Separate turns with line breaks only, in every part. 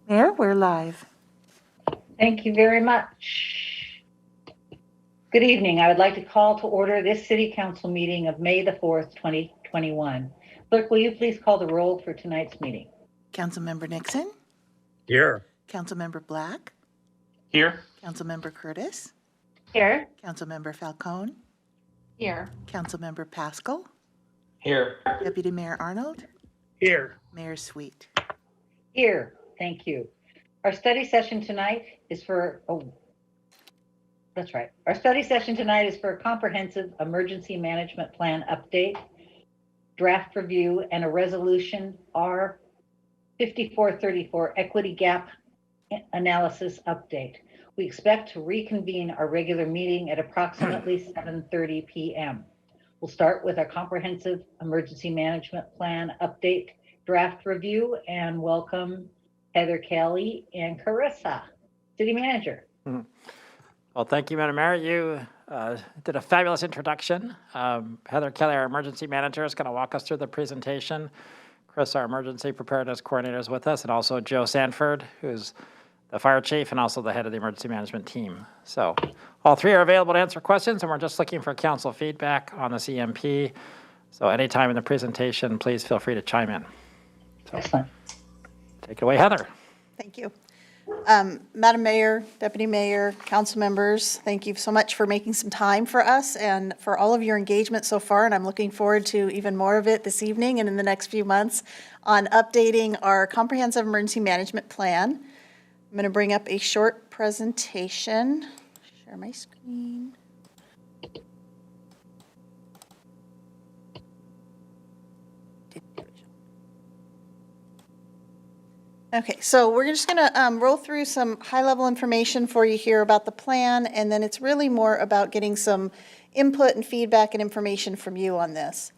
Mayor, we're live.
Thank you very much. Good evening. I would like to call to order this City Council meeting of May the 4th, 2021. Clerk, will you please call the roll for tonight's meeting?
Councilmember Nixon,
Here.
Councilmember Black,
Here.
Councilmember Curtis,
Here.
Councilmember Falcone,
Here.
Councilmember Pascal,
Here.
Deputy Mayor Arnold,
Here.
Mayor Sweet.
Here. Thank you. Our study session tonight is for, that's right. Our study session tonight is for a comprehensive emergency management plan update, draft review, and a resolution R 5434 equity gap analysis update. We expect to reconvene our regular meeting at approximately 7:30 p.m. We'll start with our comprehensive emergency management plan update draft review and welcome Heather Kelly and Carissa, City Manager.
Well, thank you, Madam Mayor. You did a fabulous introduction. Heather Kelly, our emergency manager, is going to walk us through the presentation. Chris, our emergency preparedness coordinator, is with us, and also Joe Sanford, who's the fire chief and also the head of the emergency management team. So all three are available to answer questions, and we're just looking for council feedback on this EMP. So anytime in the presentation, please feel free to chime in. So,
excellent.
Take it away, Heather.
Thank you. Madam Mayor, Deputy Mayor, council members, thank you so much for making some time for us and for all of your engagement so far. And I'm looking forward to even more of it this evening and in the next few months on updating our comprehensive emergency management plan. I'm going to bring up a short presentation. Share my screen. Okay, so we're just going to roll through some high-level information for you here about the plan, and then it's really more about getting some input and feedback and information from you on this.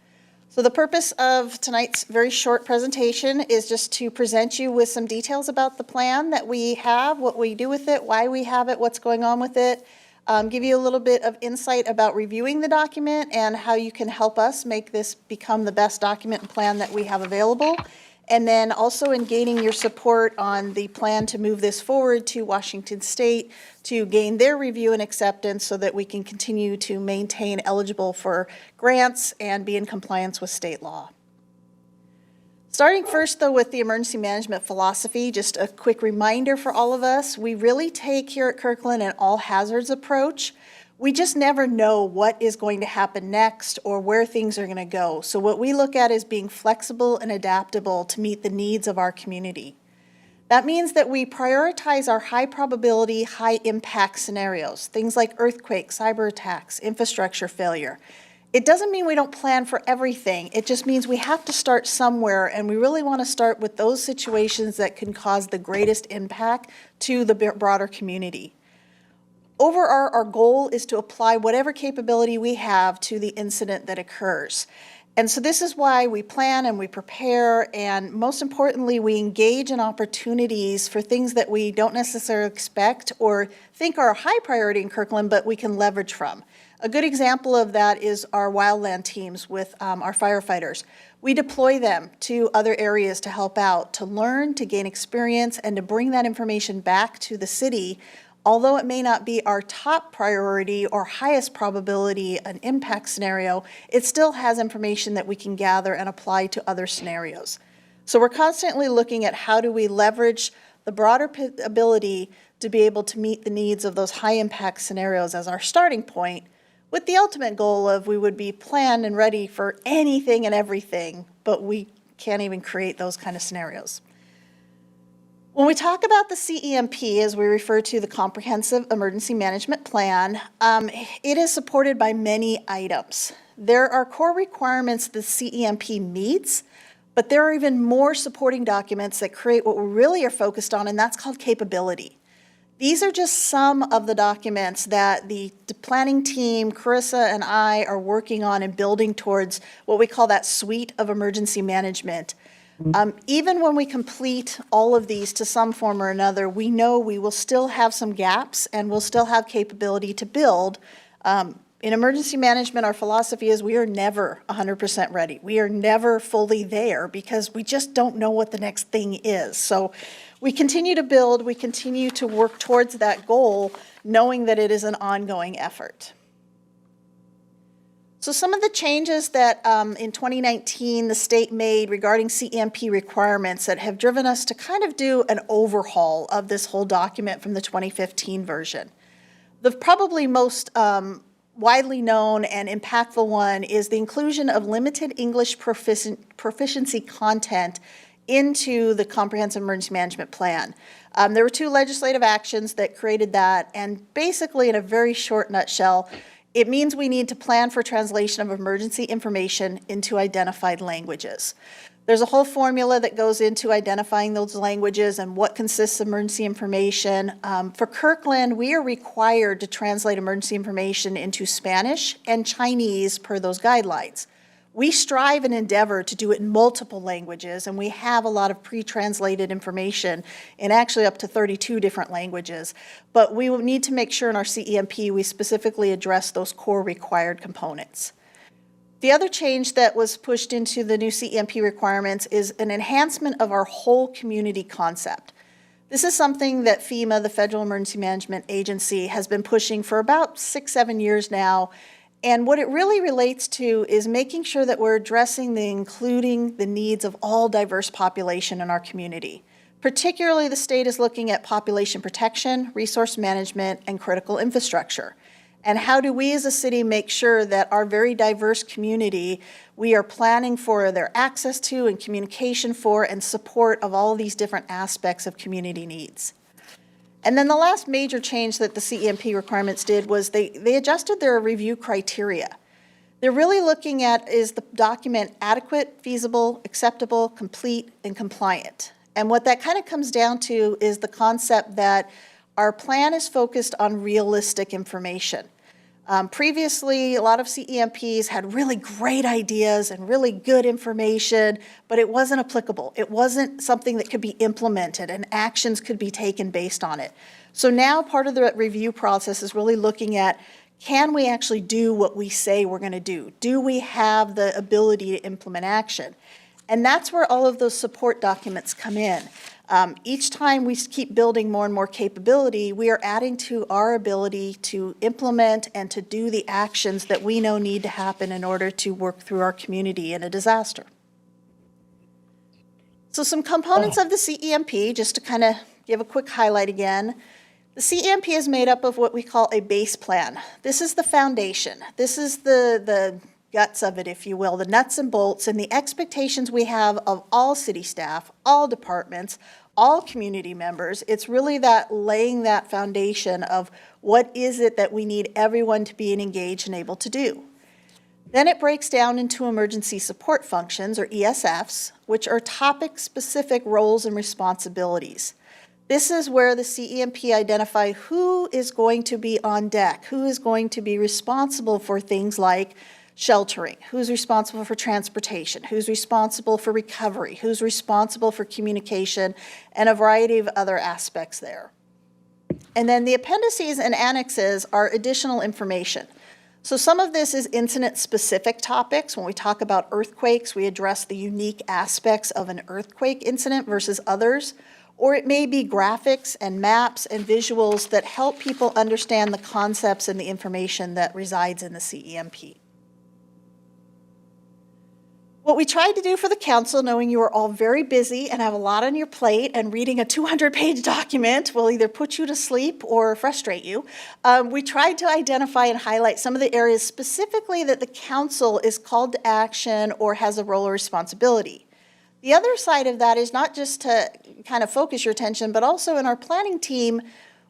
So the purpose of tonight's very short presentation is just to present you with some details about the plan that we have, what we do with it, why we have it, what's going on with it, give you a little bit of insight about reviewing the document and how you can help us make this become the best document and plan that we have available. And then also in gaining your support on the plan to move this forward to Washington State to gain their review and acceptance so that we can continue to maintain eligible for grants and be in compliance with state law. Starting first, though, with the emergency management philosophy, just a quick reminder for all of us, we really take here at Kirkland an all hazards approach. We just never know what is going to happen next or where things are going to go. So what we look at is being flexible and adaptable to meet the needs of our community. That means that we prioritize our high probability, high impact scenarios, things like earthquakes, cyber attacks, infrastructure failure. It doesn't mean we don't plan for everything. It just means we have to start somewhere, and we really want to start with those situations that can cause the greatest impact to the broader community. Overall, our goal is to apply whatever capability we have to the incident that occurs. And so this is why we plan and we prepare, and most importantly, we engage in opportunities for things that we don't necessarily expect or think are a high priority in Kirkland, but we can leverage from. A good example of that is our wildland teams with our firefighters. We deploy them to other areas to help out, to learn, to gain experience, and to bring that information back to the city. Although it may not be our top priority or highest probability an impact scenario, it still has information that we can gather and apply to other scenarios. So we're constantly looking at how do we leverage the broader ability to be able to meet the needs of those high impact scenarios as our starting point, with the ultimate goal of we would be planned and ready for anything and everything, but we can't even create those kind of scenarios. When we talk about the CEMP, as we refer to the Comprehensive Emergency Management Plan, it is supported by many items. There are core requirements the CEMP meets, but there are even more supporting documents that create what we really are focused on, and that's called capability. These are just some of the documents that the planning team, Carissa and I, are working on and building towards what we call that suite of emergency management. Even when we complete all of these to some form or another, we know we will still have some gaps and we'll still have capability to build In emergency management, our philosophy is we are never 100% ready. We are never fully there because we just don't know what the next thing is. So we continue to build, we continue to work towards that goal, knowing that it is an ongoing effort. So some of the changes that in 2019 the state made regarding CEMP requirements that have driven us to kind of do an overhaul of this whole document from the 2015 version. The probably most widely known and impactful one is the inclusion of limited English proficiency content into the Comprehensive Emergency Management Plan. There were 2 legislative actions that created that, and basically in a very short nutshell, it means we need to plan for translation of emergency information into identified languages. There's a whole formula that goes into identifying those languages and what consists of emergency information. For Kirkland, we are required to translate emergency information into Spanish and Chinese per those guidelines. We strive and endeavor to do it in multiple languages, and we have a lot of pre-translated information in actually up to 32 different languages. But we will need to make sure in our CEMP we specifically address those core required components. The other change that was pushed into the new CEMP requirements is an enhancement of our whole community concept. This is something that FEMA, the Federal Emergency Management Agency, has been pushing for about 6-7 years now. And what it really relates to is making sure that we're addressing including the needs of all diverse population in our community. Particularly, the state is looking at population protection, resource management, and critical infrastructure. And how do we as a city make sure that our very diverse community, we are planning for their access to and communication for and support of all of these different aspects of community needs. And then the last major change that the CEMP requirements did was they adjusted their review criteria. They're really looking at, is the document adequate, feasible, acceptable, complete, and compliant? And what that kind of comes down to is the concept that our plan is focused on realistic information. Previously, a lot of CEMPs had really great ideas and really good information, but it wasn't applicable. It wasn't something that could be implemented and actions could be taken based on it. So now part of the review process is really looking at, can we actually do what we say we're going to do? Do we have the ability to implement action? And that's where all of those support documents come in. Each time we keep building more and more capability, we are adding to our ability to implement and to do the actions that we know need to happen in order to work through our community in a disaster. So some components of the CEMP, just to kind of give a quick highlight again. The CEMP is made up of what we call a base plan. This is the foundation. This is the guts of it, if you will, the nuts and bolts and the expectations we have of all city staff, all departments, all community members. It's really that laying that foundation of what is it that we need everyone to be engaged and able to do. Then it breaks down into emergency support functions, or ESFs, which are topic-specific roles and responsibilities. This is where the CEMP identify who is going to be on deck, who is going to be responsible for things like sheltering, who's responsible for transportation, who's responsible for recovery, who's responsible for communication, and a variety of other aspects there. And then the appendices and annexes are additional information. So some of this is incident-specific topics. When we talk about earthquakes, we address the unique aspects of an earthquake incident versus others. Or it may be graphics and maps and visuals that help people understand the concepts and the information that resides in the CEMP. What we tried to do for the council, knowing you are all very busy and have a lot on your plate, and reading a 200-page document will either put you to sleep or frustrate you, we tried to identify and highlight some of the areas specifically that the council is called to action or has a role or responsibility. The other side of that is not just to kind of focus your attention, but also in our planning team,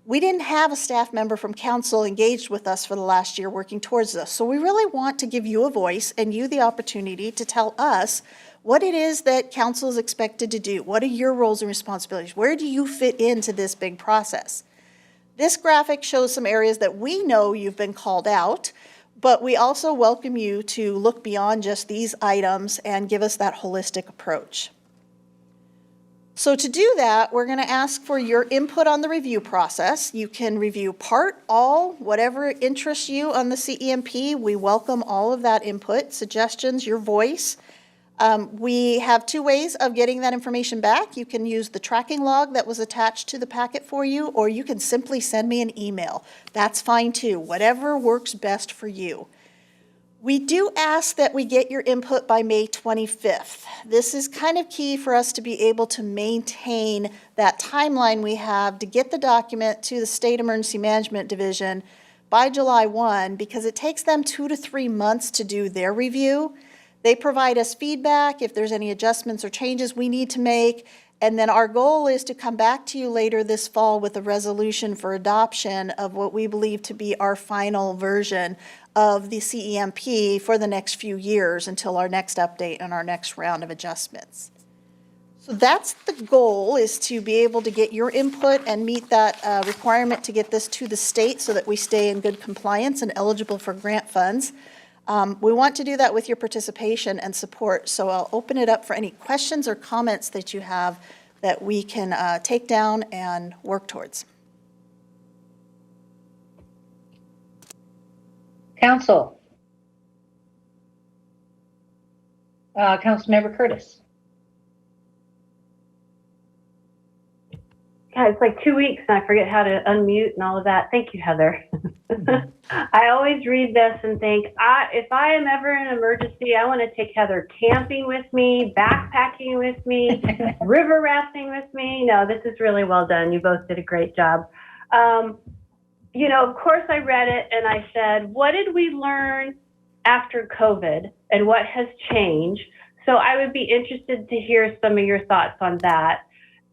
we didn't have a staff member from council engaged with us for the last year working towards this. So we really want to give you a voice and you the opportunity to tell us what it is that council is expected to do. What are your roles and responsibilities? Where do you fit into this big process? This graphic shows some areas that we know you've been called out, but we also welcome you to look beyond just these items and give us that holistic approach. So to do that, we're going to ask for your input on the review process. You can review part, all, whatever interests you on the CEMP. We welcome all of that input, suggestions, your voice. We have two ways of getting that information back. You can use the tracking log that was attached to the packet for you, or you can simply send me an email. That's fine too, whatever works best for you. We do ask that we get your input by May 25th. This is kind of key for us to be able to maintain that timeline we have to get the document to the State Emergency Management Division by July 1, because it takes them 2 to 3 months to do their review. They provide us feedback if there's any adjustments or changes we need to make, and then our goal is to come back to you later this fall with a resolution for adoption of what we believe to be our final version of the CEMP for the next few years until our next update and our next round of adjustments. So that's the goal, is to be able to get your input and meet that requirement to get this to the state so that we stay in good compliance and eligible for grant funds. We want to do that with your participation and support, so I'll open it up for any questions or comments that you have that we can take down and work towards.
Council. Councilmember Curtis.
Yeah, it's like 2 weeks and I forget how to unmute and all of that. Thank you, Heather. I always read this and think, if I am ever in an emergency, I want to take Heather camping with me, backpacking with me, river rafting with me. No, this is really well done. You both did a great job. You know, of course I read it and I said, what did we learn after COVID and what has changed? So I would be interested to hear some of your thoughts on that.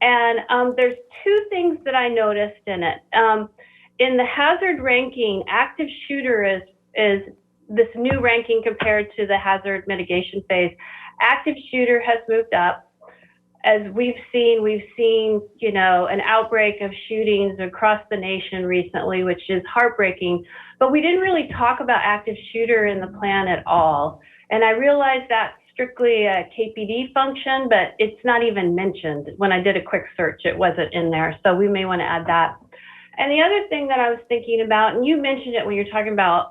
And there's two things that I noticed in it. In the hazard ranking, active shooter is this new ranking compared to the hazard mitigation phase. Active shooter has moved up. As we've seen, you know, an outbreak of shootings across the nation recently, which is heartbreaking. But we didn't really talk about active shooter in the plan at all. And I realized that's strictly a KPD function, but it's not even mentioned. When I did a quick search, it wasn't in there. So we may want to add that. And the other thing that I was thinking about, and you mentioned it when you're talking about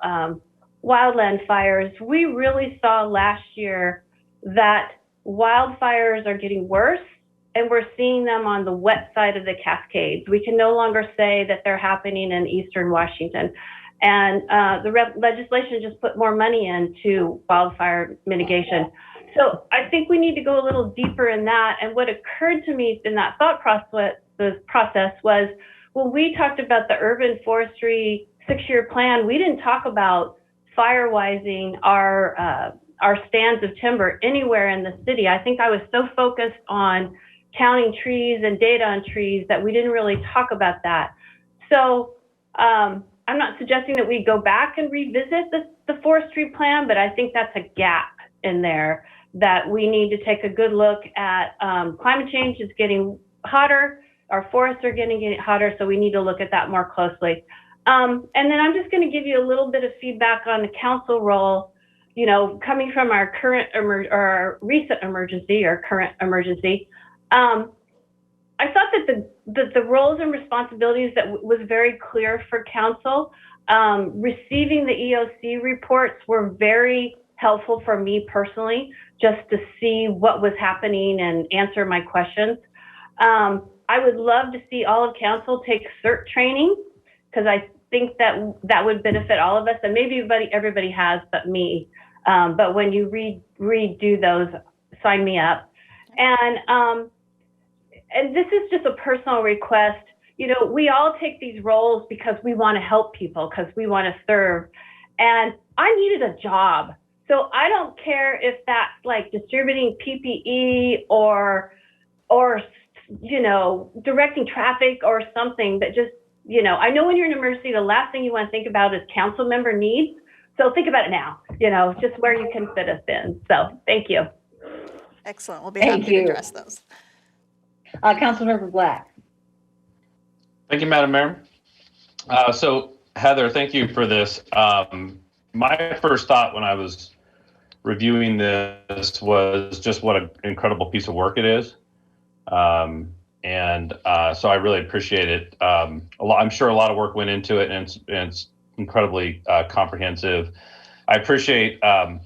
wildland fires, we really saw last year that wildfires are getting worse, and we're seeing them on the wet side of the Cascades. We can no longer say that they're happening in eastern Washington. And the legislation just put more money into wildfire mitigation. So I think we need to go a little deeper in that. And what occurred to me in that thought process was, when we talked about the urban forestry 6-year plan, we didn't talk about firewising our stands of timber anywhere in the city. I think I was so focused on counting trees and data on trees that we didn't really talk about that. So I'm not suggesting that we go back and revisit the forestry plan, but I think that's a gap in there that we need to take a good look at. Climate change is getting hotter. Our forests are getting hotter, so we need to look at that more closely. And then I'm just going to give you a little bit of feedback on the council role. You know, coming from our current or recent emergency or current emergency, I thought that the roles and responsibilities that was very clear for council. Receiving the EOC reports were very helpful for me personally, just to see what was happening and answer my questions. I would love to see all of council take CERT training, because I think that would benefit all of us, and maybe everybody has but me. But when you redo those, sign me up. And this is just a personal request. You know, we all take these roles because we want to help people, because we want to serve. And I needed a job. So I don't care if that's like distributing PPE or you know, directing traffic or something that just, you know, I know when you're in an emergency, the last thing you want to think about is council member needs. So think about it now, you know, just where you can fit us in. So thank you.
Excellent. We'll be happy to address those.
Councilmember Black.
Thank you, Madam Mayor. So Heather, thank you for this. My first thought when I was reviewing this was just what an incredible piece of work it is. So I really appreciate it. I'm sure a lot of work went into it, and it's incredibly comprehensive. I appreciate really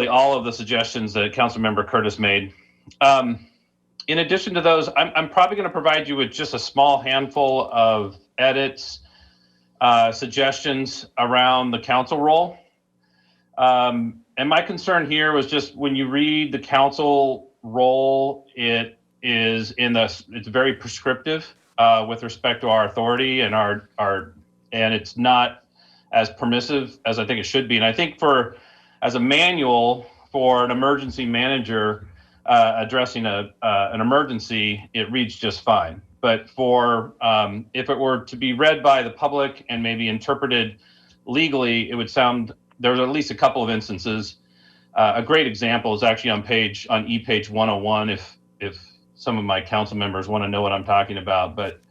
all of the suggestions that Councilmember Curtis made. In addition to those, I'm probably going to provide you with just a small handful of edits, suggestions around the council role. And my concern here was just when you read the council role, it's very prescriptive with respect to our authority and and it's not as permissive as I think it should be. And I think as a manual for an emergency manager addressing an emergency, it reads just fine. But if it were to be read by the public and maybe interpreted legally, it would sound, there's at least a couple of instances. A great example is actually on page 101, if some of my council members want to know what I'm talking about. But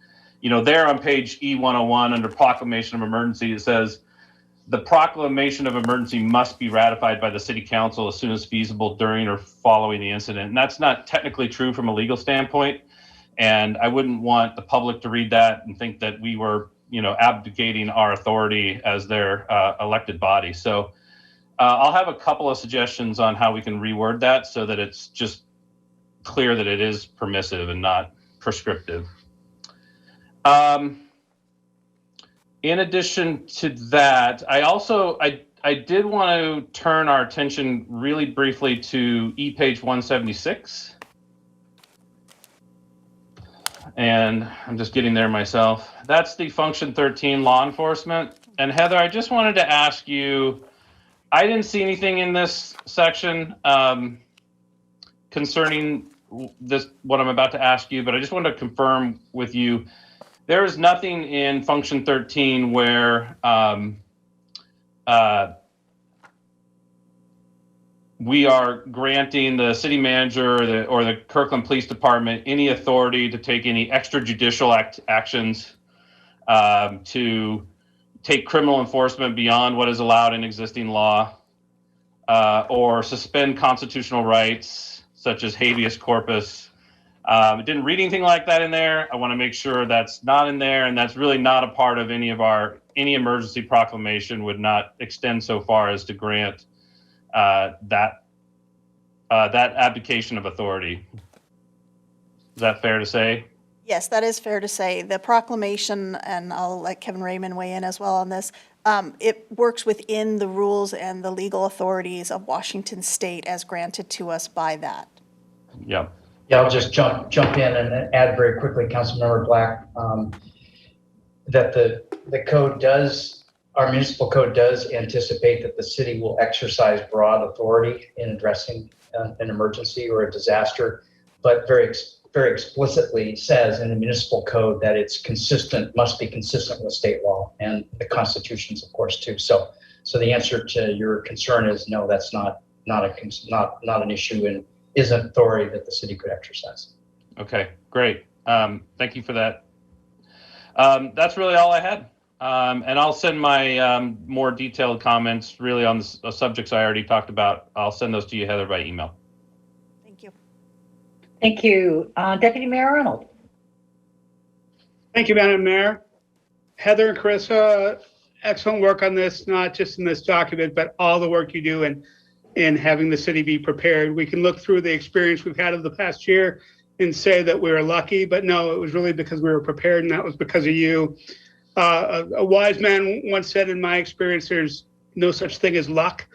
there on page E101 under proclamation of emergency, it says the proclamation of emergency must be ratified by the city council as soon as feasible during or following the incident. And that's not technically true from a legal standpoint. And I wouldn't want the public to read that and think that we were, abdicating our authority as their elected body. So I'll have a couple of suggestions on how we can reword that so that it's just clear that it is permissive and not prescriptive. In addition to that, I did want to turn our attention really briefly to page 176. And I'm just getting there myself. That's the function 13 law enforcement. And Heather, I just wanted to ask you, I didn't see anything in this section concerning what I'm about to ask you, but I just wanted to confirm with you, there is nothing in function 13 where we are granting the city manager or the Kirkland Police Department any authority to take any extrajudicial actions to take criminal enforcement beyond what is allowed in existing law, or suspend constitutional rights such as habeas corpus. I didn't read anything like that in there. I want to make sure that's not in there, and that's really not a part of any emergency proclamation. Would not extend so far as to grant that abdication of authority. Is that fair to say?
Yes, that is fair to say. The proclamation, and I'll let Kevin Raymond weigh in as well on this, it works within the rules and the legal authorities of Washington State as granted to us by that.
Yeah.
Yeah, I'll just jump in and add very quickly, Councilmember Black, that the code does, our municipal code does anticipate that the city will exercise broad authority in addressing an emergency or a disaster, but very explicitly says in the municipal code that it's must be consistent with state law and the constitutions, of course, too. So the answer to your concern is no, that's not an issue and isn't authority that the city could exercise. Okay, great. Thank you for that. That's really all I had. And I'll send my more detailed comments really on the subjects I already talked about. I'll send those to you, Heather, by email.
Thank you.
Thank you. Deputy Mayor Arnold.
Thank you, Madam Mayor. Heather and Carissa, excellent work on this, not just in this document, but all the work you do in having the city be prepared. We can look through the experience we've had of the past year and say that we were lucky, but no, it was really because we were prepared, and that was because of you. A wise man once said, in my experience, there's no such thing as luck,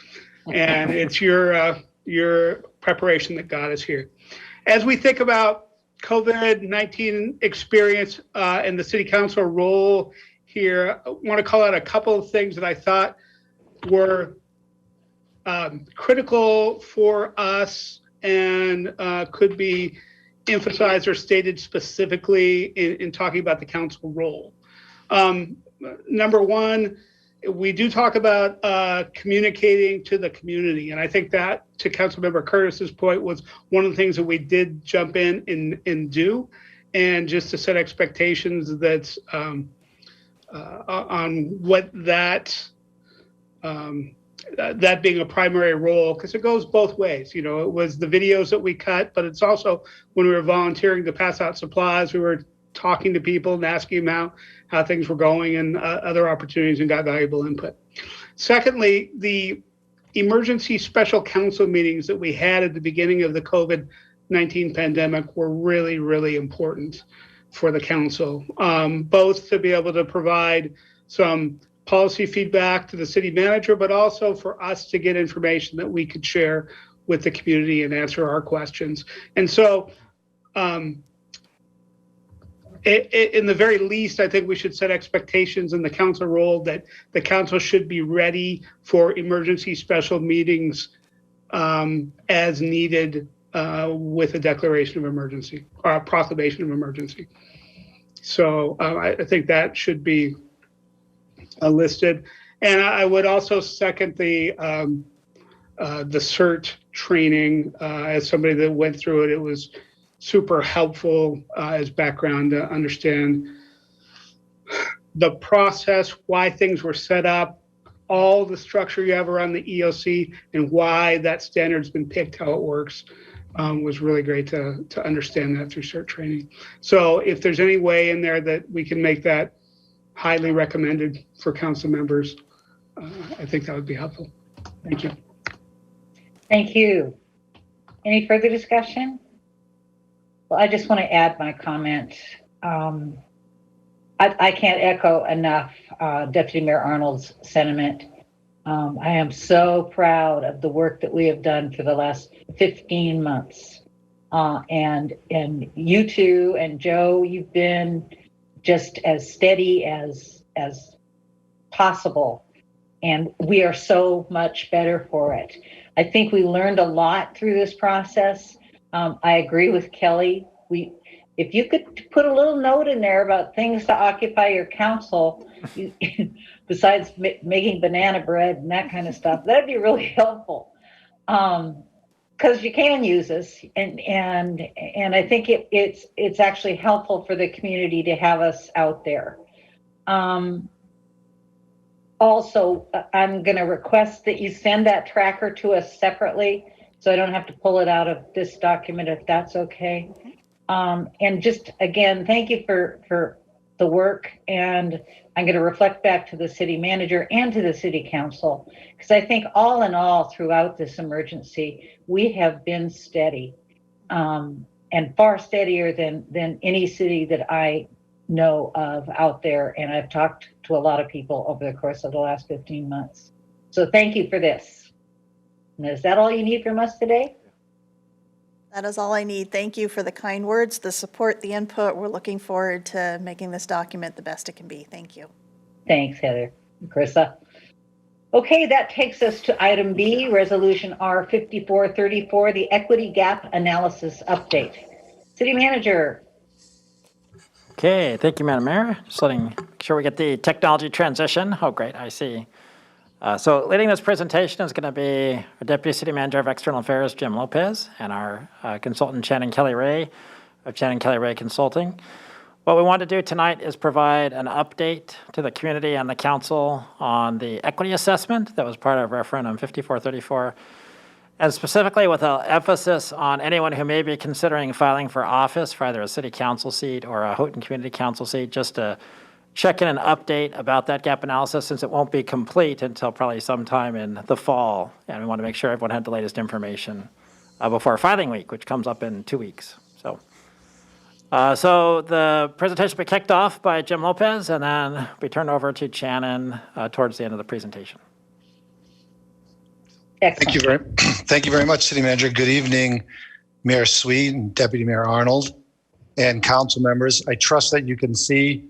and it's your preparation that got us here. As we think about COVID-19 experience and the city council role here, I want to call out a couple of things that I thought were critical for us and could be emphasized or stated specifically in talking about the council role. Number one, we do talk about communicating to the community. And I think that, to Councilmember Curtis's point, was one of the things that we did jump in and do. And just to set expectations that's on what that that being a primary role, because it goes both ways. You know, it was the videos that we cut, but it's also when we were volunteering to pass out supplies, we were talking to people and asking them how things were going and other opportunities, and got valuable input. Secondly, the emergency special council meetings that we had at the beginning of the COVID-19 pandemic were really, really important for the council, both to be able to provide some policy feedback to the city manager, but also for us to get information that we could share with the community and answer our questions. And so in the very least, I think we should set expectations in the council role that the council should be ready for emergency special meetings as needed with a declaration of emergency or a proclamation of emergency. So I think that should be listed. And I would also second the CERT training. As somebody that went through it, it was super helpful as background to understand the process, why things were set up, all the structure you have around the EOC, and why that standard's been picked, how it works. Was really great to understand that through CERT training. So if there's any way in there that we can make that highly recommended for council members, I think that would be helpful. Thank you.
Thank you. Any further discussion? Well, I just want to add my comment. I can't echo enough Deputy Mayor Arnold's sentiment. I am so proud of the work that we have done for the last 15 months. And you two and Joe, you've been just as steady as possible. And we are so much better for it. I think we learned a lot through this process. I agree with Kelly. If you could put a little note in there about things to occupy your council, besides making banana bread and that kind of stuff, that'd be really helpful. Because you can use this, and I think it's actually helpful for the community to have us out there. Also, I'm going to request that you send that tracker to us separately, so I don't have to pull it out of this document, if that's okay. And just again, thank you for the work, and I'm going to reflect back to the city manager and to the city council, because I think all in all throughout this emergency, we have been steady, and far steadier than any city that I know of out there. And I've talked to a lot of people over the course of the last 15 months. So thank you for this. And is that all you need from us today?
That is all I need. Thank you for the kind words, the support, the input. We're looking forward to making this document the best it can be. Thank you.
Thanks, Heather. Carissa. Okay, that takes us to item B, Resolution R5434, the Equity Gap Analysis Update. City Manager.
Okay, thank you, Madam Mayor. Just make sure we get the technology transition. Oh, great, I see. So leading this presentation is going to be our Deputy City Manager of External Affairs, Jim Lopez, and our consultant, Shannon Kelly-Ray of Shannon Kelly-Ray Consulting. What we want to do tonight is provide an update to the community and the council on the equity assessment that was part of referendum 5434, and specifically with an emphasis on anyone who may be considering filing for office for either a city council seat or a Houghton Community Council seat, just to check in and update about that gap analysis, since it won't be complete until probably sometime in the fall. And we want to make sure everyone had the latest information before filing week, which comes up in 2 weeks. So the presentation will be kicked off by Jim Lopez, and then we turn over to Shannon towards the end of the presentation.
Excellent.
Thank you very much, City Manager. Good evening, Mayor Sweet and Deputy Mayor Arnold and council members. I trust that you can see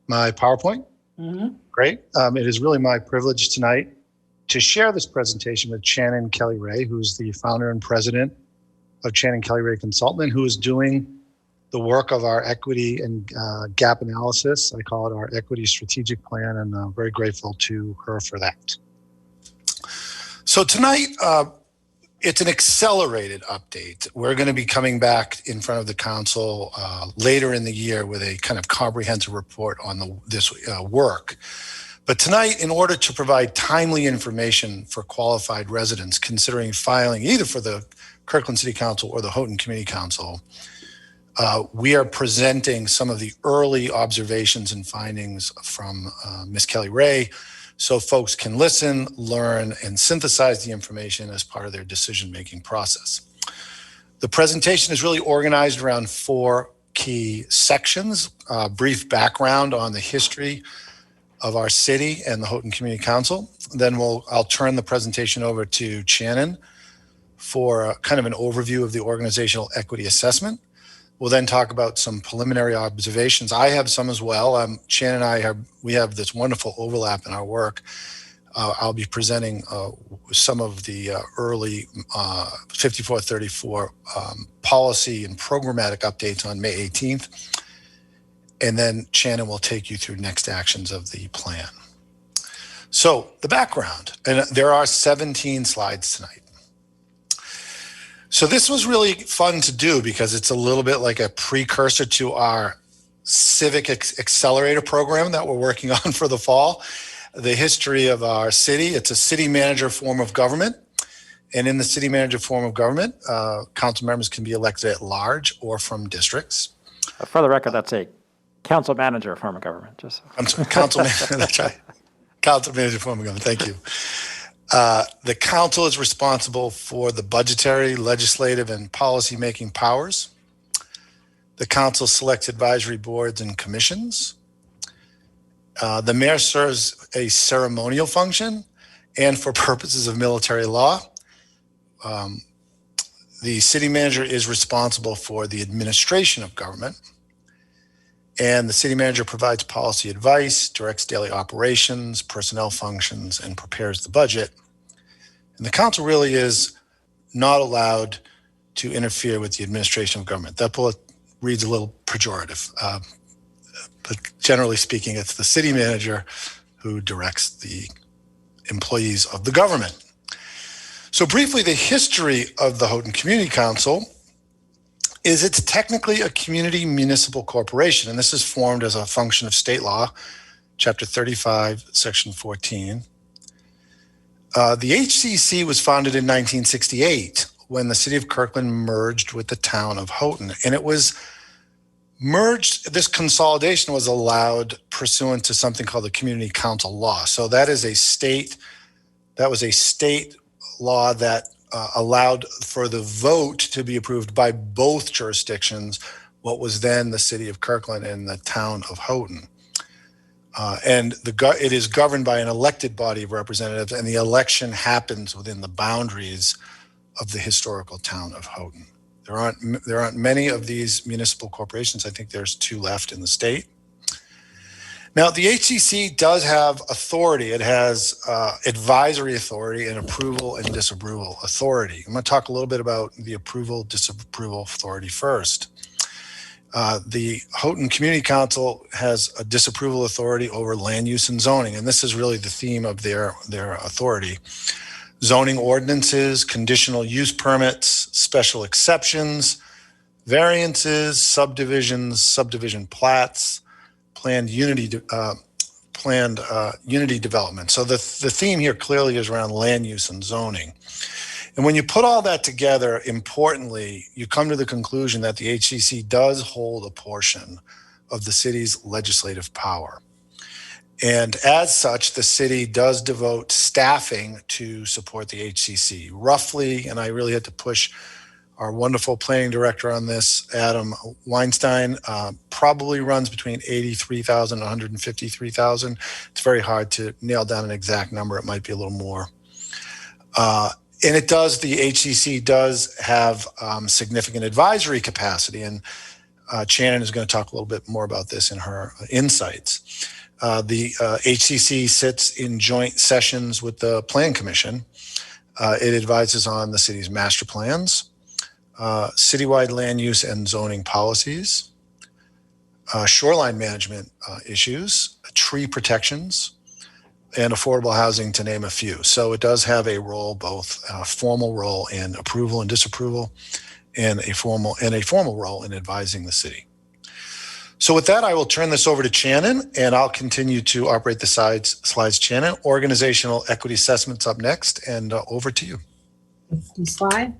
my PowerPoint.
Mm-hmm.
Great. It is really my privilege tonight to share this presentation with Shannon Kelly-Ray, who's the founder and president of Shannon Kelly-Ray Consulting, who is doing the work of our equity and gap analysis. I call it our equity strategic plan, and I'm very grateful to her for that. So tonight, it's an accelerated update. We're going to be coming back in front of the council later in the year with a kind of comprehensive report on this work. But tonight, in order to provide timely information for qualified residents considering filing either for the Kirkland City Council or the Houghton Community Council, we are presenting some of the early observations and findings from Ms. Kelly Ray, so folks can listen, learn, and synthesize the information as part of their decision-making process. The presentation is really organized around 4 key sections: brief background on the history of our city and the Houghton Community Council. Then I'll turn the presentation over to Shannon for kind of an overview of the organizational equity assessment. We'll then talk about some preliminary observations. I have some as well. Shannon and I we have this wonderful overlap in our work. I'll be presenting some of the early 5434 policy and programmatic updates on May 18th. And then Shannon will take you through next actions of the plan. So the background, and there are 17 slides tonight. So this was really fun to do because it's a little bit like a precursor to our Civic Accelerator program that we're working on for the fall. The history of our city. It's a city manager form of government. And in the city manager form of government, council members can be elected at large or from districts.
For the record, that's a council manager form of government.
I'm sorry, council manager, that's right. Council manager form of government, thank you. The council is responsible for the budgetary, legislative, and policy-making powers. The council selects advisory boards and commissions. The mayor serves a ceremonial function, and for purposes of military law, the city manager is responsible for the administration of government. And the city manager provides policy advice, directs daily operations, personnel functions, and prepares the budget. And the council really is not allowed to interfere with the administration of government. That bullet reads a little pejorative, but generally speaking, it's the city manager who directs the employees of the government. So briefly, the history of the Houghton Community Council is it's technically a community municipal corporation, and this is formed as a function of state law, Chapter 35, Section 14. The HCC was founded in 1968 when the city of Kirkland merged with the town of Houghton, and it was merged. This consolidation was allowed pursuant to something called the Community Council Law. So that was a state law that allowed for the vote to be approved by both jurisdictions, what was then the city of Kirkland and the town of Houghton. And it is governed by an elected body of representatives, and the election happens within the boundaries of the historical town of Houghton. There aren't many of these municipal corporations. I think there's 2 left in the state. Now, the HCC does have authority. It has advisory authority and approval and disapproval authority. I'm going to talk a little bit about the approval, disapproval authority first. The Houghton Community Council has a disapproval authority over land use and zoning, and this is really the theme of their authority. Zoning ordinances, conditional use permits, special exceptions, variances, subdivisions, subdivision plats, planned unity development. So the theme here clearly is around land use and zoning. And when you put all that together, importantly, you come to the conclusion that the HCC does hold a portion of the city's legislative power. And as such, the city does devote staffing to support the HCC. Roughly, and I really had to push our wonderful planning director on this, Adam Weinstein, probably runs between 83,000 and 153,000. It's very hard to nail down an exact number. It might be a little more. And the HCC does have significant advisory capacity. And Shannon is going to talk a little bit more about this in her insights. The HCC sits in joint sessions with the Plan Commission. It advises on the city's master plans, citywide land use and zoning policies, shoreline management issues, tree protections, and affordable housing, to name a few. So it does have a role, both a formal role in approval and disapproval, and a formal role in advising the city. So with that, I will turn this over to Shannon, and I'll continue to operate the slides. Shannon, organizational equity assessments up next, and over to you.
Slide.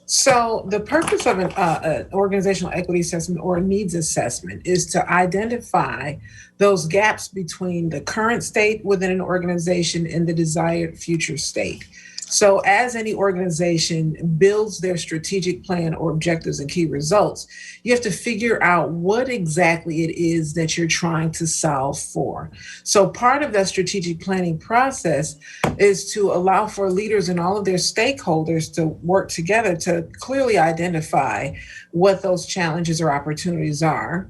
So the purpose of an organizational equity assessment or needs assessment is to identify those gaps between the current state within an organization and the desired future state. So as any organization builds their strategic plan or objectives and key results, you have to figure out what exactly it is that you're trying to solve for. So part of that strategic planning process is to allow for leaders and all of their stakeholders to work together to clearly identify what those challenges or opportunities are,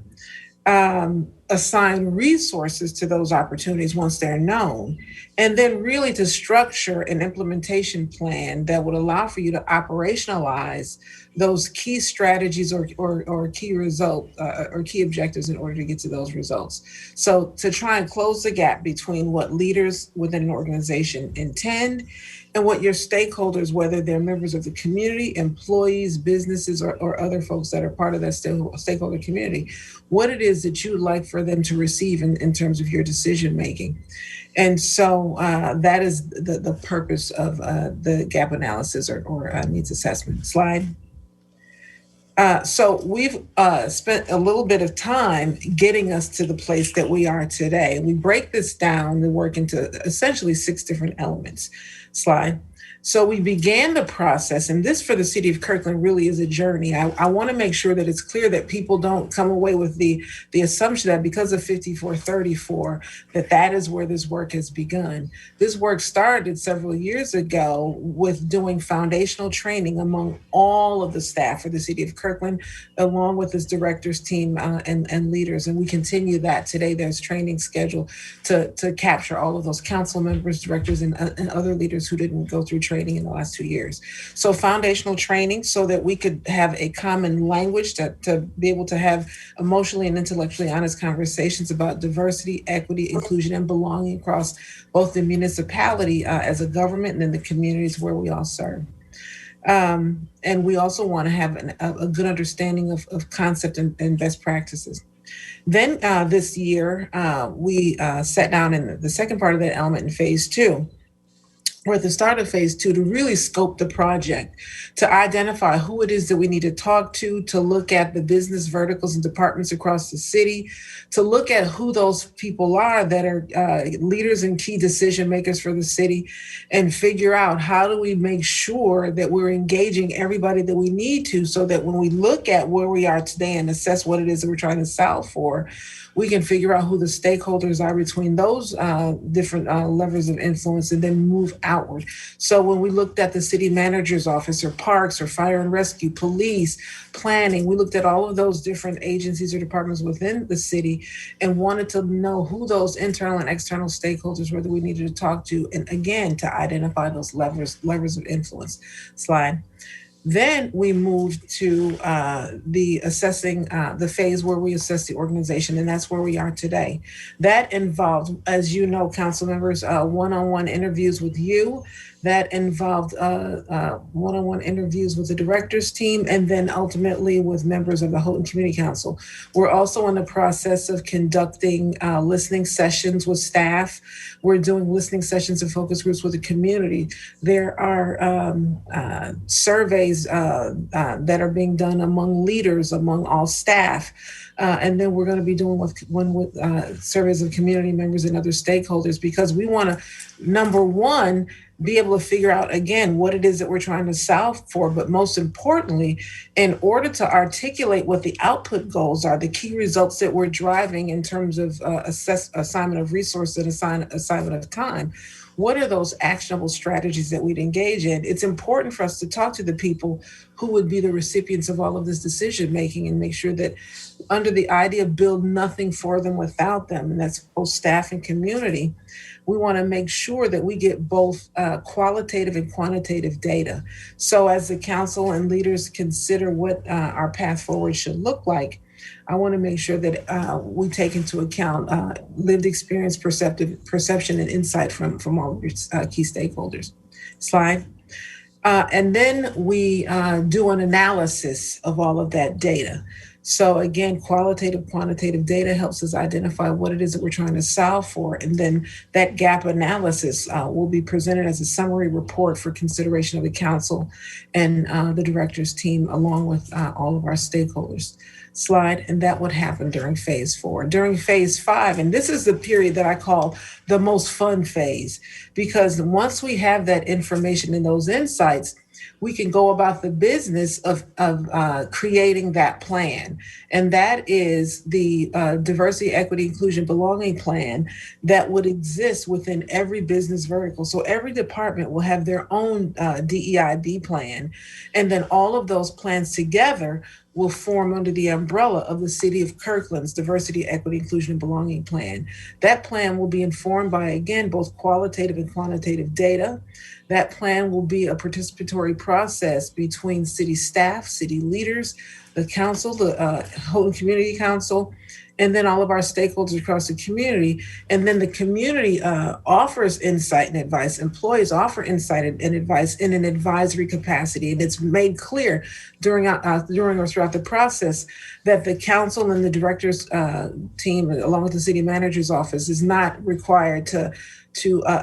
assign resources to those opportunities once they're known, and then really to structure an implementation plan that would allow for you to operationalize those key strategies or key result or key objectives in order to get to those results. So to try and close the gap between what leaders within an organization intend and what your stakeholders, whether they're members of the community, employees, businesses, or other folks that are part of that stakeholder community, what it is that you would like for them to receive in terms of your decision making. And so that is the purpose of the gap analysis or needs assessment. Slide. So we've spent a little bit of time getting us to the place that we are today. We break this down, the work into essentially 6 different elements. Slide. So we began the process, and this for the city of Kirkland really is a journey. I want to make sure that it's clear that people don't come away with the assumption that because of 5434, that is where this work has begun. This work started several years ago with doing foundational training among all of the staff for the city of Kirkland, along with its directors team and leaders. And we continue that today. There's training scheduled to capture all of those council members, directors, and other leaders who didn't go through training in the last 2 years. So foundational training so that we could have a common language to be able to have emotionally and intellectually honest conversations about diversity, equity, inclusion, and belonging across both the municipality as a government and in the communities where we all serve. And we also want to have a good understanding of concept and best practices. Then this year, we sat down in the second part of that element in phase 2. We're at the start of phase 2 to really scope the project, to identify who it is that we need to talk to look at the business verticals and departments across the city, to look at who those people are that are leaders and key decision makers for the city, and figure out how do we make sure that we're engaging everybody that we need to, so that when we look at where we are today and assess what it is that we're trying to solve for, we can figure out who the stakeholders are between those different levers of influence and then move outward. So when we looked at the city manager's office or parks or fire and rescue, police, planning, we looked at all of those different agencies or departments within the city and wanted to know who those internal and external stakeholders were that we needed to talk to. And again, to identify those levers of influence. Slide. Then we moved to the assessing, the phase where we assess the organization, and that's where we are today. That involved, as you know, council members, one-on-one interviews with you. That involved one-on-one interviews with the directors team, and then ultimately with members of the Houghton Community Council. We're also in the process of conducting listening sessions with staff. We're doing listening sessions and focus groups with the community. There are surveys that are being done among leaders, among all staff. And then we're going to be doing one with surveys of community members and other stakeholders, because we want to, number one, be able to figure out, again, what it is that we're trying to solve for. But most importantly, in order to articulate what the output goals are, the key results that we're driving in terms of assignment of resources and assignment of time, what are those actionable strategies that we'd engage in? It's important for us to talk to the people who would be the recipients of all of this decision making and make sure that under the idea of build nothing for them without them, and that's both staff and community, we want to make sure that we get both qualitative and quantitative data. So as the council and leaders consider what our path forward should look like, I want to make sure that we take into account lived experience, perception, and insight from all of your key stakeholders. Slide. And then we do an analysis of all of that data. So again, qualitative, quantitative data helps us identify what it is that we're trying to solve for. And then that gap analysis will be presented as a summary report for consideration of the council and the director's team, along with all of our stakeholders. Slide, and that would happen during phase 4. During phase 5, and this is the period that I call the most fun phase, because once we have that information and those insights, we can go about the business of creating that plan. And that is the diversity, equity, inclusion, belonging plan that would exist within every business vertical. So every department will have their own DEIB plan. And then all of those plans together will form under the umbrella of the City of Kirkland's Diversity, Equity, Inclusion, and Belonging Plan. That plan will be informed by, again, both qualitative and quantitative data. That plan will be a participatory process between city staff, city leaders, the council, the Houghton Community Council, and then all of our stakeholders across the community. And then the community offers insight and advice. Employees offer insight and advice in an advisory capacity. And it's made clear during or throughout the process that the council and the director's team, along with the city manager's office, is not required to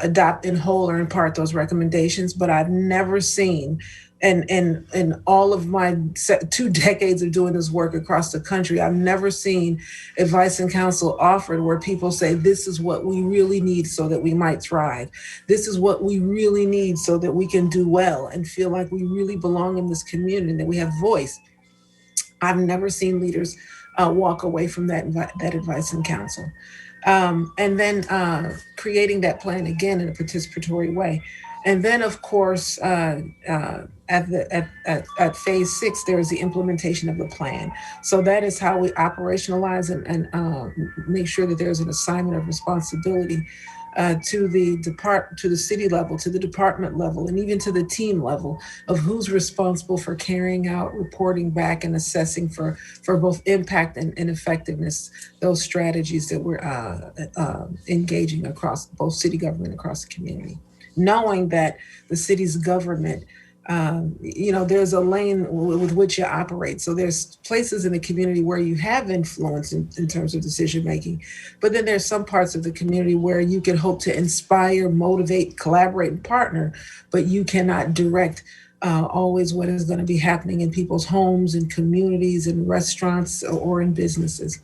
adopt in whole or in part those recommendations. But I've never seen, and in all of my 2 decades of doing this work across the country, I've never seen advice and counsel offered where people say, this is what we really need so that we might thrive. This is what we really need so that we can do well and feel like we really belong in this community and that we have voice. I've never seen leaders walk away from that advice and counsel. And then creating that plan again in a participatory way. And then, of course, at phase 6, there is the implementation of the plan. So that is how we operationalize and make sure that there's an assignment of responsibility to the city level, to the department level, and even to the team level of who's responsible for carrying out, reporting back, and assessing for both impact and effectiveness, those strategies that we're engaging across both city government and across the community. Knowing that the city's government, there's a lane with which you operate. So there's places in the community where you have influence in terms of decision making, but then there's some parts of the community where you can hope to inspire, motivate, collaborate, and partner, but you cannot direct always what is going to be happening in people's homes and communities and restaurants or in businesses.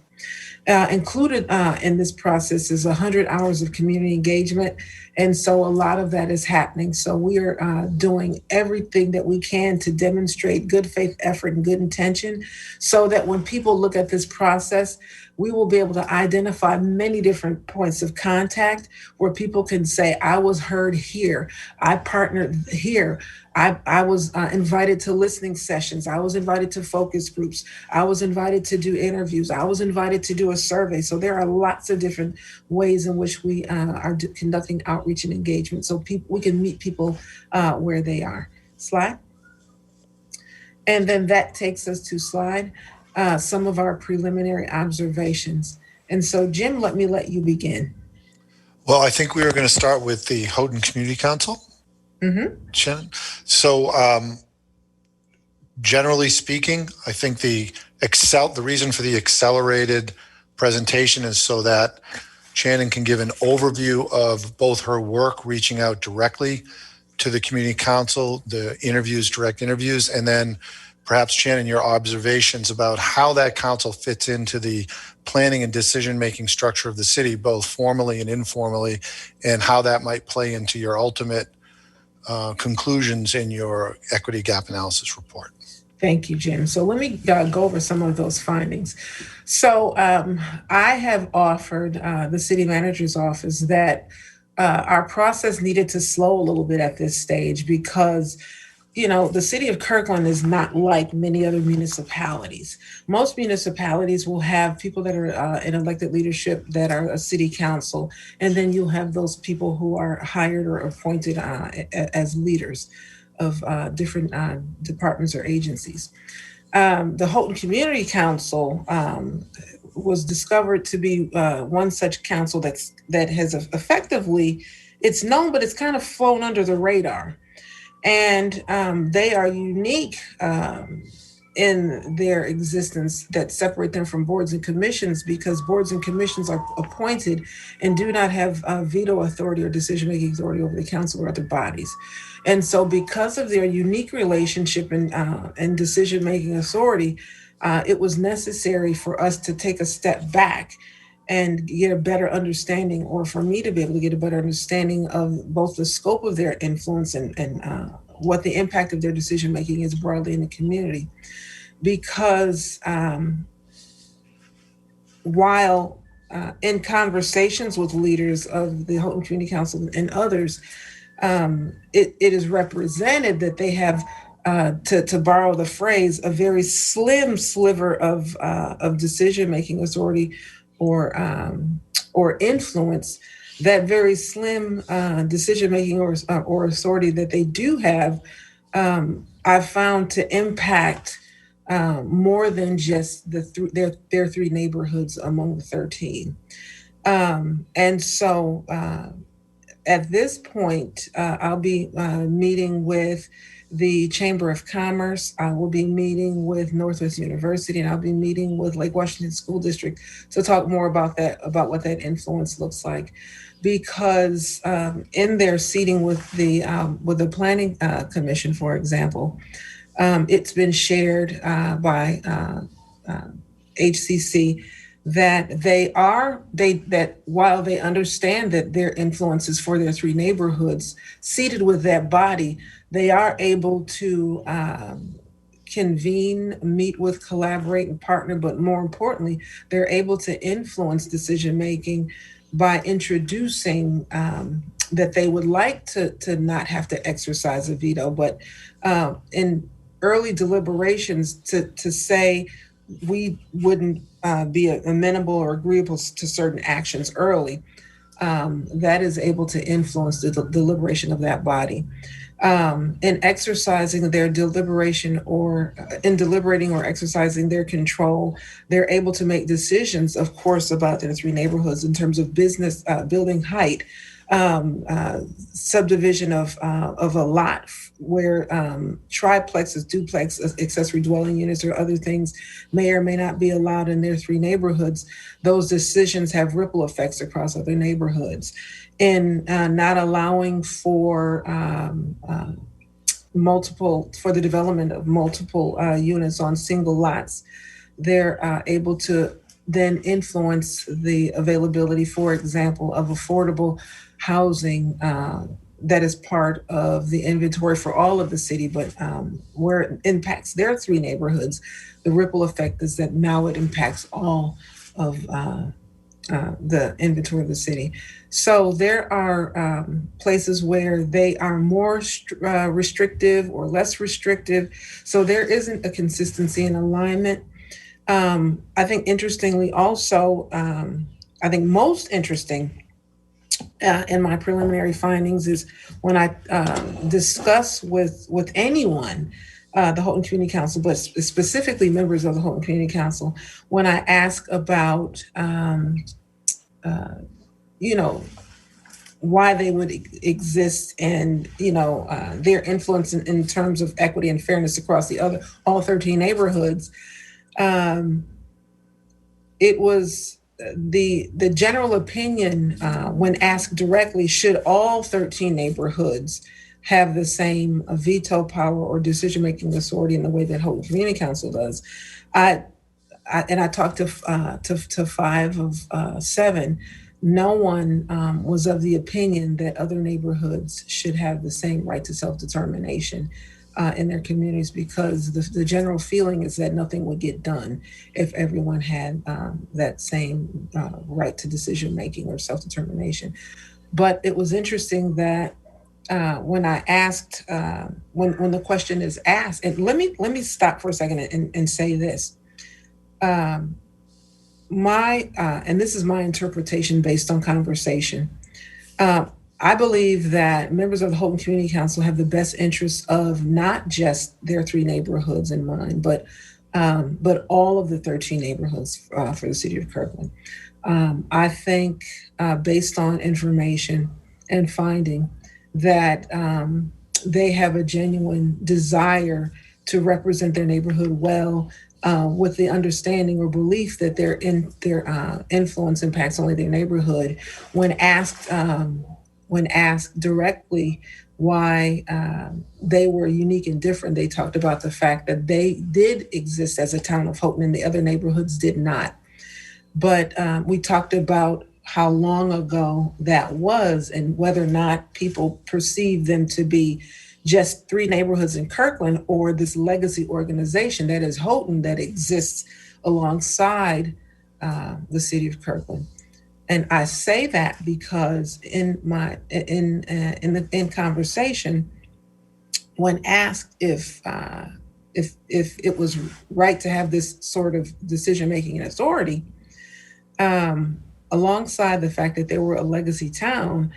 Included in this process is 100 hours of community engagement. And so a lot of that is happening. So we are doing everything that we can to demonstrate good faith effort and good intention so that when people look at this process, we will be able to identify many different points of contact where people can say, I was heard here, I partnered here, I was invited to listening sessions, I was invited to focus groups, I was invited to do interviews, I was invited to do a survey. So there are lots of different ways in which we are conducting outreach and engagement so we can meet people where they are. Slide. And then that takes us to slide. Some of our preliminary observations. And so, Jim, let you begin.
Well, I think we were going to start with the Houghton Community Council. Mm-hmm. Shannon. So, generally speaking, I think the reason for the accelerated presentation is so that Shannon can give an overview of both her work reaching out directly to the community council, the direct interviews, and then perhaps, Shannon, your observations about how that council fits into the planning and decision-making structure of the city, both formally and informally, and how that might play into your ultimate conclusions in your equity gap analysis report.
Thank you, Jim. So let me go over some of those findings. So I have offered the city manager's office that our process needed to slow a little bit at this stage because the city of Kirkland is not like many other municipalities. Most municipalities will have people that are in elected leadership that are a city council, and then you'll have those people who are hired or appointed as leaders of different departments or agencies. The Houghton Community Council was discovered to be one such council that has effectively, it's known, but it's kind of flown under the radar. And they are unique in their existence that separate them from boards and commissions, because boards and commissions are appointed and do not have veto authority or decision-making authority over the council or other bodies. And so because of their unique relationship and decision-making authority, it was necessary for us to take a step back and get a better understanding, or for me to be able to get a better understanding of both the scope of their influence and what the impact of their decision-making is broadly in the community. Because while in conversations with leaders of the Houghton Community Council and others, it is represented that they have, to borrow the phrase, a very slim sliver of decision-making authority or influence. That very slim decision-making or authority that they do have, I've found to impact more than just their 3 neighborhoods among the 13. And so at this point, I'll be meeting with the Chamber of Commerce. I will be meeting with Northwest University, and I'll be meeting with Lake Washington School District to talk more about what that influence looks like. Because in their seating with the Planning Commission, for example, it's been shared by HCC that while they understand that their influences for their 3 neighborhoods, seated with that body, they are able to convene, meet with, collaborate, and partner, but more importantly, they're able to influence decision-making by introducing that they would like to not have to exercise a veto, but in early deliberations to say we wouldn't be amenable or agreeable to certain actions early, that is able to influence the deliberation of that body. In exercising their deliberation or in deliberating or exercising their control, they're able to make decisions, of course, about their 3 neighborhoods in terms of business, building height, subdivision of a lot where triplexes, duplexes, accessory dwelling units, or other things may or may not be allowed in their 3 neighborhoods. Those decisions have ripple effects across other neighborhoods. In not allowing for the development of multiple units on single lots, they're able to then influence the availability, for example, of affordable housing that is part of the inventory for all of the city, but where it impacts their 3 neighborhoods, the ripple effect is that now it impacts all of the inventory of the city. So there are places where they are more restrictive or less restrictive. So there isn't a consistency and alignment. I think interestingly also, I think most interesting in my preliminary findings is when I discuss with anyone, the Houghton Community Council, but specifically members of the Houghton Community Council, when I ask about, why they would exist and, their influence in terms of equity and fairness across all 13 neighborhoods, it was the general opinion when asked directly, should all 13 neighborhoods have the same veto power or decision-making authority in the way that Houghton Community Council does? I talked to 5 of 7. No one was of the opinion that other neighborhoods should have the same right to self-determination in their communities, because the general feeling is that nothing would get done if everyone had that same right to decision-making or self-determination. But it was interesting that when I asked, when the question is asked, and let me stop for a second and say this. And this is my interpretation based on conversation. I believe that members of the Houghton Community Council have the best interests of not just their 3 neighborhoods in mind, but all of the 13 neighborhoods for the city of Kirkland. I think based on information and finding that they have a genuine desire to represent their neighborhood well, with the understanding or belief that their influence impacts only their neighborhood. When asked directly why they were unique and different, they talked about the fact that they did exist as a town of Houghton and the other neighborhoods did not. But we talked about how long ago that was and whether or not people perceive them to be just 3 neighborhoods in Kirkland or this legacy organization that is Houghton that exists alongside the city of Kirkland. And I say that because in conversation, when asked if it was right to have this sort of decision-making and authority, alongside the fact that they were a legacy town,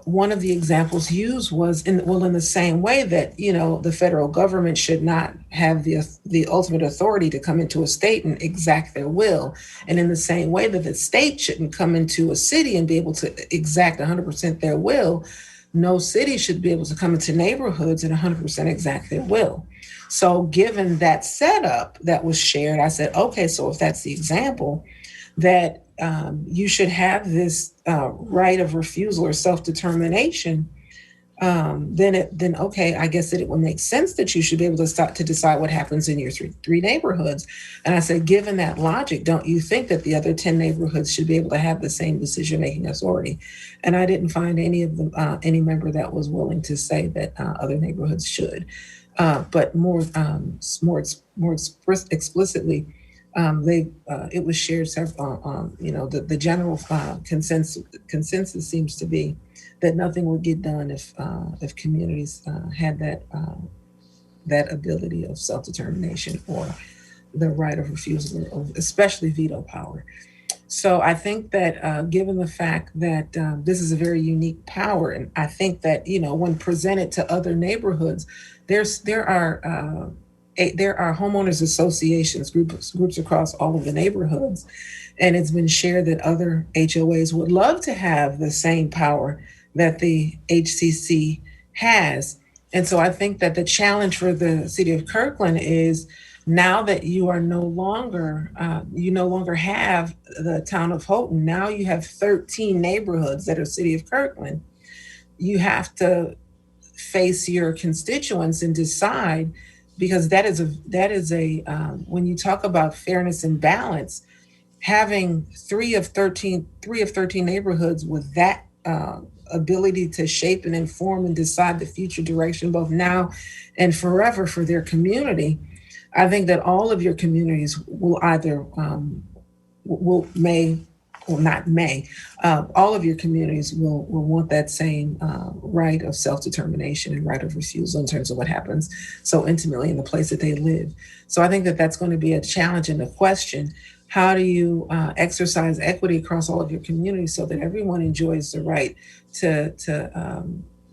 one of the examples used was in the same way that, the federal government should not have the ultimate authority to come into a state and exact their will. And in the same way that the state shouldn't come into a city and be able to exact 100% their will, no city should be able to come into neighborhoods and 100% exact their will. So given that setup that was shared, I said, okay, so if that's the example, that you should have this right of refusal or self-determination, then okay, I guess that it would make sense that you should be able to start to decide what happens in your three neighborhoods. And I said, given that logic, don't you think that the other 10 neighborhoods should be able to have the same decision-making authority? And I didn't find any of them, any member that was willing to say that other neighborhoods should. But more explicitly, it was shared several, the general consensus seems to be that nothing would get done if communities had that ability of self-determination or the right of refusal, or especially veto power. So I think that given the fact that this is a very unique power, and I think that, when presented to other neighborhoods, there are homeowners associations, groups across all of the neighborhoods. And it's been shared that other HOAs would love to have the same power that the HCC has. And so I think that the challenge for the city of Kirkland is, now that you are no longer have the town of Houghton, now you have 13 neighborhoods that are city of Kirkland. You have to face your constituents and decide, because that is a when you talk about fairness and balance, having 3 of 13 neighborhoods with that ability to shape and inform and decide the future direction, both now and forever, for their community, I think that all of your communities will either all of your communities will want that same right of self-determination and right of refusal in terms of what happens so intimately in the place that they live. So I think that that's going to be a challenge and a question. How do you exercise equity across all of your communities so that everyone enjoys the right to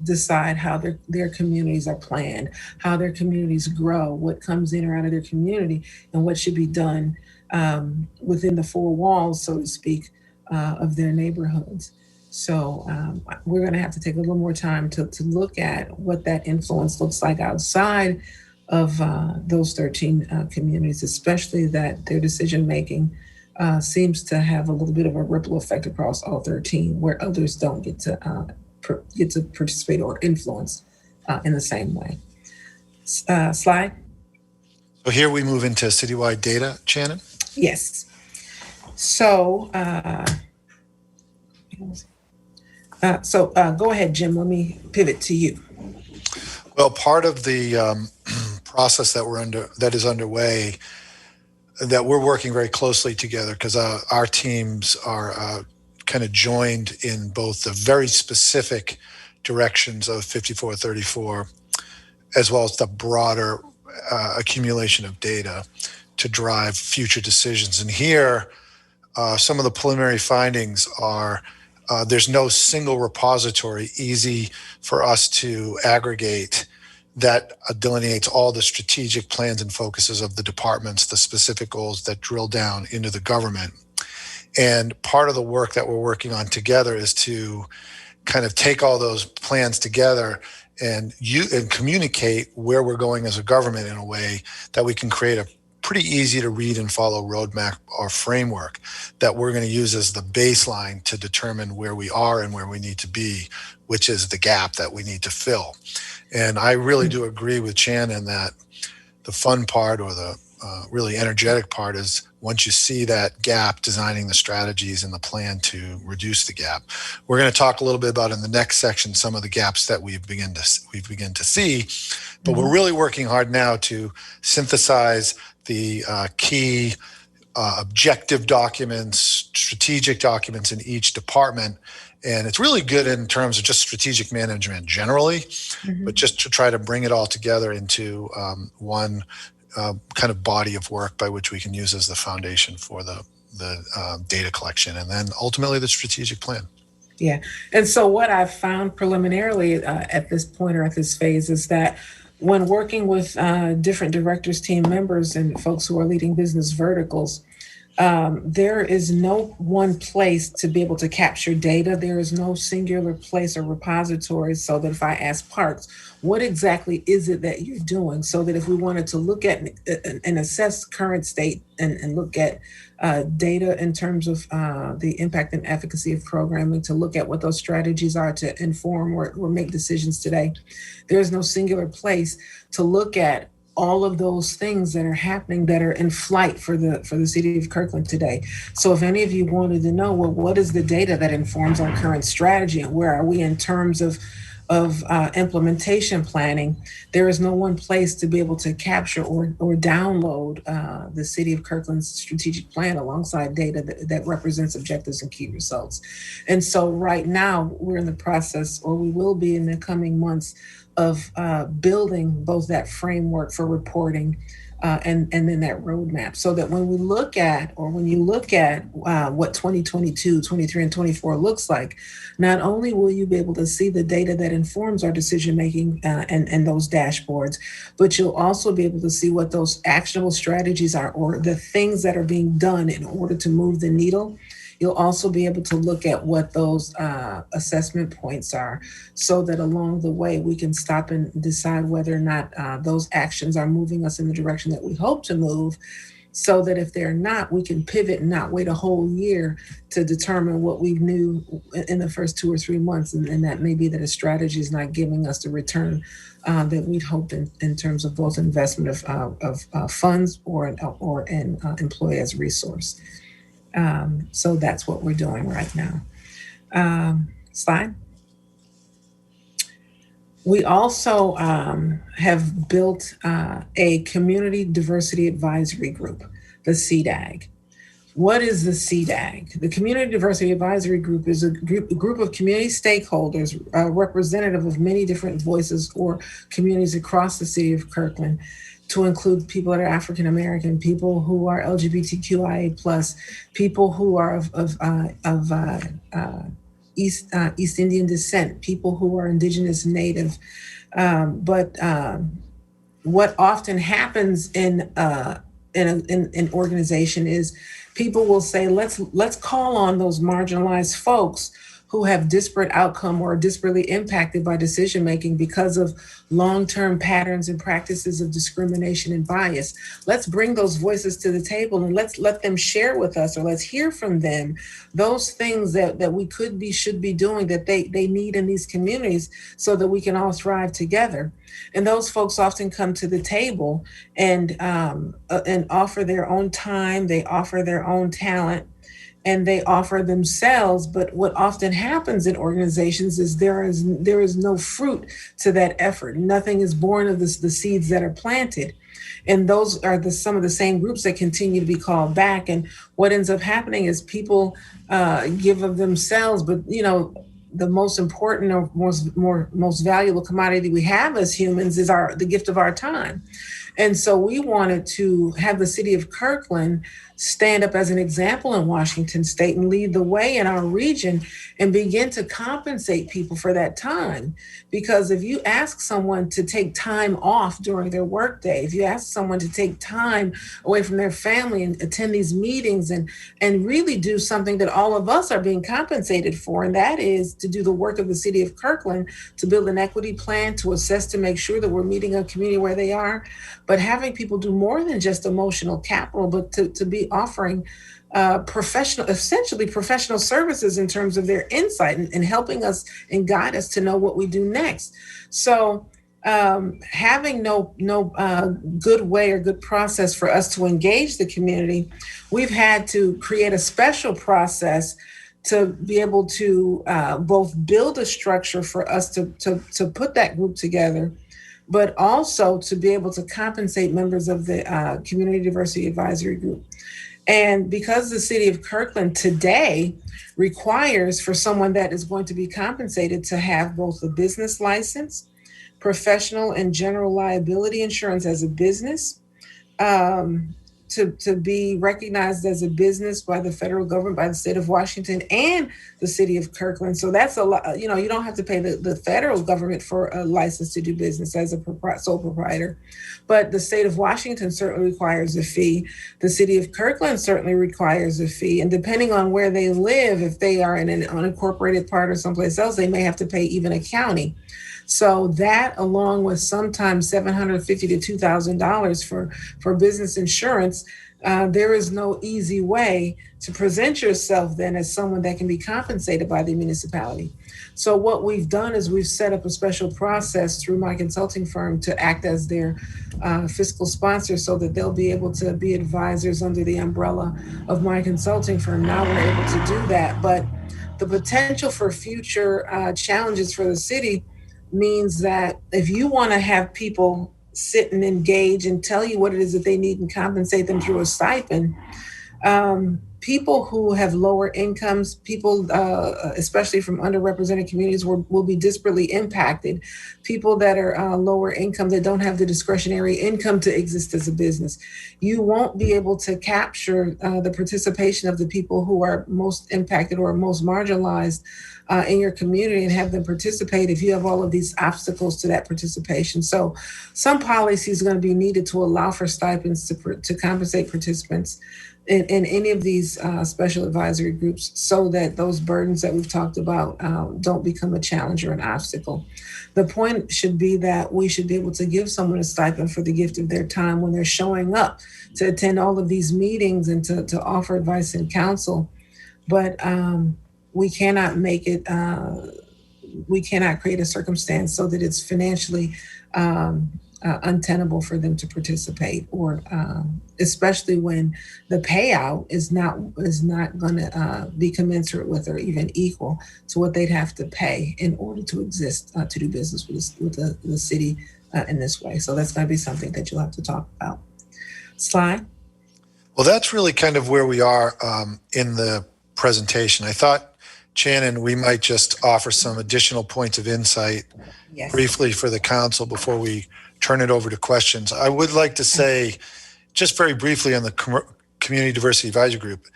decide how their communities are planned, how their communities grow, what comes in or out of their community, and what should be done within the 4 walls, so to speak, of their neighborhoods. So we're going to have to take a little more time to look at what that influence looks like outside of those 13 communities, especially that their decision making seems to have a little bit of a ripple effect across all 13, where others don't get to participate or influence in the same way. Slide.
So here we move into citywide data, Shannon.
Yes. So, go ahead, Jim. Let me pivot to you.
Well, part of the process that is underway, that we're working very closely together, because our teams are kind of joined in both the very specific directions of 5434, as well as the broader accumulation of data to drive future decisions. And here, some of the preliminary findings are there's no single repository easy for us to aggregate that delineates all the strategic plans and focuses of the departments, the specific goals that drill down into the government. And part of the work that we're working on together is to kind of take all those plans together and communicate where we're going as a government in a way that we can create a pretty easy to read and follow roadmap or framework that we're going to use as the baseline to determine where we are and where we need to be, which is the gap that we need to fill. And I really do agree with Shannon that the fun part, or the really energetic part, is once you see that gap, designing the strategies and the plan to reduce the gap. We're going to talk a little bit about in the next section some of the gaps that we've begun to see, but we're really working hard now to synthesize the key objective documents, strategic documents in each department. And it's really good in terms of just strategic management generally, but just to try to bring it all together into one kind of body of work by which we can use as the foundation for the data collection and then ultimately the strategic plan.
Yeah. And so what I've found preliminarily at this point or at this phase is that when working with different directors, team members, and folks who are leading business verticals, there is no one place to be able to capture data. There is no singular place or repository, so that if I ask Parks, what exactly is it that you're doing? So that if we wanted to look at and assess current state and look at data in terms of the impact and efficacy of programming, to look at what those strategies are to inform or make decisions today, there's no singular place to look at all of those things that are happening that are in flight for the city of Kirkland today. So if any of you wanted to know, well, what is the data that informs our current strategy and where are we in terms of implementation planning, there is no one place to be able to capture or download the city of Kirkland's strategic plan alongside data that represents objectives and key results. And so right now we're in the process, or we will be in the coming months, of building both that framework for reporting and then that roadmap, so that when we look at, or when you look at what 2022, 23, and 24 looks like, not only will you be able to see the data that informs our decision-making and those dashboards, but you'll also be able to see what those actionable strategies are, or the things that are being done in order to move the needle. You'll also be able to look at what those assessment points are, so that along the way we can stop and decide whether or not those actions are moving us in the direction that we hope to move, so that if they're not, we can pivot and not wait a whole year to determine what we knew in the first 2 or 3 months. And that may be that a strategy is not giving us the return that we'd hoped in terms of both investment of funds or an employee as a resource. So that's what we're doing right now. Slide. We also have built a community diversity advisory group, the CDAG. What is the CDAG? The Community Diversity Advisory Group is a group of community stakeholders, representative of many different voices or communities across the city of Kirkland, to include people that are African American, people who are LGBTQIA+, people who are of East Indian descent, people who are Indigenous Native. But what often happens in an organization is people will say, let's call on those marginalized folks who have disparate outcome or are disparately impacted by decision making because of long-term patterns and practices of discrimination and bias. Let's bring those voices to the table and let's let them share with us, or let's hear from them those things that we should be doing, that they need in these communities, so that we can all thrive together. And those folks often come to the table and offer their own time, they offer their own talent, and they offer themselves. But what often happens in organizations is there is no fruit to that effort. Nothing is born of the seeds that are planted. And those are some of the same groups that continue to be called back. And what ends up happening is people give of themselves, but the most important or most valuable commodity we have as humans is the gift of our time. And so we wanted to have the city of Kirkland stand up as an example in Washington state and lead the way in our region and begin to compensate people for that time. Because if you ask someone to take time off during their workday, if you ask someone to take time away from their family and attend these meetings and really do something that all of us are being compensated for, and that is to do the work of the city of Kirkland, to build an equity plan, to assess, to make sure that we're meeting a community where they are, but having people do more than just emotional capital, but to be offering essentially professional services in terms of their insight and helping us and guide us to know what we do next. So having no good way or good process for us to engage the community, we've had to create a special process to be able to both build a structure for us to put that group together, but also to be able to compensate members of the Community Diversity Advisory Group. And because the city of Kirkland today requires for someone that is going to be compensated to have both a business license, professional and general liability insurance as a business, to be recognized as a business by the federal government, by the state of Washington and the city of Kirkland. So that's a lot, you don't have to pay the federal government for a license to do business as a sole proprietor. But the state of Washington certainly requires a fee. The city of Kirkland certainly requires a fee. And depending on where they live, if they are in an unincorporated part or someplace else, they may have to pay even a county. So that, along with sometimes $750 to $2,000 for business insurance, there is no easy way to present yourself then as someone that can be compensated by the municipality. So what we've done is we've set up a special process through my consulting firm to act as their fiscal sponsor so that they'll be able to be advisors under the umbrella of my consulting firm. Now we're able to do that. But the potential for future challenges for the city means that if you want to have people sit and engage and tell you what it is that they need and compensate them through a stipend, people who have lower incomes, people especially from underrepresented communities will be disparately impacted. People that are lower income, that don't have the discretionary income to exist as a business. You won't be able to capture the participation of the people who are most impacted or most marginalized in your community and have them participate if you have all of these obstacles to that participation. So some policies are going to be needed to allow for stipends to compensate participants in any of these special advisory groups so that those burdens that we've talked about don't become a challenge or an obstacle. The point should be that we should be able to give someone a stipend for the gift of their time when they're showing up to attend all of these meetings and to offer advice and counsel. But we cannot make it, we cannot create a circumstance so that it's financially untenable for them to participate, or especially when the payout is not going to be commensurate with or even equal to what they'd have to pay in order to exist, to do business with the city in this way. So that's going to be something that you'll have to talk about. Sly?
Well, that's really kind of where we are in the presentation. I thought, Shannon, we might just offer some additional points of insight briefly for the council before we turn it over to questions. I would like to say, just very briefly on the Community Diversity Advisory Group,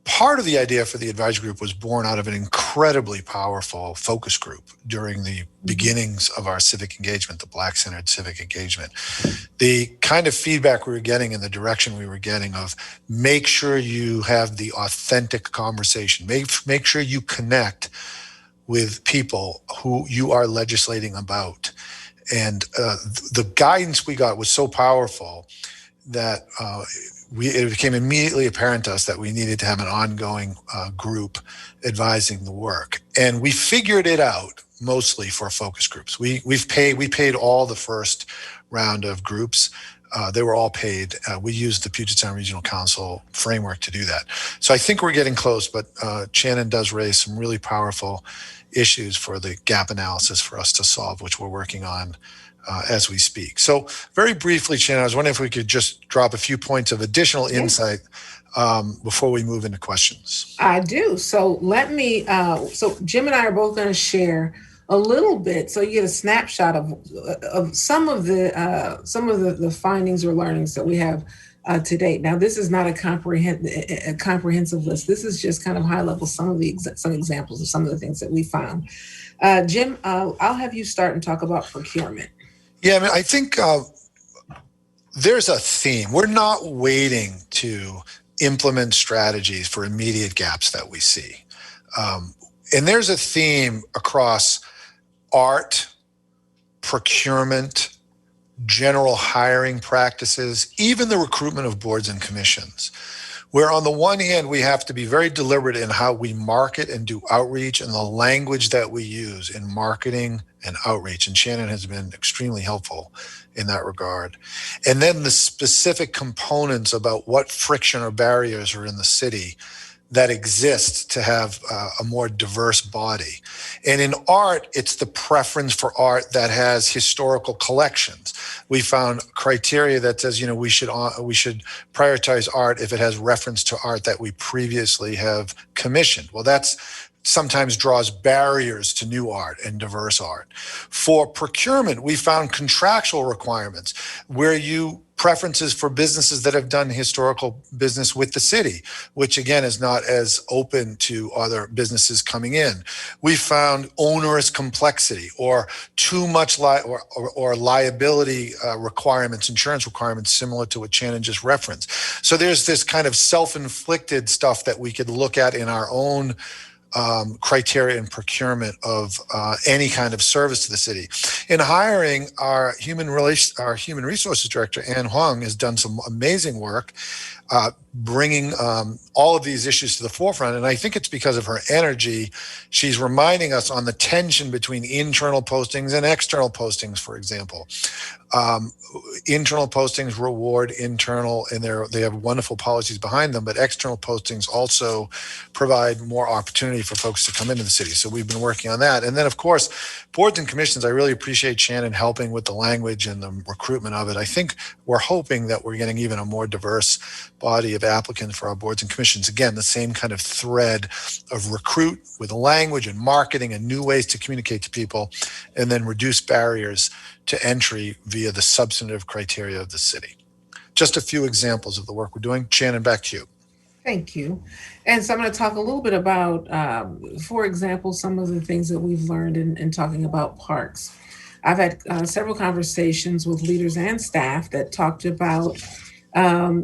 part of the idea for the advisory group was born out of an incredibly powerful focus group during the beginnings of our civic engagement, the Black-centered civic engagement. The kind of feedback we were getting and the direction we were getting of make sure you have the authentic conversation, make sure you connect with people who you are legislating about. And the guidance we got was so powerful that it became immediately apparent to us that we needed to have an ongoing group advising the work. And we figured it out mostly for focus groups. We paid all the first round of groups. They were all paid. We used the Puget Sound Regional Council framework to do that. So I think we're getting close, but Shannon does raise some really powerful issues for the gap analysis for us to solve, which we're working on as we speak. So very briefly, Shannon, I was wondering if we could just drop a few points of additional insight before we move into questions.
I do. So let me, so Jim and I are both going to share a little bit so you get a snapshot of some of the findings or learnings that we have to date. Now, this is not a comprehensive list. This is just kind of high level, some examples of some of the things that we found. Jim, I'll have you start and talk about procurement.
Yeah, I mean, I think there's a theme. We're not waiting to implement strategies for immediate gaps that we see. And there's a theme across art, procurement, general hiring practices, even the recruitment of boards and commissions, where on the one hand, we have to be very deliberate in how we market and do outreach and the language that we use in marketing and outreach. And Shannon has been extremely helpful in that regard. And then the specific components about what friction or barriers are in the city that exist to have a more diverse body. And in art, it's the preference for art that has historical collections. We found criteria that says, we should prioritize art if it has reference to art that we previously have commissioned. Well, that's sometimes draws barriers to new art and diverse art. For procurement, we found contractual requirements where preferences for businesses that have done historical business with the city, which again is not as open to other businesses coming in. We found onerous complexity or too much or liability requirements, insurance requirements, similar to what Shannon just referenced. So there's this kind of self-inflicted stuff that we could look at in our own criteria and procurement of any kind of service to the city. In hiring, our human resources director, Ann Huang, has done some amazing work bringing all of these issues to the forefront. And I think it's because of her energy. She's reminding us on the tension between internal postings and external postings, for example. Internal postings reward internal, and they have wonderful policies behind them, but external postings also provide more opportunity for folks to come into the city. So we've been working on that. And then, of course, boards and commissions, I really appreciate Shannon helping with the language and the recruitment of it. I think we're hoping that we're getting even a more diverse body of applicants for our boards and commissions. Again, the same kind of thread of recruit with language and marketing and new ways to communicate to people, and then reduce barriers to entry via the substantive criteria of the city. Just a few examples of the work we're doing. Shannon, back to you.
Thank you. And so I'm going to talk a little bit about, for example, some of the things that we've learned in talking about parks. I've had several conversations with leaders and staff that talked about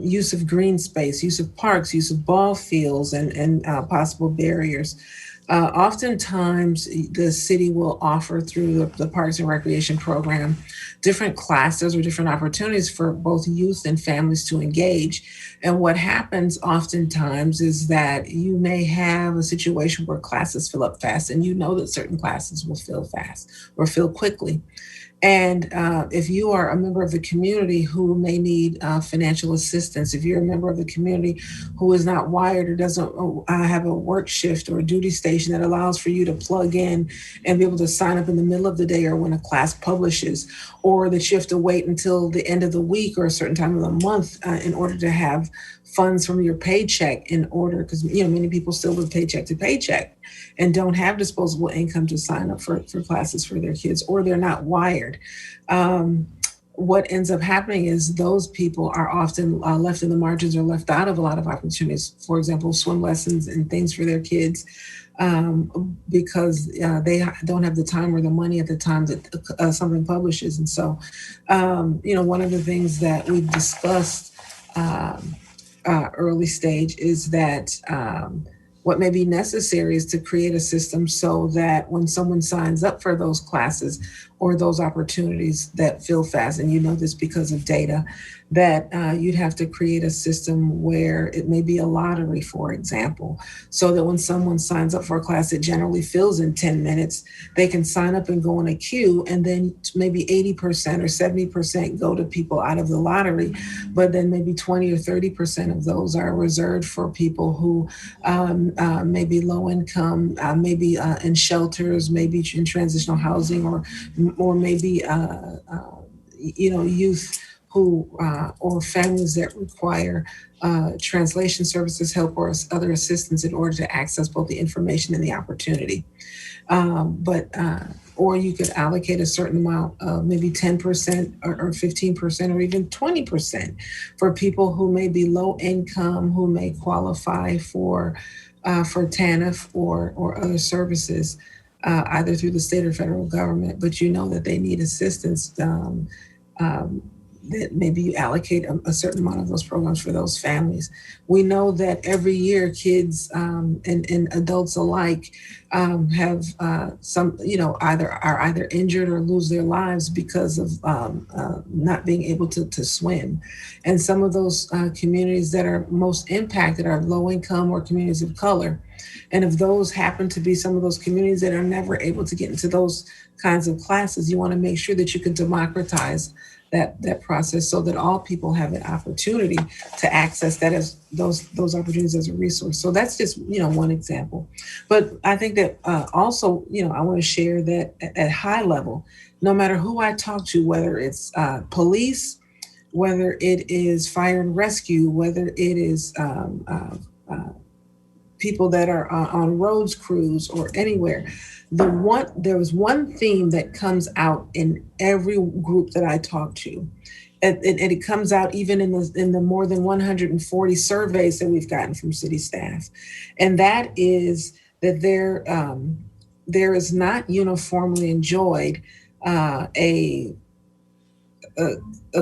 use of green space, use of parks, use of ball fields, and possible barriers. Oftentimes, the city will offer through the Parks and Recreation program different classes or different opportunities for both youth and families to engage. And what happens oftentimes is that you may have a situation where classes fill up fast, and you know that certain classes will fill fast or fill quickly. And if you are a member of the community who may need financial assistance, if you're a member of the community who is not wired or doesn't have a work shift or a duty station that allows for you to plug in and be able to sign up in the middle of the day or when a class publishes, or that you have to wait until the end of the week or a certain time of the month in order to have funds from your paycheck in order, because many people still live paycheck to paycheck and don't have disposable income to sign up for classes for their kids, or they're not wired. What ends up happening is those people are often left in the margins or left out of a lot of opportunities, for example, swim lessons and things for their kids, because they don't have the time or the money at the time that something publishes. And so, one of the things that we've discussed early stage is that what may be necessary is to create a system so that when someone signs up for those classes or those opportunities that fill fast, and this because of data, that you'd have to create a system where it may be a lottery, for example, so that when someone signs up for a class that generally fills in 10 minutes, they can sign up and go in a queue, and then maybe 80% or 70% go to people out of the lottery, but then maybe 20 or 30% of those are reserved for people who may be low income, maybe in shelters, maybe in transitional housing, or maybe youth who or families that require translation services, help, or other assistance in order to access both the information and the opportunity. Or you could allocate a certain amount, maybe 10% or 15% or even 20% for people who may be low income, who may qualify for TANF or other services, either through the state or federal government, but you know that they need assistance. That maybe you allocate a certain amount of those programs for those families. We know that every year kids and adults alike have some, are either injured or lose their lives because of not being able to swim. And some of those communities that are most impacted are low income or communities of color. And if those happen to be some of those communities that are never able to get into those kinds of classes, you want to make sure that you can democratize that process so that all people have an opportunity to access that as those opportunities as a resource. So that's just, one example. But I think that also, I want to share that at high level, no matter who I talk to, whether it's police, whether it is fire and rescue, whether it is people that are on roads crews or anywhere, there was one theme that comes out in every group that I talk to, and it comes out even in the more than 140 surveys that we've gotten from city staff, and that is that there is not uniformly enjoyed a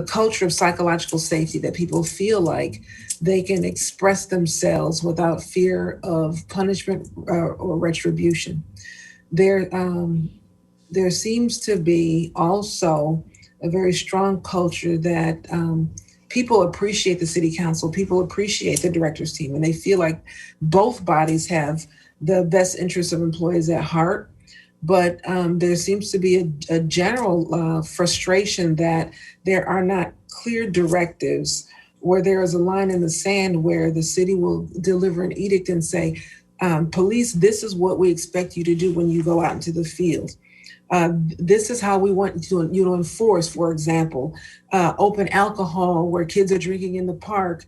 culture of psychological safety, that people feel like they can express themselves without fear of punishment or retribution. There seems to be also a very strong culture that people appreciate the city council, people appreciate the director's team, and they feel like both bodies have the best interests of employees at heart. But there seems to be a general frustration that there are not clear directives, where there is a line in the sand where the city will deliver an edict and say, police, this is what we expect you to do when you go out into the field. This is how we want you to enforce, for example, open alcohol where kids are drinking in the park,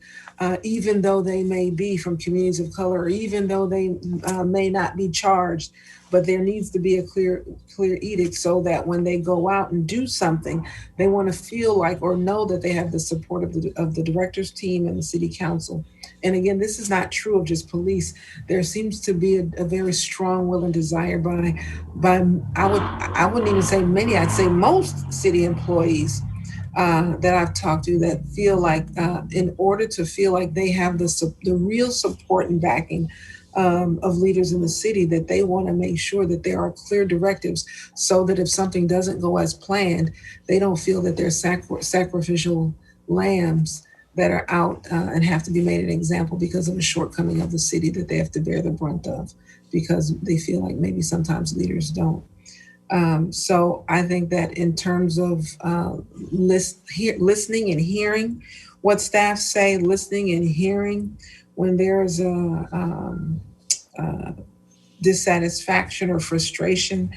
even though they may be from communities of color, or even though they may not be charged. But there needs to be a clear edict so that when they go out and do something, they want to feel like or know that they have the support of the director's team and the city council. And again, this is not true of just police. There seems to be a very strong will and desire by I wouldn't even say many, I'd say most city employees that I've talked to that feel like in order to feel like they have the real support and backing of leaders in the city, that they want to make sure that there are clear directives so that if something doesn't go as planned, they don't feel that they're sacrificial lambs that are out and have to be made an example because of a shortcoming of the city that they have to bear the brunt of, because they feel like maybe sometimes leaders don't. So I think that in terms of listening and hearing what staff say, listening and hearing when there's a dissatisfaction or frustration,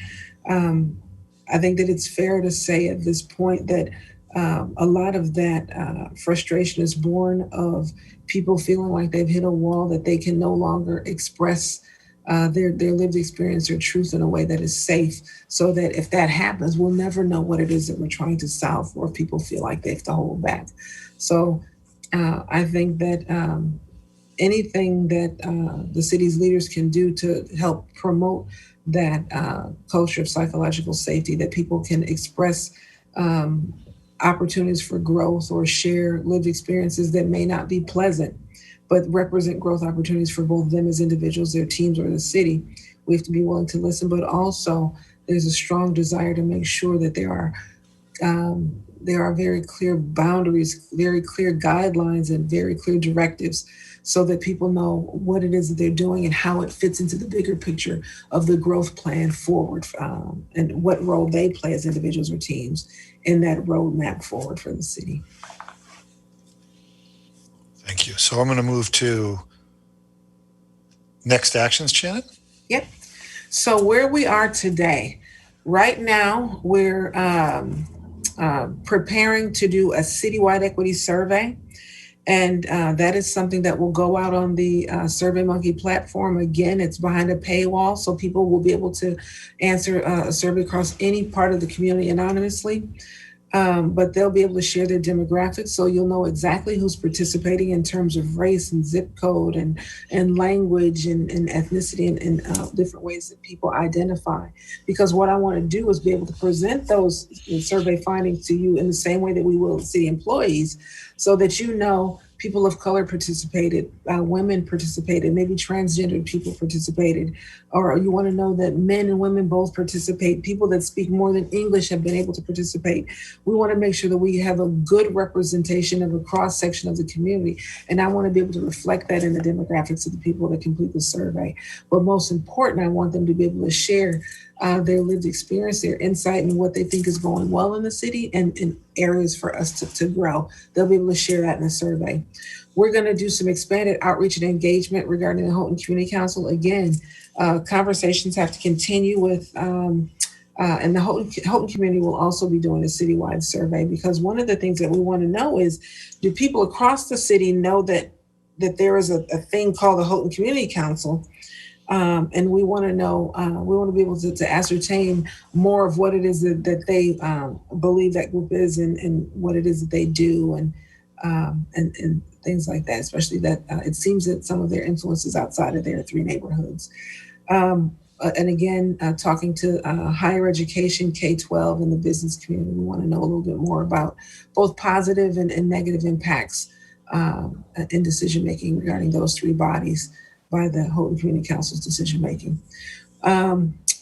I think that it's fair to say at this point that a lot of that frustration is born of people feeling like they've hit a wall, that they can no longer express their lived experience or truth in a way that is safe, so that if that happens, we'll never know what it is that we're trying to solve, or if people feel like they have to hold back. So I think that anything that the city's leaders can do to help promote that culture of psychological safety, that people can express opportunities for growth or share lived experiences that may not be pleasant, but represent growth opportunities for both them as individuals, their teams, or the city. We have to be willing to listen, but also there's a strong desire to make sure that there are very clear boundaries, very clear guidelines, and very clear directives, so that people know what it is that they're doing and how it fits into the bigger picture of the growth plan forward, and what role they play as individuals or teams in that roadmap forward for the city.
Thank you. So I'm going to move to next actions, Janet.
Yep. So where we are today, right now, we're preparing to do a citywide equity survey. And that is something that will go out on the SurveyMonkey platform. Again, it's behind a paywall, so people will be able to answer a survey across any part of the community anonymously. But they'll be able to share their demographics, so you'll know exactly who's participating in terms of race and zip code and language and ethnicity and different ways that people identify. Because what I want to do is be able to present those survey findings to you in the same way that we will city employees, so that you know people of color participated, women participated, maybe transgendered people participated, or you want to know that men and women both participate, people that speak more than English have been able to participate. We want to make sure that we have a good representation of a cross section of the community. And I want to be able to reflect that in the demographics of the people that complete the survey. But most important, I want them to be able to share their lived experience, their insight, and what they think is going well in the city and areas for us to grow. They'll be able to share that in the survey. We're going to do some expanded outreach and engagement regarding the Houghton Community Council. Again, conversations have to continue with, and the Houghton community will also be doing a citywide survey, because one of the things that we want to know is, do people across the city know that there is a thing called the Houghton Community Council? And we want to know, we want to be able to ascertain more of what it is that they believe that group is and what it is that they do and things like that, especially that it seems that some of their influence is outside of their 3 neighborhoods. And again, talking to higher education, K-12 and the business community, we want to know a little bit more about both positive and negative impacts in decision-making regarding those 3 bodies by the Houghton Community Council's decision-making.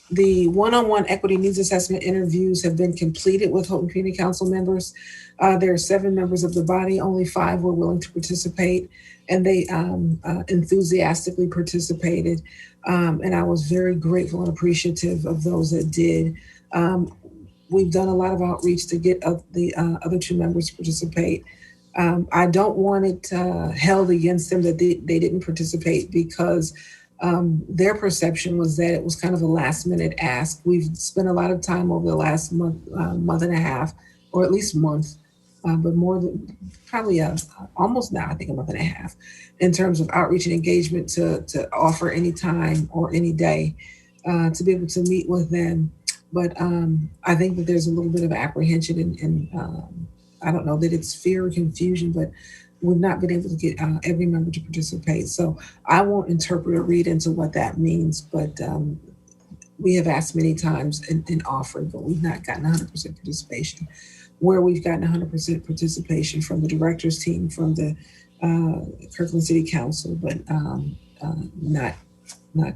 The one-on-one equity needs assessment interviews have been completed with Houghton Community Council members. There are 7 members of the body, only 5 were willing to participate, and they enthusiastically participated. And I was very grateful and appreciative of those that did. We've done a lot of outreach to get the other 2 members to participate. I don't want it held against them that they didn't participate, because their perception was that it was kind of a last minute ask. We've spent a lot of time over the last month and a half, or at least month, but more than probably almost now, I think a month and a half, in terms of outreach and engagement to offer any time or any day to be able to meet with them. But I think that there's a little bit of apprehension and I don't know that it's fear or confusion, but we've not been able to get every member to participate. So I won't interpret or read into what that means, but we have asked many times and offered, but we've not gotten 100% participation. Where we've gotten 100% participation from the director's team, from the Kirkland City Council, but not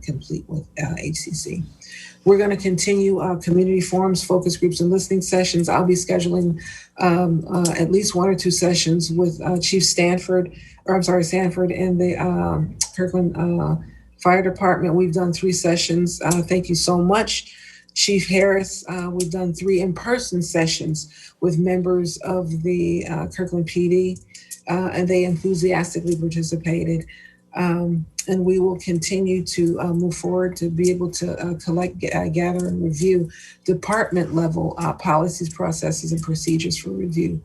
complete with HCC. We're going to continue community forums, focus groups, and listening sessions. I'll be scheduling at least 1 or 2 sessions with Chief Sanford and the Kirkland Fire Department. We've done 3 sessions. Thank you so much, Chief Harris. We've done 3 in-person sessions with members of the Kirkland PD, and they enthusiastically participated. And we will continue to move forward to be able to collect, gather, and review department level policies, processes, and procedures for review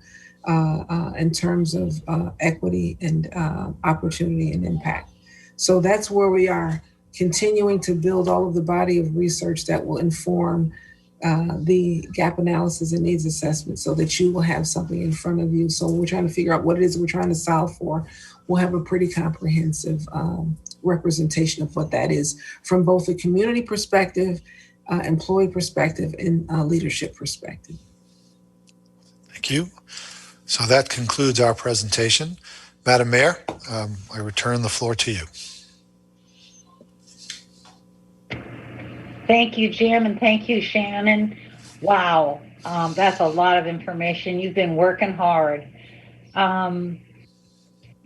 in terms of equity and opportunity and impact. So that's where we are, continuing to build all of the body of research that will inform the gap analysis and needs assessment, so that you will have something in front of you. So when we're trying to figure out what it is we're trying to solve for, we'll have a pretty comprehensive representation of what that is from both a community perspective, employee perspective, and leadership perspective.
Thank you. So that concludes our presentation. Madam Mayor, I return the floor to you.
Thank you, Jim, and thank you, Shannon. Wow, that's a lot of information. You've been working hard.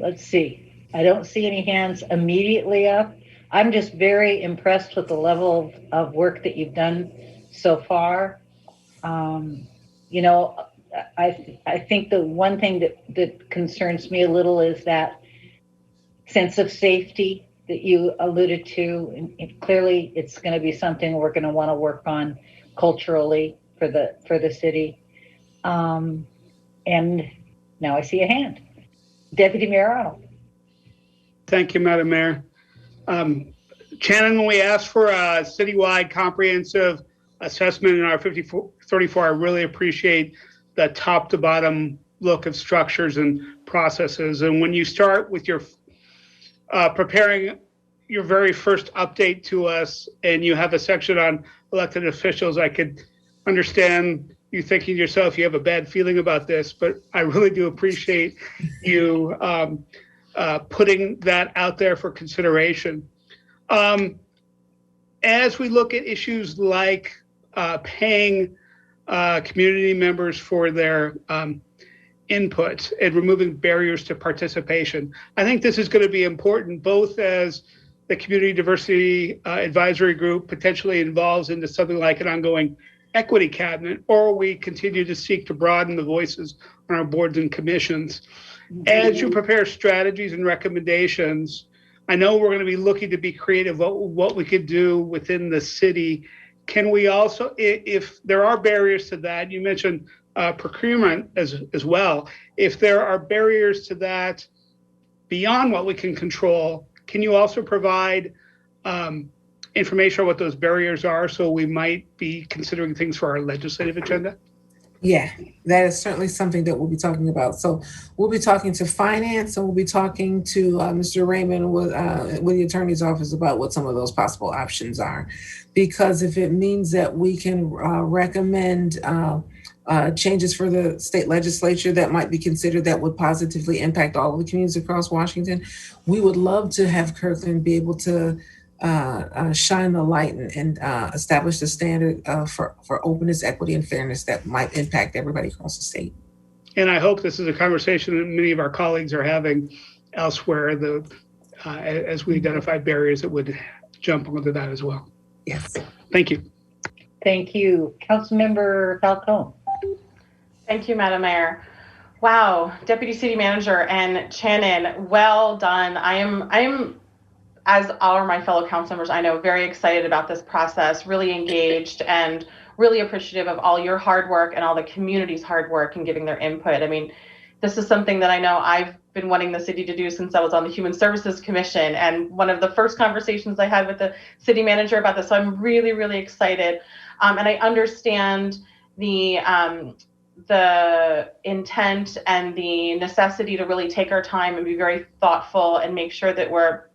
Let's see. I don't see any hands immediately up. I'm just very impressed with the level of work that you've done so far. You know, I think the one thing that concerns me a little is that sense of safety that you alluded to. And clearly, it's going to be something we're going to want to work on culturally for the city. And now I see a hand. Deputy Mayor Arnold.
Thank you, Madam Mayor. Shannon, when we asked for a citywide comprehensive assessment in our 5434, I really appreciate the top to bottom look of structures and processes. And when you start with your preparing your very first update to us and you have a section on elected officials, I could understand you thinking to yourself, you have a bad feeling about this, but I really do appreciate you putting that out there for consideration. As we look at issues like paying community members for their input and removing barriers to participation, I think this is going to be important, both as the Community Diversity Advisory Group potentially involves into something like an ongoing equity cabinet, or we continue to seek to broaden the voices on our boards and commissions. As you prepare strategies and recommendations, I know we're going to be looking to be creative about what we could do within the city. Can we also, if there are barriers to that, you mentioned procurement as well. If there are barriers to that beyond what we can control, can you also provide information on what those barriers are, so we might be considering things for our legislative agenda?
Yeah, that is certainly something that we'll be talking about. So we'll be talking to finance, and we'll be talking to Mr. Raymond with the attorney's office about what some of those possible options are. Because if it means that we can recommend changes for the state legislature that might be considered that would positively impact all of the communities across Washington, we would love to have Kirkland be able to shine the light and establish the standard for openness, equity, and fairness that might impact everybody across the state.
And I hope this is a conversation that many of our colleagues are having elsewhere, as we identify barriers that would jump onto that as well.
Yes.
Thank you.
Thank you. Councilmember Falcone.
Thank you, Madam Mayor. Wow, Deputy City Manager and Shannon, well done. I am, as all of my fellow council members, I know, very excited about this process, really engaged and really appreciative of all your hard work and all the community's hard work in giving their input. I mean, this is something that I know I've been wanting the city to do since I was on the Human Services Commission, and one of the first conversations I had with the city manager about this. So I'm really, really excited. And I understand the intent and the necessity to really take our time and be very thoughtful and make sure that we're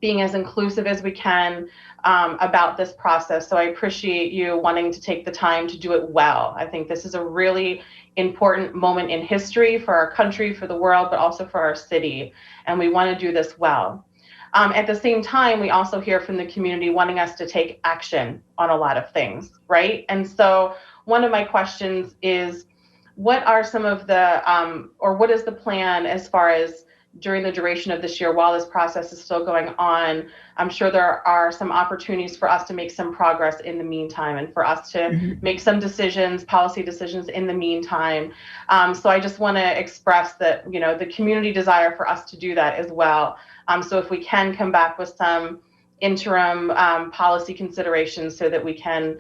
being as inclusive as we can about this process. So I appreciate you wanting to take the time to do it well. I think this is a really important moment in history for our country, for the world, but also for our city. And we want to do this well. At the same time, we also hear from the community wanting us to take action on a lot of things, right? And so one of my questions is, what are some of the, or what is the plan as far as during the duration of this year while this process is still going on? I'm sure there are some opportunities for us to make some progress in the meantime and for us to make some decisions, policy decisions in the meantime. So I just want to express that, you know, the community desire for us to do that as well. So if we can come back with some interim policy considerations so that we can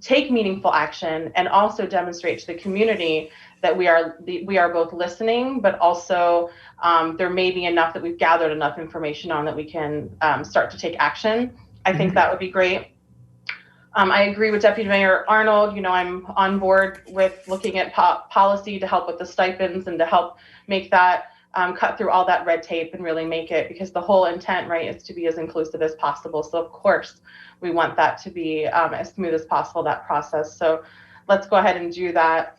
take meaningful action and also demonstrate to the community that we are both listening, but also there may be enough that we've gathered enough information on that we can start to take action. I think that would be great. I agree with Deputy Mayor Arnold. You know, I'm on board with looking at policy to help with the stipends and to help make that cut through all that red tape and really make it, because the whole intent, right, is to be as inclusive as possible. So of course we want that to be as smooth as possible, that process. So let's go ahead and do that.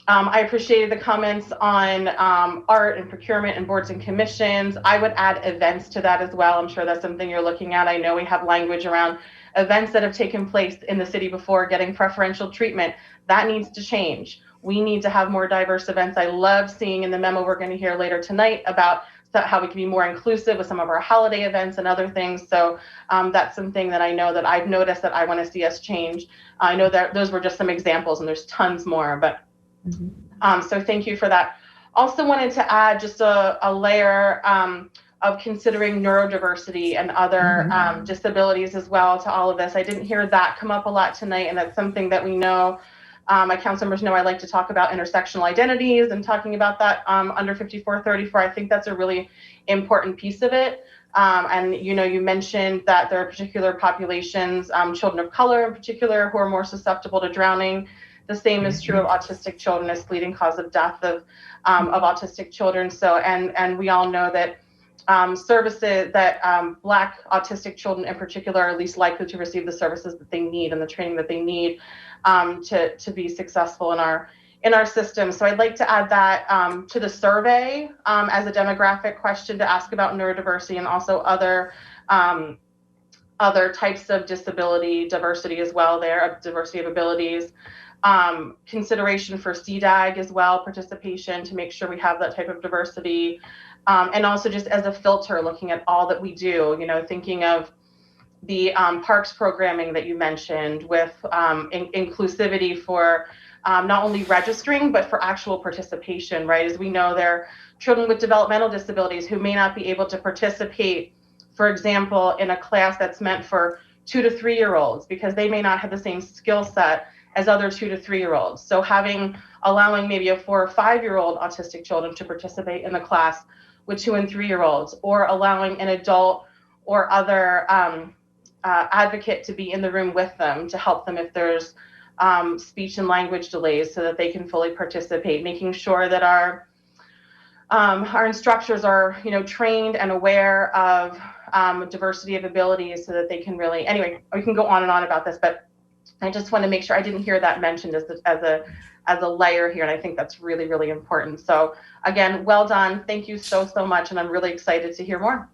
I appreciated the comments on art and procurement and boards and commissions. I would add events to that as well. I'm sure that's something you're looking at. I know we have language around events that have taken place in the city before getting preferential treatment. That needs to change. We need to have more diverse events. I love seeing in the memo we're going to hear later tonight about how we can be more inclusive with some of our holiday events and other things. So that's something that I know that I've noticed that I want to see us change. I know that those were just some examples and there's tons more, but so thank you for that. Also wanted to add just a layer of considering neurodiversity and other disabilities as well to all of this. I didn't hear that come up a lot tonight, and that's something that we know My council members know I like to talk about intersectional identities and talking about that under 5434. I think that's a really important piece of it. And you mentioned that there are particular populations, children of color in particular, who are more susceptible to drowning. The same is true of autistic children as leading cause of death of autistic children. So, and we all know that services that Black autistic children in particular are least likely to receive the services that they need and the training that they need to be successful in our system. So I'd like to add that to the survey as a demographic question to ask about neurodiversity and also other types of disability diversity as well there, diversity of abilities. Consideration for CDAG as well, participation to make sure we have that type of diversity. And also just as a filter, looking at all that we do, thinking of the parks programming that you mentioned with inclusivity for not only registering, but for actual participation, right? As we know, there are children with developmental disabilities who may not be able to participate, for example, in a class that's meant for 2 to 3 year olds because they may not have the same skill set as other 2 to 3 year olds. So allowing maybe a 4 or 5 year old autistic children to participate in the class with 2 and 3 year olds, or allowing an adult or other advocate to be in the room with them to help them if there's speech and language delays so that they can fully participate, making sure that our instructors are, trained and aware of diversity of abilities so that they can really, anyway, we can go on and on about this, but I just want to make sure I didn't hear that mentioned as a layer here. And I think that's really, really important. So again, well done. Thank you so much. And I'm really excited to hear more.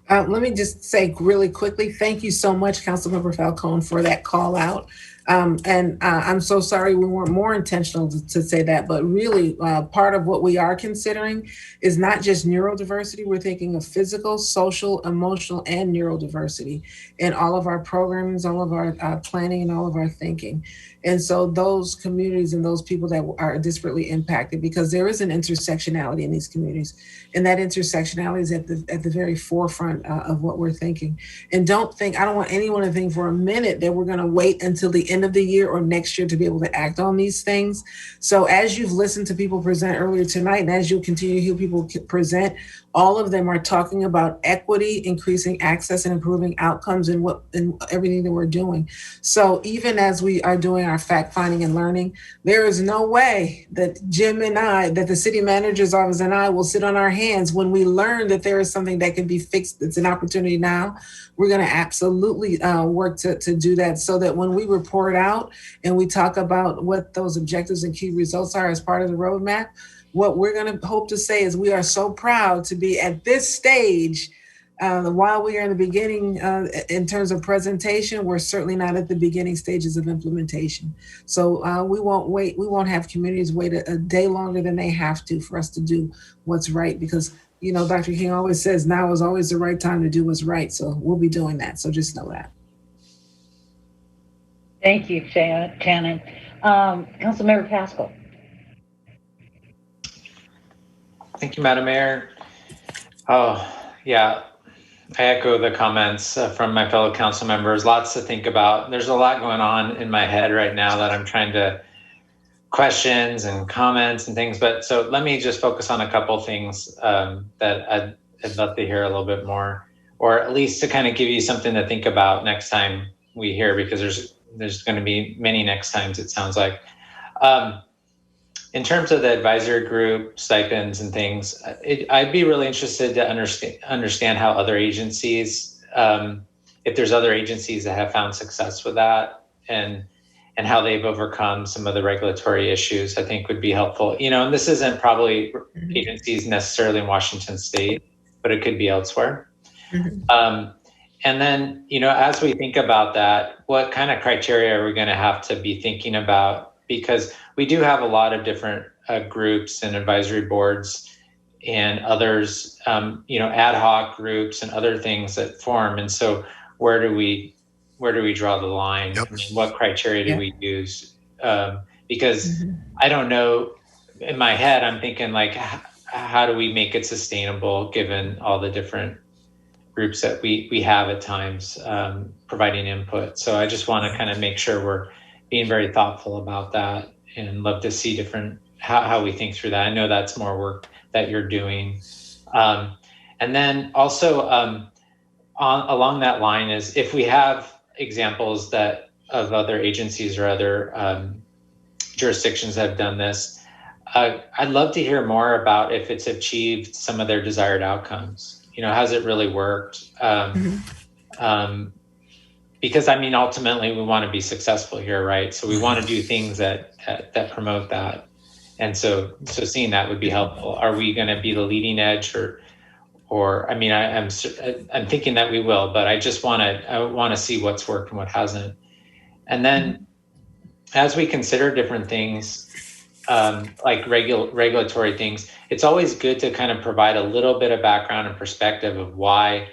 Let me just say really quickly, thank you so much, Councilmember Falcone, for that call out. And I'm so sorry we weren't more intentional to say that, but really part of what we are considering is not just neurodiversity. We're thinking of physical, social, emotional, and neurodiversity in all of our programs, all of our planning, and all of our thinking. And so those communities and those people that are disparately impacted, because there is an intersectionality in these communities, and that intersectionality is at the very forefront of what we're thinking. And I don't want anyone to think for a minute that we're going to wait until the end of the year or next year to be able to act on these things. So as you've listened to people present earlier tonight, and as you'll continue to hear people present, all of them are talking about equity, increasing access, and improving outcomes in everything that we're doing. So even as we are doing our fact finding and learning, there is no way that Jim and I, that the city manager's office and I will sit on our hands when we learn that there is something that can be fixed. It's an opportunity now. We're going to absolutely work to do that so that when we report out and we talk about what those objectives and key results are as part of the roadmap, what we're going to hope to say is we are so proud to be at this stage. While we are in the beginning in terms of presentation, we're certainly not at the beginning stages of implementation. So we won't have communities wait a day longer than they have to for us to do what's right, because Dr. King always says now is always the right time to do what's right. So we'll be doing that. So just know that.
Thank you, Shannon. Councilmember Pascal.
Thank you, Madam Mayor. Oh, yeah, I echo the comments from my fellow council members. Lots to think about. There's a lot going on in my head right now that I'm trying to questions and comments and things. But so let me just focus on a couple things that I'd love to hear a little bit more, or at least to kind of give you something to think about next time we hear, because there's going to be many next times, it sounds like. In terms of the advisory group stipends and things, I'd be really interested to understand how other agencies, if there's other agencies that have found success with that, and how they've overcome some of the regulatory issues, I think would be helpful. And this isn't probably agencies necessarily in Washington State, but it could be elsewhere. Mm-hmm. And then, as we think about that, what kind of criteria are we going to have to be thinking about? Because we do have a lot of different groups and advisory boards and others, ad hoc groups and other things that form. And so where do we draw the line? Yep. I mean, what criteria do we use? Because I don't know, in my head, I'm thinking like, how do we make it sustainable given all the different groups that we have at times providing input? So I just want to kind of make sure we're being very thoughtful about that, and love to see how we think through that. I know that's more work that you're doing. And then also along that line is, if we have examples of other agencies or other jurisdictions that have done this, I'd love to hear more about if it's achieved some of their desired outcomes. Has it really worked? Because ultimately we want to be successful here, right? So we want to do things that promote that. And so seeing that would be helpful. Are we going to be the leading edge, or I'm thinking that we will, but I want to see what's worked and what hasn't. And then as we consider different things, like regulatory things, it's always good to kind of provide a little bit of background and perspective of why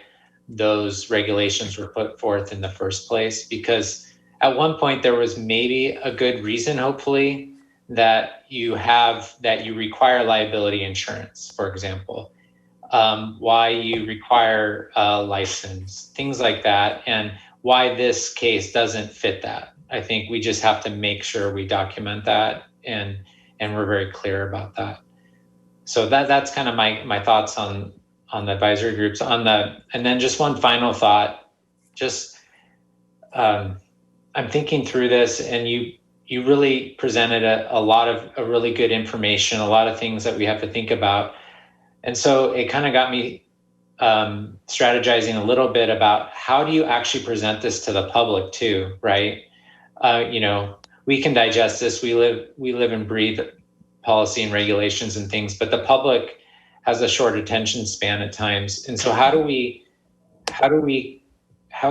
those regulations were put forth in the first place. Because at one point there was maybe a good reason, hopefully, that you require liability insurance, for example, why you require a license, things like that, and why this case doesn't fit that. I think we just have to make sure we document that and we're very clear about that. So that's kind of my thoughts on the advisory groups. And then just one final thought, I'm thinking through this, and you really presented a lot of really good information, a lot of things that we have to think about. And so it kind of got me strategizing a little bit about how do you actually present this to the public too, right? We can digest this. We live and breathe policy and regulations and things, but the public has a short attention span at times. And so how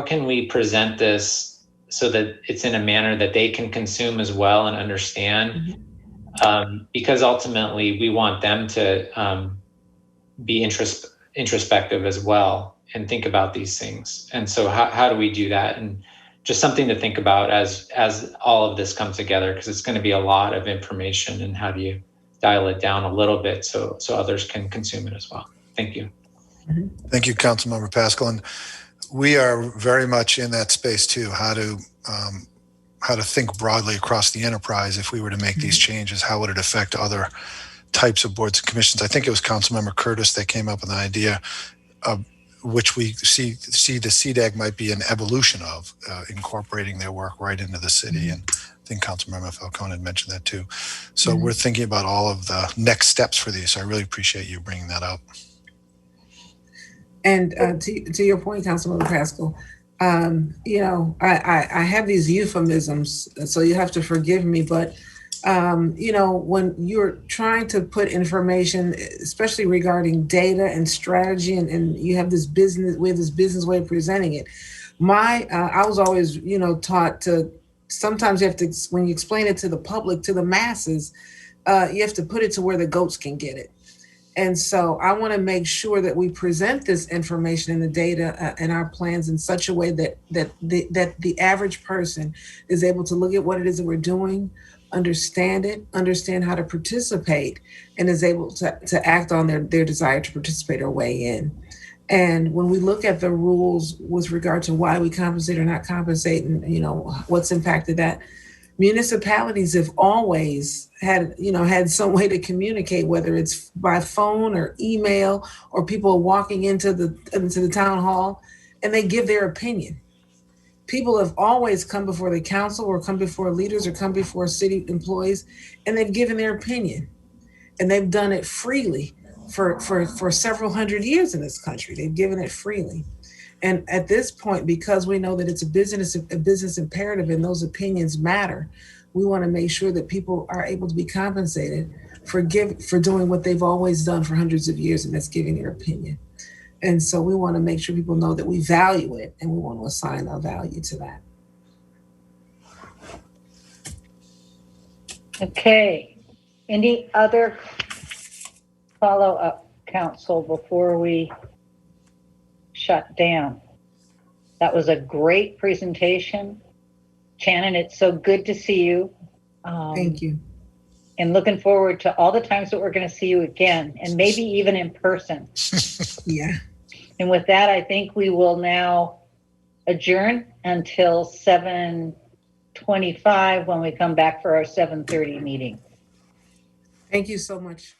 can we present this so that it's in a manner that they can consume as well and understand? Because ultimately we want them to be introspective as well and think about these things. And so how do we do that? And just something to think about as all of this comes together, because it's going to be a lot of information, and how do you dial it down a little bit so others can consume it as well. Thank you.
Thank you, Councilmember Pascal. And we are very much in that space too, how to think broadly across the enterprise. If we were to make these changes, how would it affect other types of boards and commissions? I think it was Councilmember Curtis that came up with an idea of which we see the CDAG might be an evolution of incorporating their work right into the city. And I think Councilmember Falcone had mentioned that too. So we're thinking about all of the next steps for these. So I really appreciate you bringing that up.
And to your point, Councilmember Pascal, I have these euphemisms, so you have to forgive me, but when you're trying to put information, especially regarding data and strategy, and you have this business way of presenting it. I was always, taught to, sometimes you have to, when you explain it to the public, to the masses, you have to put it to where the goats can get it. And so I want to make sure that we present this information and the data and our plans in such a way that the average person is able to look at what it is that we're doing, understand how to participate, and is able to act on their desire to participate or weigh in. And when we look at the rules with regard to why we compensate or not compensate, and what's impacted that, municipalities have always had some way to communicate, whether it's by phone or email, or people walking into the town hall, and they give their opinion. People have always come before the council, or come before leaders, or come before city employees, and they've given their opinion, and they've done it freely for several hundred years in this country. They've given it freely. And at this point, because we know that it's a business imperative and those opinions matter, we want to make sure that people are able to be compensated for doing what they've always done for hundreds of years, and that's giving their opinion. And so we want to make sure people know that we value it, and we want to assign a value to that.
Okay. Any other follow-up, council, before we shut down? That was a great presentation. Shannon, it's so good to see you.
Thank you.
And looking forward to all the times that we're going to see you again, and maybe even in person.
Yeah.
And with that, I think we will now adjourn until 7:30 6:25 when we come back for our 7:30 meeting.
Thank you so much.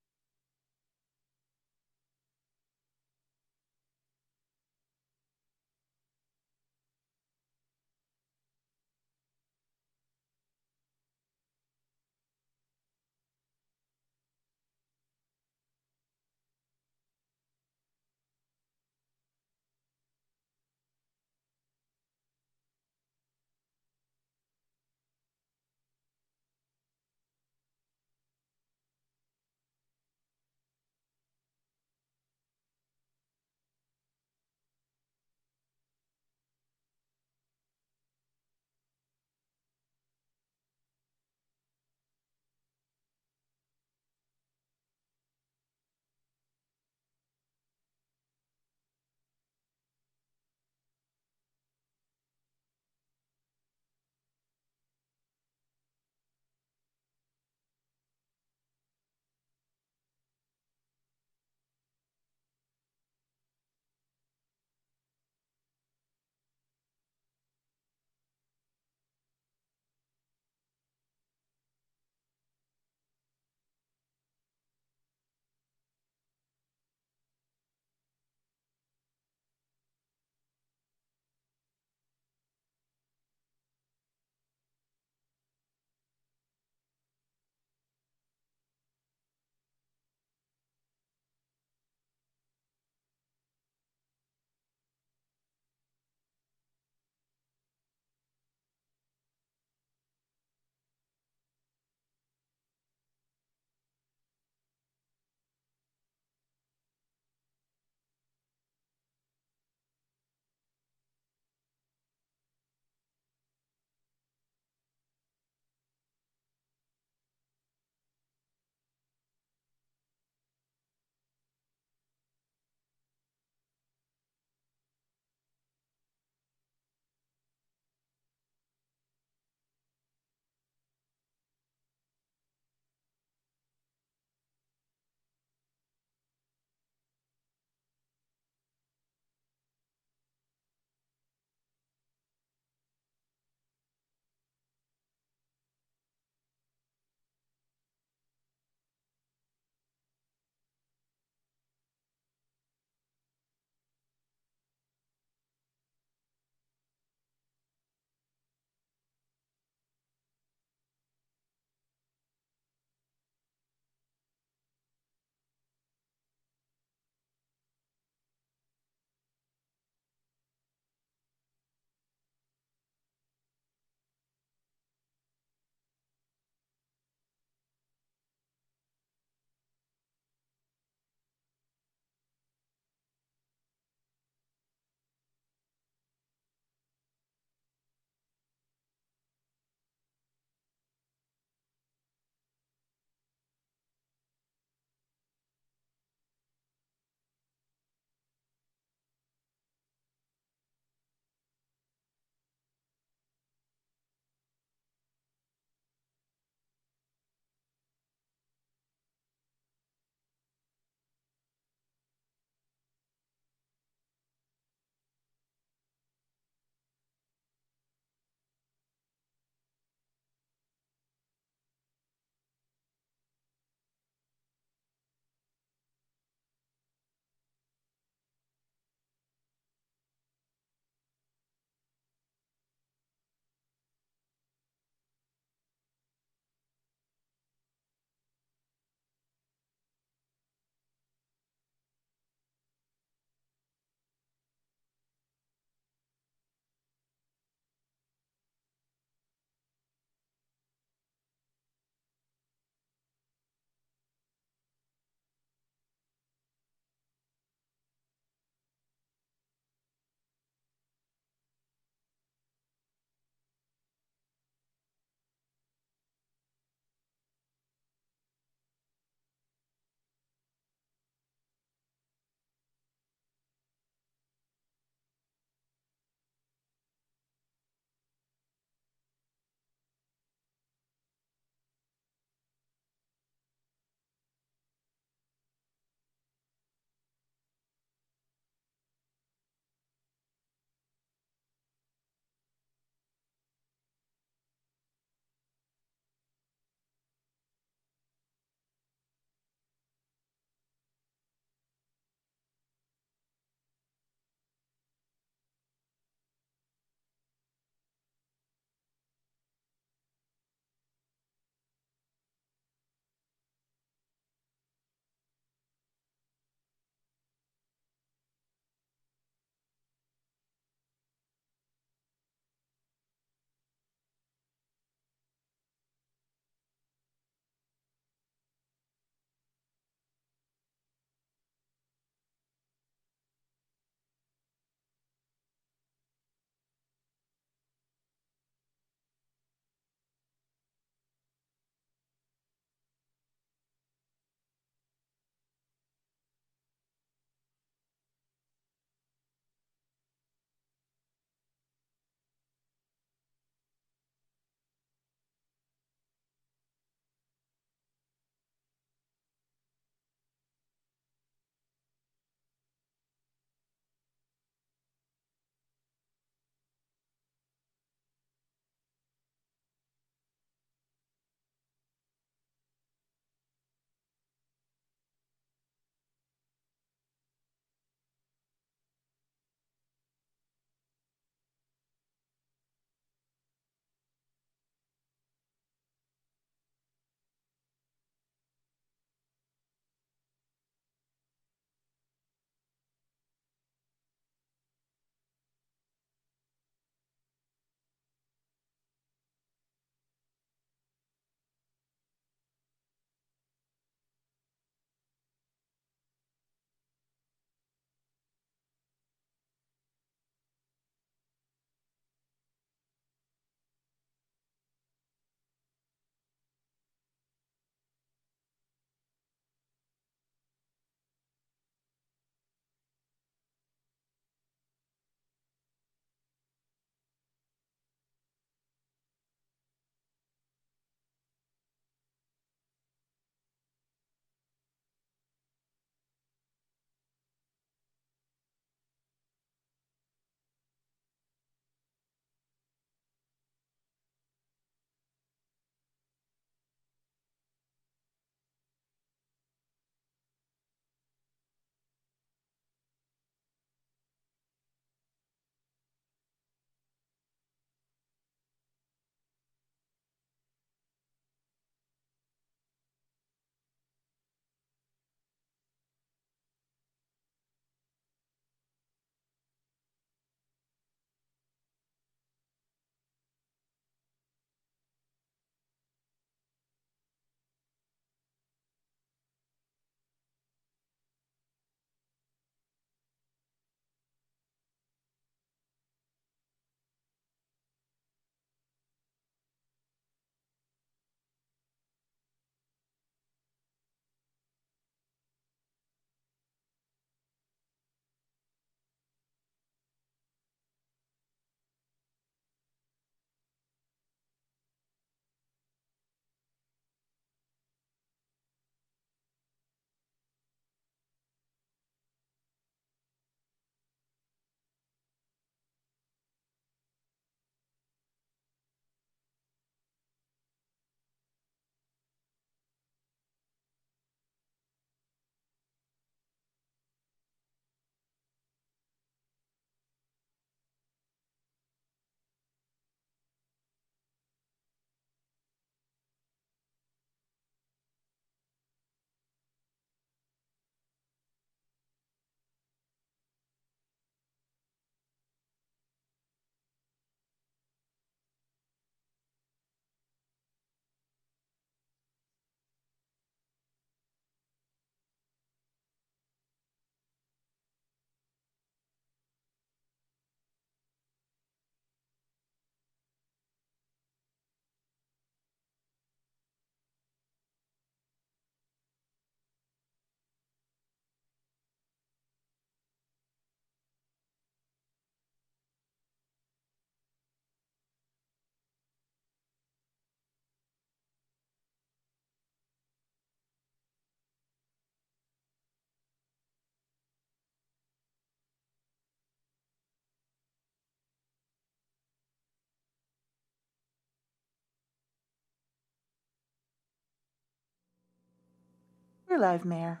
You're live, Mayor.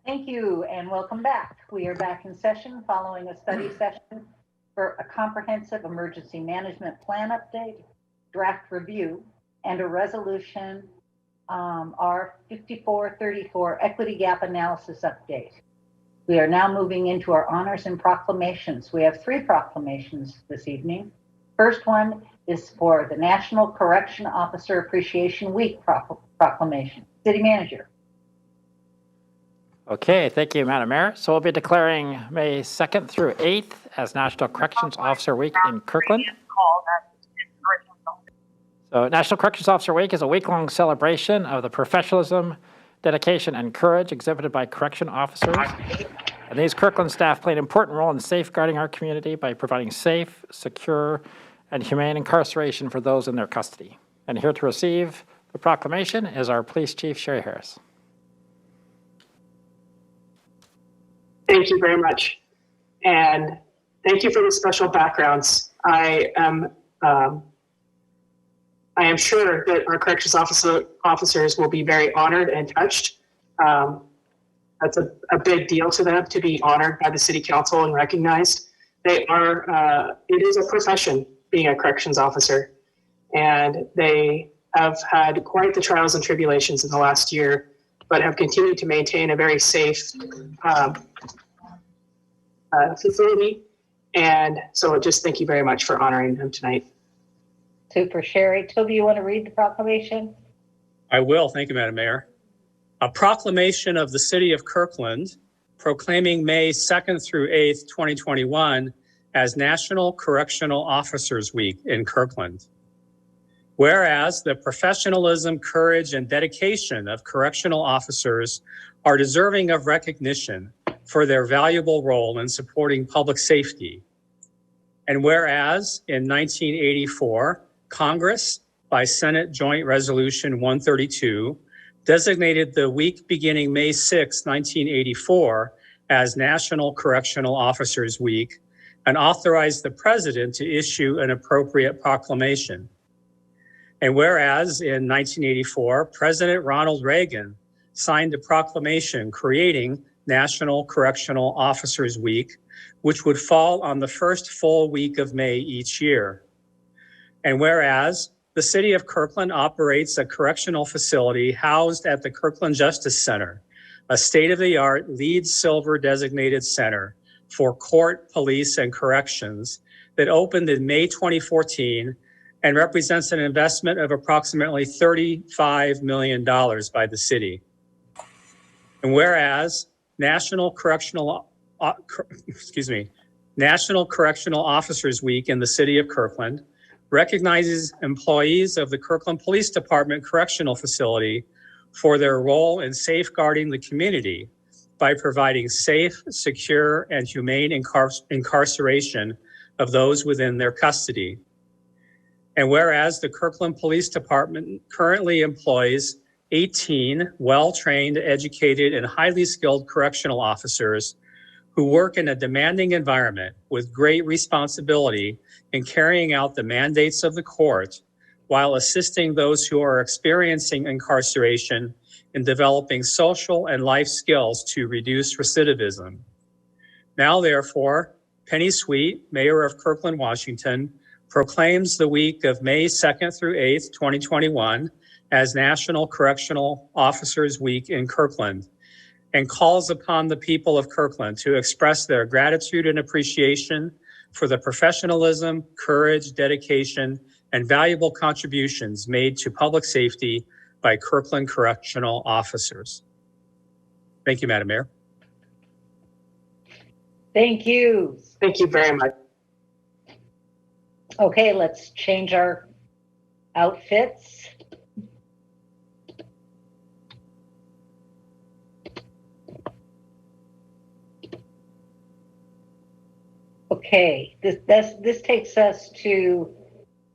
Thank you and welcome back. We are back in session following a study session for a comprehensive emergency management plan update, draft review, and a resolution R5434 equity gap analysis update. We are now moving into our honors and proclamations. We have 3 proclamations this evening. First one is for the National Correction Officer Appreciation Week proclamation. City Manager.
Okay, thank you, Madam Mayor. So we'll be declaring May 2nd through 8th as National Corrections Officer Week in Kirkland. So National Corrections Officer Week is a week-long celebration of the professionalism, dedication, and courage exhibited by correction officers. And these Kirkland staff play an important role in safeguarding our community by providing safe, secure, and humane incarceration for those in their custody. And here to receive the proclamation is our Police Chief, Sherry Harris.
Thank you very much. And thank you for the special backgrounds. I am sure that our corrections officers will be very honored and touched. That's a big deal to them to be honored by the City Council and recognized. They are, it is a profession being a corrections officer, and they have had quite the trials and tribulations in the last year, but have continued to maintain a very safe facility. And so just thank you very much for honoring them tonight.
Super, Sherry. Toby, you want to read the proclamation?
I will. Thank you, Madam Mayor. A proclamation of the City of Kirkland proclaiming May 2nd through 8th, 2021 as National Correctional Officers Week in Kirkland. Whereas the professionalism, courage, and dedication of correctional officers are deserving of recognition for their valuable role in supporting public safety. And whereas in 1984, Congress, by Senate Joint Resolution 132, designated the week beginning May 6, 1984 as National Correctional Officers Week and authorized the President to issue an appropriate proclamation. And whereas in 1984, President Ronald Reagan signed a proclamation creating National Correctional Officers Week, which would fall on the first full week of May each year. And whereas the City of Kirkland operates a correctional facility housed at the Kirkland Justice Center, a state-of-the-art LEED Silver designated center for court, police, and corrections that opened in May 2014 and represents an investment of approximately $35 million by the city. And whereas National Correctional Officers Week in the City of Kirkland recognizes employees of the Kirkland Police Department Correctional Facility for their role in safeguarding the community by providing safe, secure, and humane incarceration of those within their custody. And whereas the Kirkland Police Department currently employs 18 well-trained, educated, and highly skilled correctional officers who work in a demanding environment with great responsibility in carrying out the mandates of the court while assisting those who are experiencing incarceration in developing social and life skills to reduce recidivism. Now, therefore, Penny Sweet, Mayor of Kirkland, Washington, proclaims the week of May 2nd through 8th, 2021 as National Correctional Officers Week in Kirkland, and calls upon the people of Kirkland to express their gratitude and appreciation for the professionalism, courage, dedication, and valuable contributions made to public safety by Kirkland correctional officers. Thank you, Madam Mayor.
Thank you.
Thank you very much.
Okay, let's change our outfits. Okay, this takes us to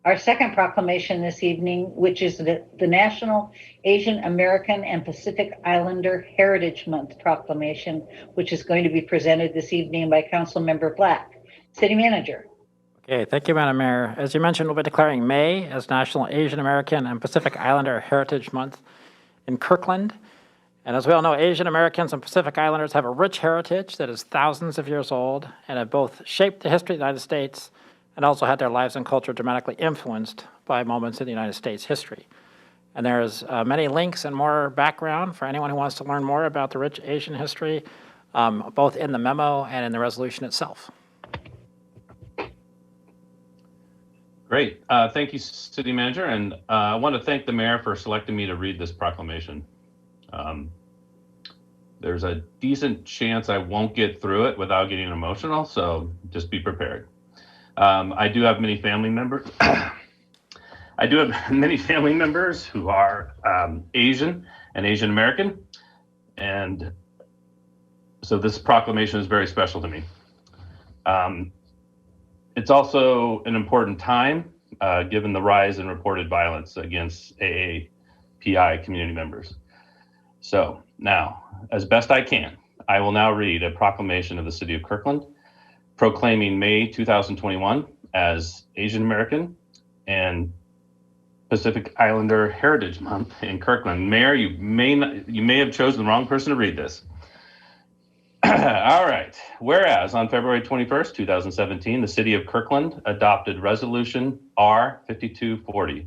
our second proclamation this evening, which is the National Asian American and Pacific Islander Heritage Month proclamation, which is going to be presented this evening by Councilmember Black. City Manager.
Okay, thank you, Madam Mayor. As you mentioned, we'll be declaring May as National Asian American and Pacific Islander Heritage Month in Kirkland. And as we all know, Asian Americans and Pacific Islanders have a rich heritage that is thousands of years old and have both shaped the history of the United States and also had their lives and culture dramatically influenced by moments in the United States history. And there's many links and more background for anyone who wants to learn more about the rich Asian history, both in the memo and in the resolution itself.
Great. Thank you, City Manager. And I want to thank the mayor for selecting me to read this proclamation. There's a decent chance I won't get through it without getting emotional, so just be prepared. I do have many family members. I do have many family members who are Asian and Asian American, and so this proclamation is very special to me. It's also an important time given the rise in reported violence against AAPI community members. So now, as best I can, I will now read a proclamation of the City of Kirkland proclaiming May 2021 as Asian American and Pacific Islander Heritage Month in Kirkland. Mayor, you may have chosen the wrong person to read this. All right. Whereas on February 21st, 2017, the City of Kirkland adopted Resolution R5240,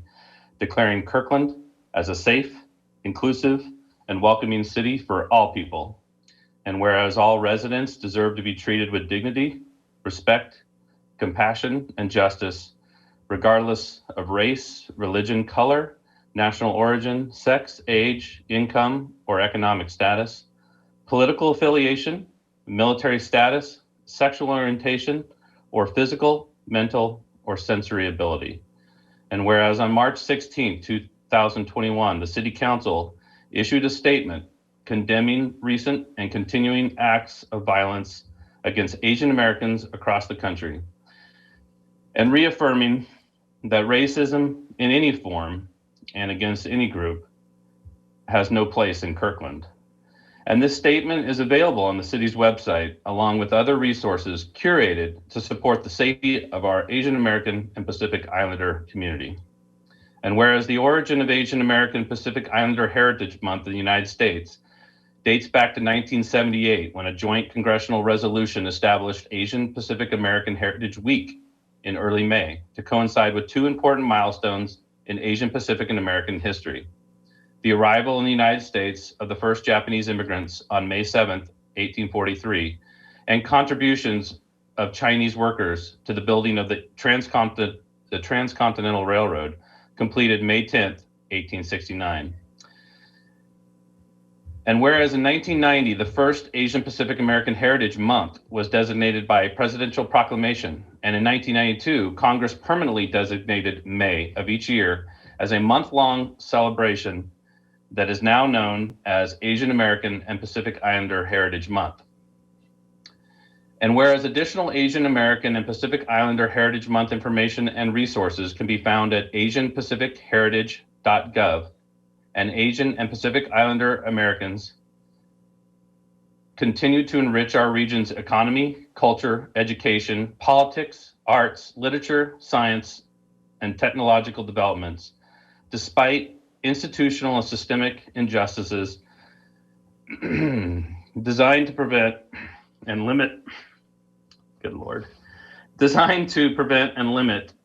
declaring Kirkland as a safe, inclusive, and welcoming city for all people. And whereas all residents deserve to be treated with dignity, respect, compassion, and justice, regardless of race, religion, color, national origin, sex, age, income, or economic status, political affiliation, military status, sexual orientation, or physical, mental, or sensory ability. And whereas on March 16, 2021, the City Council issued a statement condemning recent and continuing acts of violence against Asian Americans across the country, and reaffirming that racism in any form and against any group has no place in Kirkland. And this statement is available on the city's website, along with other resources curated to support the safety of our Asian American and Pacific Islander community. And whereas the origin of Asian American Pacific Islander Heritage Month in the United States dates back to 1978, when a joint congressional resolution established Asian Pacific American Heritage Week in early May to coincide with two important milestones in Asian Pacific and American history: the arrival in the United States of the first Japanese immigrants on May 7th, 1843, and contributions of Chinese workers to the building of the Transcontinental Railroad, completed May 10th, 1869. And whereas in 1990, the first Asian Pacific American Heritage Month was designated by presidential proclamation, and in 1992, Congress permanently designated May of each year as a month-long celebration that is now known as Asian American and Pacific Islander Heritage Month. And whereas additional Asian American and Pacific Islander Heritage Month information and resources can be found at asianpacificheritage.gov, and Asian and Pacific Islander Americans continue to enrich our region's economy, culture, education, politics, arts, literature, science, and technological developments, despite institutional and systemic injustices designed to prevent and limit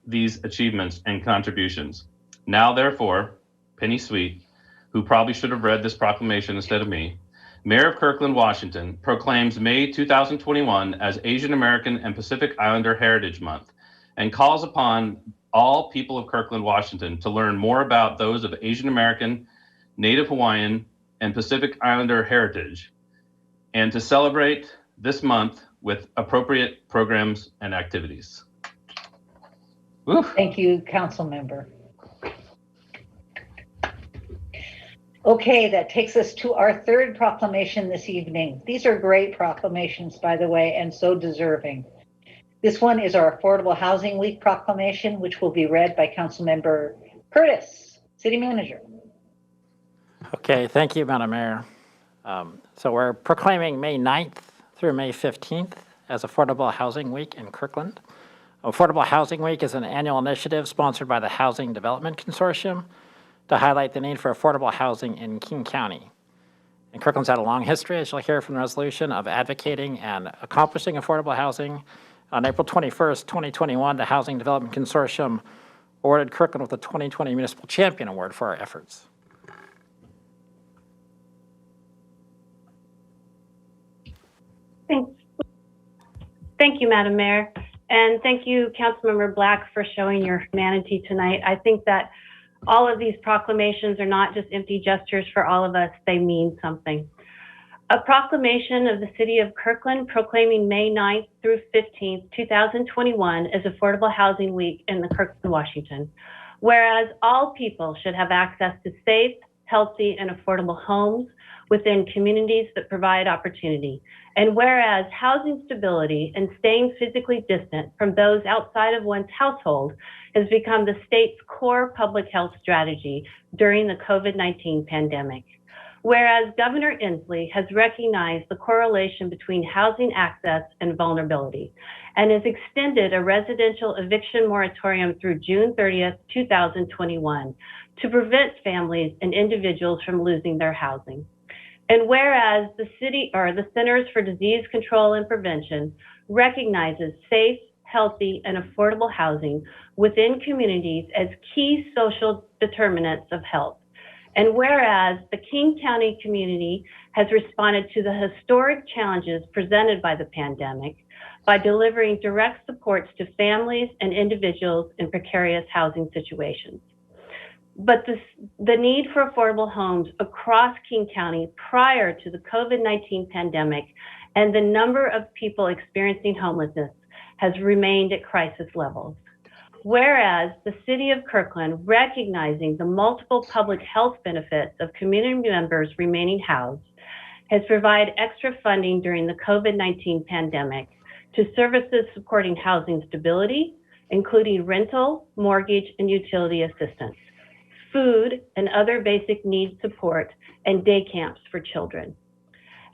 these achievements and contributions. Now, therefore, Penny Sweet, who probably should have read this proclamation instead of me, Mayor of Kirkland, Washington, proclaims May 2021 as Asian American and Pacific Islander Heritage Month, and calls upon all people of Kirkland, Washington to learn more about those of Asian American, Native Hawaiian, and Pacific Islander heritage, and to celebrate this month with appropriate programs and activities. Woo.
Thank you, Council Member. Okay, that takes us to our third proclamation this evening. These are great proclamations, by the way, and so deserving. This one is our Affordable Housing Week proclamation, which will be read by Councilmember Curtis, City Manager.
Okay, thank you, Madam Mayor. So we're proclaiming May 9th through May 15th as Affordable Housing Week in Kirkland. Affordable Housing Week is an annual initiative sponsored by the Housing Development Consortium to highlight the need for affordable housing in King County. And Kirkland's had a long history, as you'll hear from the resolution, of advocating and accomplishing affordable housing. On April 21st, 2021, the Housing Development Consortium awarded Kirkland with the 2020 Municipal Champion Award for our efforts.
Thanks. Thank you, Madam Mayor. And thank you, Councilmember Black, for showing your humanity tonight. I think that all of these proclamations are not just empty gestures for all of us, they mean something. A proclamation of the City of Kirkland proclaiming May 9th through 15th, 2021 as Affordable Housing Week in the Kirkland, Washington. Whereas all people should have access to safe, healthy, and affordable homes within communities that provide opportunity. And whereas housing stability and staying physically distant from those outside of one's household has become the state's core public health strategy during the COVID-19 pandemic. Whereas Governor Inslee has recognized the correlation between housing access and vulnerability and has extended a residential eviction moratorium through June 30th, 2021 to prevent families and individuals from losing their housing. And whereas the Centers for Disease Control and Prevention recognizes safe, healthy, and affordable housing within communities as key social determinants of health. And whereas the King County community has responded to the historic challenges presented by the pandemic by delivering direct supports to families and individuals in precarious housing situations. But the need for affordable homes across King County prior to the COVID-19 pandemic and the number of people experiencing homelessness has remained at crisis levels. Whereas the City of Kirkland, recognizing the multiple public health benefits of community members remaining housed, has provided extra funding during the COVID-19 pandemic to services supporting housing stability, including rental, mortgage, and utility assistance, food and other basic needs support, and day camps for children.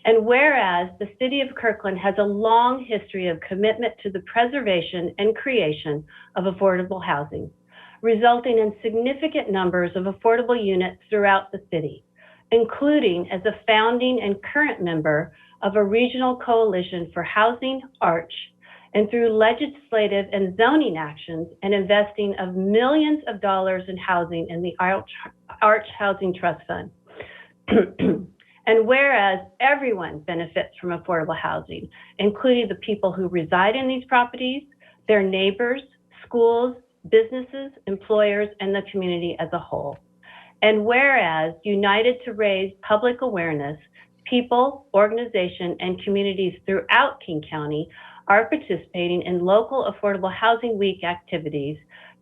And whereas the City of Kirkland has a long history of commitment to the preservation and creation of affordable housing, resulting in significant numbers of affordable units throughout the city, including as a founding and current member of a regional coalition for housing, ARCH, and through legislative and zoning actions and investing of millions of dollars in housing in the ARCH Housing Trust Fund. And whereas everyone benefits from affordable housing, including the people who reside in these properties, their neighbors, schools, businesses, employers, and the community as a whole. And whereas united to raise public awareness, people, organizations, and communities throughout King County are participating in local Affordable Housing Week activities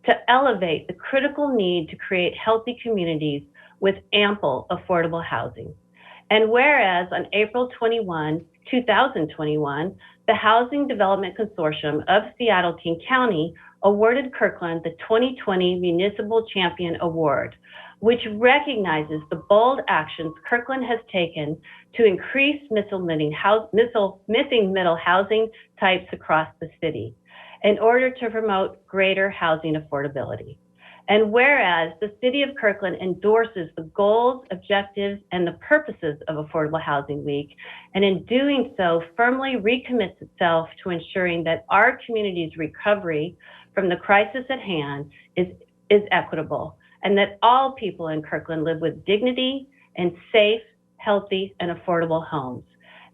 to elevate the critical need to create healthy communities with ample affordable housing. And whereas on April 21, 2021, the Housing Development Consortium of Seattle-King County awarded Kirkland the 2020 Municipal Champion Award, which recognizes the bold actions Kirkland has taken to increase missing middle housing types across the city in order to promote greater housing affordability. And whereas the City of Kirkland endorses the goals, objectives, and the purposes of Affordable Housing Week, and in doing so firmly recommits itself to ensuring that our community's recovery from the crisis at hand is equitable, and that all people in Kirkland live with dignity and safe, healthy, and affordable homes.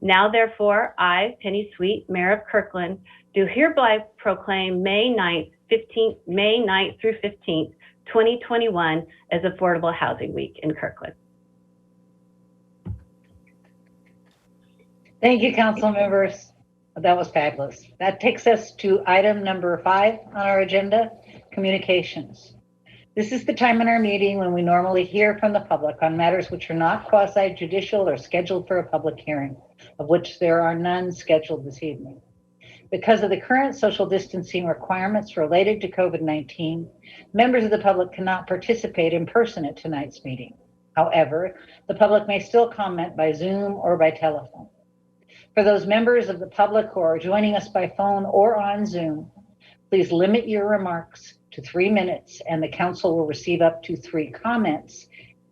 Now, therefore, I, Penny Sweet, Mayor of Kirkland, do hereby proclaim May 9th through 15th, 2021 as Affordable Housing Week in Kirkland.
Thank you, council members. That was fabulous. That takes us to item number 5 on our agenda, communications. This is the time in our meeting when we normally hear from the public on matters which are not quasi-judicial or scheduled for a public hearing, of which there are none scheduled this evening. Because of the current social distancing requirements related to COVID-19, members of the public cannot participate in person at tonight's meeting. However, the public may still comment by Zoom or by telephone. For those members of the public who are joining us by phone or on Zoom, please limit your remarks to 3 minutes, and the council will receive up to 3 comments,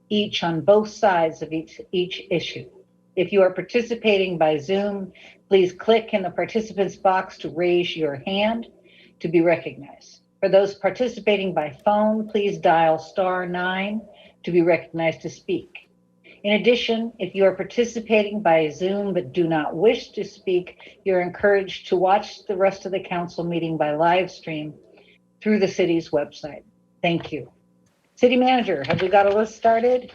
each on both sides of each issue. If you are participating by Zoom, please click in the participants box to raise your hand to be recognized. For those participating by phone, please dial *9 to be recognized to speak. In addition, if you are participating by Zoom but do not wish to speak, you're encouraged to watch the rest of the council meeting by live stream through the city's website. Thank you. City Manager, have we got a list started?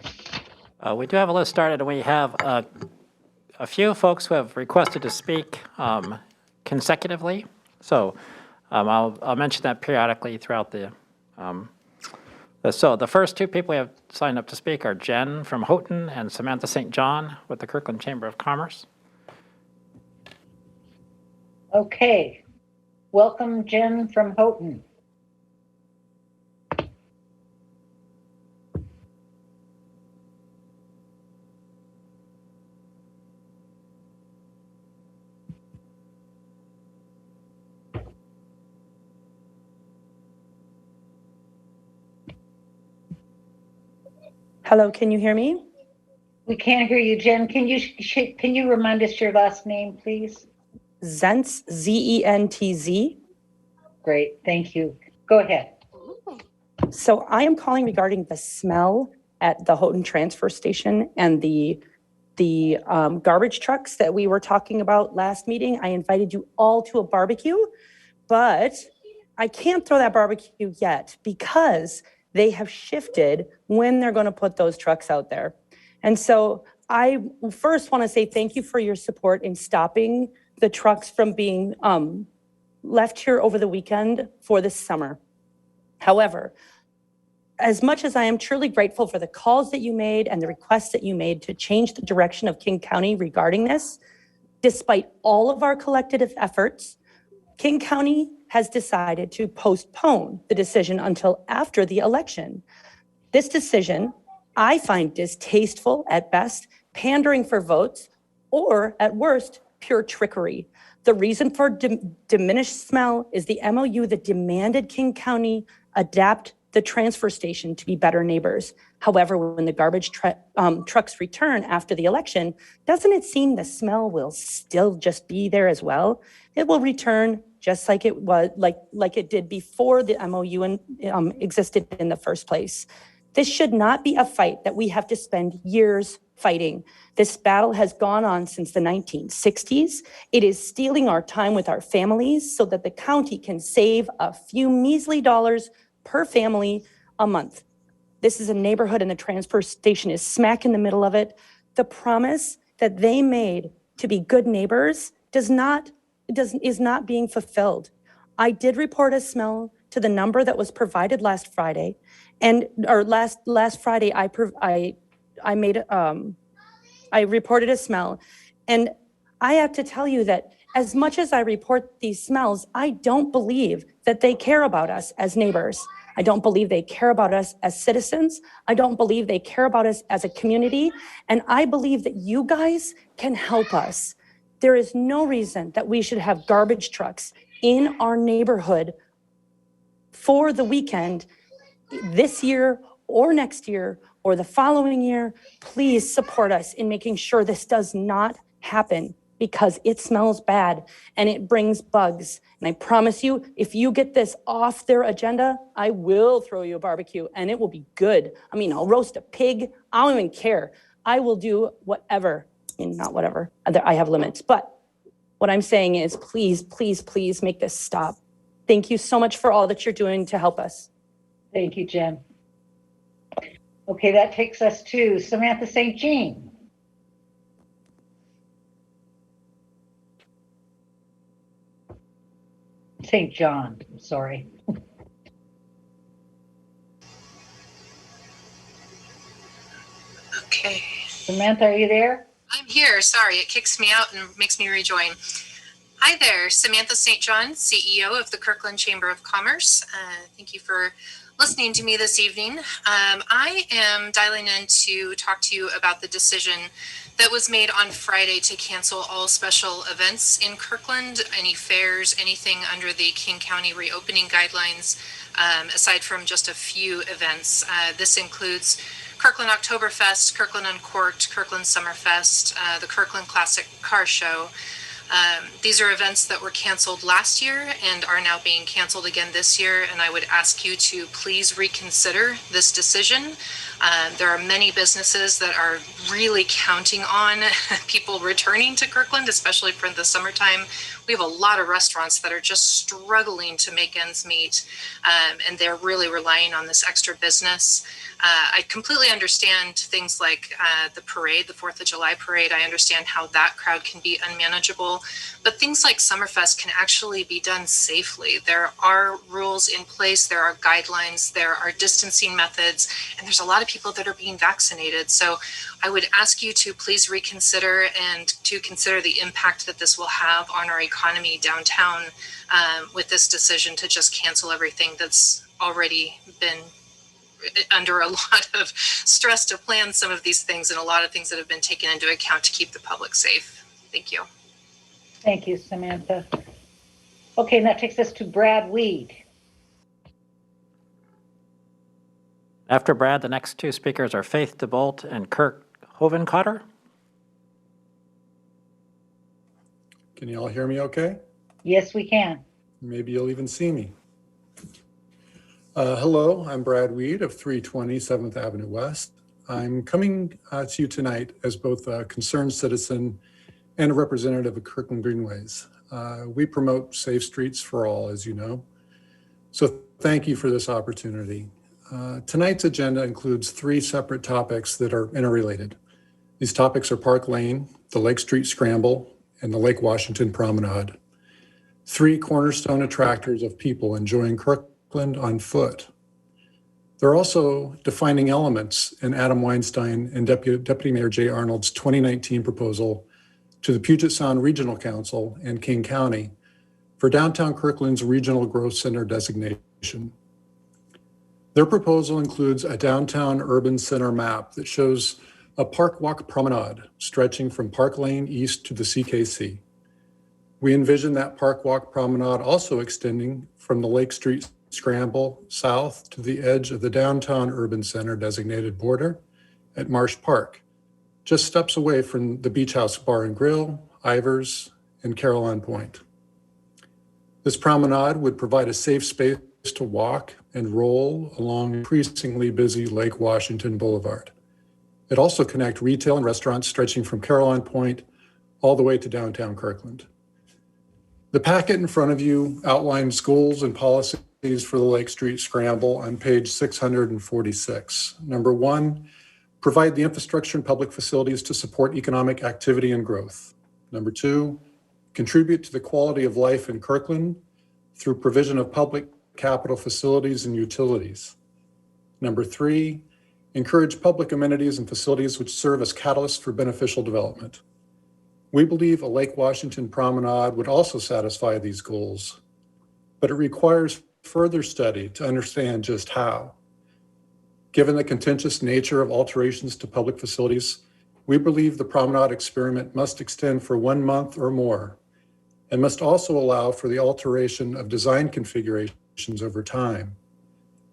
We do have a list started, and we have a few folks who have requested to speak consecutively. So I'll mention that periodically throughout the. So the first two people we have signed up to speak are Jen from Houghton and Samantha St. John with the Kirkland Chamber of Commerce.
Okay. Welcome, Jen from Houghton.
Hello, can you hear me?
We can't hear you, Jen. Can you remind us your last name, please?
Zentz, Z-E-N-T-Z.
Great, thank you. Go ahead.
So I am calling regarding the smell at the Houghton transfer station and the garbage trucks that we were talking about last meeting. I invited you all to a barbecue, but I can't throw that barbecue yet because they have shifted when they're going to put those trucks out there. And so I first want to say thank you for your support in stopping the trucks from being left here over the weekend for this summer. However, as much as I am truly grateful for the calls that you made and the requests that you made to change the direction of King County regarding this, despite all of our collective efforts, King County has decided to postpone the decision until after the election. This decision, I find distasteful at best, pandering for votes, or at worst, pure trickery. The reason for diminished smell is the MOU that demanded King County adapt the transfer station to be better neighbors. However, when the garbage trucks return after the election, doesn't it seem the smell will still just be there as well? It will return just like it was, like it did before the MOU existed in the first place. This should not be a fight that we have to spend years fighting. This battle has gone on since the 1960s. It is stealing our time with our families so that the county can save a few measly dollars per family a month. This is a neighborhood and the transfer station is smack in the middle of it. The promise that they made to be good neighbors is not being fulfilled. I did report a smell to the number that was provided last Friday, last Friday I reported a smell, and I have to tell you that as much as I report these smells, I don't believe that they care about us as neighbors. I don't believe they care about us as citizens. I don't believe they care about us as a community. And I believe that you guys can help us. There is no reason that we should have garbage trucks in our neighborhood for the weekend this year or next year or the following year. Please support us in making sure this does not happen, because it smells bad and it brings bugs. And I promise you, if you get this off their agenda, I will throw you a barbecue and it will be good. I mean, I'll roast a pig. I don't even care. I will do whatever, not whatever, I have limits. But what I'm saying is please, please, please make this stop. Thank you so much for all that you're doing to help us.
Thank you, Jen. Okay, that takes us to Samantha St. Jean. St. John, sorry.
Okay.
Samantha, are you there?
I'm here. Sorry, it kicks me out and makes me rejoin. Hi there, Samantha St. John, CEO of the Kirkland Chamber of Commerce. Thank you for listening to me this evening. I am dialing in to talk to you about the decision that was made on Friday to cancel all special events in Kirkland, any fairs, anything under the King County reopening guidelines, aside from just a few events. This includes Kirkland Oktoberfest, Kirkland Uncorked, Kirkland Summerfest, the Kirkland Classic Car Show. These are events that were canceled last year and are now being canceled again this year, and I would ask you to please reconsider this decision. There are many businesses that are really counting on people returning to Kirkland, especially for the summertime. We have a lot of restaurants that are just struggling to make ends meet, and they're really relying on this extra business. I completely understand things like the parade, the 4th of July parade. I understand how that crowd can be unmanageable, but things like Summerfest can actually be done safely. There are rules in place, there are guidelines, there are distancing methods, and there's a lot of people that are being vaccinated. So I would ask you to please reconsider and to consider the impact that this will have on our economy downtown with this decision to just cancel everything that's already been under a lot of stress to plan some of these things, and a lot of things that have been taken into account to keep the public safe. Thank you.
Thank you, Samantha. Okay, and that takes us to Brad Weed.
After Brad, the next two speakers are Faith DeBolt and Kirk Hovenkotter.
Can you all hear me okay?
Yes, we can.
Maybe you'll even see me. Hello, I'm Brad Weed of 320 7th Avenue West. I'm coming to you tonight as both a concerned citizen and a representative of Kirkland Greenways. We promote safe streets for all, as you know. So thank you for this opportunity. Tonight's agenda includes 3 separate topics that are interrelated. These topics are Park Lane, the Lake Street Scramble, and the Lake Washington Promenade. 3 cornerstone attractors of people enjoying Kirkland on foot. There are also defining elements in Adam Weinstein and Deputy Mayor Jay Arnold's 2019 proposal to the Puget Sound Regional Council and King County for downtown Kirkland's Regional Growth Center designation. Their proposal includes a downtown urban center map that shows a park walk promenade stretching from Park Lane east to the CKC. We envision that park walk promenade also extending from the Lake Street Scramble south to the edge of the downtown urban center designated border at Marsh Park, just steps away from the Beach House Bar and Grill, Ivers, and Caroline Point. This promenade would provide a safe space to walk and roll along increasingly busy Lake Washington Boulevard. It also connects retail and restaurants stretching from Caroline Point all the way to downtown Kirkland. The packet in front of you outlines goals and policies for the Lake Street Scramble on page 646. Number 1, provide the infrastructure and public facilities to support economic activity and growth. Number 2, contribute to the quality of life in Kirkland through provision of public capital facilities and utilities. Number 3, encourage public amenities and facilities which serve as catalysts for beneficial development. We believe a Lake Washington Promenade would also satisfy these goals, but it requires further study to understand just how. Given the contentious nature of alterations to public facilities, we believe the promenade experiment must extend for 1 month or more and must also allow for the alteration of design configurations over time.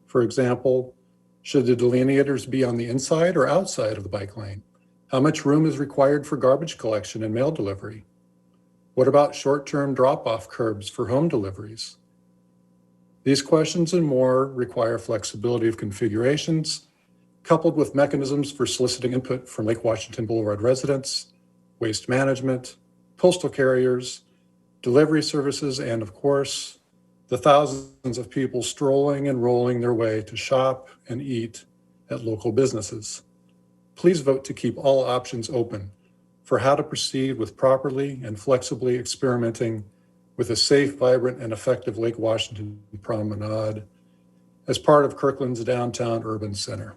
For example, should the delineators be on the inside or outside of the bike lane? How much room is required for garbage collection and mail delivery? What about short-term drop-off curbs for home deliveries? These questions and more require flexibility of configurations, coupled with mechanisms for soliciting input from Lake Washington Boulevard residents, waste management, postal carriers, delivery services, and of course, the thousands of people strolling and rolling their way to shop and eat at local businesses. Please vote to keep all options open for how to proceed with properly and flexibly experimenting with a safe, vibrant, and effective Lake Washington Promenade as part of Kirkland's downtown urban center.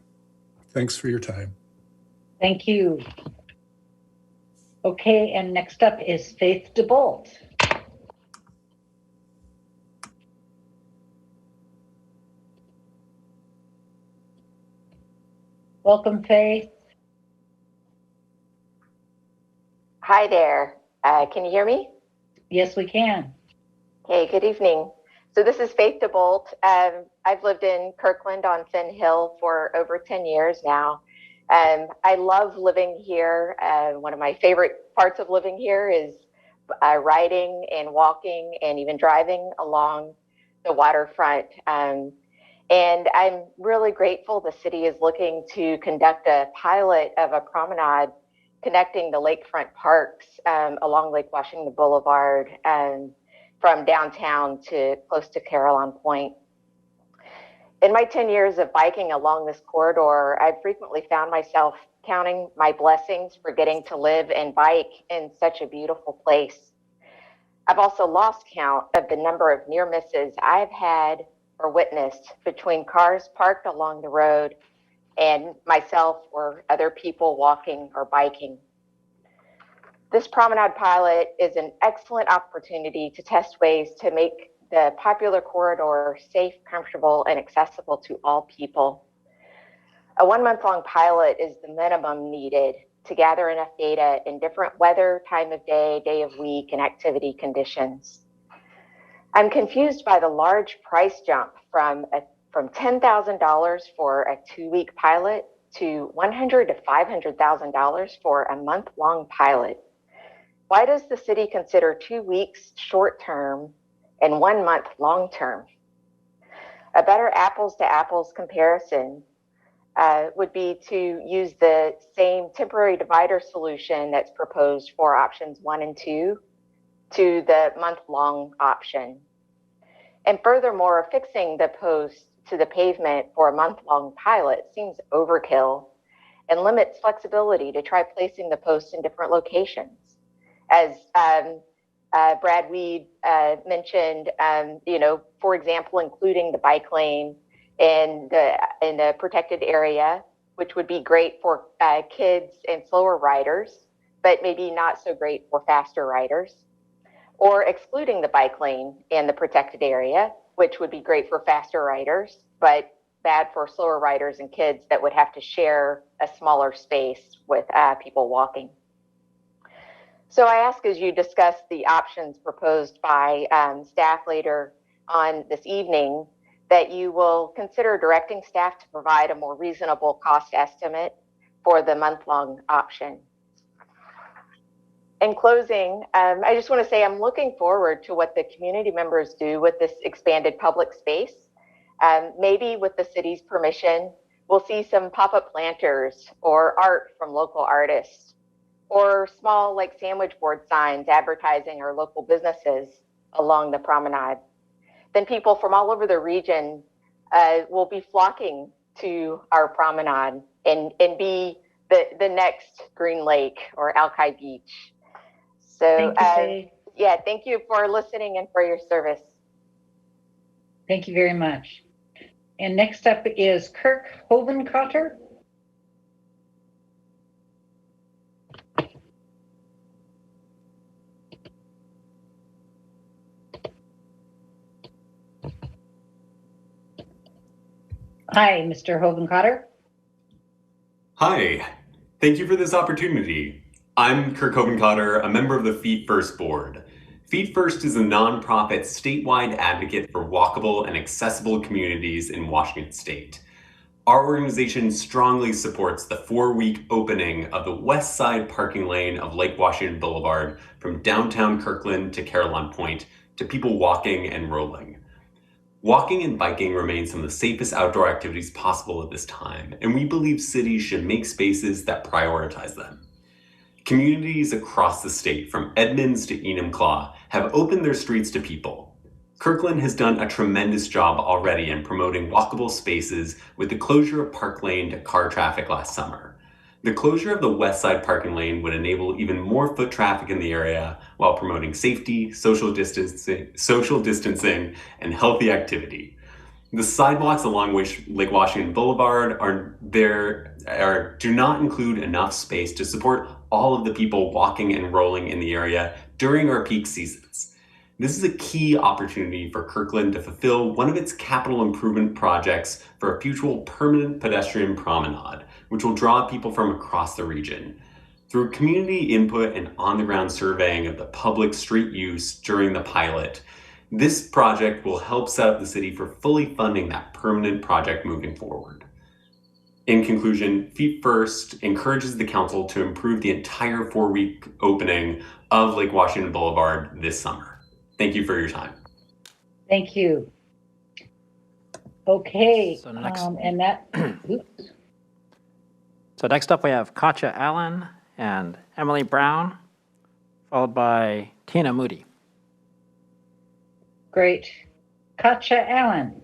Thanks for your time.
Thank you. Okay, and next up is Faith DeBolt. Welcome, Faith.
Hi there. Can you hear me?
Yes, we can.
Okay, good evening. So this is Faith DeBolt. I've lived in Kirkland on Finn Hill for over 10 years now. I love living here. One of my favorite parts of living here is riding and walking and even driving along the waterfront. And I'm really grateful the city is looking to conduct a pilot of a promenade connecting the lakefront parks along Lake Washington Boulevard from downtown to close to Caroline Point. In my 10 years of biking along this corridor, I've frequently found myself counting my blessings for getting to live and bike in such a beautiful place. I've also lost count of the number of near misses I've had or witnessed between cars parked along the road and myself or other people walking or biking. This promenade pilot is an excellent opportunity to test ways to make the popular corridor safe, comfortable, and accessible to all people. A 1-month-long pilot is the minimum needed to gather enough data in different weather, time of day, day of week, and activity conditions. I'm confused by the large price jump from $10,000 for a 2-week pilot to $100,000 to $500,000 for a month-long pilot. Why does the city consider 2 weeks short-term and 1 month long-term? A better apples to apples comparison would be to use the same temporary divider solution that's proposed for options 1 and 2 to the month-long option. And furthermore, fixing the post to the pavement for a month-long pilot seems overkill and limits flexibility to try placing the post in different locations. As Brad Weed mentioned, for example, including the bike lane in the protected area, which would be great for kids and slower riders, but maybe not so great for faster riders, or excluding the bike lane in the protected area, which would be great for faster riders, but bad for slower riders and kids that would have to share a smaller space with people walking. So I ask, as you discuss the options proposed by staff later on this evening, that you will consider directing staff to provide a more reasonable cost estimate for the month-long option. In closing, I just want to say I'm looking forward to what the community members do with this expanded public space. Maybe with the city's permission, we'll see some pop-up planters or art from local artists, or small like sandwich board signs advertising our local businesses along the promenade. Then people from all over the region will be flocking to our promenade and be the next Green Lake or Alki Beach. So yeah, thank you for listening and for your service.
Thank you very much. And next up is Kirk Hovenkotter. Hi, Mr. Hovenkotter.
Hi, thank you for this opportunity. I'm Kirk Hovenkotter, a member of the Feet First Board. Feet First is a nonprofit statewide advocate for walkable and accessible communities in Washington State. Our organization strongly supports the 4-week opening of the west side parking lane of Lake Washington Boulevard from downtown Kirkland to Caroline Point to people walking and rolling. Walking and biking remain some of the safest outdoor activities possible at this time, and we believe cities should make spaces that prioritize them. Communities across the state, from Edmonds to Enumclaw, have opened their streets to people. Kirkland has done a tremendous job already in promoting walkable spaces with the closure of Park Lane to car traffic last summer. The closure of the west side parking lane would enable even more foot traffic in the area while promoting safety, social distancing, and healthy activity. The sidewalks along Lake Washington Boulevard do not include enough space to support all of the people walking and rolling in the area during our peak seasons. This is a key opportunity for Kirkland to fulfill one of its capital improvement projects for a future permanent pedestrian promenade, which will draw people from across the region. Through community input and on-the-ground surveying of the public street use during the pilot, this project will help set up the city for fully funding that permanent project moving forward. In conclusion, Feet First encourages the council to improve the entire 4-week opening of Lake Washington Boulevard this summer. Thank you for your time.
Thank you. Okay,
So next-
and that, oops.
So next up, we have Katja Allen and Emily Brown, followed by Tina Moody.
Great. Katja Allen.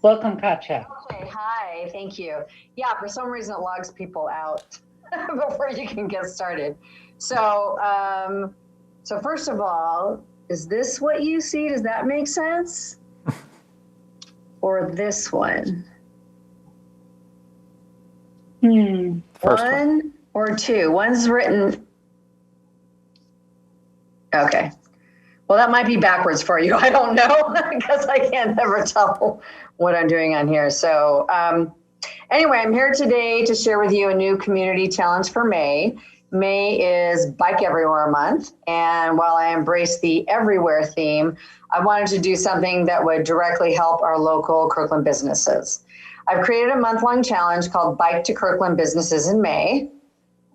Welcome, Katja.
Okay, hi, thank you. Yeah, for some reason it logs people out before you can get started. So, so first of all, is this what you see? Does that make sense? Or this one?
First
one or two? One's written. Okay. Well, that might be backwards for you. I don't know because I can't ever tell what I'm doing on here. So anyway, I'm here today to share with you a new community challenge for May. May is Bike Everywhere Month. And while I embrace the everywhere theme, I wanted to do something that would directly help our local Kirkland businesses. I've created a month-long challenge called Bike to Kirkland Businesses in May.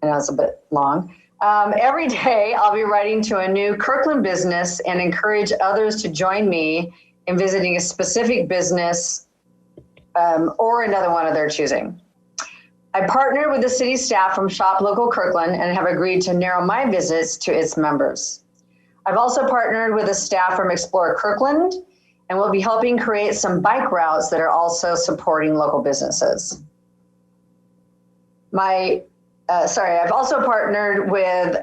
I know it's a bit long. Every day I'll be writing to a new Kirkland business and encourage others to join me in visiting a specific business or another one of their choosing. I partnered with the city staff from Shop Local Kirkland and have agreed to narrow my visits to its members. I've also partnered with the staff from Explore Kirkland and will be helping create some bike routes that are also supporting local businesses. I've also partnered with,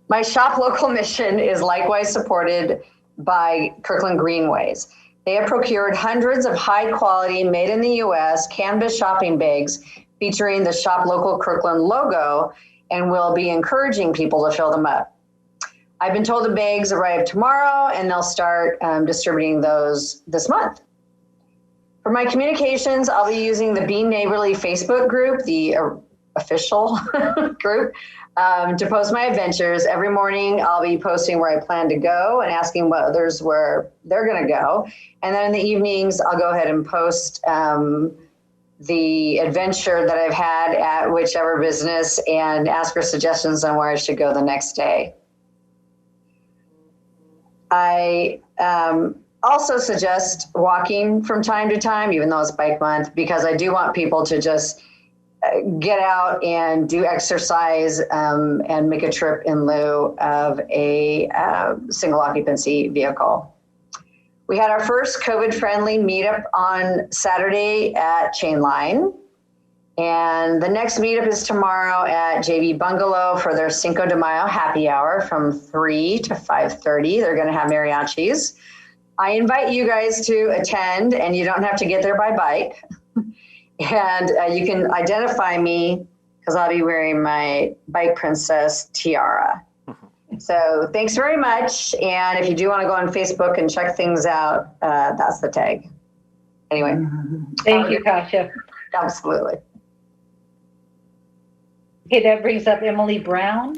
my Shop Local mission is likewise supported by Kirkland Greenways. They have procured hundreds of high quality, made in the US canvas shopping bags featuring the Shop Local Kirkland logo and will be encouraging people to fill them up. I've been told the bags arrive tomorrow and they'll start distributing those this month. For my communications, I'll be using the Be Neighborly Facebook group, the official group, to post my adventures. Every morning, I'll be posting where I plan to go and asking what others where they're going to go. And then in the evenings, I'll go ahead and post the adventure that I've had at whichever business and ask for suggestions on where I should go the next day. I also suggest walking from time to time, even though it's bike month, because I do want people to just get out and do exercise and make a trip in lieu of a single occupancy vehicle. We had our first COVID-friendly meetup on Saturday at Chain Line. And the next meetup is tomorrow at JV Bungalow for their Cinco de Mayo happy hour from 3 to 5:30. They're going to have mariachis. I invite you guys to attend, and you don't have to get there by bike. And you can identify me because I'll be wearing my Bike Princess tiara. So thanks very much. And if you do want to go on Facebook and check things out, that's the tag. Anyway.
Thank you, Katja.
Absolutely.
Okay, that brings up Emily Brown.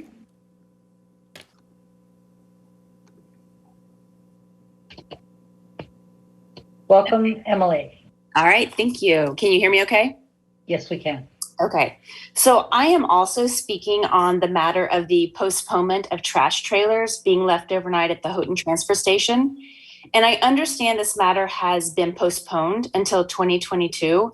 Welcome, Emily.
All right, thank you. Can you hear me okay?
Yes, we can.
Okay, so I am also speaking on the matter of the postponement of trash trailers being left overnight at the Houghton transfer station. And I understand this matter has been postponed until 2022,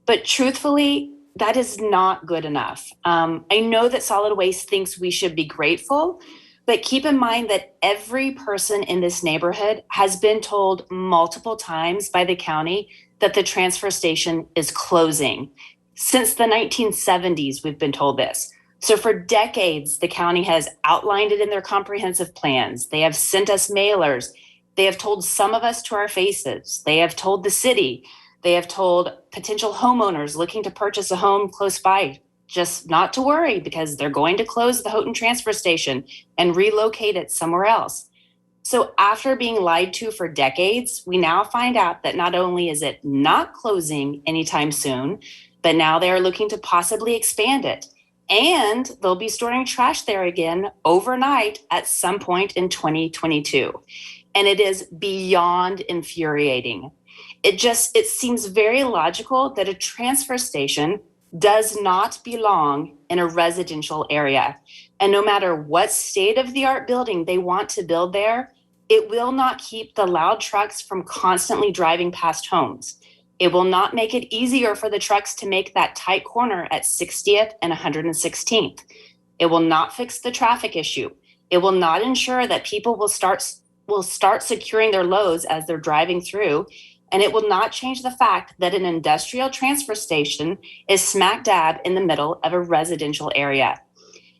but truthfully, that is not good enough. I know that solid waste thinks we should be grateful, but keep in mind that every person in this neighborhood has been told multiple times by the county that the transfer station is closing. Since the 1970s, we've been told this. So for decades, the county has outlined it in their comprehensive plans. They have sent us mailers. They have told some of us to our faces. They have told the city. They have told potential homeowners looking to purchase a home close by just not to worry because they're going to close the Houghton transfer station and relocate it somewhere else. So after being lied to for decades, we now find out that not only is it not closing anytime soon, but now they are looking to possibly expand it. And they'll be storing trash there again overnight at some point in 2022. And it is beyond infuriating. It seems very logical that a transfer station does not belong in a residential area. And no matter what state-of-the-art building they want to build there, it will not keep the loud trucks from constantly driving past homes. It will not make it easier for the trucks to make that tight corner at 60th and 116th. It will not fix the traffic issue. It will not ensure that people will start securing their loads as they're driving through. And it will not change the fact that an industrial transfer station is smack dab in the middle of a residential area.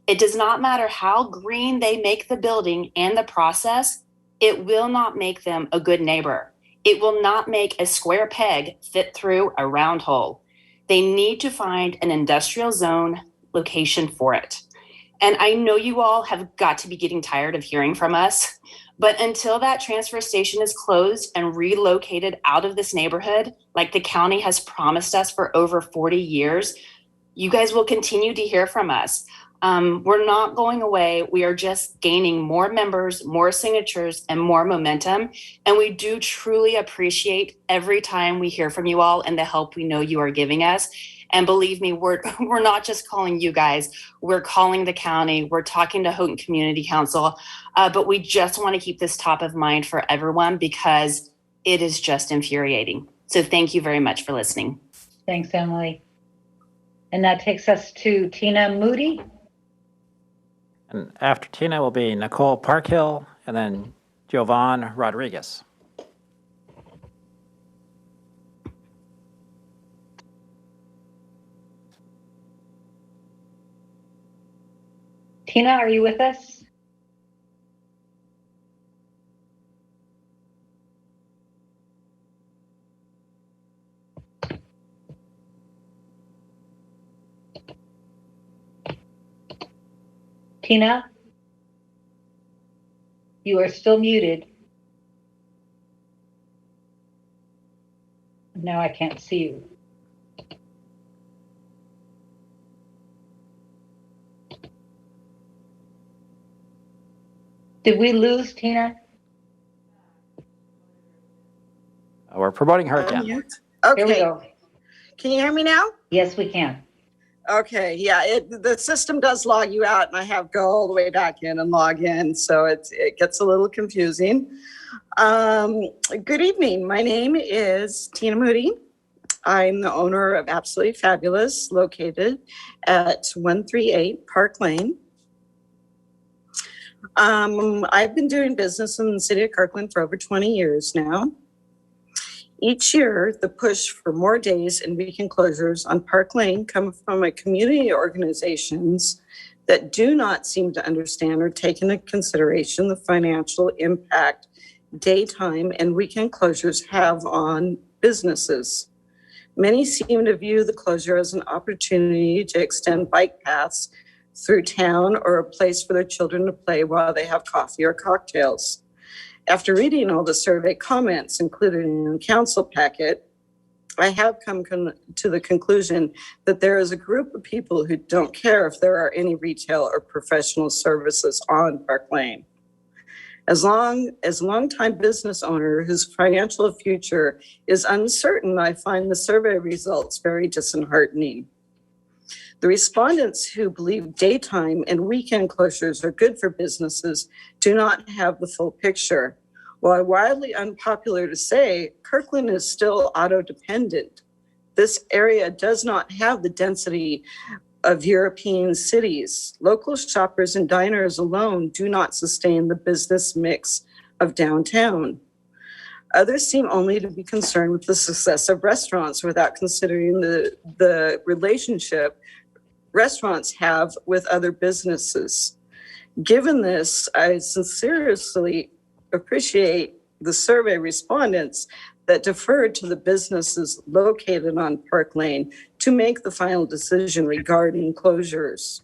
It does not matter how green they make the building and the process, it will not make them a good neighbor. It will not make a square peg fit through a round hole. They need to find an industrial zone location for it. And I know you all have got to be getting tired of hearing from us, but until that transfer station is closed and relocated out of this neighborhood, like the county has promised us for over 40 years, you guys will continue to hear from us. We're not going away. We are just gaining more members, more signatures, and more momentum. And we do truly appreciate every time we hear from you all and the help we know you are giving us. And believe me, we're not just calling you guys. We're calling the county. We're talking to Houghton Community Council. But we just want to keep this top of mind for everyone because it is just infuriating. So thank you very much for listening.
Thanks, Emily. And that takes us to Tina Moody.
And after Tina will be Nicole Parkhill and then Jovan Rodriguez.
Tina, are you with us? Tina, you are still muted. Now I can't see you. Did we lose Tina?
We're promoting her again.
Okay. Here we go.
Can you hear me now?
Yes, we can.
Okay, yeah, the system does log you out and I have to go all the way back in and log in, so it gets a little confusing. Good evening, my name is Tina Moody. I'm the owner of Absolutely Fabulous, located at 138 Park Lane. I've been doing business in the city of Kirkland for over 20 years now. Each year, the push for more days and weekend closures on Park Lane come from community organizations that do not seem to understand or take into consideration the financial impact daytime and weekend closures have on businesses. Many seem to view the closure as an opportunity to extend bike paths through town or a place for their children to play while they have coffee or cocktails. After reading all the survey comments included in the council packet, I have come to the conclusion that there is a group of people who don't care if there are any retail or professional services on Park Lane. As a longtime business owner whose financial future is uncertain, I find the survey results very disheartening. The respondents who believe daytime and weekend closures are good for businesses do not have the full picture. While widely unpopular to say, Kirkland is still auto-dependent. This area does not have the density of European cities. Local shoppers and diners alone do not sustain the business mix of downtown. Others seem only to be concerned with the success of restaurants without considering the relationship restaurants have with other businesses. Given this, I sincerely appreciate the survey respondents that deferred to the businesses located on Park Lane to make the final decision regarding closures.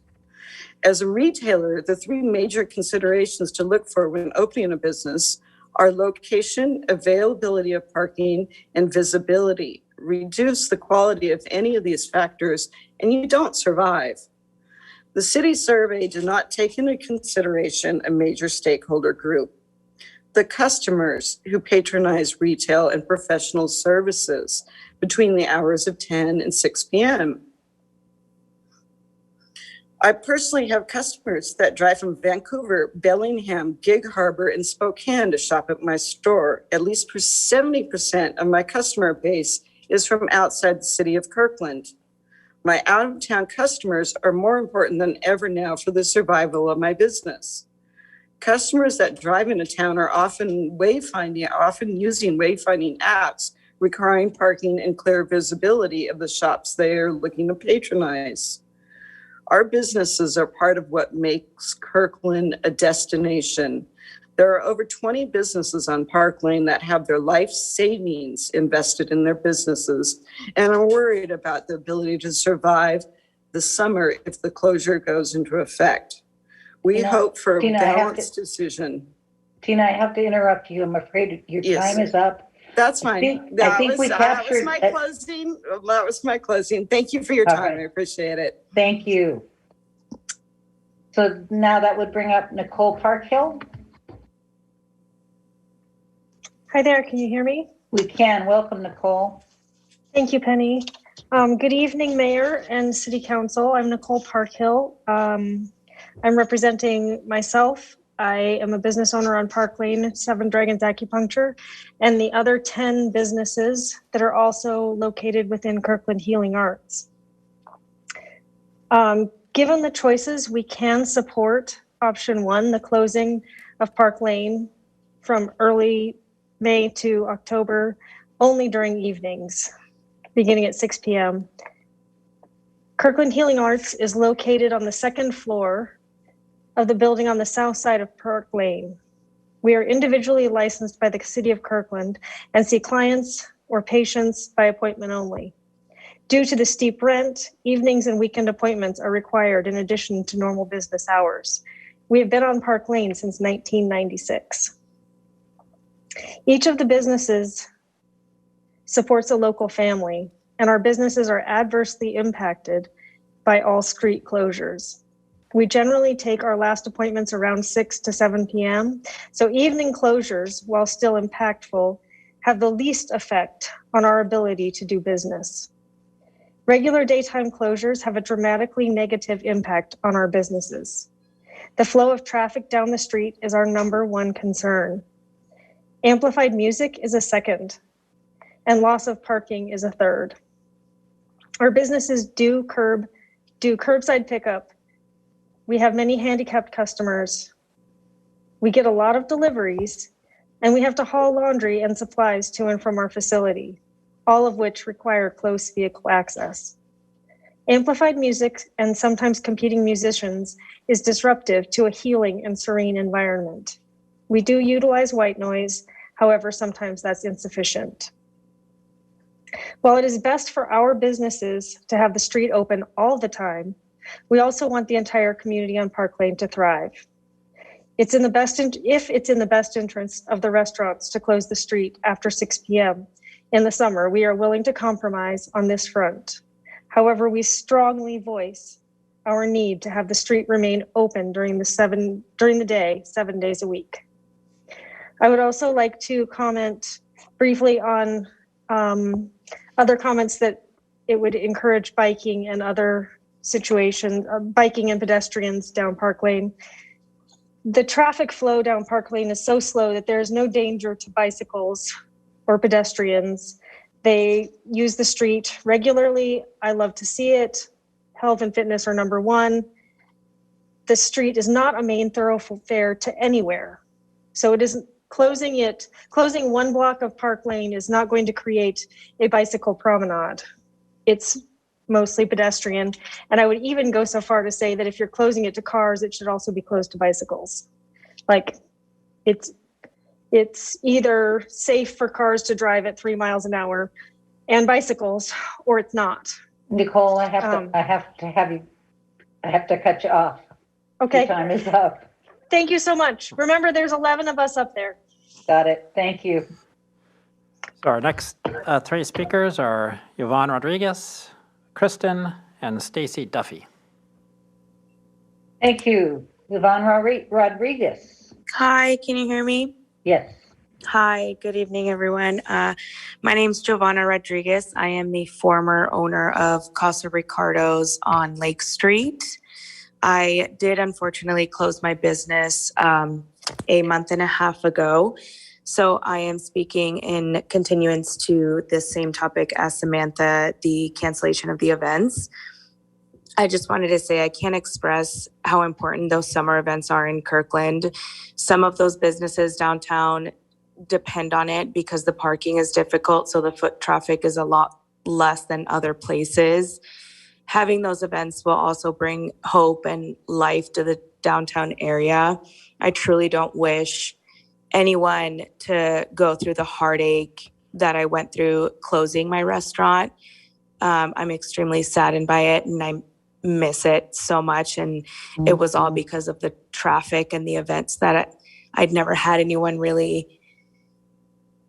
As a retailer, the three major considerations to look for when opening a business are location, availability of parking, and visibility. Reduce the quality of any of these factors and you don't survive. The city survey did not take into consideration a major stakeholder group, the customers who patronize retail and professional services between the hours of 10 and 6 p.m. I personally have customers that drive from Vancouver, Bellingham, Gig Harbor, and Spokane to shop at my store. At least 70% of my customer base is from outside the city of Kirkland. My out-of-town customers are more important than ever now for the survival of my business. Customers that drive into town are often using wayfinding apps requiring parking and clear visibility of the shops they are looking to patronize. Our businesses are part of what makes Kirkland a destination. There are over 20 businesses on Park Lane that have their life savings invested in their businesses and are worried about the ability to survive the summer if the closure goes into effect. We hope for a balanced decision.
Tina, I have to interrupt you. I'm afraid your time is up.
That's fine. That was my closing. Thank you for your time. I appreciate it.
Thank you. So now that would bring up Nicole Parkhill.
Hi there, can you hear me?
We can. Welcome, Nicole.
Thank you, Penny. Good evening, Mayor and City Council. I'm Nicole Parkhill. I'm representing myself. I am a business owner on Park Lane, Seven Dragons Acupuncture, and the other 10 businesses that are also located within Kirkland Healing Arts. Given the choices, we can support option 1, the closing of Park Lane from early May to October, only during evenings, beginning at 6 p.m. Kirkland Healing Arts is located on the second floor of the building on the south side of Park Lane. We are individually licensed by the City of Kirkland and see clients or patients by appointment only. Due to the steep rent, evenings and weekend appointments are required in addition to normal business hours. We have been on Park Lane since 1996. Each of the businesses supports a local family, and our businesses are adversely impacted by all street closures. We generally take our last appointments around 6 to 7 p.m. So evening closures, while still impactful, have the least effect on our ability to do business. Regular daytime closures have a dramatically negative impact on our businesses. The flow of traffic down the street is our number one concern. Amplified music is a second, and loss of parking is a third. Our businesses do curbside pickup. We have many handicapped customers. We get a lot of deliveries, and we have to haul laundry and supplies to and from our facility, all of which require close vehicle access. Amplified music and sometimes competing musicians is disruptive to a healing and serene environment. We do utilize white noise, however, sometimes that's insufficient. While it is best for our businesses to have the street open all the time, we also want the entire community on Park Lane to thrive. If it's in the best interest of the restaurants to close the street after 6 p.m. in the summer, we are willing to compromise on this front. However, we strongly voice our need to have the street remain open during the day, 7 days a week. I would also like to comment briefly on other comments that it would encourage biking and other situations, biking and pedestrians down Park Lane. The traffic flow down Park Lane is so slow that there is no danger to bicycles or pedestrians. They use the street regularly. I love to see it. Health and fitness are number one. The street is not a main thoroughfare to anywhere. So it isn't closing one block of Park Lane is not going to create a bicycle promenade. It's mostly pedestrian. And I would even go so far to say that if you're closing it to cars, it should also be closed to bicycles. Like it's either safe for cars to drive at 3 miles an hour and bicycles, or it's not.
Nicole, I have to cut you off.
Okay.
Your time is up.
Thank you so much. Remember, there's 11 of us up there.
Got it. Thank you.
So our next three speakers are Yvonne Rodriguez, Kristen, and Stacy Duffy.
Thank you. Yvonne Rodriguez.
Hi, can you hear me?
Yes.
Hi, good evening, everyone. My name's Giovanna Rodriguez. I am the former owner of Casa Ricardo's on Lake Street. I did unfortunately close my business a month and a half ago. So I am speaking in continuance to this same topic as Samantha, the cancellation of the events. I just wanted to say I can't express how important those summer events are in Kirkland. Some of those businesses downtown depend on it because the parking is difficult, so the foot traffic is a lot less than other places. Having those events will also bring hope and life to the downtown area. I truly don't wish anyone to go through the heartache that I went through closing my restaurant. I'm extremely saddened by it, and I miss it so much. And it was all because of the traffic and the events that I'd never had anyone really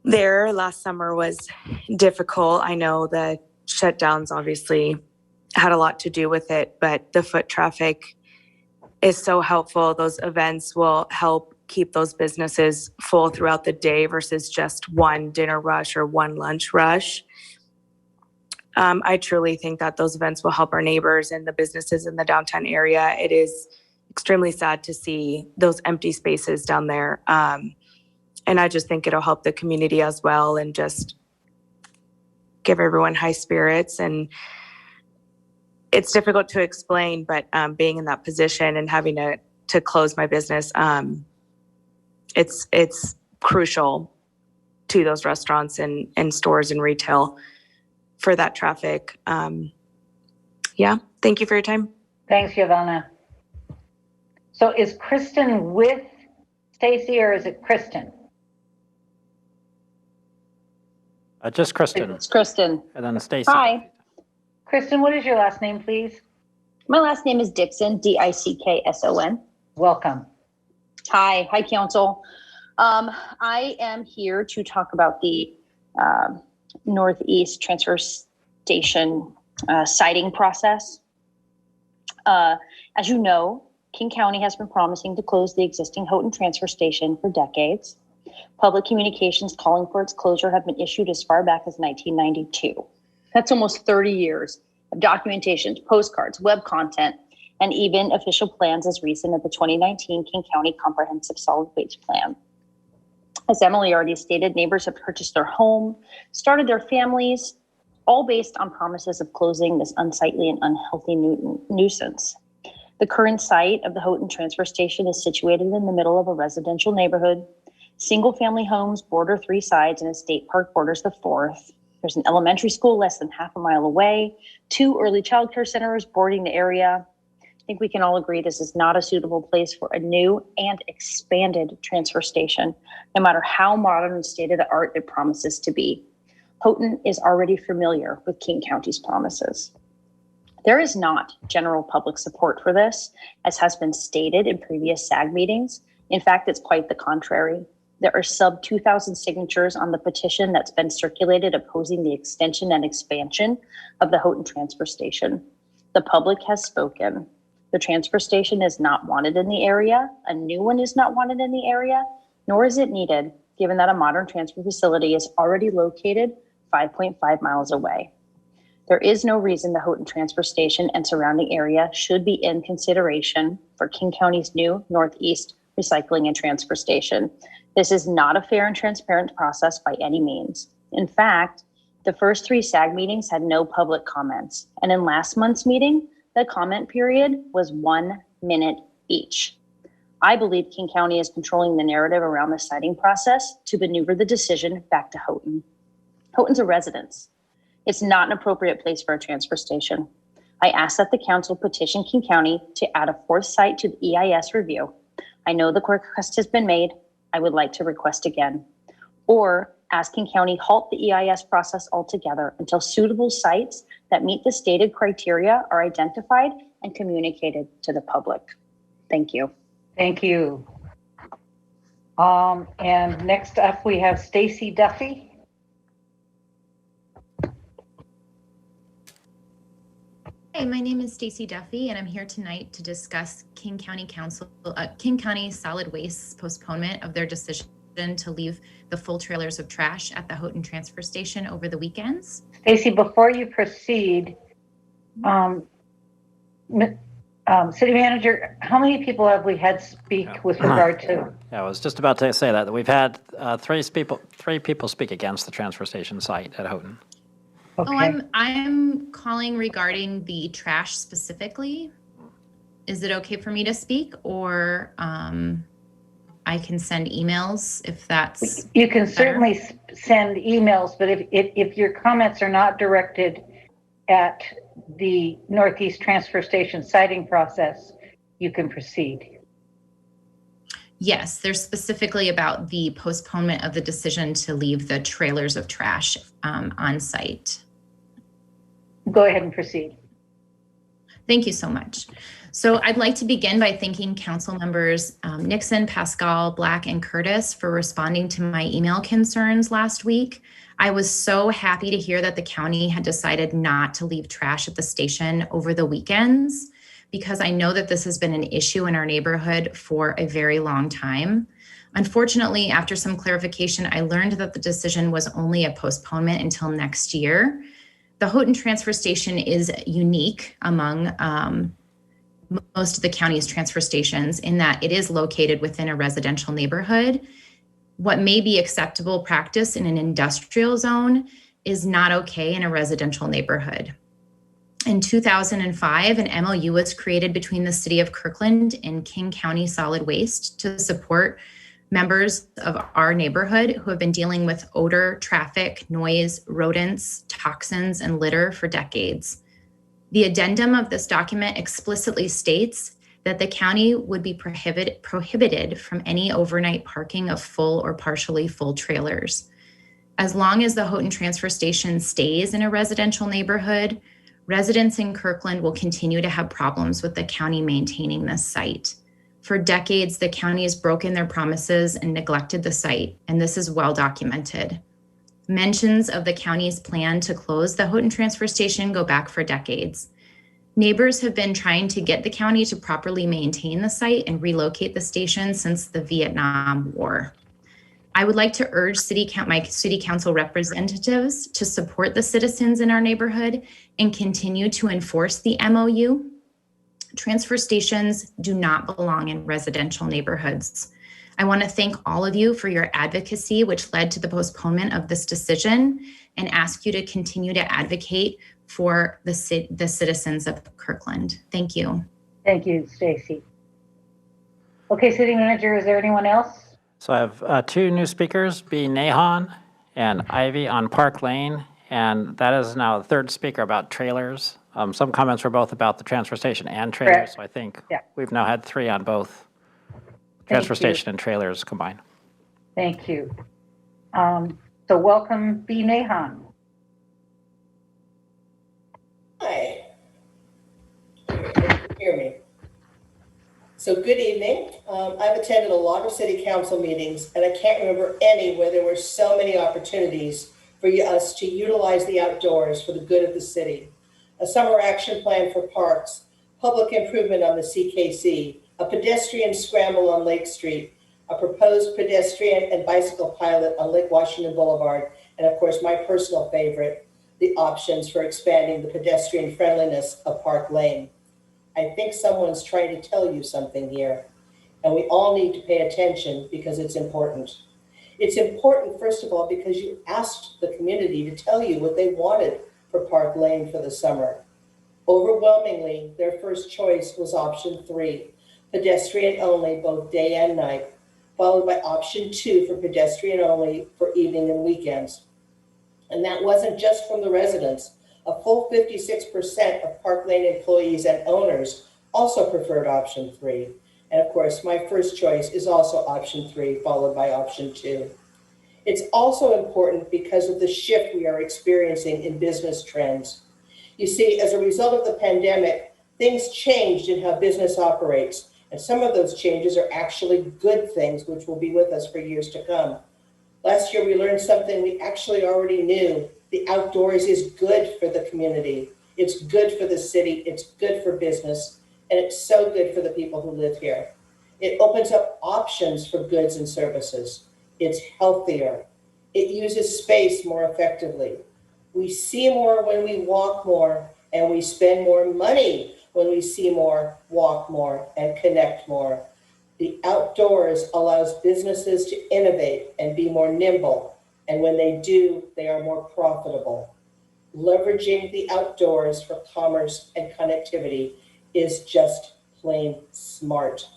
there. Last summer was difficult. I know the shutdowns obviously had a lot to do with it, but the foot traffic is so helpful. Those events will help keep those businesses full throughout the day versus just one dinner rush or one lunch rush. I truly think that those events will help our neighbors and the businesses in the downtown area. It is extremely sad to see those empty spaces down there. And I just think it'll help the community as well and just give everyone high spirits. And it's difficult to explain, but being in that position and having to close my business, it's crucial to those restaurants and stores and retail for that traffic. Yeah, thank you for your time.
Thanks, Giovanna. So is Kristen with Stacy or is it Kristen?
Just Kristen.
It's Kristen.
And then Stacy.
Hi.
Kristen, what is your last name, please?
My last name is Dixon, Dickson.
Welcome.
Hi, council. I am here to talk about the Northeast Transfer Station siting process. As you know, King County has been promising to close the existing Houghton Transfer Station for decades. Public communications calling for its closure have been issued as far back as 1992. That's almost 30 years of documentation, postcards, web content, and even official plans as recent as the 2019 King County Comprehensive Solid Waste Plan. As Emily already stated, neighbors have purchased their home, started their families, all based on promises of closing this unsightly and unhealthy nuisance. The current site of the Houghton Transfer Station is situated in the middle of a residential neighborhood. Single-family homes border three sides and a state park borders the fourth. There's an elementary school less than half a mile away, 2 early childcare centers bordering the area. I think we can all agree this is not a suitable place for a new and expanded transfer station, no matter how modern and state-of-the-art it promises to be. Houghton is already familiar with King County's promises. There is not general public support for this, as has been stated in previous SAG meetings. In fact, it's quite the contrary. There are sub 2,000 signatures on the petition that's been circulated opposing the extension and expansion of the Houghton Transfer Station. The public has spoken. The transfer station is not wanted in the area. A new one is not wanted in the area, nor is it needed, given that a modern transfer facility is already located 5.5 miles away. There is no reason the Houghton Transfer Station and surrounding area should be in consideration for King County's new Northeast Recycling and Transfer Station. This is not a fair and transparent process by any means. In fact, the first 3 SAG meetings had no public comments. And in last month's meeting, the comment period was 1 minute each. I believe King County is controlling the narrative around the siting process to maneuver the decision back to Houghton. Houghton's a residence. It's not an appropriate place for a transfer station. I ask that the council petition King County to add a 4th site to the EIS review. I know the request has been made. I would like to request again. Or ask King County halt the EIS process altogether until suitable sites that meet the stated criteria are identified and communicated to the public. Thank you.
Thank you. And next up we have Stacy Duffy.
Hi, my name is Stacy Duffy, and I'm here tonight to discuss King County Solid Waste's postponement of their decision to leave the full trailers of trash at the Houghton Transfer Station over the weekends.
Stacy, before you proceed, City Manager, how many people have we had speak with regard to?
Yeah, I was just about to say that we've had three people speak against the transfer station site at Houghton.
Okay. Oh, I'm calling regarding the trash specifically. Is it okay for me to speak, or I can send emails if that's
You can
better?
certainly send emails, but if your comments are not directed at the Northeast Transfer Station siting process, you can proceed.
Yes, they're specifically about the postponement of the decision to leave the trailers of trash on site.
Go ahead and proceed.
Thank you so much. So I'd like to begin by thanking council members Nixon, Pascal, Black, and Curtis for responding to my email concerns last week. I was so happy to hear that the county had decided not to leave trash at the station over the weekends, because I know that this has been an issue in our neighborhood for a very long time. Unfortunately, after some clarification, I learned that the decision was only a postponement until next year. The Houghton Transfer Station is unique among most of the county's transfer stations in that it is located within a residential neighborhood. What may be acceptable practice in an industrial zone is not okay in a residential neighborhood. In 2005, an MOU was created between the City of Kirkland and King County Solid Waste to support members of our neighborhood who have been dealing with odor, traffic, noise, rodents, toxins, and litter for decades. The addendum of this document explicitly states that the county would be prohibited from any overnight parking of full or partially full trailers. As long as the Houghton Transfer Station stays in a residential neighborhood, residents in Kirkland will continue to have problems with the county maintaining this site. For decades, the county has broken their promises and neglected the site, and this is well documented. Mentions of the county's plan to close the Houghton Transfer Station go back for decades. Neighbors have been trying to get the county to properly maintain the site and relocate the station since the Vietnam War. I would like to urge my city council representatives to support the citizens in our neighborhood and continue to enforce the MOU. Transfer stations do not belong in residential neighborhoods. I want to thank all of you for your advocacy, which led to the postponement of this decision, and ask you to continue to advocate for the citizens of Kirkland. Thank you.
Thank you, Stacy. Okay, City Manager, is there anyone else?
So I have two new speakers, B. Nahan and Ivy on Park Lane, and that is now the third speaker about trailers. Some comments were both about the transfer station and trailers,
Correct.
so I think
Yeah.
we've now had three on both transfer station and trailers combined.
Thank you. So welcome, B. Nahan.
Hi. Hear me. So good evening. I've attended a lot of city council meetings, and I can't remember any where there were so many opportunities for us to utilize the outdoors for the good of the city. A summer action plan for parks, public improvement on the CKC, a pedestrian scramble on Lake Street, a proposed pedestrian and bicycle pilot on Lake Washington Boulevard, and of course, my personal favorite, the options for expanding the pedestrian friendliness of Park Lane. I think someone's trying to tell you something here, and we all need to pay attention because it's important. It's important, first of all, because you asked the community to tell you what they wanted for Park Lane for the summer. Overwhelmingly, their first choice was option 3, pedestrian only, both day and night, followed by option 2 for pedestrian only for evening and weekends. And that wasn't just from the residents. A full 56% of Park Lane employees and owners also preferred option 3. And of course, my first choice is also option 3, followed by option 2. It's also important because of the shift we are experiencing in business trends. You see, as a result of the pandemic, things changed in how business operates. And some of those changes are actually good things, which will be with us for years to come. Last year, we learned something we actually already knew. The outdoors is good for the community. It's good for the city, it's good for business, and it's so good for the people who live here. It opens up options for goods and services. It's healthier. It uses space more effectively. We see more when we walk more, and we spend more money when we see more, walk more, and connect more. The outdoors allows businesses to innovate and be more nimble, and when they do, they are more profitable. Leveraging the outdoors for commerce and connectivity is just plain smart.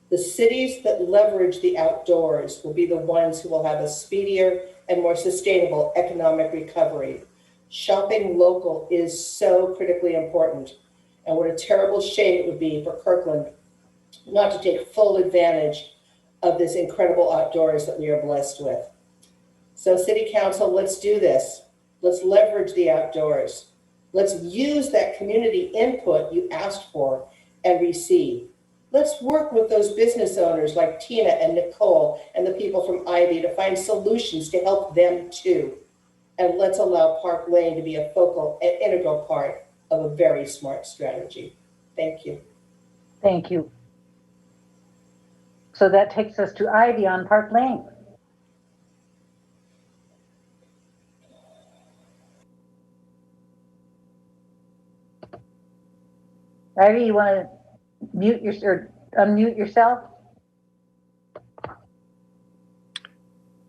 The cities that leverage the outdoors will be the ones who will have a speedier and more sustainable economic recovery. Shopping local is so critically important, and what a terrible shame it would be for Kirkland not to take full advantage of this incredible outdoors that we are blessed with. So City Council, let's do this. Let's leverage the outdoors. Let's use that community input you asked for and receive. Let's work with those business owners like Tina and Nicole and the people from Ivy to find solutions to help them too. And let's allow Park Lane to be a focal and integral part of a very smart strategy. Thank you.
Thank you. So that takes us to Ivy on Park Lane. Ivy, you want to mute your or unmute yourself?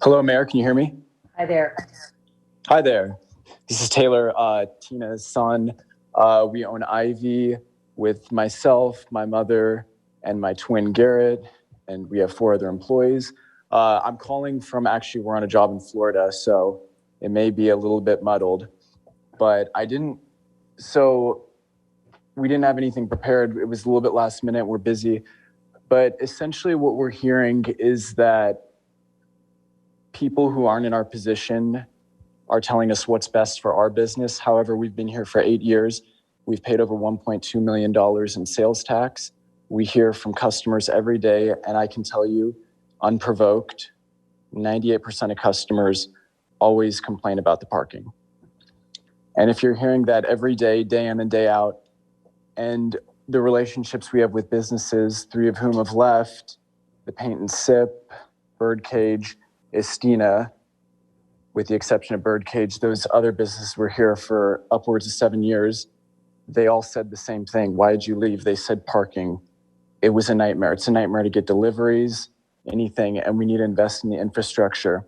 Hello, Mayor. Can you hear me?
Hi there.
Hi there. This is Taylor, Tina's son. We own Ivy with myself, my mother, and my twin Garrett, and we have 4 other employees. I'm calling from, actually, we're on a job in Florida, so it may be a little bit muddled, but we didn't have anything prepared. It was a little bit last minute. We're busy. But essentially what we're hearing is that people who aren't in our position are telling us what's best for our business. However, we've been here for 8 years. We've paid over $1.2 million in sales tax. We hear from customers every day, and I can tell you, unprovoked, 98% of customers always complain about the parking. And if you're hearing that every day, day in and day out, and the relationships we have with businesses, 3 of whom have left, the Paint and Sip, Birdcage, Estina, with the exception of Birdcage, those other businesses were here for upwards of 7 years. They all said the same thing. Why did you leave? They said parking. It was a nightmare. It's a nightmare to get deliveries, anything, and we need to invest in the infrastructure.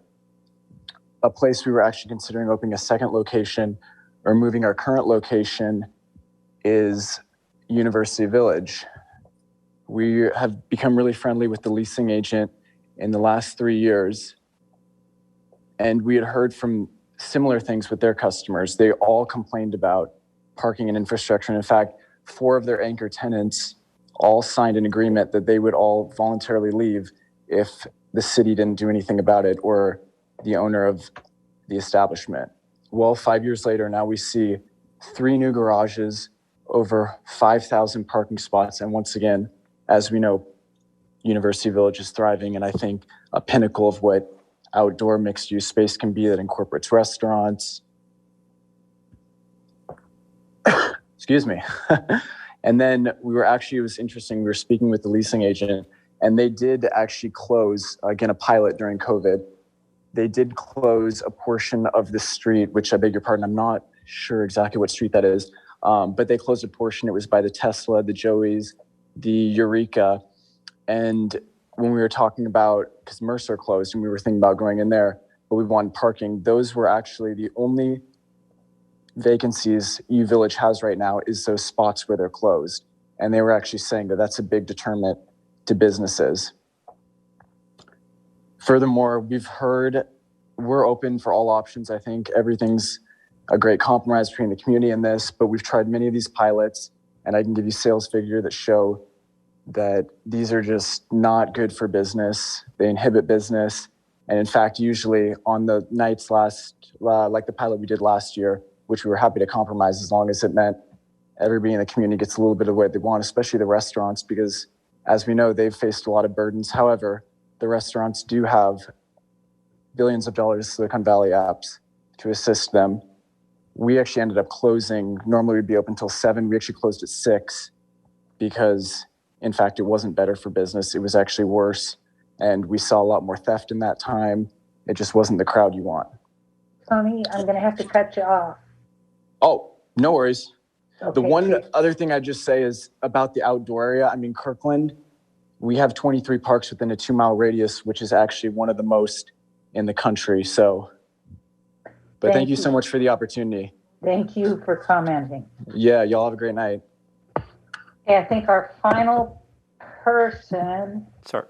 A place we were actually considering opening a second location or moving our current location is University Village. We have become really friendly with the leasing agent in the last 3 years, and we had heard from similar things with their customers. They all complained about parking and infrastructure. And in fact, 4 of their anchor tenants all signed an agreement that they would all voluntarily leave if the city didn't do anything about it or the owner of the establishment. Well, 5 years later, now we see 3 new garages, over 5,000 parking spots. And once again, as we know, University Village is thriving, and I think a pinnacle of what outdoor mixed-use space can be that incorporates restaurants. Excuse me. And then it was interesting, we were speaking with the leasing agent, and they did actually close, again, a pilot during COVID. They did close a portion of the street, which I beg your pardon, I'm not sure exactly what street that is, but they closed a portion. It was by the Tesla, the Joey's, the Eureka. And when we were talking about, because Mercer closed and we were thinking about going in there, but we wanted parking, those were actually the only vacancies U Village has right now is those spots where they're closed. And they were actually saying that that's a big deterrent to businesses. Furthermore, we've heard we're open for all options. I think everything's a great compromise between the community and this, but we've tried many of these pilots, and I can give you sales figures that show that these are just not good for business. They inhibit business. And in fact, usually on the nights like the pilot we did last year, which we were happy to compromise as long as it meant everybody in the community gets a little bit of what they want, especially the restaurants, because as we know, they've faced a lot of burdens. However, the restaurants do have billions of dollars Silicon Valley apps to assist them. we actually ended up closing. Normally we'd be open till 7. We actually closed at 6 because, in fact, it wasn't better for business. It was actually worse. And we saw a lot more theft in that time. It just wasn't the crowd you want.
Tony, I'm going to have to cut you off.
Oh, no worries.
Okay,
The one
please.
other thing I'd just say is about the outdoor area. I mean, Kirkland, we have 23 parks within a 2-mile radius, which is actually one of the most in the country. So, but thank you so much for the opportunity.
Thank you for commenting.
Yeah, y'all have a great night.
Okay, I think our final person.
Sorry.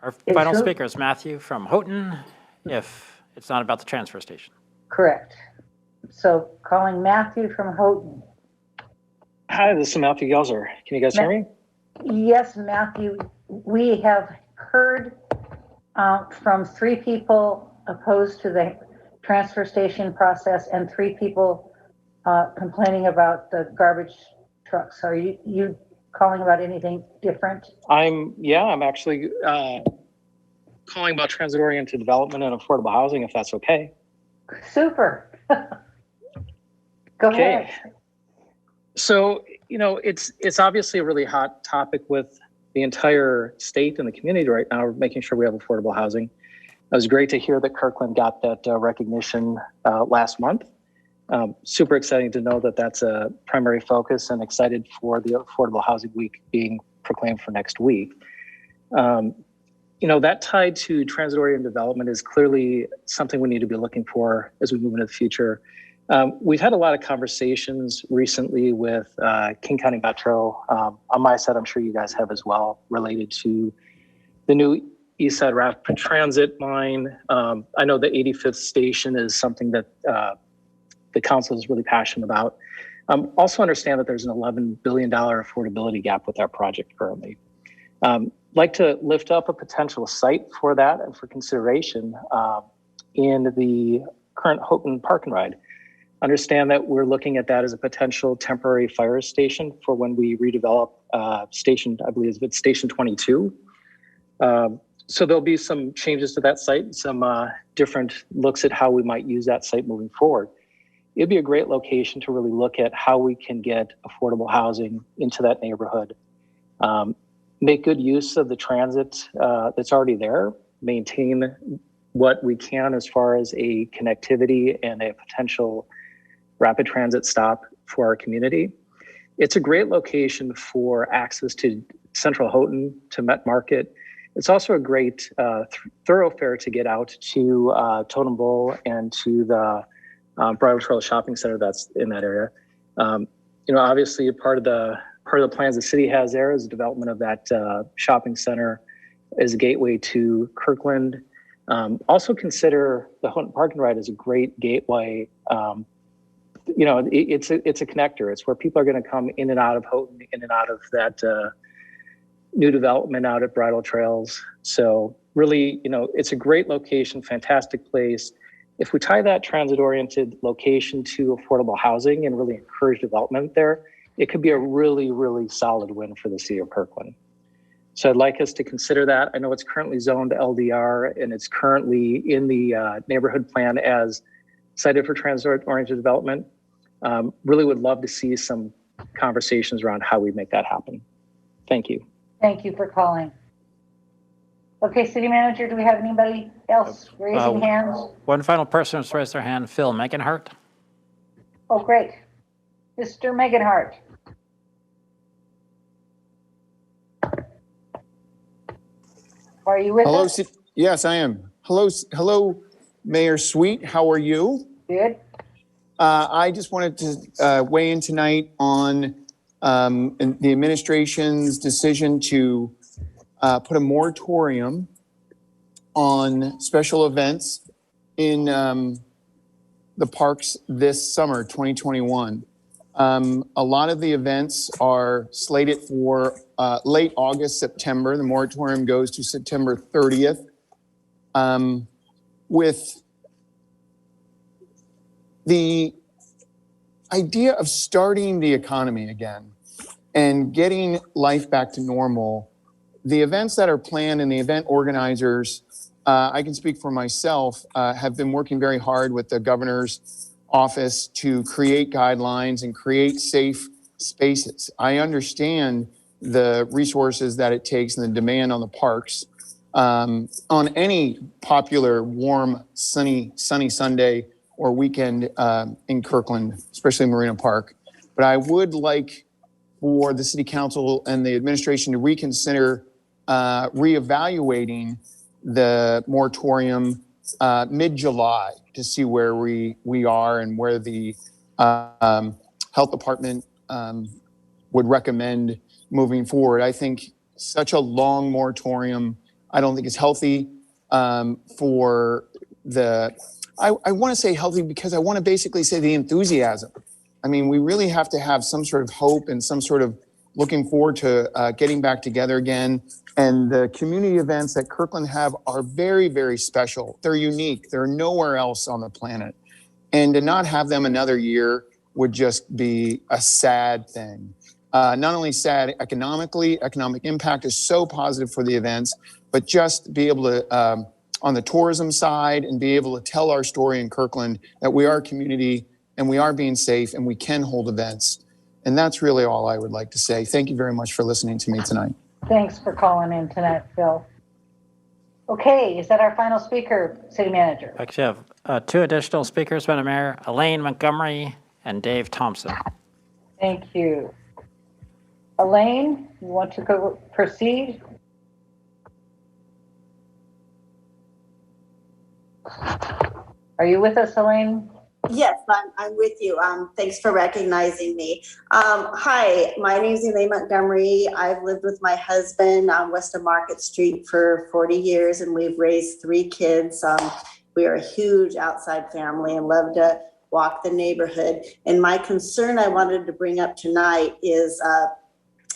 Our
Is
final
who?
speaker is Matthew from Houghton, if it's not about the transfer station.
Correct. So calling Matthew from Houghton.
Hi, this is Matthew Gelser. Can you guys hear me?
Yes, Matthew, we have heard from 3 people opposed to the transfer station process and 3 people complaining about the garbage trucks. Are you calling about anything different?
I'm actually calling about transit-oriented development and affordable housing, if that's okay.
Super. Go ahead.
So, it's obviously a really hot topic with the entire state and the community right now, making sure we have affordable housing. It was great to hear that Kirkland got that recognition last month. Super exciting to know that that's a primary focus, and excited for the Affordable Housing Week being proclaimed for next week. That tied to transit-oriented development is clearly something we need to be looking for as we move into the future. We've had a lot of conversations recently with King County Metro. On my side, I'm sure you guys have as well, related to the new East Side Rapid Transit line. I know the 85th station is something that the council is really passionate about. Also understand that there's an $11 billion affordability gap with our project currently. Like to lift up a potential site for that and for consideration in the current Houghton Park and Ride. Understand that we're looking at that as a potential temporary fire station for when we redevelop station, I believe it's station 22. So there'll be some changes to that site, some different looks at how we might use that site moving forward. It'd be a great location to really look at how we can get affordable housing into that neighborhood. Make good use of the transit that's already there, maintain what we can as far as a connectivity and a potential rapid transit stop for our community. It's a great location for access to Central Houghton, to Met Market. It's also a great thoroughfare to get out to Totem Bowl and to the Bridal Trail Shopping Center that's in that area. Obviously part of the plans the city has there is the development of that shopping center as a gateway to Kirkland. Also consider the Houghton Park and Ride as a great gateway. It's a connector. It's where people are going to come in and out of Houghton, in and out of that new development out at Bridal Trails. So really, it's a great location, fantastic place. If we tie that transit-oriented location to affordable housing and really encourage development there, it could be a really, really solid win for the city of Kirkland. So I'd like us to consider that. I know it's currently zoned LDR and it's currently in the neighborhood plan as cited for transit-oriented development. Really would love to see some conversations around how we make that happen. Thank you.
Thank you for calling. Okay, city manager, do we have anybody else raising hands?
One final person has raised their hand, Phil Meganhart.
Oh, great. Mr. Meganhart. Are you with us?
Yes, I am. Hello, Mayor Sweet. How are you?
Good.
I just wanted to weigh in tonight on the administration's decision to put a moratorium on special events in the parks this summer, 2021. A lot of the events are slated for late August, September. The moratorium goes to September 30th. With the idea of starting the economy again and getting life back to normal, the events that are planned and the event organizers, I can speak for myself, have been working very hard with the governor's office to create guidelines and create safe spaces. I understand the resources that it takes and the demand on the parks on any popular, warm, sunny Sunday or weekend in Kirkland, especially Marina Park. But I would like for the city council and the administration to reconsider reevaluating the moratorium mid-July to see where we are and where the health department would recommend moving forward. I think such a long moratorium, I don't think it's healthy for the, I want to say healthy because I want to basically say the enthusiasm. I mean, we really have to have some sort of hope and some sort of looking forward to getting back together again. And the community events that Kirkland have are very, very special. They're unique. They're nowhere else on the planet. And to not have them another year would just be a sad thing. Not only sad economically, economic impact is so positive for the events, but just be able to, on the tourism side, and be able to tell our story in Kirkland that we are a community and we are being safe and we can hold events. And that's really all I would like to say. Thank you very much for listening to me tonight.
Thanks for calling in tonight, Phil. Okay, is that our final speaker, City Manager?
Actually, I have two additional speakers, Madam Mayor, Elaine Montgomery and Dave Thompson.
Thank you. Elaine, you want to proceed? Are you with us, Elaine?
Yes, I'm with you. Thanks for recognizing me. Hi, my name is Elaine Montgomery. I've lived with my husband on West of Market Street for 40 years, and we've raised 3 kids. We are a huge outside family and love to walk the neighborhood. And my concern I wanted to bring up tonight is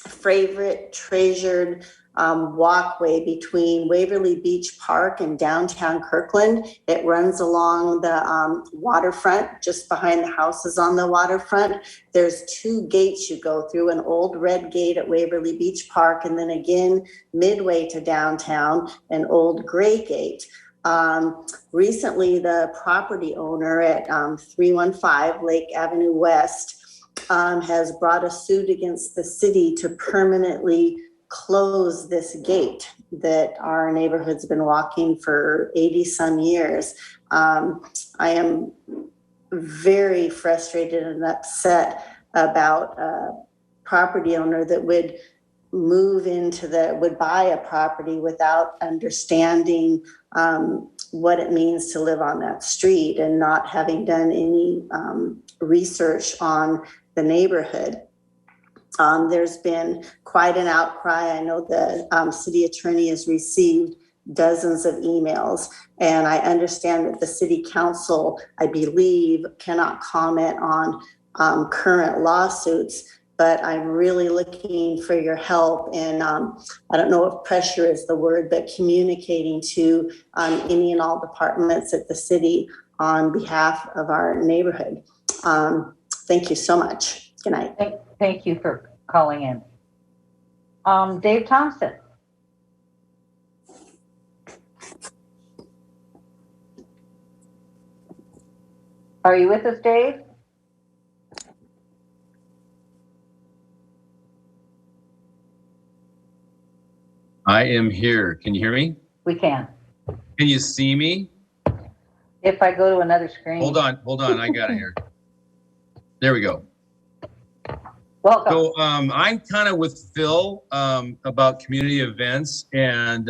favorite treasured walkway between Waverly Beach Park and downtown Kirkland. It runs along the waterfront, just behind the houses on the waterfront. There's 2 gates you go through, an old red gate at Waverly Beach Park, and then again, midway to downtown, an old gray gate. Recently, the property owner at 315 Lake Avenue West has brought a suit against the city to permanently close this gate that our neighborhood's been walking for 80 some years. I am very frustrated and upset about a property owner that would would buy a property without understanding what it means to live on that street and not having done any research on the neighborhood. There's been quite an outcry. I know the city attorney has received dozens of emails, and I understand that the city council, I believe, cannot comment on current lawsuits, but I'm really looking for your help. And I don't know if pressure is the word, but communicating to any and all departments at the city on behalf of our neighborhood. Thank you so much. Good night.
Thank you for calling in. Dave Thompson. Are you with us, Dave?
I am here. Can you hear me?
We can.
Can you see me?
If I go to another screen.
Hold on. I got it here. There we go.
Welcome.
So I'm kind of with Phil about community events, and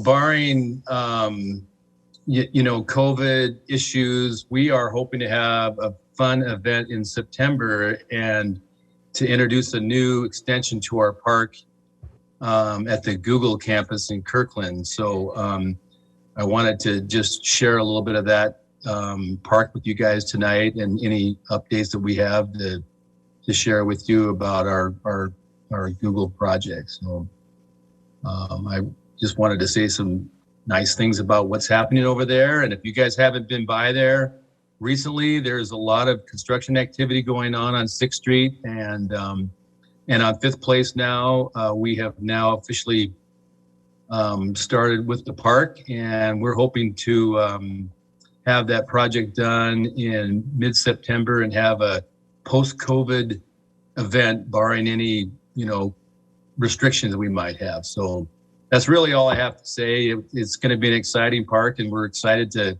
barring COVID issues, we are hoping to have a fun event in September and to introduce a new extension to our park at the Google campus in Kirkland. So I wanted to just share a little bit of that park with you guys tonight, and any updates that we have to share with you about our Google project. So I just wanted to say some nice things about what's happening over there. And if you guys haven't been by there recently, there's a lot of construction activity going on 6th Street and on 5th Place now. We have now officially started with the park, and we're hoping to have that project done in mid-September and have a post-COVID event, barring any, restrictions that we might have. So that's really all I have to say. It's going to be an exciting park, and we're excited to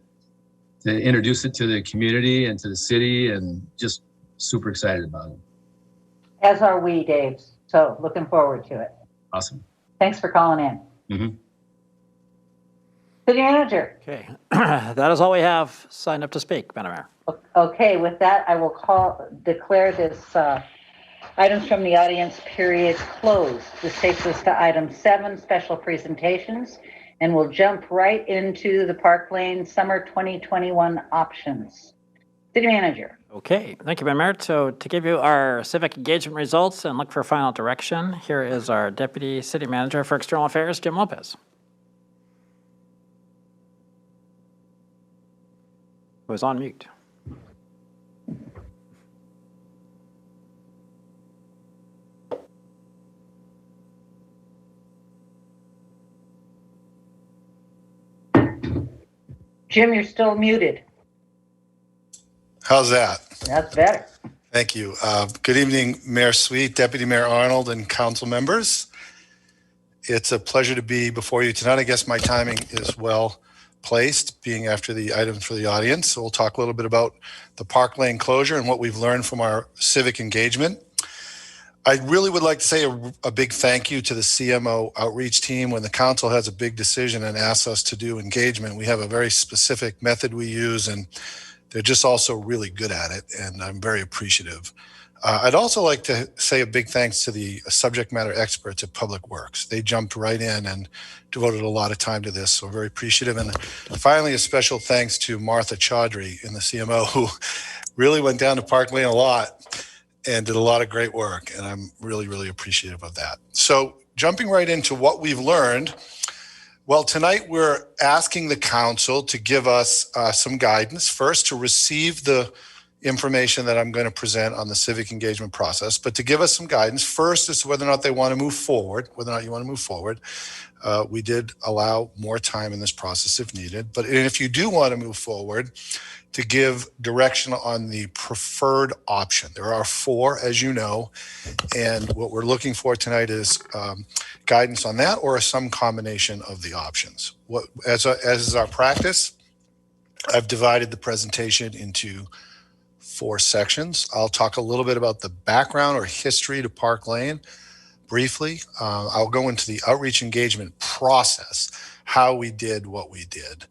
introduce it to the community and to the city, and just super excited about it.
As are we, Dave. So looking forward to it.
Awesome.
Thanks for calling in.
Mm-hmm.
City Manager.
Okay, that is all we have signed up to speak, Madam Mayor.
Okay, with that, I will declare this items from the audience period closed. This takes us to item 7, special presentations, and we'll jump right into the Park Lane Summer 2021 options. City Manager.
Okay, thank you, Madam Mayor. So to give you our civic engagement results and look for final direction, here is our Deputy City Manager for External Affairs, Jim Lopez. Who is on mute.
Jim, you're still muted.
How's that?
That's better.
Thank you. Good evening, Mayor Sweet, Deputy Mayor Arnold, and council members. It's a pleasure to be before you tonight. I guess my timing is well placed, being after the items for the audience. So we'll talk a little bit about the Park Lane closure and what we've learned from our civic engagement. I really would like to say a big thank you to the CMO outreach team. When the council has a big decision and asks us to do engagement, we have a very specific method we use, and they're just also really good at it, and I'm very appreciative. I'd also like to say a big thanks to the subject matter experts at Public Works. They jumped right in and devoted a lot of time to this, so very appreciative. And finally, a special thanks to Martha Chaudhry in the CMO, who really went down to Park Lane a lot and did a lot of great work, and I'm really, really appreciative of that. So jumping right into what we've learned, well, tonight we're asking the council to give us some guidance. First, to receive the information that I'm going to present on the civic engagement process, but to give us some guidance first as to whether or not they want to move forward, whether or not you want to move forward. We did allow more time in this process if needed, but if you do want to move forward, to give direction on the preferred option. There are 4, as you know, and what we're looking for tonight is guidance on that or some combination of the options. As is our practice, I've divided the presentation into 4 sections. I'll talk a little bit about the background or history to Park Lane briefly. I'll go into the outreach engagement process, how we did what we did.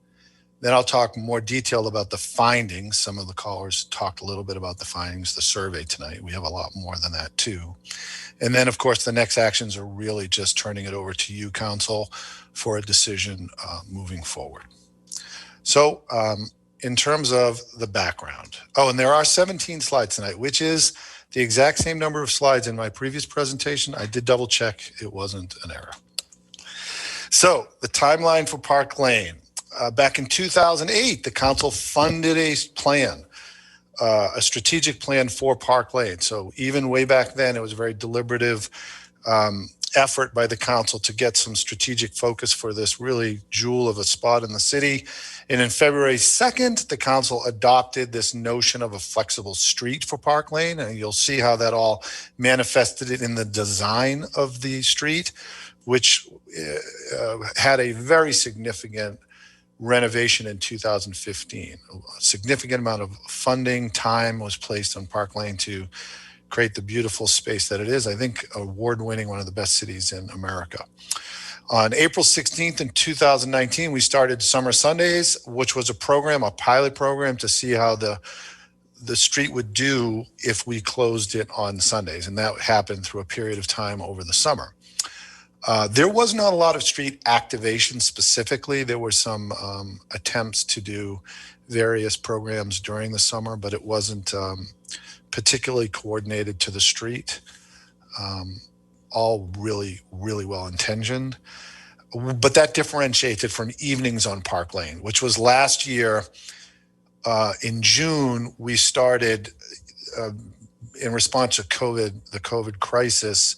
Then I'll talk more detail about the findings. Some of the callers talked a little bit about the findings, the survey tonight. We have a lot more than that too. And then of course, the next actions are really just turning it over to you, council, for a decision moving forward. So in terms of the background. Oh, and there are 17 slides tonight, which is the exact same number of slides in my previous presentation. I did double check, it wasn't an error. So the timeline for Park Lane. Back in 2008, the council funded a plan, a strategic plan for Park Lane. So even way back then, it was a very deliberative effort by the council to get some strategic focus for this really jewel of a spot in the city. And in February 2nd, the council adopted this notion of a flexible street for Park Lane. And you'll see how that all manifested it in the design of the street, which had a very significant renovation in 2015. A significant amount of funding, time was placed on Park Lane to create the beautiful space that it is. I think award-winning, one of the best cities in America. On April 16th in 2019, we started Summer Sundays, which was a program, a pilot program to see how the street would do if we closed it on Sundays. And that happened through a period of time over the summer. There was not a lot of street activation specifically. There were some attempts to do various programs during the summer, but it wasn't particularly coordinated to the street. All really, really well intentioned. But that differentiated from evenings on Park Lane, which was last year in June, we started in response to COVID, the COVID crisis,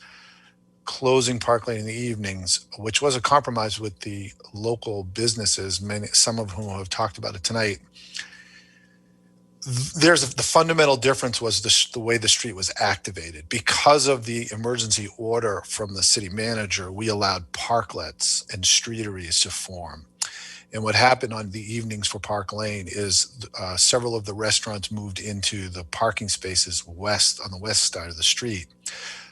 closing Park Lane in the evenings, which was a compromise with the local businesses, some of whom have talked about it tonight. The fundamental difference was the way the street was activated. Because of the emergency order from the city manager, we allowed parklets and streeteries to form. And what happened on the evenings for Park Lane is several of the restaurants moved into the parking spaces on the west side of the street.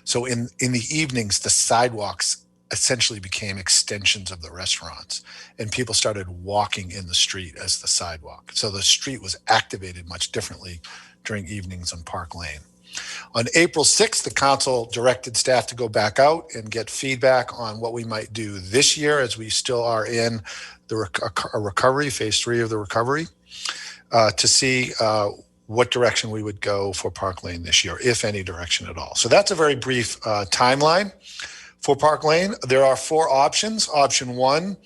So in the evenings, the sidewalks essentially became extensions of the restaurants, and people started walking in the street as the sidewalk. So the street was activated much differently during evenings on Park Lane. On April 6th, the council directed staff to go back out and get feedback on what we might do this year, as we still are in the recovery, phase 3 of the recovery, to see what direction we would go for Park Lane this year, if any direction at all. So that's a very brief timeline for Park Lane. There are 4 options. Option 1,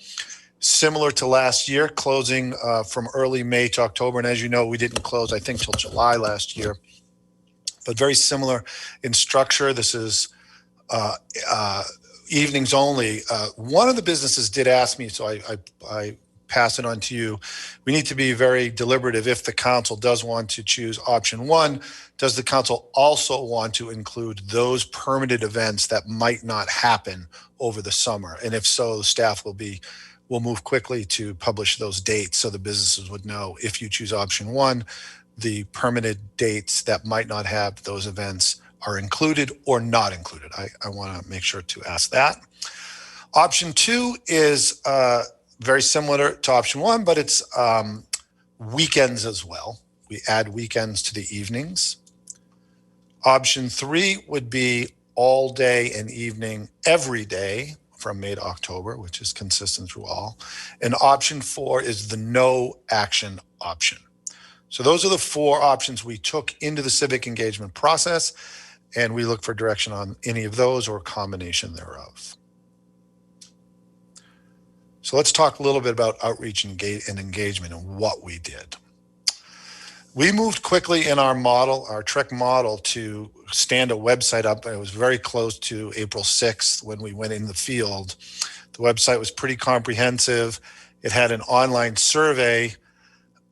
similar to last year, closing from early May to October. And as you know, we didn't close, I think, till July last year, but very similar in structure. This is evenings only. One of the businesses did ask me, so I pass it on to you. We need to be very deliberative. If the council does want to choose option 1, does the council also want to include those permitted events that might not happen over the summer? And if so, staff will move quickly to publish those dates so the businesses would know, if you choose option 1, the permitted dates that might not have those events are included or not included. I want to make sure to ask that. Option 2 is very similar to option 1, but it's weekends as well. We add weekends to the evenings. Option 3 would be all day and evening every day from May to October, which is consistent through all. And option 4 is the no action option. So those are the 4 options we took into the civic engagement process, and we look for direction on any of those or a combination thereof. So let's talk a little bit about outreach and engagement and what we did. We moved quickly in our model, our TREC model, to stand a website up. It was very close to April 6th when we went in the field. The website was pretty comprehensive. It had an online survey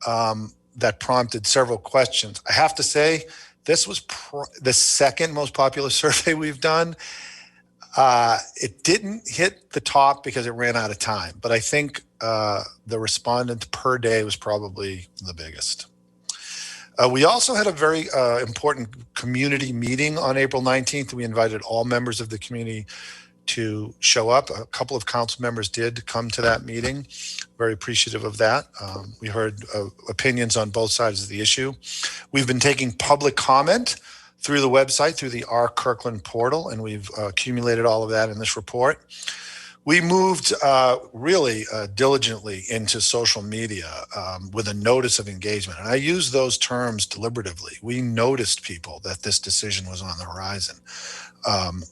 that prompted several questions. I have to say, this was the second most popular survey we've done. It didn't hit the top because it ran out of time, but I think the respondents per day was probably the biggest. We also had a very important community meeting on April 19th. We invited all members of the community to show up. A couple of council members did come to that meeting. Very appreciative of that. We heard opinions on both sides of the issue. We've been taking public comment through the website, through the Our Kirkland portal, and we've accumulated all of that in this report. We moved really diligently into social media with a notice of engagement. And I use those terms deliberatively. We noticed people that this decision was on the horizon.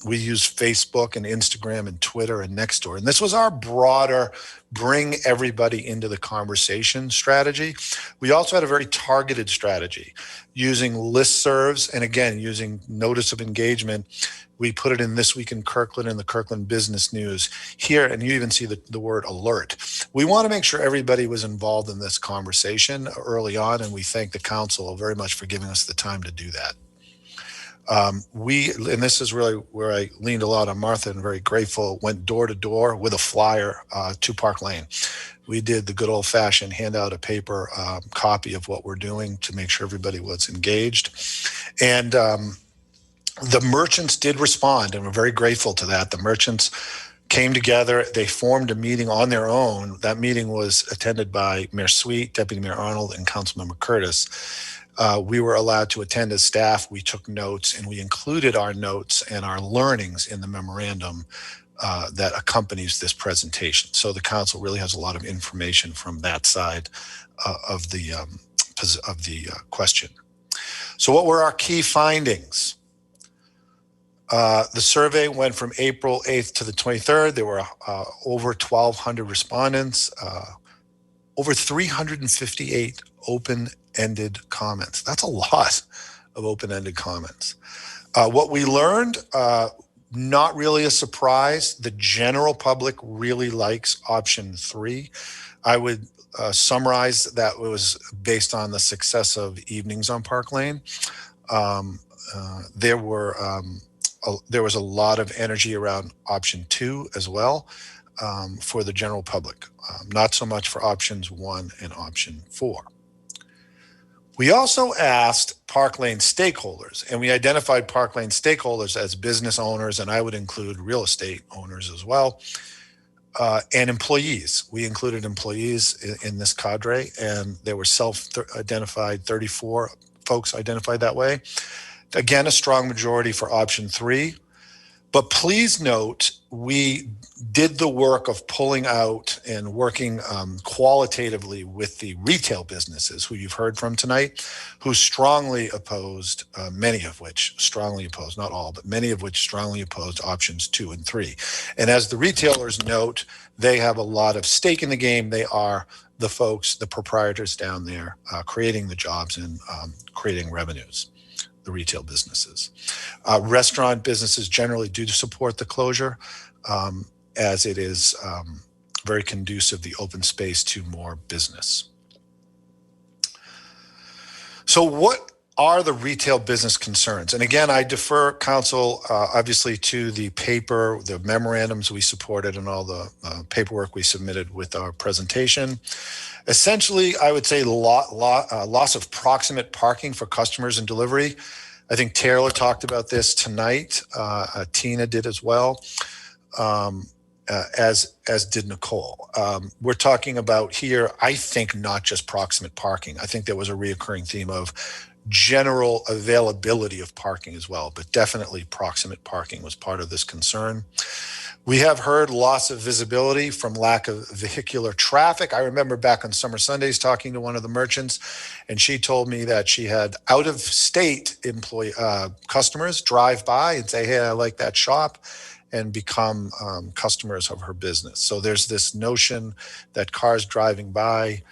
We used Facebook and Instagram and Twitter and Nextdoor. And this was our broader bring everybody into the conversation strategy. We also had a very targeted strategy using listservs and, again, using notice of engagement. We put it in This Week in Kirkland and the Kirkland Business News here, and you even see the word alert. We want to make sure everybody was involved in this conversation early on, and we thank the council very much for giving us the time to do that. And this is really where I leaned a lot on Martha, and very grateful, went door to door with a flyer to Park Lane. We did the good old fashioned hand out a paper copy of what we're doing to make sure everybody was engaged. And the merchants did respond, and we're very grateful to that. The merchants came together. They formed a meeting on their own. That meeting was attended by Mayor Sweet, Deputy Mayor Arnold, and Councilmember Curtis. We were allowed to attend as staff. We took notes, and we included our notes and our learnings in the memorandum that accompanies this presentation. So the council really has a lot of information from that side of the question. So what were our key findings? The survey went from April 8th to the 23rd. There were over 1,200 respondents, over 358 open-ended comments. That's a lot of open-ended comments. What we learned, Not really a surprise. The general public really likes option 3. I would summarize that it was based on the success of evenings on Park Lane. There was a lot of energy around option 2 as well for the general public, not so much for options 1 and option 4. We also asked Park Lane stakeholders, and we identified Park Lane stakeholders as business owners, and I would include real estate owners as well, and employees. We included employees in this cadre, and there were self-identified 34 folks identified that way. Again, a strong majority for option 3. But please note, we did the work of pulling out and working qualitatively with the retail businesses who you've heard from tonight, who strongly opposed, many of which strongly opposed, not all, but many of which strongly opposed options 2 and 3. And as the retailers note, they have a lot of stake in the game. They are the folks, the proprietors down there, creating the jobs and creating revenues. The retail businesses. Restaurant businesses generally do support the closure as it is very conducive, the open space, to more business. So what are the retail business concerns? And again, I defer council obviously to the paper, the memorandums we supported and all the paperwork we submitted with our presentation. Essentially, I would say loss of proximate parking for customers and delivery. I think Taylor talked about this tonight. Tina did as well, as did Nicole. We're talking about here, I think, not just proximate parking. I think there was a reoccurring theme of general availability of parking as well, but definitely proximate parking was part of this concern. We have heard loss of visibility from lack of vehicular traffic. I remember back on Summer Sundays talking to one of the merchants, and she told me that she had out-of-state customers drive by and say, hey, I like that shop, and become customers of her business. So there's this notion that cars driving by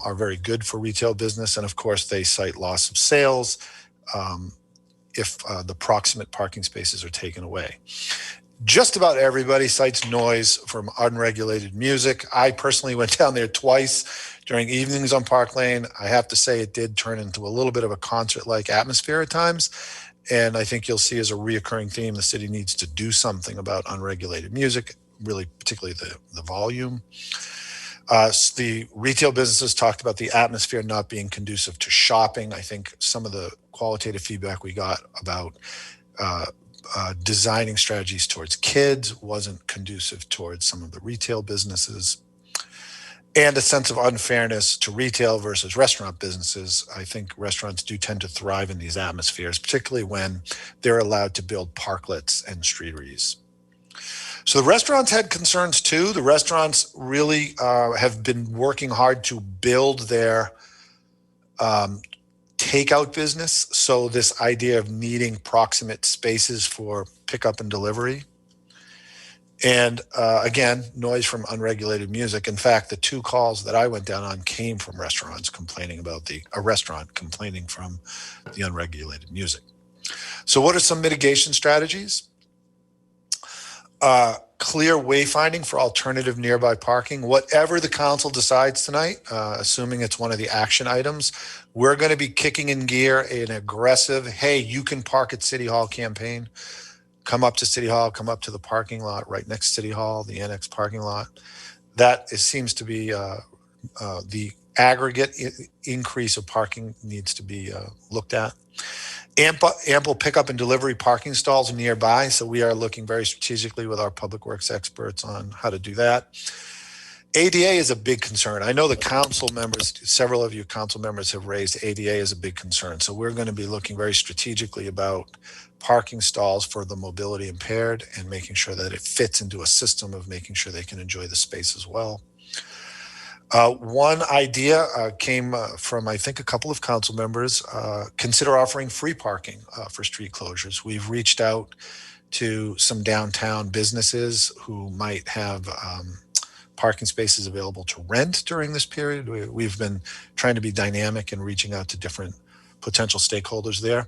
are very good for retail business, and of course they cite loss of sales if the proximate parking spaces are taken away. Just about everybody cites noise from unregulated music. I personally went down there twice during evenings on Park Lane. I have to say it did turn into a little bit of a concert-like atmosphere at times. And I think you'll see as a reoccurring theme, the city needs to do something about unregulated music, really particularly the volume. The retail businesses talked about the atmosphere not being conducive to shopping. I think some of the qualitative feedback we got about designing strategies towards kids wasn't conducive towards some of the retail businesses. And a sense of unfairness to retail versus restaurant businesses. I think restaurants do tend to thrive in these atmospheres, particularly when they're allowed to build parklets and streeteries. So the restaurants had concerns too. The restaurants really have been working hard to build their takeout business. So this idea of needing proximate spaces for pickup and delivery. And again, noise from unregulated music. In fact, the 2 calls that I went down on came from restaurants complaining about a restaurant complaining from the unregulated music. So what are some mitigation strategies? Clear wayfinding for alternative nearby parking. Whatever the council decides tonight, assuming it's one of the action items, we're going to be kicking in gear an aggressive, hey, you can park at City Hall campaign. Come up to City Hall, come up to the parking lot right next to City Hall, the annex parking lot. That seems to be the aggregate increase of parking needs to be looked at. Ample pickup and delivery parking stalls nearby. So we are looking very strategically with our public works experts on how to do that. ADA is a big concern. I know the council members, several of you council members have raised ADA as a big concern. So we're going to be looking very strategically about parking stalls for the mobility impaired and making sure that it fits into a system of making sure they can enjoy the space as well. One idea came from, I think, a couple of council members. Consider offering free parking for street closures. We've reached out to some downtown businesses who might have parking spaces available to rent during this period. We've been trying to be dynamic and reaching out to different potential stakeholders there.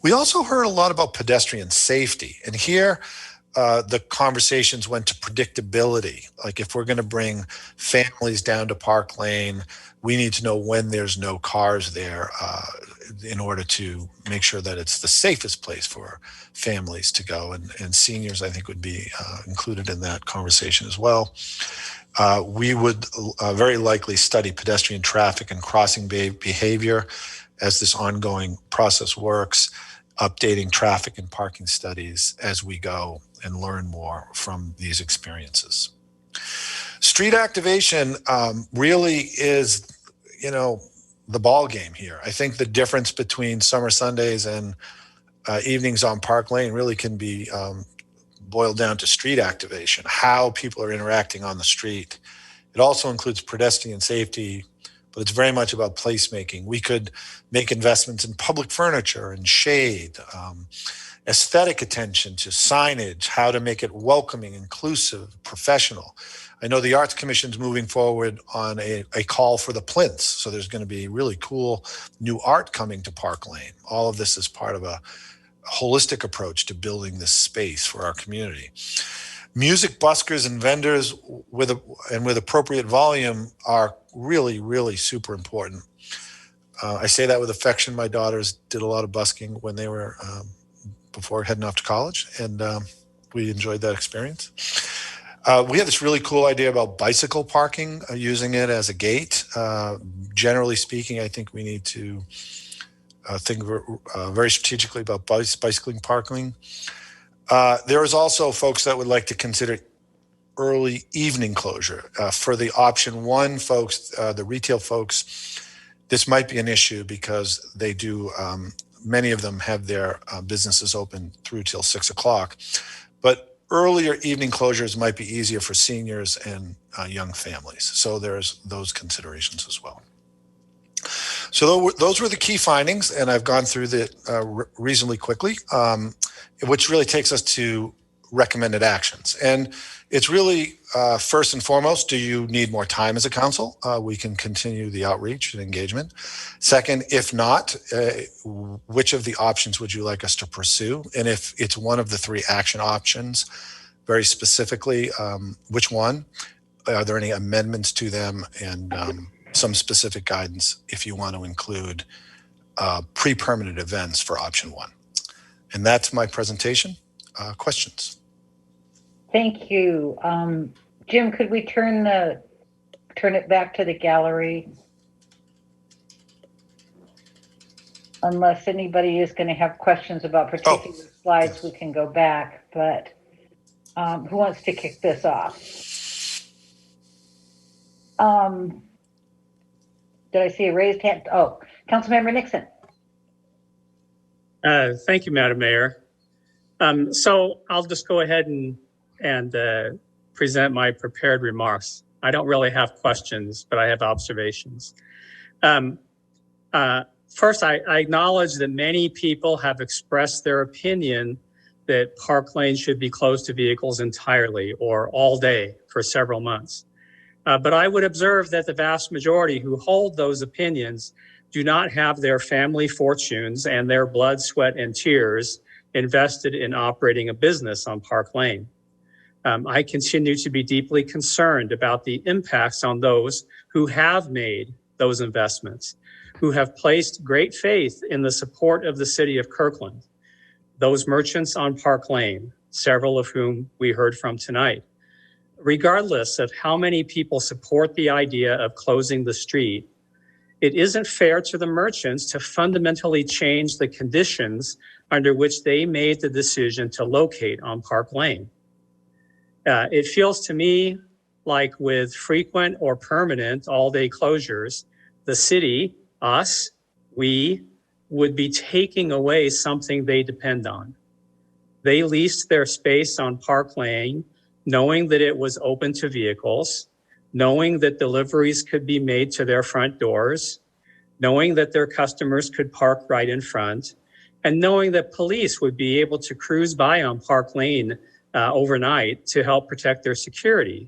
We also heard a lot about pedestrian safety. And here, the conversations went to predictability. Like if we're going to bring families down to Park Lane, we need to know when there's no cars there in order to make sure that it's the safest place for families to go. And seniors, I think, would be included in that conversation as well. We would very likely study pedestrian traffic and crossing behavior as this ongoing process works, updating traffic and parking studies as we go and learn more from these experiences. Street activation really is, the ball game here. I think the difference between summer Sundays and evenings on Park Lane really can be boiled down to street activation, how people are interacting on the street. It also includes pedestrian safety, but it's very much about placemaking. We could make investments in public furniture and shade, aesthetic attention to signage, how to make it welcoming, inclusive, professional. I know the Arts Commission's moving forward on a call for the plinths. So there's going to be really cool new art coming to Park Lane. All of this is part of a holistic approach to building this space for our community. Music buskers and vendors with appropriate volume are really, really super important. I say that with affection. My daughters did a lot of busking when they were before heading off to college, and we enjoyed that experience. We have this really cool idea about bicycle parking, using it as a gate. Generally speaking, I think we need to think very strategically about bicycling parking. There is also folks that would like to consider early evening closure. For the option one folks, the retail folks, this might be an issue because they do, many of them have their businesses open through till 6 o'clock. But earlier evening closures might be easier for seniors and young families. So there's those considerations as well. So those were the key findings, and I've gone through that reasonably quickly, which really takes us to recommended actions. And it's really, first and foremost, do you need more time as a council? We can continue the outreach and engagement. Second, if not, which of the options would you like us to pursue? And if it's one of the 3 action options, very specifically, which one? Are there any amendments to them? And some specific guidance if you want to include pre-permanent events for option 1. And that's my presentation. Questions?
Thank you. Jim, could we turn it back to the gallery? Unless anybody is going to have questions about particular slides, we can go back, but who wants to kick this off? Did I see a raised hand? Oh, Councilmember Nixon.
Thank you, Madam Mayor. So I'll just go ahead and present my prepared remarks. I don't really have questions, but I have observations. First, I acknowledge that many people have expressed their opinion that Park Lane should be closed to vehicles entirely or all day for several months. But I would observe that the vast majority who hold those opinions do not have their family fortunes and their blood, sweat, and tears invested in operating a business on Park Lane. I continue to be deeply concerned about the impacts on those who have made those investments, who have placed great faith in the support of the city of Kirkland. Those merchants on Park Lane, several of whom we heard from tonight. Regardless of how many people support the idea of closing the street, it isn't fair to the merchants to fundamentally change the conditions under which they made the decision to locate on Park Lane. It feels to me like with frequent or permanent all-day closures, the city, us, we, would be taking away something they depend on. They leased their space on Park Lane knowing that it was open to vehicles, knowing that deliveries could be made to their front doors, knowing that their customers could park right in front, and knowing that police would be able to cruise by on Park Lane overnight to help protect their security.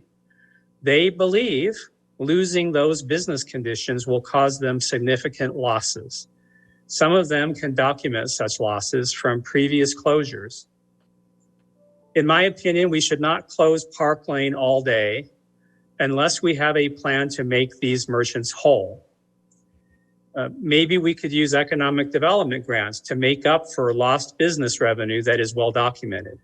They believe losing those business conditions will cause them significant losses. Some of them can document such losses from previous closures. In my opinion, we should not close Park Lane all day unless we have a plan to make these merchants whole. Maybe we could use economic development grants to make up for lost business revenue that is well documented.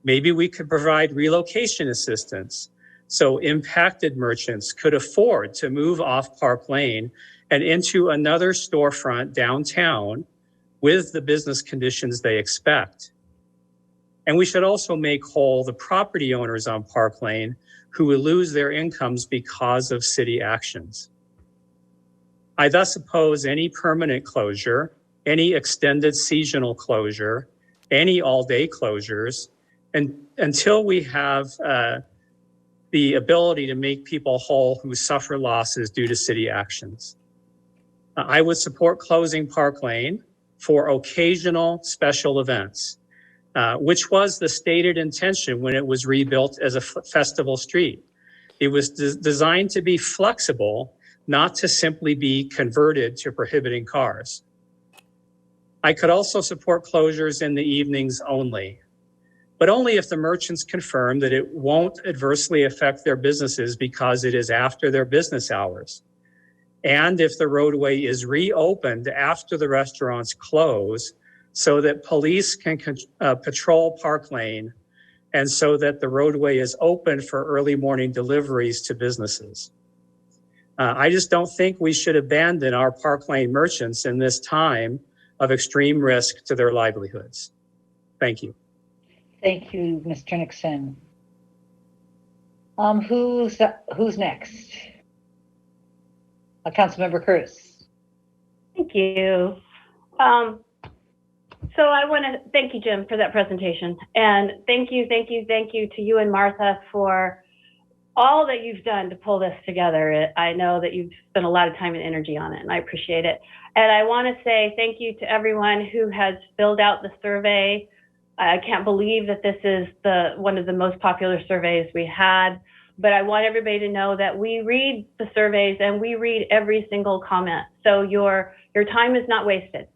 Maybe we could provide relocation assistance so impacted merchants could afford to move off Park Lane and into another storefront downtown with the business conditions they expect. And we should also make whole the property owners on Park Lane who will lose their incomes because of city actions. I thus oppose any permanent closure, any extended seasonal closure, any all-day closures, and until we have the ability to make people whole who suffer losses due to city actions. I would support closing Park Lane for occasional special events, which was the stated intention when it was rebuilt as a festival street. It was designed to be flexible, not to simply be converted to prohibiting cars. I could also support closures in the evenings only, but only if the merchants confirm that it won't adversely affect their businesses because it is after their business hours. And if the roadway is reopened after the restaurants close so that police can patrol Park Lane and so that the roadway is open for early morning deliveries to businesses. I just don't think we should abandon our Park Lane merchants in this time of extreme risk to their livelihoods. Thank you.
Thank you, Mr. Nixon. Who's next? Councilmember Cruz.
Thank you. So I want to thank you, Jim, for that presentation. And thank you to you and Martha for all that you've done to pull this together. I know that you've spent a lot of time and energy on it, and I appreciate it. And I want to say thank you to everyone who has filled out the survey. I can't believe that this is one of the most popular surveys we had, but I want everybody to know that we read the surveys and we read every single comment. So your time is not wasted.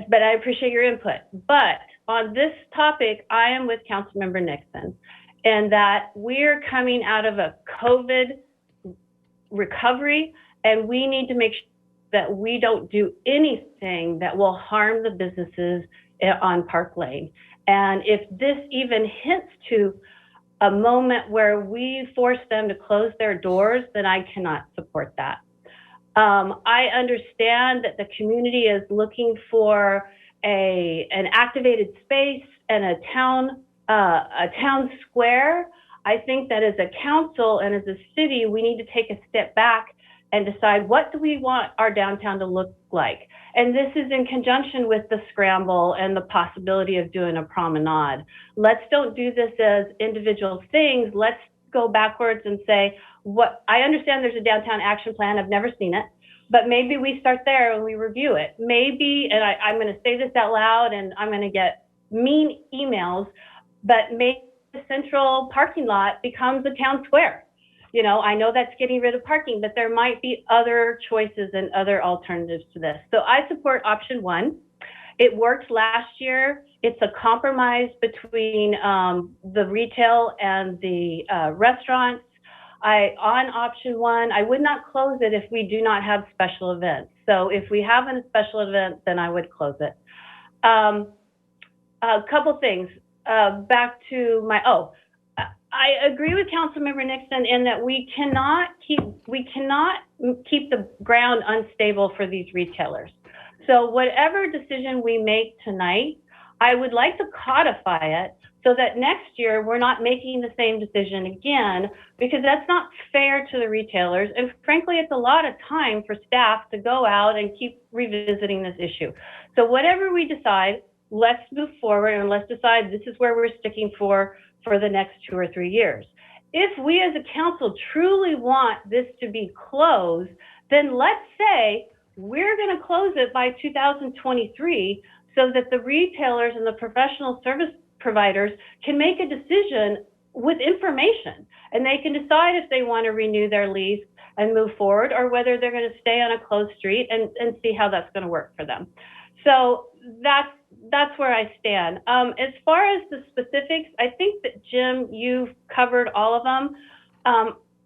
But I appreciate your input. But on this topic, I am with Councilmember Nixon, and that we're coming out of a COVID recovery, and we need to make sure that we don't do anything that will harm the businesses on Park Lane. And if this even hints to a moment where we force them to close their doors, then I cannot support that. I understand that the community is looking for an activated space and a town square. I think that as a council and as a city, we need to take a step back and decide, what do we want our downtown to look like? And this is in conjunction with the scramble and the possibility of doing a promenade. Let's don't do this as individual things. Let's go backwards and say, I understand there's a downtown action plan. I've never seen it, but maybe we start there and we review it. Maybe, and I'm going to say this out loud and I'm going to get mean emails, but maybe the central parking lot becomes a town square. You know, I know that's getting rid of parking, but there might be other choices and other alternatives to this. So I support option one. It worked last year. It's a compromise between the retail and the restaurants. On option one, I would not close it if we do not have special events. So if we have a special event, then I would close it. A couple things. Back to I agree with Councilmember Nixon in that we cannot keep the ground unstable for these retailers. So whatever decision we make tonight, I would like to codify it so that next year we're not making the same decision again, because that's not fair to the retailers. And frankly, it's a lot of time for staff to go out and keep revisiting this issue. So whatever we decide, let's move forward and let's decide this is where we're sticking for the next 2 or 3 years. If we as a council truly want this to be closed, then let's say we're going to close it by 2023 so that the retailers and the professional service providers can make a decision with information, and they can decide if they want to renew their lease and move forward, or whether they're going to stay on a closed street and see how that's going to work for them. So that's where I stand. As far as the specifics, I think that Jim, you've covered all of them.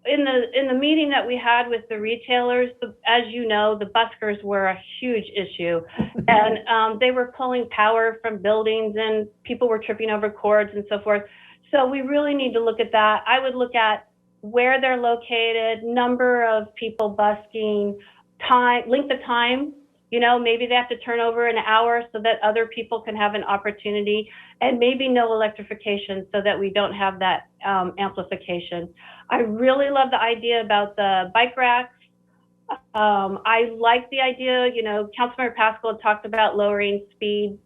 In the meeting that we had with the retailers, as you know, the buskers were a huge issue, and they were pulling power from buildings, and people were tripping over cords and so forth. So we really need to look at that. I would look at where they're located, number of people busking, time, length of time. You know, maybe they have to turn over an hour so that other people can have an opportunity, and maybe no electrification so that we don't have that amplification. I really love the idea about the bike racks. I like the idea, you know, Councilmember Pascal talked about lowering speeds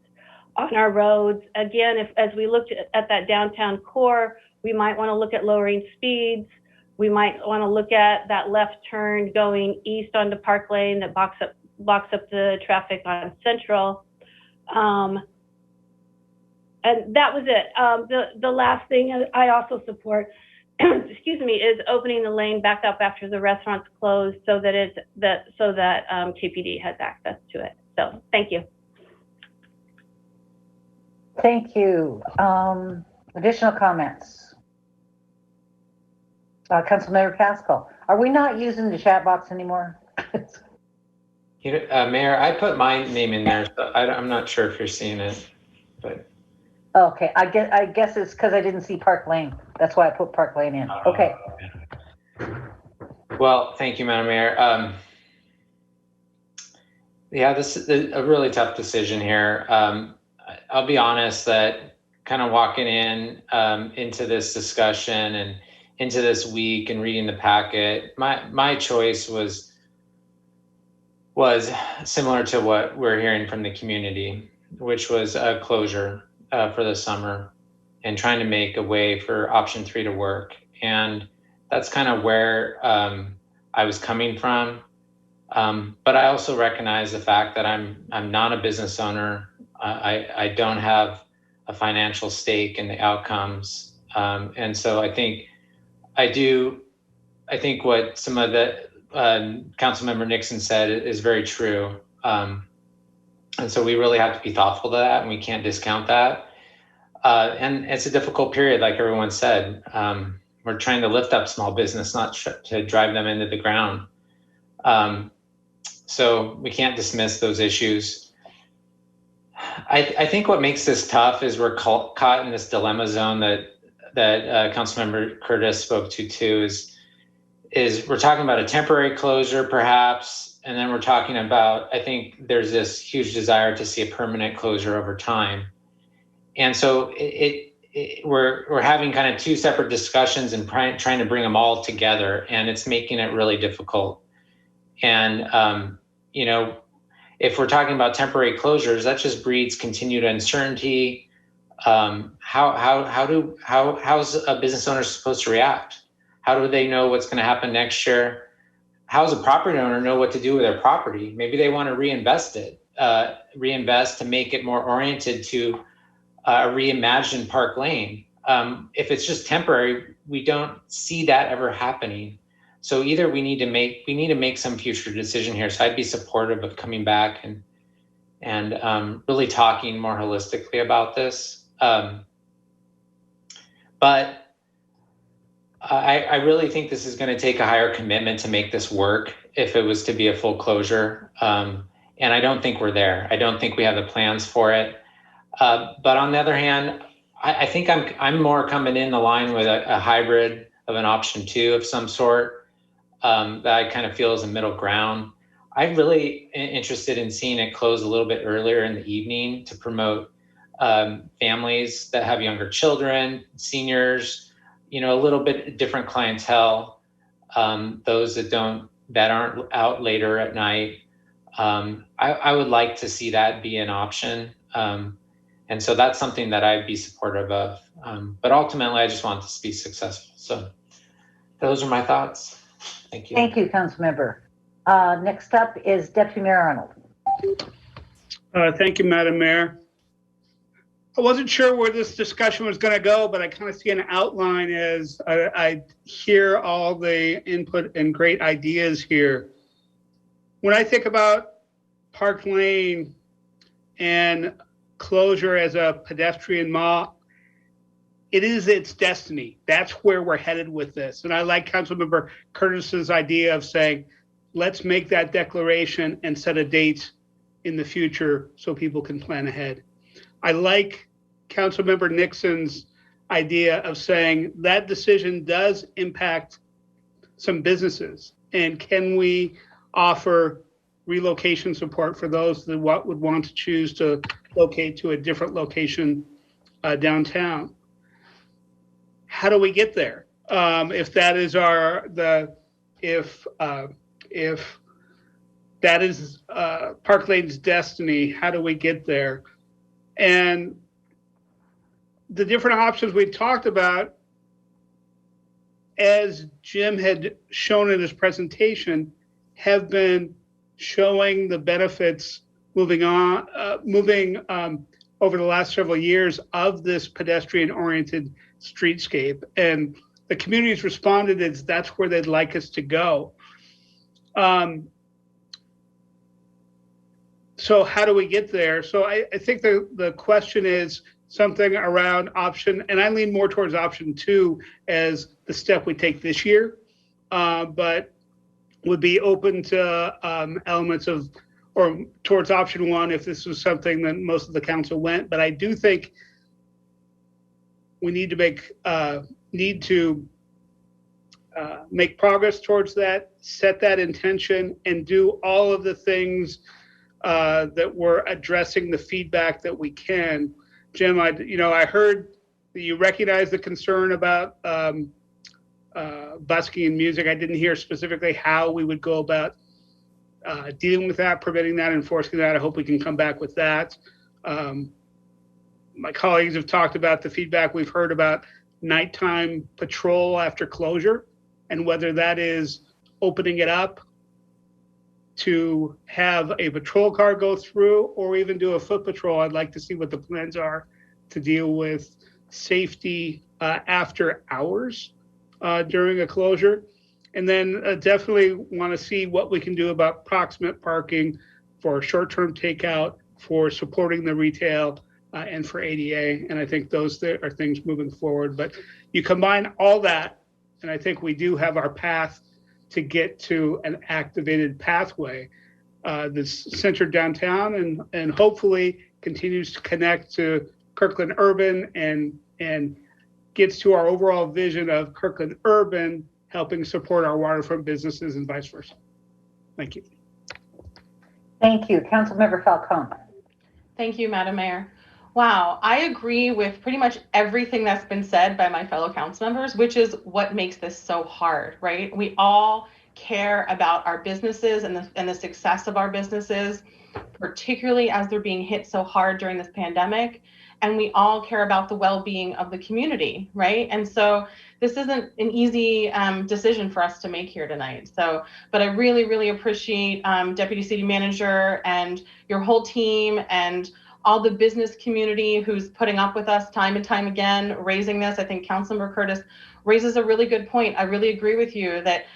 on our roads. Again, as we looked at that downtown core, we might want to look at lowering speeds. We might want to look at that left turn going east onto Park Lane that blocks up the traffic on Central. And that was it. The last thing I also support, excuse me, is opening the lane back up after the restaurants close so that KPD has access to it. So thank you.
Thank you. Additional comments? Councilmember Pascal, are we not using the chat box anymore?
You know, Mayor, I put my name in there, so I'm not sure if you're seeing it, but.
Okay, I guess it's because I didn't see Park Lane. That's why I put Park Lane in. Okay.
Well, thank you, Madam Mayor. Yeah, this is a really tough decision here. I'll be honest that kind of walking into this discussion and into this week and reading the packet, my choice was similar to what we're hearing from the community, which was a closure for the summer and trying to make a way for option 3 to work. And that's kind of where I was coming from. But I also recognize the fact that I'm not a business owner. I don't have a financial stake in the outcomes. And so I think what some of the Councilmember Nixon said is very true. And so we really have to be thoughtful to that, and we can't discount that. And it's a difficult period, like everyone said. We're trying to lift up small business, not to drive them into the ground. So we can't dismiss those issues. I think what makes this tough is we're caught in this dilemma zone that Councilmember Curtis spoke to too, is we're talking about a temporary closure perhaps, and then we're talking about, I think there's this huge desire to see a permanent closure over time. And so we're having kind of two separate discussions and trying to bring them all together, and it's making it really difficult. And, you know, if we're talking about temporary closures, that just breeds continued uncertainty. How's a business owner supposed to react? How do they know what's going to happen next year? How does a property owner know what to do with their property? Maybe they want to reinvest to make it more oriented to a reimagined Park Lane. If it's just temporary, we don't see that ever happening. So either we need to make some future decision here. So I'd be supportive of coming back and really talking more holistically about this. But I really think this is going to take a higher commitment to make this work if it was to be a full closure. And I don't think we're there. I don't think we have the plans for it. But on the other hand, I think I'm more coming in the line with a hybrid of an option 2 of some sort that I kind of feel is a middle ground. I'm really interested in seeing it close a little bit earlier in the evening to promote families that have younger children, seniors, you know, a little bit different clientele, those that aren't out later at night. I would like to see that be an option. And so that's something that I'd be supportive of. But ultimately, I just want this to be successful. So those are my thoughts. Thank you.
Thank you, Councilmember. Next up is Deputy Mayor Arnold.
Thank you, Madam Mayor. I wasn't sure where this discussion was going to go, but I kind of see an outline as I hear all the input and great ideas here. When I think about Park Lane and closure as a pedestrian mall, it is its destiny. That's where we're headed with this. And I like Councilmember Curtis's idea of saying, let's make that declaration and set a date in the future so people can plan ahead. I like Councilmember Nixon's idea of saying that decision does impact some businesses. And can we offer relocation support for those that would want to choose to locate to a different location downtown? How do we get there? If that is if that is Park Lane's destiny, how do we get there? And the different options we talked about, as Jim had shown in his presentation, have been showing the benefits moving over the last several years of this pedestrian-oriented streetscape. And the community's responded as that's where they'd like us to go. So how do we get there? So I think the question is something around option, and I lean more towards option 2 as the step we take this year, but would be open to elements of, or towards option 1 if this was something that most of the council went. But I do think we need to make progress towards that, set that intention, and do all of the things that we're addressing the feedback that we can. Jim, I heard that you recognize the concern about busking and music. I didn't hear specifically how we would go about dealing with that, preventing that, enforcing that. I hope we can come back with that. My colleagues have talked about the feedback we've heard about nighttime patrol after closure, and whether that is opening it up to have a patrol car go through or even do a foot patrol. I'd like to see what the plans are to deal with safety after hours during a closure. And then definitely want to see what we can do about proximate parking for short-term takeout, for supporting the retail, and for ADA. And I think those are things moving forward. But you combine all that, and I think we do have our path to get to an activated pathway that's centered downtown and hopefully continues to connect to Kirkland Urban and gets to our overall vision of Kirkland Urban helping support our waterfront businesses and vice versa. Thank you.
Thank you. Councilmember Falcone.
Thank you, Madam Mayor. Wow, I agree with pretty much everything that's been said by my fellow council members, which is what makes this so hard, right? We all care about our businesses and the success of our businesses, particularly as they're being hit so hard during this pandemic. And we all care about the well-being of the community, right? And so this isn't an easy decision for us to make here tonight. So, but I really, really appreciate Deputy City Manager and your whole team and all the business community who's putting up with us time and time again, raising this. I think Councilmember Curtis raises a really good point. I really agree with you that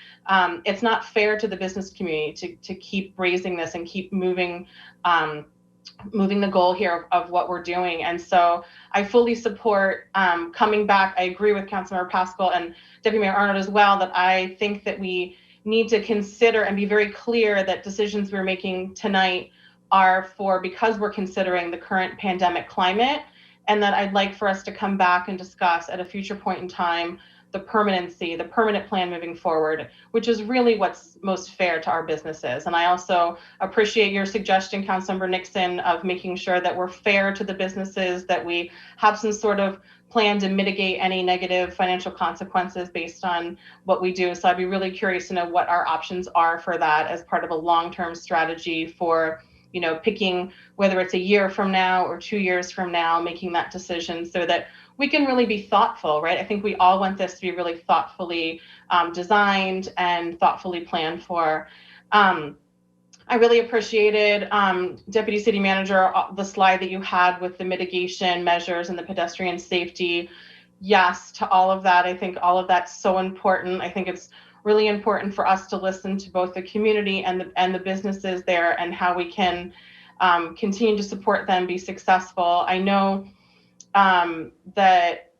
it's not fair to the business community to keep raising this and keep moving the goal here of what we're doing. And so I fully support coming back. I agree with Councilmember Pascal and Deputy Mayor Arnold as well, that I think that we need to consider and be very clear that decisions we're making tonight are because we're considering the current pandemic climate, and that I'd like for us to come back and discuss at a future point in time the permanent plan moving forward, which is really what's most fair to our businesses. And I also appreciate your suggestion, Councilmember Nixon, of making sure that we're fair to the businesses, that we have some sort of plan to mitigate any negative financial consequences based on what we do. So I'd be really curious to know what our options are for that as part of a long-term strategy for, picking whether it's a year from now or 2 years from now, making that decision so that we can really be thoughtful, right? I think we all want this to be really thoughtfully designed and thoughtfully planned for. I really appreciated, Deputy City Manager, the slide that you had with the mitigation measures and the pedestrian safety. Yes to all of that. I think all of that's so important. I think it's really important for us to listen to both the community and the businesses there, and how we can continue to support them be successful. I know that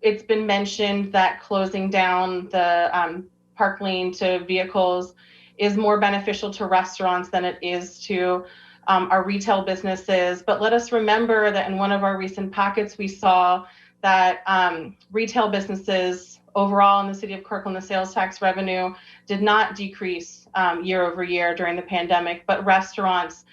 it's been mentioned that closing down the Park Lane to vehicles is more beneficial to restaurants than it is to our retail businesses. But let us remember that in one of our recent packets, we saw that retail businesses overall in the city of Kirkland, the sales tax revenue did not decrease year over year during the pandemic, but restaurants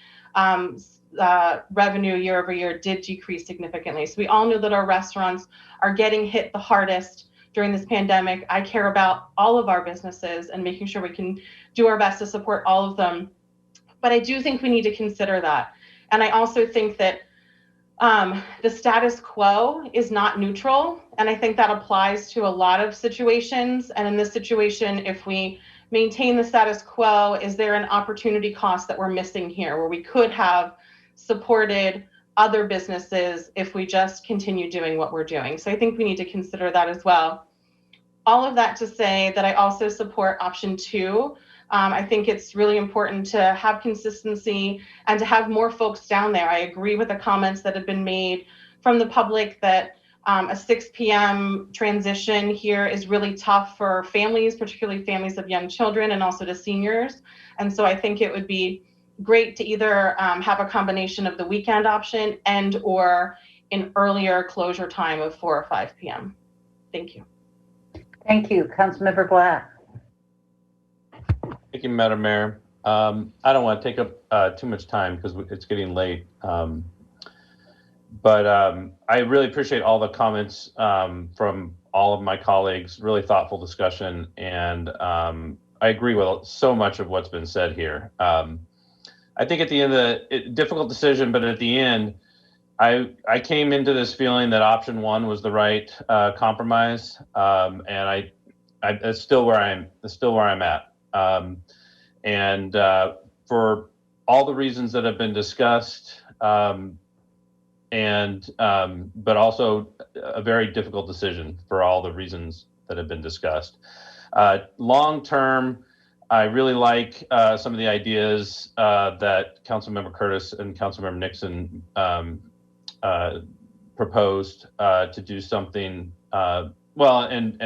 revenue year over year did decrease significantly. So we all know that our restaurants are getting hit the hardest during this pandemic. I care about all of our businesses and making sure we can do our best to support all of them. But I do think we need to consider that. And I also think that the status quo is not neutral. And I think that applies to a lot of situations. And in this situation, if we maintain the status quo, is there an opportunity cost that we're missing here, where we could have supported other businesses if we just continue doing what we're doing? So I think we need to consider that as well. All of that to say that I also support option 2. I think it's really important to have consistency and to have more folks down there. I agree with the comments that have been made from the public that a 6 p.m. transition here is really tough for families, particularly families of young children, and also to seniors. And so I think it would be great to either have a combination of the weekend option and or an earlier closure time of 4 or 5 p.m. Thank you.
Thank you. Councilmember Black.
Thank you, Madam Mayor. I don't want to take up too much time because it's getting late. But I really appreciate all the comments from all of my colleagues, really thoughtful discussion. And I agree with so much of what's been said here. I think at the end of the difficult decision, but at the end, I came into this feeling that option 1 was the right compromise. And that's still where I'm at. And for all the reasons that have been discussed, but also a very difficult decision for all the reasons that have been discussed. Long term, I really like some of the ideas that Councilmember Curtis and Councilmember Nixon proposed to do something well, and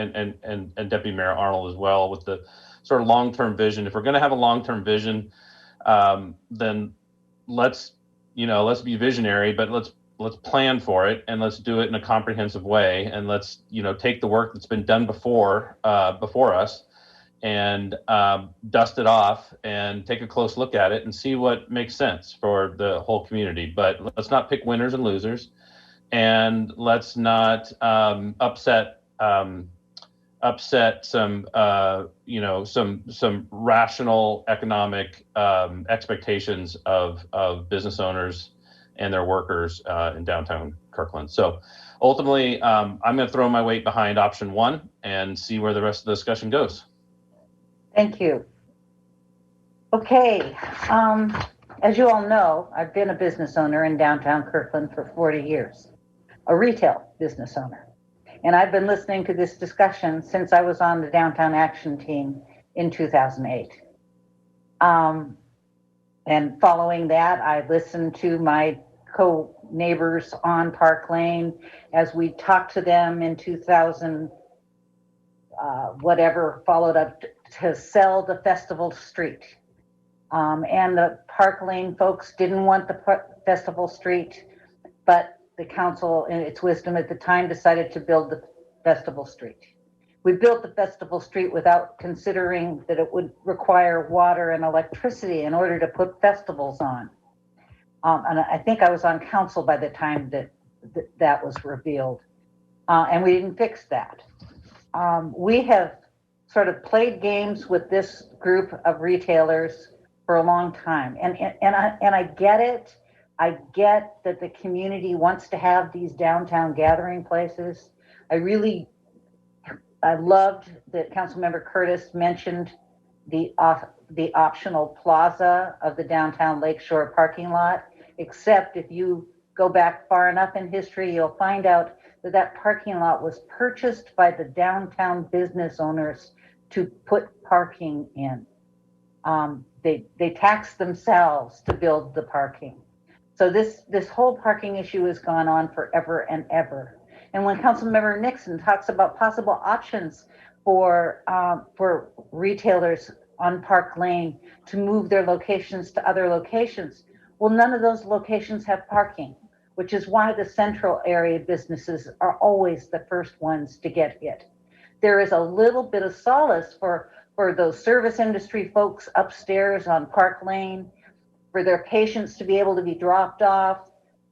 Deputy Mayor Arnold as well, with the sort of long-term vision. If we're going to have a long-term vision, then let's be visionary, but let's plan for it, and let's do it in a comprehensive way, and let's take the work that's been done before us and dust it off and take a close look at it and see what makes sense for the whole community. But let's not pick winners and losers, and let's not upset some some rational economic expectations of business owners and their workers in downtown Kirkland. So ultimately, I'm going to throw my weight behind option 1 and see where the rest of the discussion goes.
Thank you. Okay, as you all know, I've been a business owner in downtown Kirkland for 40 years, a retail business owner. And I've been listening to this discussion since I was on the Downtown Action Team in 2008. And following that, I listened to my co-neighbors on Park Lane as we talked to them in 2000, followed up to sell the Festival Street. And the Park Lane folks didn't want the Festival Street, but the council, in its wisdom at the time, decided to build the Festival Street. We built the Festival Street without considering that it would require water and electricity in order to put festivals on. And I think I was on council by the time that was revealed. And we didn't fix that. We have sort of played games with this group of retailers for a long time. And I get it. I get that the community wants to have these downtown gathering places. I loved that Councilmember Curtis mentioned the the optional plaza of the downtown Lakeshore parking lot, except if you go back far enough in history, you'll find out that that parking lot was purchased by the downtown business owners to put parking in. They taxed themselves to build the parking. So this whole parking issue has gone on forever and ever. And when Councilmember Nixon talks about possible options for retailers on Park Lane to move their locations to other locations, well, none of those locations have parking, which is why the central area businesses are always the first ones to get hit. There is a little bit of solace for those service industry folks upstairs on Park Lane, for their patients to be able to be dropped off,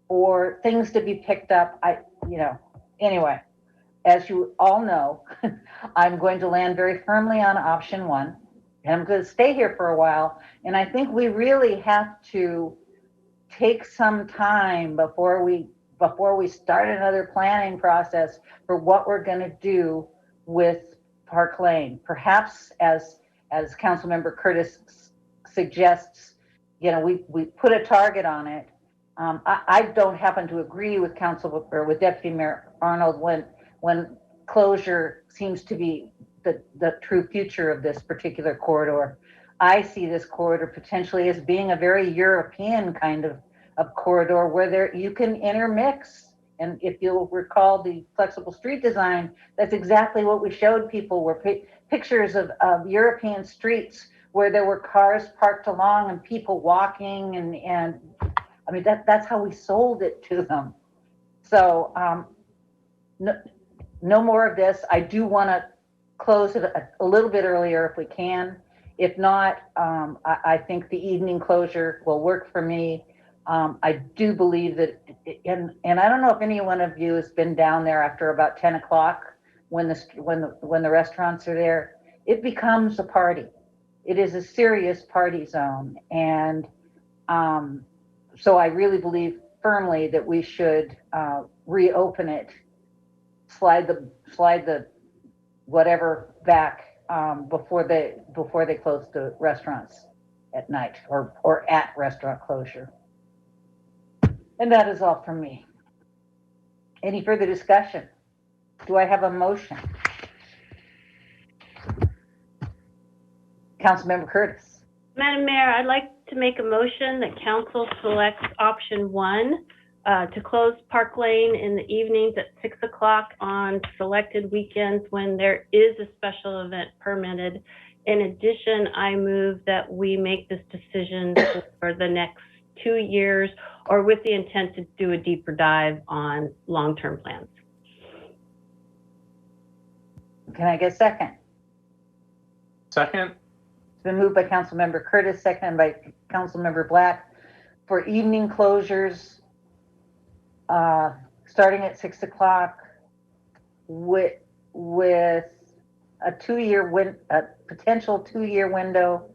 or things to be picked up. Anyway, as you all know, I'm going to land very firmly on option one, and I'm going to stay here for a while. And I think we really have to take some time before we start another planning process for what we're going to do with Park Lane. Perhaps, as Councilmember Curtis suggests, we put a target on it. I don't happen to agree with with Deputy Mayor Arnold when closure seems to be the true future of this particular corridor. I see this corridor potentially as being a very European kind of corridor where you can intermix. And if you'll recall the flexible street design, that's exactly what we showed people, were pictures of European streets where there were cars parked along and people walking, and I mean, that's how we sold it to them. So no more of this. I do want to close it a little bit earlier if we can. If not, I think the evening closure will work for me. I do believe that, and I don't know if any one of you has been down there after about 10 o'clock when the restaurants are there. It becomes a party. It is a serious party zone, and so I really believe firmly that we should reopen it, slide the whatever back before they close the restaurants at night or at restaurant closure. And that is all from me. Any further discussion? Do I have a motion? Councilmember Curtis.
Madam Mayor, I'd like to make a motion that council selects option one to close Park Lane in the evenings at 6 o'clock on selected weekends when there is a special event permitted. In addition, I move that we make this decision for the next 2 years, or with the intent to do a deeper dive on long-term plans.
Can I get a second?
Second.
It's been moved by Councilmember Curtis, seconded by Councilmember Black for evening closures starting at 6 o'clock with a potential 2 year window,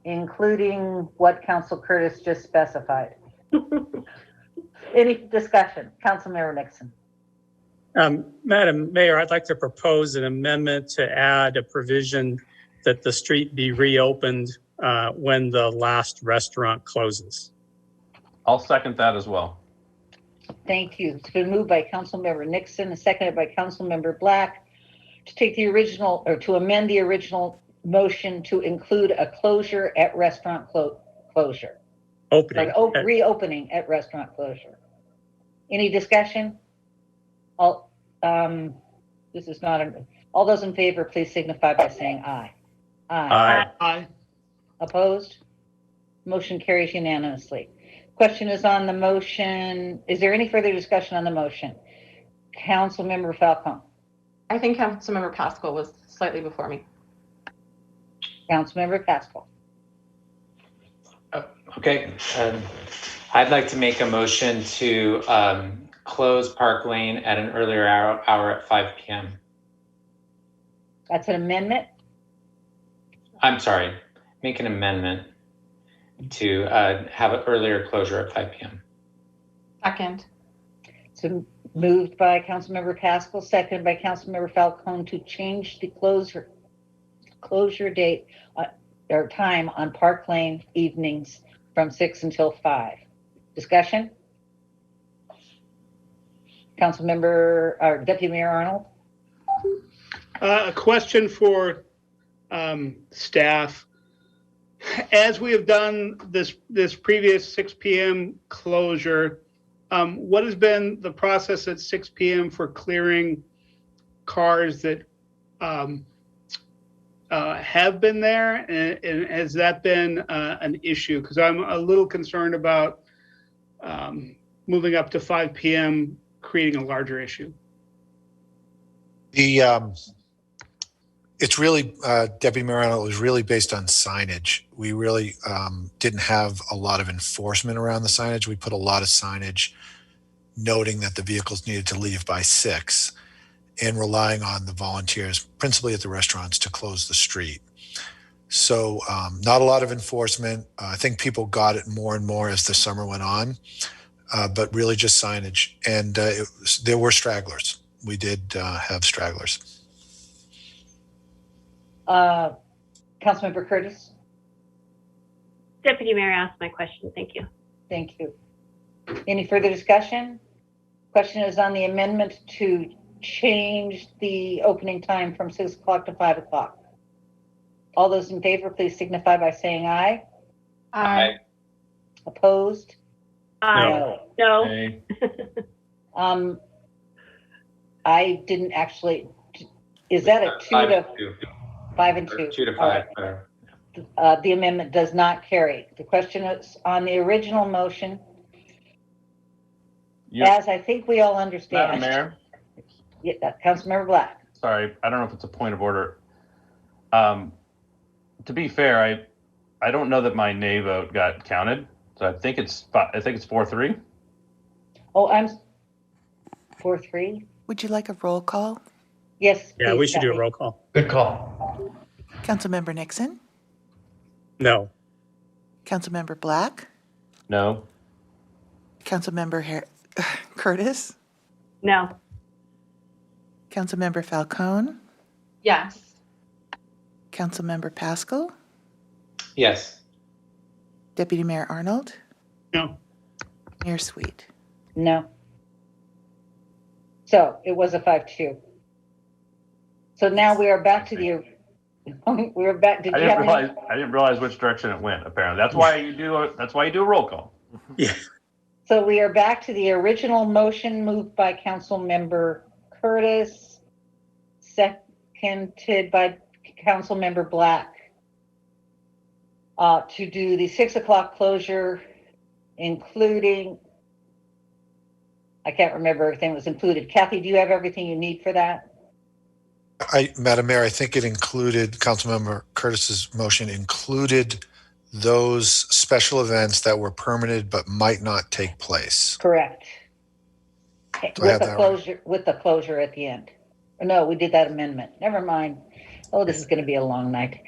including what Council Curtis just specified. Any discussion? Councilmember Nixon.
Madam Mayor, I'd like to propose an amendment to add a provision that the street be reopened when the last restaurant closes.
I'll second that as well.
Thank you. It's been moved by Councilmember Nixon and seconded by Councilmember Black to take the original, or to amend the original motion to include a closure at restaurant closure.
Opening.
Reopening at restaurant closure. Any discussion? All those in favor, please signify by saying aye.
Aye.
Aye.
Opposed? Motion carries unanimously. Question is on the motion. Is there any further discussion on the motion? Councilmember Falcone.
I think Councilmember Pascal was slightly before me.
Councilmember Pascal.
Okay. I'd like to make a motion to close Park Lane at an earlier hour at 5 p.m.
That's an amendment?
I'm sorry, make an amendment to have an earlier closure at 5 p.m.
Second.
So moved by Councilmember Pascal, seconded by Councilmember Falcone to change the closure date or time on Park Lane evenings from 6 until 5. Discussion? Councilmember or Deputy Mayor Arnold?
A question for staff. As we have done this previous 6 p.m. closure, what has been the process at 6 p.m. for clearing cars that have been there, and has that been an issue? Because I'm a little concerned about moving up to 5 p.m. creating a larger issue.
It's really, Deputy Mayor Arnold, it was really based on signage. We really didn't have a lot of enforcement around the signage. We put a lot of signage noting that the vehicles needed to leave by 6 and relying on the volunteers, principally at the restaurants, to close the street. So not a lot of enforcement. I think people got it more and more as the summer went on, but really just signage. And there were stragglers. We did have stragglers.
Councilmember Curtis?
Deputy Mayor asked my question. Thank you.
Thank you. Any further discussion? Question is on the amendment to change the opening time from 6 o'clock to 5 o'clock. All those in favor, please signify by saying aye.
Aye.
Opposed?
No.
I didn't actually, is that a 2 to 5 and 2?
2 to 5.
Right. The amendment does not carry. The question is on the original motion. As I think we all understand.
Madam Mayor?
Yeah, Councilmember Black.
Sorry, I don't know if it's a point of order. To be fair, I don't know that my nay vote got counted. So I think it's 4-3.
Oh, I'm 4-3.
Would you like a roll call?
Yes.
Yeah,
please,
we should do a
Kathy.
roll call.
Good call.
Councilmember Nixon?
No.
Councilmember Black?
No.
Councilmember Curtis?
No.
Councilmember Falcone?
Yes.
Councilmember Pascal?
Yes.
Deputy Mayor Arnold?
No.
Mayor Sweet?
No. So it was a 5-2. So now we are back to the. We're back.
I didn't realize which direction it went. Apparently, that's why you do a roll call.
Yeah.
So we are back to the original motion moved by Councilmember Curtis, seconded by Councilmember Black, to do the 6 o'clock closure, including. I can't remember everything that was included. Kathy, do you have everything you need for that?
Madam Mayor, I think it included, Councilmember Curtis's motion included those special events that were permitted but might not take place.
Correct.
Do I have that right?
With the closure at the end. No, we did that amendment. Never mind. Oh, this is going to be a long night.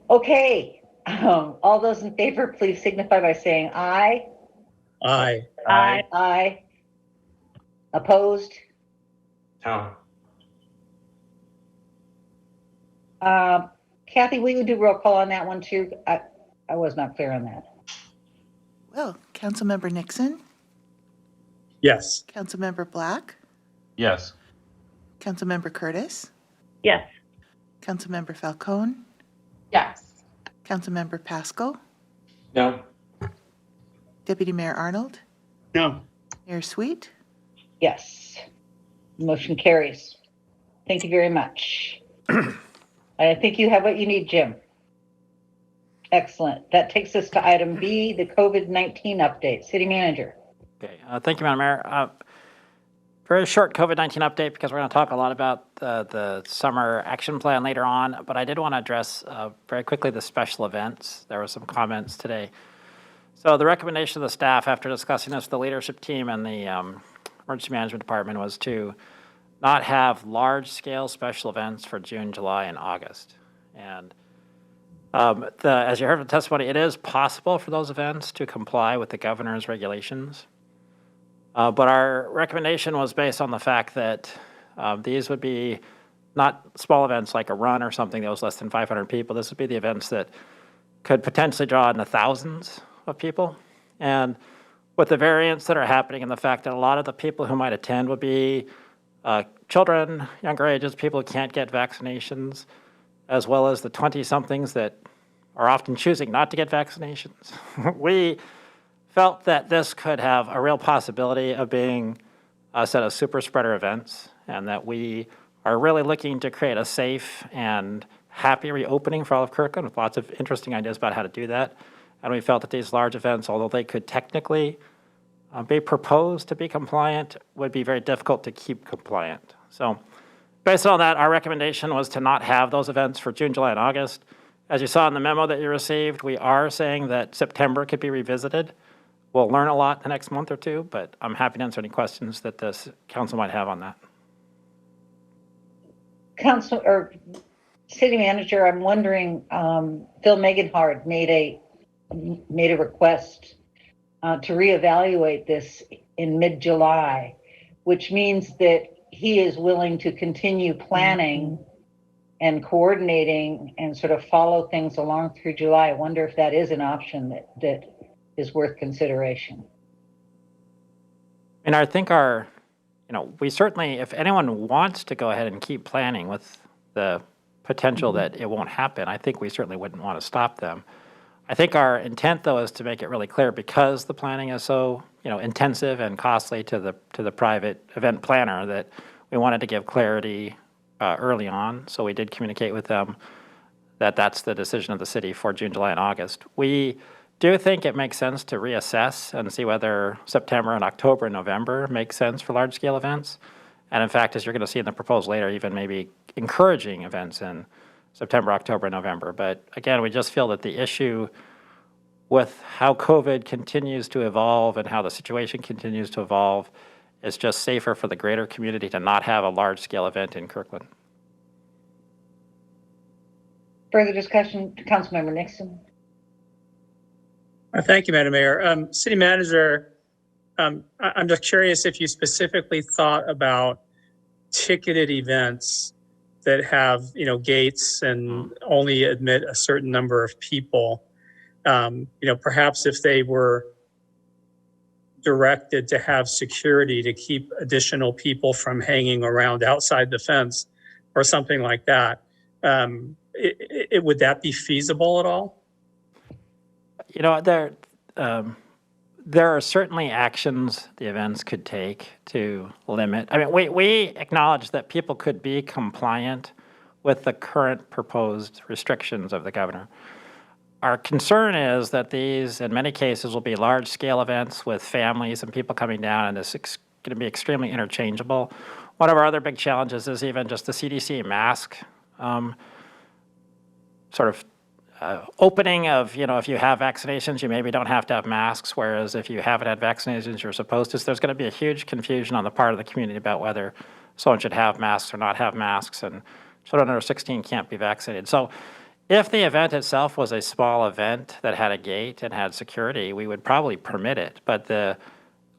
Okay. All those in favor, please signify by saying aye.
Aye.
Aye.
Aye. Opposed?
No.
Kathy, will you do roll call on that one too? I was not clear on that.
Well, Councilmember Nixon?
Yes.
Councilmember Black?
Yes.
Councilmember Curtis?
Yes.
Councilmember Falcone?
Yes.
Councilmember Pascal?
No.
Deputy Mayor Arnold?
No.
Mayor Sweet?
Yes. Motion carries. Thank you very much. I think you have what you need, Jim. Excellent. That takes us to item B, the COVID-19 update. City Manager.
Okay. Thank you, Madam Mayor. Very short COVID-19 update because we're going to talk a lot about the summer action plan later on, but I did want to address very quickly the special events. There were some comments today. So the recommendation of the staff after discussing this with the leadership team and the emergency management department was to not have large-scale special events for June, July, and August. And as you heard from the testimony, it is possible for those events to comply with the governor's regulations. But our recommendation was based on the fact that these would be not small events like a run or something that was less than 500 people. This would be the events that could potentially draw in the thousands of people. And with the variants that are happening and the fact that a lot of the people who might attend would be children, younger ages, people who can't get vaccinations, as well as the 20-somethings that are often choosing not to get vaccinations. We felt that this could have a real possibility of being a set of super spreader events, and that we are really looking to create a safe and happy reopening for all of Kirkland with lots of interesting ideas about how to do that. And we felt that these large events, although they could technically be proposed to be compliant, would be very difficult to keep compliant. So based on that, our recommendation was to not have those events for June, July, and August. As you saw in the memo that you received, we are saying that September could be revisited. We'll learn a lot the next month or two, but I'm happy to answer any questions that this council might have on that.
Council or City Manager, I'm wondering, Phil Meganhard made a request to reevaluate this in mid-July, which means that he is willing to continue planning and coordinating and sort of follow things along through July. I wonder if that is an option that is worth consideration.
And I think we certainly, if anyone wants to go ahead and keep planning with the potential that it won't happen, I think we certainly wouldn't want to stop them. I think our intent, though, is to make it really clear, because the planning is so intensive and costly to the private event planner, that we wanted to give clarity early on. So we did communicate with them that that's the decision of the city for June, July, and August. We do think it makes sense to reassess and see whether September and October and November make sense for large-scale events. And in fact, as you're going to see in the proposal later, even maybe encouraging events in September, October, and November. But again, we just feel that the issue with how COVID continues to evolve and how the situation continues to evolve, it's just safer for the greater community to not have a large-scale event in Kirkland.
Further discussion, Councilmember Nixon.
Thank you, Madam Mayor. City Manager, I'm just curious if you specifically thought about ticketed events that have, gates and only admit a certain number of people. Perhaps if they were directed to have security to keep additional people from hanging around outside the fence or something like that, would that be feasible at all?
There are certainly actions the events could take to limit. I mean, we acknowledge that people could be compliant with the current proposed restrictions of the governor. Our concern is that these, in many cases, will be large-scale events with families and people coming down, and it's going to be extremely interchangeable. One of our other big challenges is even just the CDC mask opening of, if you have vaccinations, you maybe don't have to have masks, whereas if you haven't had vaccinations, you're supposed to. So there's going to be a huge confusion on the part of the community about whether someone should have masks or not have masks, and children under 16 can't be vaccinated. So if the event itself was a small event that had a gate and had security, we would probably permit it. But the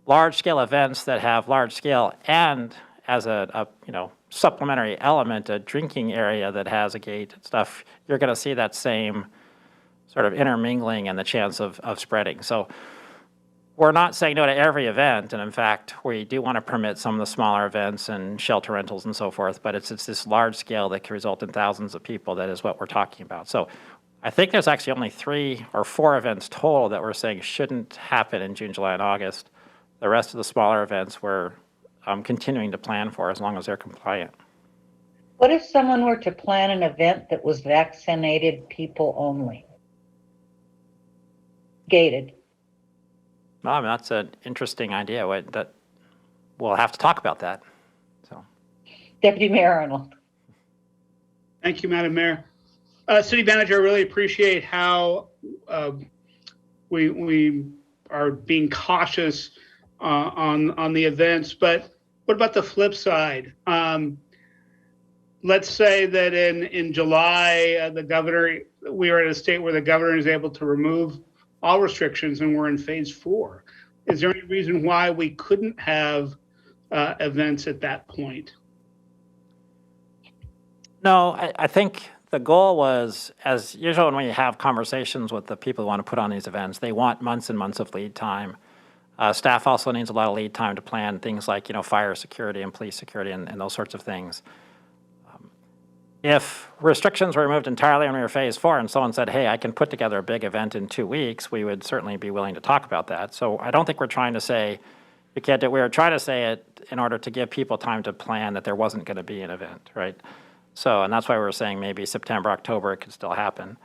large-scale events that have large-scale and as a supplementary element, a drinking area that has a gate and stuff, you're going to see that same sort of intermingling and the chance of spreading. So we're not saying no to every event, and in fact, we do want to permit some of the smaller events and shelter rentals and so forth, but it's this large scale that can result in thousands of people that is what we're talking about. So I think there's actually only 3 or 4 events total that we're saying shouldn't happen in June, July, and August. The rest of the smaller events we're continuing to plan for as long as they're compliant.
What if someone were to plan an event that was vaccinated people only? Gated.
Well, I mean, that's an interesting idea. That we'll have to talk about that. So,
Deputy Mayor Arnold.
Thank you, Madam Mayor. City Manager, I really appreciate how we are being cautious on the events. But what about the flip side? Let's say that in July, we are at a state where the governor is able to remove all restrictions and we're in phase 4. Is there any reason why we couldn't have events at that point?
No, I think the goal was, as usual when we have conversations with the people who want to put on these events, they want months and months of lead time. Staff also needs a lot of lead time to plan things like, fire security and police security and those sorts of things. If restrictions were removed entirely when we were phase 4 and someone said, hey, I can put together a big event in 2 weeks, we would certainly be willing to talk about that. So I don't think we're trying to say you can't do it. We were trying to say it in order to give people time to plan that there wasn't going to be an event, right? So, and that's why we were saying maybe September, October, it could still happen.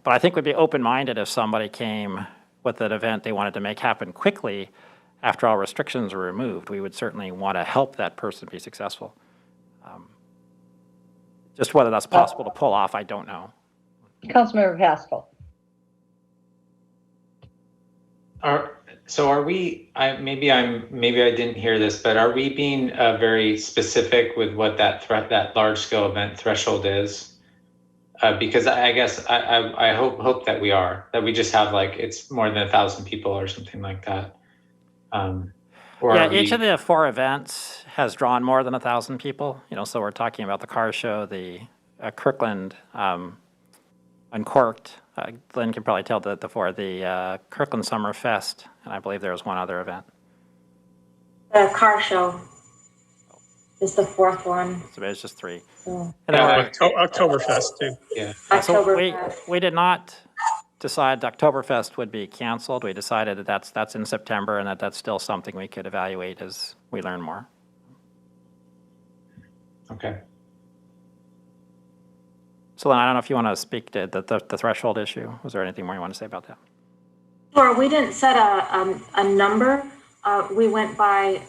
But I think we'd be open-minded if somebody came with an event they wanted to make happen quickly after all restrictions were removed. We would certainly want to help that person be successful. Just whether that's possible to pull off, I don't know.
Councilmember Pascal.
So are we? Maybe I didn't hear this, but are we being very specific with what that large scale event threshold is? Because I guess I hope that we are, that we just have it's more than 1,000 people or something like that.
Yeah, each of the 4 events has drawn more than 1,000 people. So we're talking about the car show, the Kirkland Uncorked. Glenn can probably tell the 4, the Kirkland Summer Fest, and I believe there was one other event.
The car show is the 4th one.
So it's just 3.
So.
And
Oktoberfest too.
Yeah.
So we did not decide Oktoberfest would be canceled. We decided that that's in September and that's still something we could evaluate as we learn more.
Okay.
So Lynn, I don't know if you want to speak to the threshold issue. Was there anything more you want to say about that?
Sure, we didn't set a number. We went by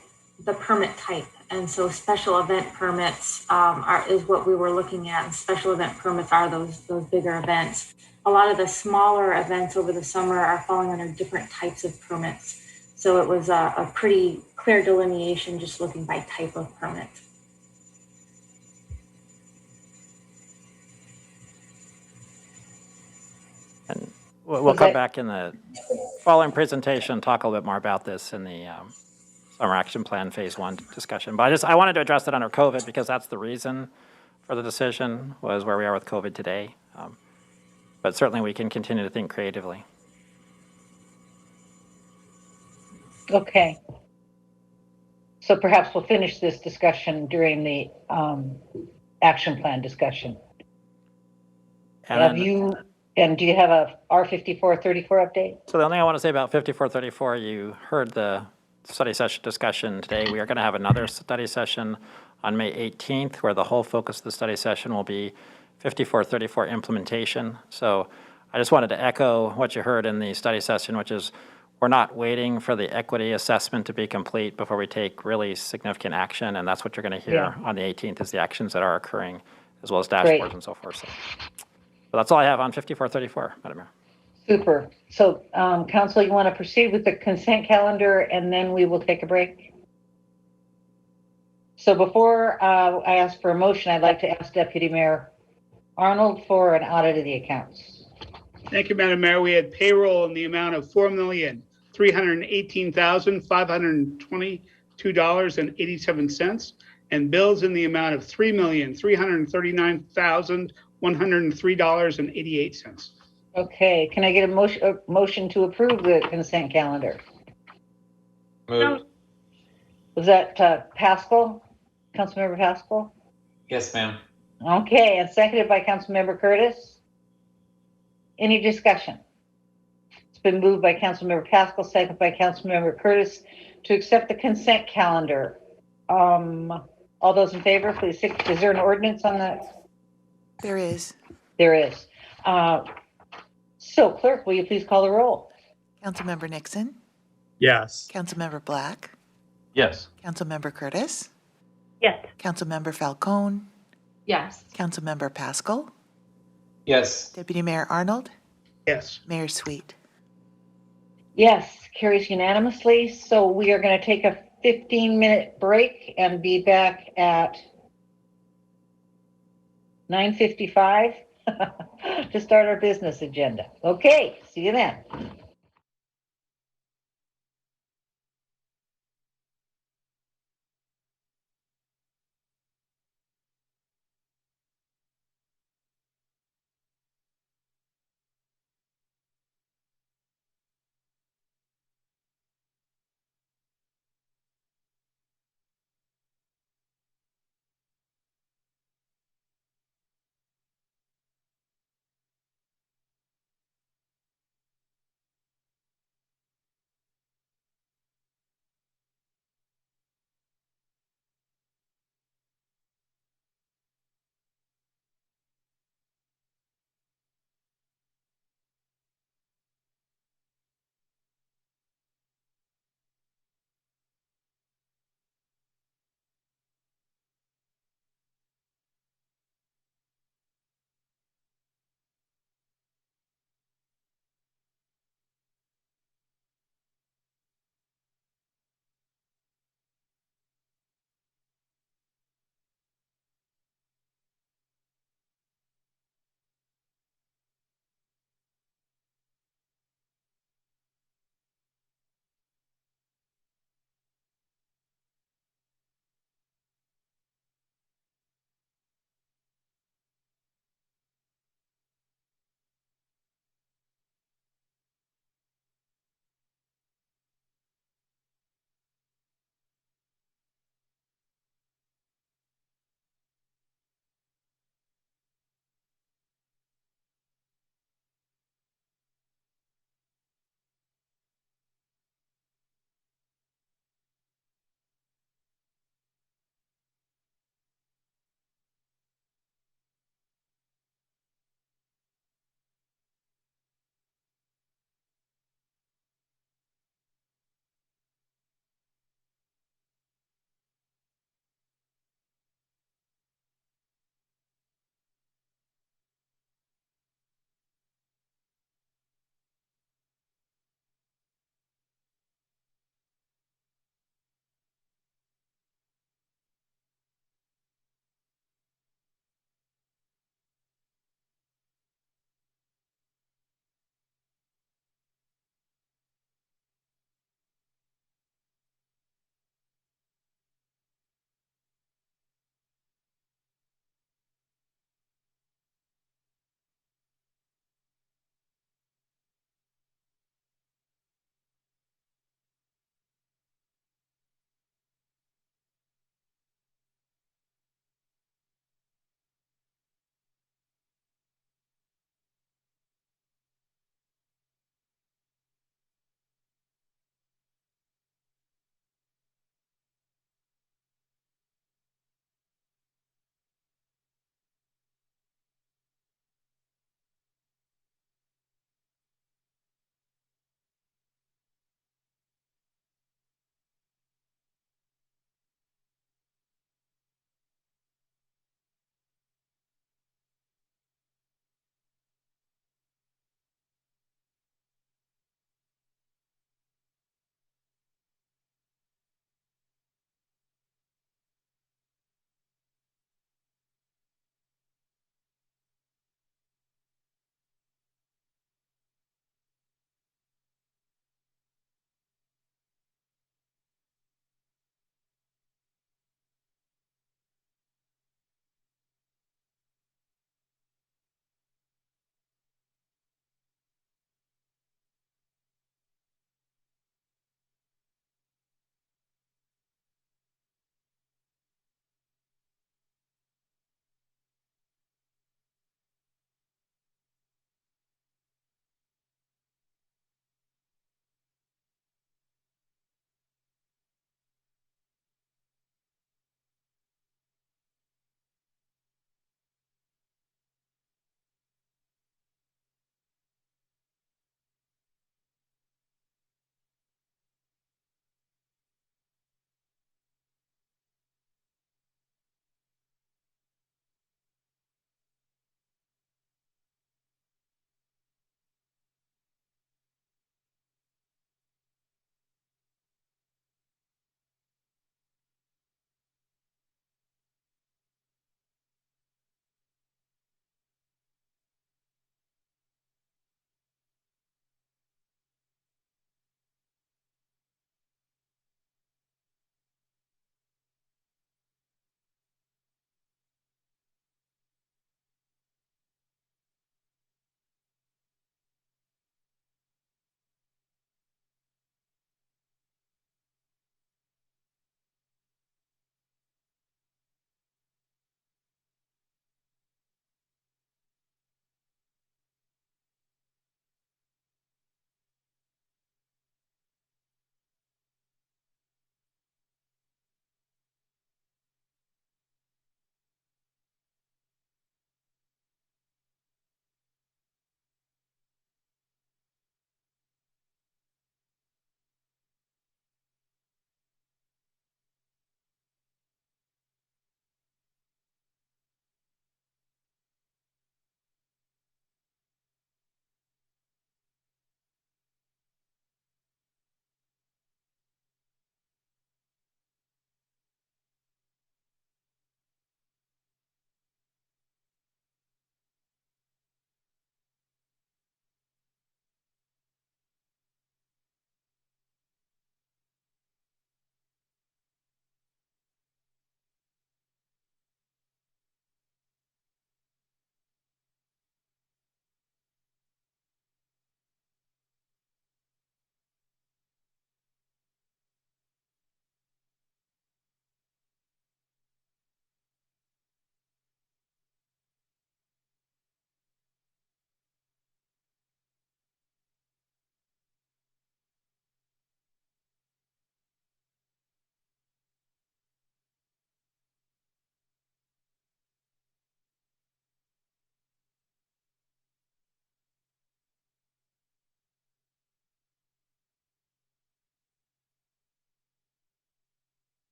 the permit type. And so special event permits is what we were looking at. And special event permits are those bigger events. A lot of the smaller events over the summer are falling under different types of permits. So it was a pretty clear delineation just looking by type of permit.
And we'll come back in the following presentation, talk a little bit more about this in the Summer Action Plan Phase 1 discussion. But I wanted to address it under COVID because that's the reason for the decision, was where we are with COVID today. But certainly we can continue to think creatively.
Okay. So perhaps we'll finish this discussion during the action plan discussion. And do you have a R5434 update?
So the only thing I want to say about 5434, you heard the study session discussion today. We are going to have another study session on May 18th, where the whole focus of the study session will be 5434 implementation. So I just wanted to echo what you heard in the study session, which is we're not waiting for the equity assessment to be complete before we take really significant action. And that's what you're going to hear on the 18th is the actions that are occurring, as well as dashboards and so forth. So that's all I have on 5434, Madam Mayor.
Super. So Council, you want to proceed with the consent calendar and then we will take a break? So before I ask for a motion, I'd like to ask Deputy Mayor Arnold for an audit of the accounts.
Thank you, Madam Mayor. We had payroll in the amount of $4,318,522.87 and bills in the amount of $3,339,103.88.
Okay, can I get a motion to approve the consent calendar?
Moved.
Was that Pascal? Councilmember Pascal?
Yes, ma'am.
Okay, and seconded by Councilmember Curtis. Any discussion? It's been moved by Councilmember Pascal, seconded by Councilmember Curtis to accept the consent calendar. All those in favor, please. Is there an ordinance on that?
There is.
There is. So, Clerk, will you please call the roll?
Councilmember Nixon?
Yes.
Councilmember Black?
Yes.
Councilmember Curtis?
Yes.
Councilmember Falcone?
Yes.
Councilmember Pascal?
Yes.
Deputy Mayor Arnold?
Yes.
Mayor Sweet?
Yes, carries unanimously. So we are going to take a 15-minute break and be back at 9:55 to start our business agenda. Okay, see you then.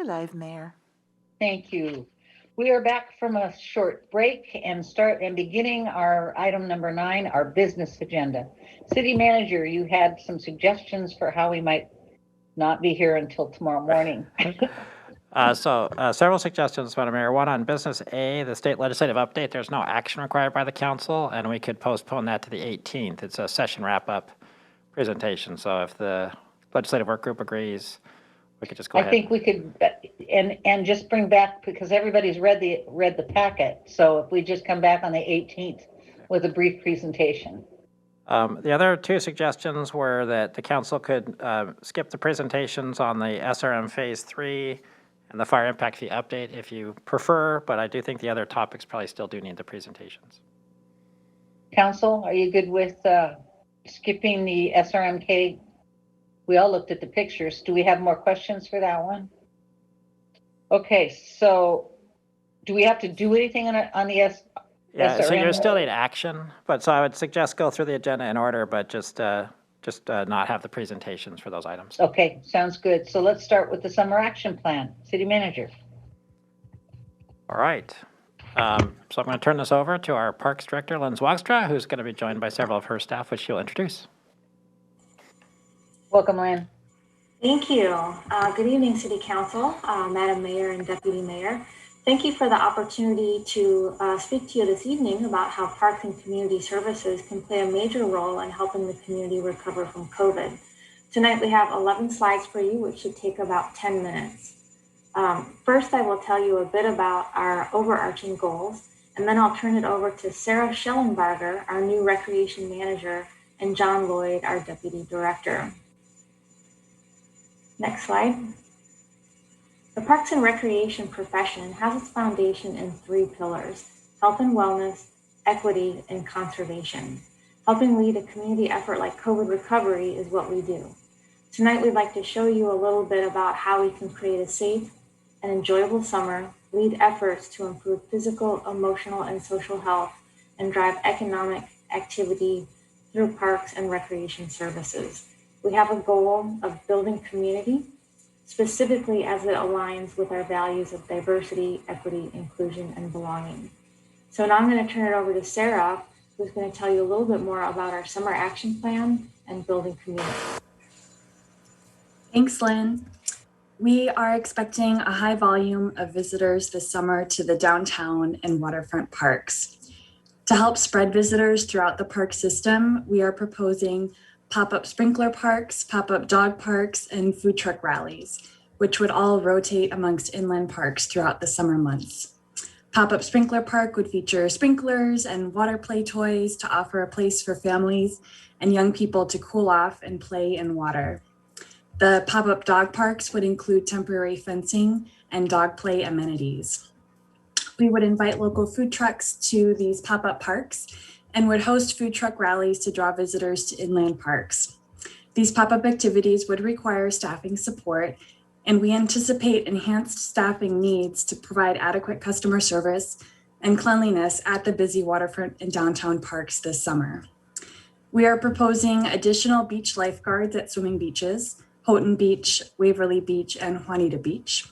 We're live, Mayor.
Thank you. We are back from a short break and beginning our item number 9, our business agenda. City Manager, you had some suggestions for how we might not be here until tomorrow morning.
Several suggestions, Madam Mayor. One on business A, the state legislative update. There's no action required by the council, and we could postpone that to the 18th. It's a session wrap-up presentation. So if the legislative work group agrees, we could just go ahead.
I think we could, and just bring back, because everybody's read the packet. So if we just come back on the 18th with a brief presentation.
The other 2 suggestions were that the council could skip the presentations on the SRM Phase 3 and the fire impact fee update if you prefer, but I do think the other topics probably still do need the presentations.
Council, are you good with skipping the SRMK? We all looked at the pictures. Do we have more questions for that one? Okay, so do we have to do anything on the
Yeah,
SRM?
so you still need action, but so I would suggest go through the agenda in order, but just not have the presentations for those items.
Okay, sounds good. So let's start with the summer action plan. City Manager.
All right. So I'm going to turn this over to our Parks Director, Lynn Zwagstra, who's going to be joined by several of her staff, which she'll introduce.
Welcome, Lynn.
Thank you. Good evening, City Council, Madam Mayor and Deputy Mayor. Thank you for the opportunity to speak to you this evening about how Parks and Community Services can play a major role in helping the community recover from COVID. Tonight we have 11 slides for you, which should take about 10 minutes. First, I will tell you a bit about our overarching goals, and then I'll turn it over to Sarah Schellenbarger, our new Recreation Manager, and John Lloyd, our Deputy Director. Next slide. The Parks and Recreation profession has its foundation in 3 pillars: health and wellness, equity, and conservation. Helping lead a community effort like COVID recovery is what we do. Tonight, we'd like to show you a little bit about how we can create a safe and enjoyable summer, lead efforts to improve physical, emotional, and social health, and drive economic activity through parks and recreation services. We have a goal of building community, specifically as it aligns with our values of diversity, equity, inclusion, and belonging. So now I'm going to turn it over to Sarah, who's going to tell you a little bit more about our summer action plan and building community.
Thanks, Lynn. We are expecting a high volume of visitors this summer to the downtown and waterfront parks. To help spread visitors throughout the park system, we are proposing pop-up sprinkler parks, pop-up dog parks, and food truck rallies, which would all rotate amongst inland parks throughout the summer months. Pop-up sprinkler park would feature sprinklers and water play toys to offer a place for families and young people to cool off and play in water. The pop-up dog parks would include temporary fencing and dog play amenities. We would invite local food trucks to these pop-up parks and would host food truck rallies to draw visitors to inland parks. These pop-up activities would require staffing support, and we anticipate enhanced staffing needs to provide adequate customer service and cleanliness at the busy waterfront and downtown parks this summer. We are proposing additional beach lifeguards at swimming beaches, Houghton Beach, Waverly Beach, and Juanita Beach.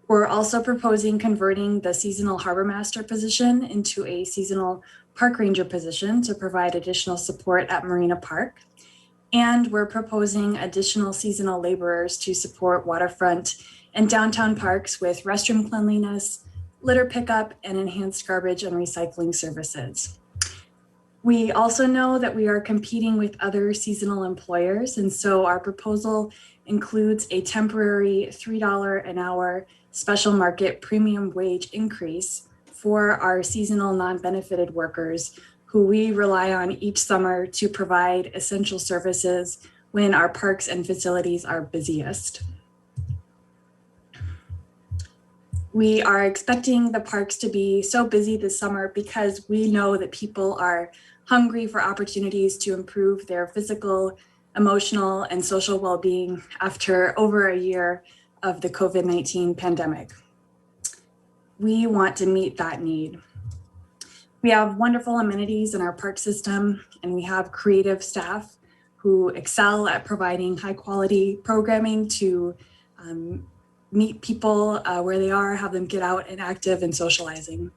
We're also proposing converting the seasonal harbor master position into a seasonal park ranger position to provide additional support at Marina Park. And we're proposing additional seasonal laborers to support waterfront and downtown parks with restroom cleanliness, litter pickup, and enhanced garbage and recycling services. We also know that we are competing with other seasonal employers, and so our proposal includes a temporary $3 an hour special market premium wage increase for our seasonal non-benefited workers who we rely on each summer to provide essential services when our parks and facilities are busiest. We are expecting the parks to be so busy this summer because we know that people are hungry for opportunities to improve their physical, emotional, and social well-being after over a year of the COVID-19 pandemic. We want to meet that need. We have wonderful amenities in our park system, and we have creative staff who excel at providing high quality programming to meet people where they are, have them get out and active and socializing.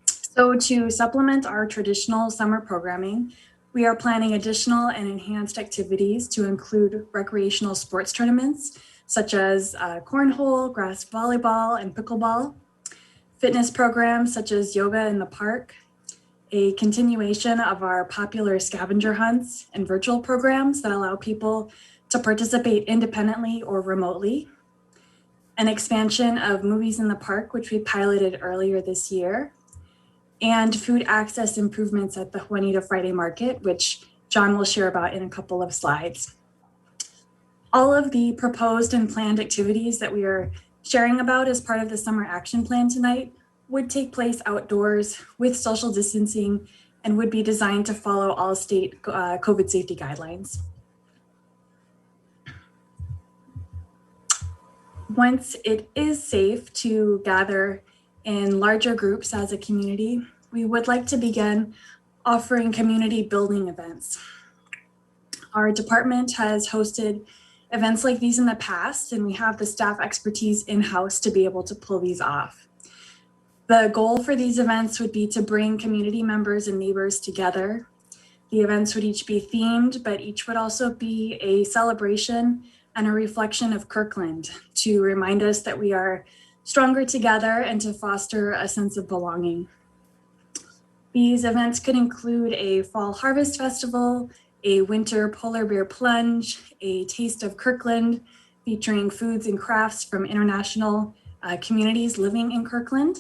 So to supplement our traditional summer programming, we are planning additional and enhanced activities to include recreational sports tournaments, such as cornhole, grass volleyball, and pickleball, fitness programs such as yoga in the park, a continuation of our popular scavenger hunts and virtual programs that allow people to participate independently or remotely, an expansion of movies in the park, which we piloted earlier this year, and food access improvements at the Juanita Friday Market, which John will share about in a couple of slides. All of the proposed and planned activities that we are sharing about as part of the summer action plan tonight would take place outdoors with social distancing and would be designed to follow all state COVID safety guidelines. Once it is safe to gather in larger groups as a community, we would like to begin offering community building events. Our department has hosted events like these in the past, and we have the staff expertise in-house to be able to pull these off. The goal for these events would be to bring community members and neighbors together. The events would each be themed, but each would also be a celebration and a reflection of Kirkland to remind us that we are stronger together and to foster a sense of belonging. These events could include a fall harvest festival, a winter polar bear plunge, a taste of Kirkland, featuring foods and crafts from international communities living in Kirkland.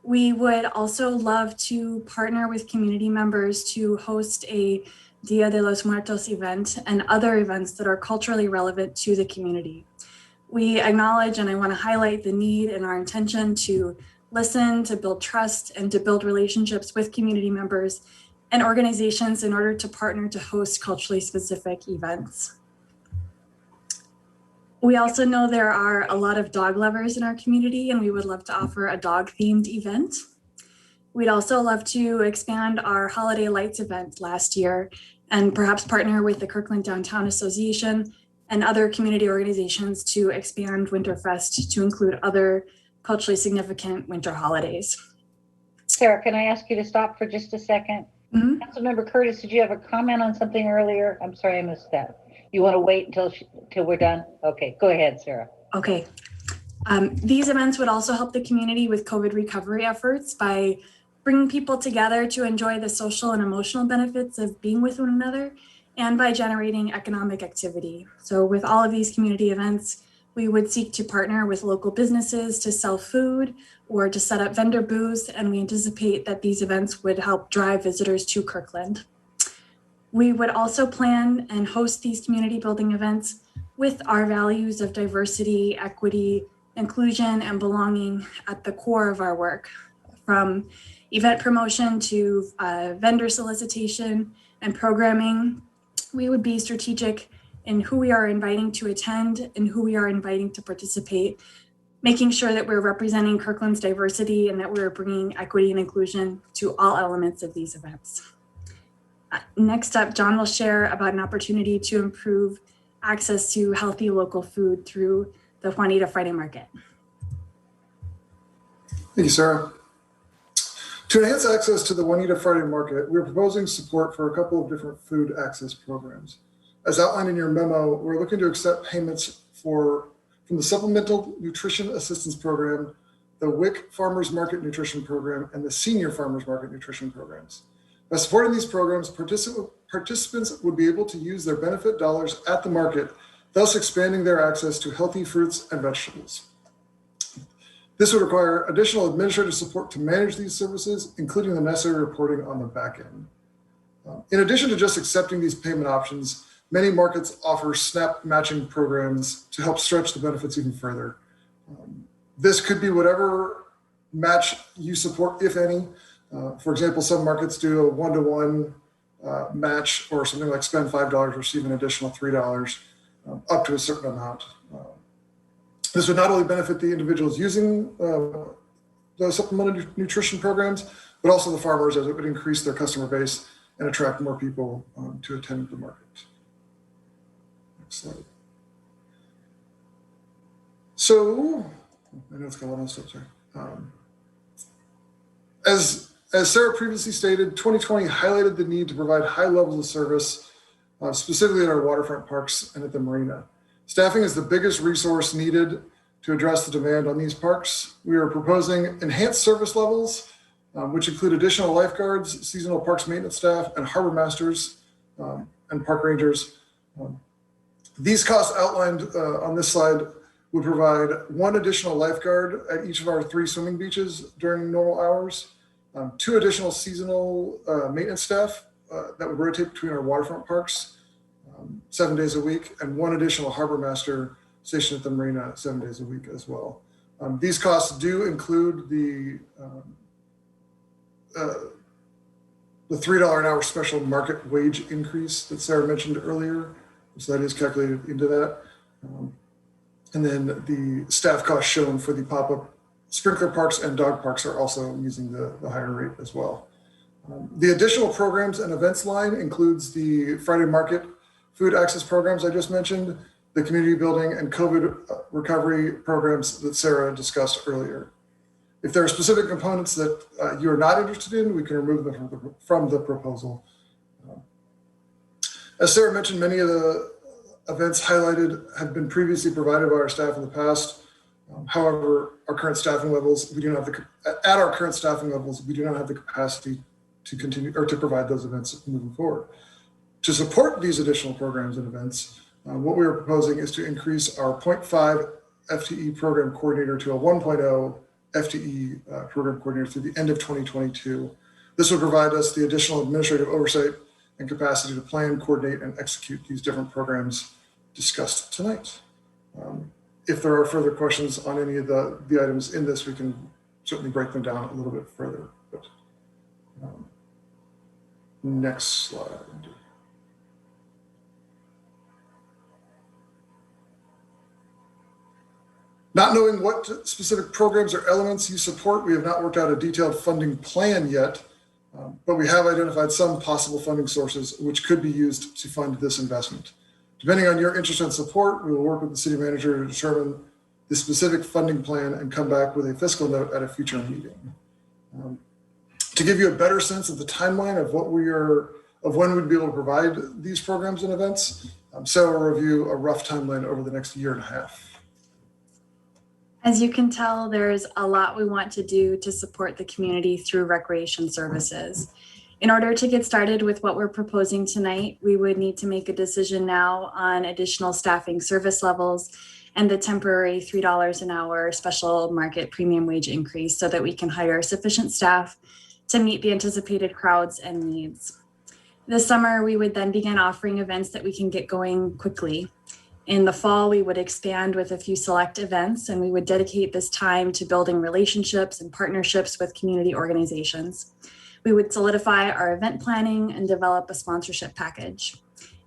We would also love to partner with community members to host a Dia de los Muertos event and other events that are culturally relevant to the community. We acknowledge, and I want to highlight the need and our intention to listen, to build trust, and to build relationships with community members and organizations in order to partner to host culturally specific events. We also know there are a lot of dog lovers in our community, and we would love to offer a dog-themed event. We'd also love to expand our Holiday Lights event last year and perhaps partner with the Kirkland Downtown Association and other community organizations to expand Winterfest to include other culturally significant winter holidays.
Sarah, can I ask you to stop for just a second? Mm-hmm. Councilmember Curtis, did you have a comment on something earlier? I'm sorry, I missed that. You want to wait until we're done? Okay, go ahead, Sarah.
Okay. These events would also help the community with COVID recovery efforts by bringing people together to enjoy the social and emotional benefits of being with one another, and by generating economic activity. So with all of these community events, we would seek to partner with local businesses to sell food or to set up vendor booths, and we anticipate that these events would help drive visitors to Kirkland. We would also plan and host these community building events with our values of diversity, equity, inclusion, and belonging at the core of our work, from event promotion to vendor solicitation and programming. We would be strategic in who we are inviting to attend and who we are inviting to participate, making sure that we're representing Kirkland's diversity and that we're bringing equity and inclusion to all elements of these events. Next up, John will share about an opportunity to improve access to healthy local food through the Juanita Friday Market.
Thank you, Sarah. To enhance access to the Juanita Friday Market, we're proposing support for a couple of different food access programs. As outlined in your memo, we're looking to accept payments from the Supplemental Nutrition Assistance Program, the WIC Farmers Market Nutrition Program, and the Senior Farmers Market Nutrition Programs. By supporting these programs, participants would be able to use their benefit dollars at the market, thus expanding their access to healthy fruits and vegetables. This would require additional administrative support to manage these services, including the necessary reporting on the back end. In addition to just accepting these payment options, many markets offer SNAP matching programs to help stretch the benefits even further. This could be whatever match you support, if any. For example, some markets do a one-to-one match, or something like spend $5, receive an additional $3 up to a certain amount. This would not only benefit the individuals using the supplemental nutrition programs, but also the farmers, as it would increase their customer base and attract more people to attend the market. Next slide. So, I know it's got a lot of stuff there. As Sarah previously stated, 2020 highlighted the need to provide high levels of service, specifically at our waterfront parks and at the marina. Staffing is the biggest resource needed to address the demand on these parks. We are proposing enhanced service levels, which include additional lifeguards, seasonal parks maintenance staff, and harbor masters and park rangers. These costs outlined on this slide would provide one additional lifeguard at each of our 3 swimming beaches during normal hours, 2 additional seasonal maintenance staff that would rotate between our waterfront parks 7 days a week, and 1 additional harbor master stationed at the marina 7 days a week as well. These costs do include the $3 an hour special market wage increase that Sarah mentioned earlier. So that is calculated into that. And then the staff costs shown for the pop-up sprinkler parks and dog parks are also using the higher rate as well. The additional programs and events line includes the Friday Market food access programs I just mentioned, the community building and COVID recovery programs that Sarah discussed earlier. If there are specific components that you are not interested in, we can remove them from the proposal. As Sarah mentioned, many of the events highlighted have been previously provided by our staff in the past. However, our current staffing levels, we do not have at our current staffing levels, we do not have the capacity to continue or to provide those events moving forward. To support these additional programs and events, what we are proposing is to increase our 0.5 FTE program coordinator to a 1.0 FTE program coordinator through the end of 2022. This would provide us the additional administrative oversight and capacity to plan, coordinate, and execute these different programs discussed tonight. If there are further questions on any of the items in this, we can certainly break them down a little bit further. But, next slide. Not knowing what specific programs or elements you support, we have not worked out a detailed funding plan yet, but we have identified some possible funding sources which could be used to fund this investment. Depending on your interest and support, we will work with the city manager to determine the specific funding plan and come back with a fiscal note at a future meeting. To give you a better sense of the timeline of when we'd be able to provide these programs and events, Sarah will review a rough timeline over the next 1.5 years.
As you can tell, there's a lot we want to do to support the community through recreation services. In order to get started with what we're proposing tonight, we would need to make a decision now on additional staffing service levels and the temporary $3 an hour special market premium wage increase so that we can hire sufficient staff to meet the anticipated crowds and needs. This summer, we would then begin offering events that we can get going quickly. In the fall, we would expand with a few select events, and we would dedicate this time to building relationships and partnerships with community organizations. We would solidify our event planning and develop a sponsorship package.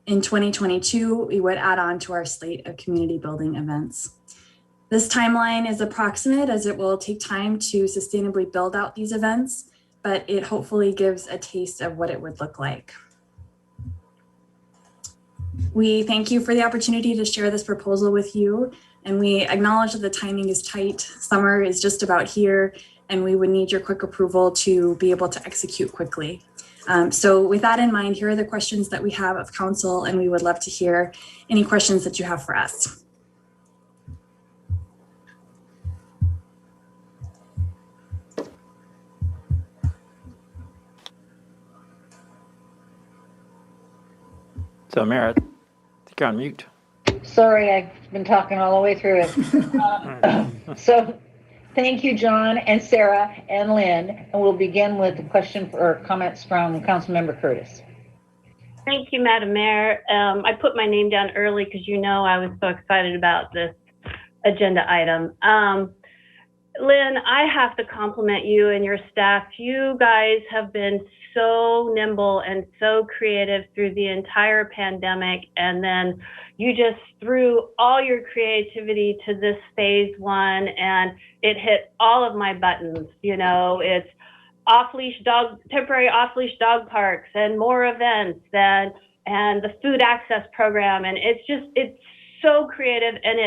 In 2022, we would add on to our slate of community building events. This timeline is approximate as it will take time to sustainably build out these events, but it hopefully gives a taste of what it would look like. We thank you for the opportunity to share this proposal with you, and we acknowledge that the timing is tight. Summer is just about here, and we would need your quick approval to be able to execute quickly. So with that in mind, here are the questions that we have of council, and we would love to hear any questions that you have for us.
So Merritt, I think you're on mute.
Sorry, I've been talking all the way through it. So thank you, John and Sarah and Lynn. And we'll begin with a question or comments from Councilmember Curtis.
Thank you, Madam Mayor. I put my name down early because you know I was so excited about this agenda item. Lynn, I have to compliment you and your staff. You guys have been so nimble and so creative through the entire pandemic. And then you just threw all your creativity to this phase 1 and it hit all of my buttons. You know, it's temporary off-leash dog parks and more events and the food access program. And it's so creative and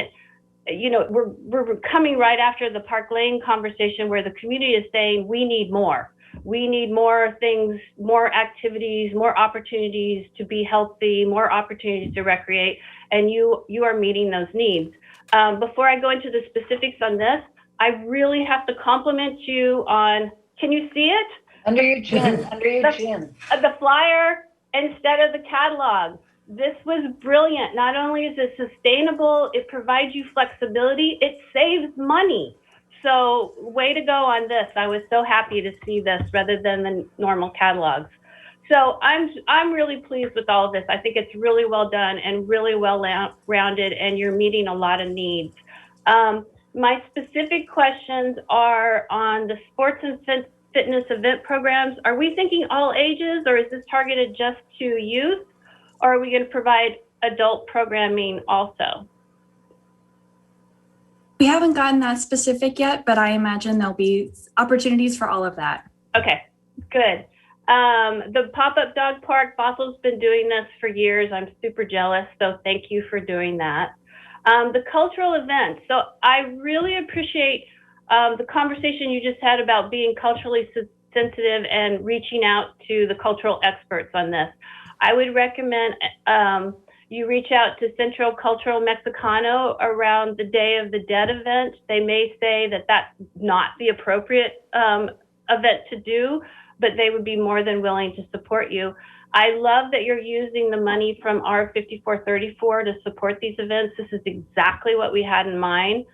we're coming right after the Park Lane conversation where the community is saying we need more. We need more things, more activities, more opportunities to be healthy, more opportunities to recreate, and you are meeting those needs. Before I go into the specifics on this, I really have to compliment you on, can you see it?
Under your chin, under your chin.
The flyer instead of the catalog. This was brilliant. Not only is it sustainable, it provides you flexibility, it saves money. So way to go on this. I was so happy to see this rather than the normal catalogs. So I'm really pleased with all of this. I think it's really well done and really well rounded, and you're meeting a lot of needs. My specific questions are on the sports and fitness event programs. Are we thinking all ages, or is this targeted just to youth, or are we going to provide adult programming also?
We haven't gotten that specific yet, but I imagine there'll be opportunities for all of that.
Okay, good. The pop-up dog park, Bossel's been doing this for years. I'm super jealous, so thank you for doing that. The cultural events. So I really appreciate the conversation you just had about being culturally sensitive and reaching out to the cultural experts on this. I would recommend you reach out to Centro Cultural Mexicano around the Day of the Dead event. They may say that that's not the appropriate event to do, but they would be more than willing to support you. I love that you're using the money from R5434 to support these events. This is exactly what we had in mind.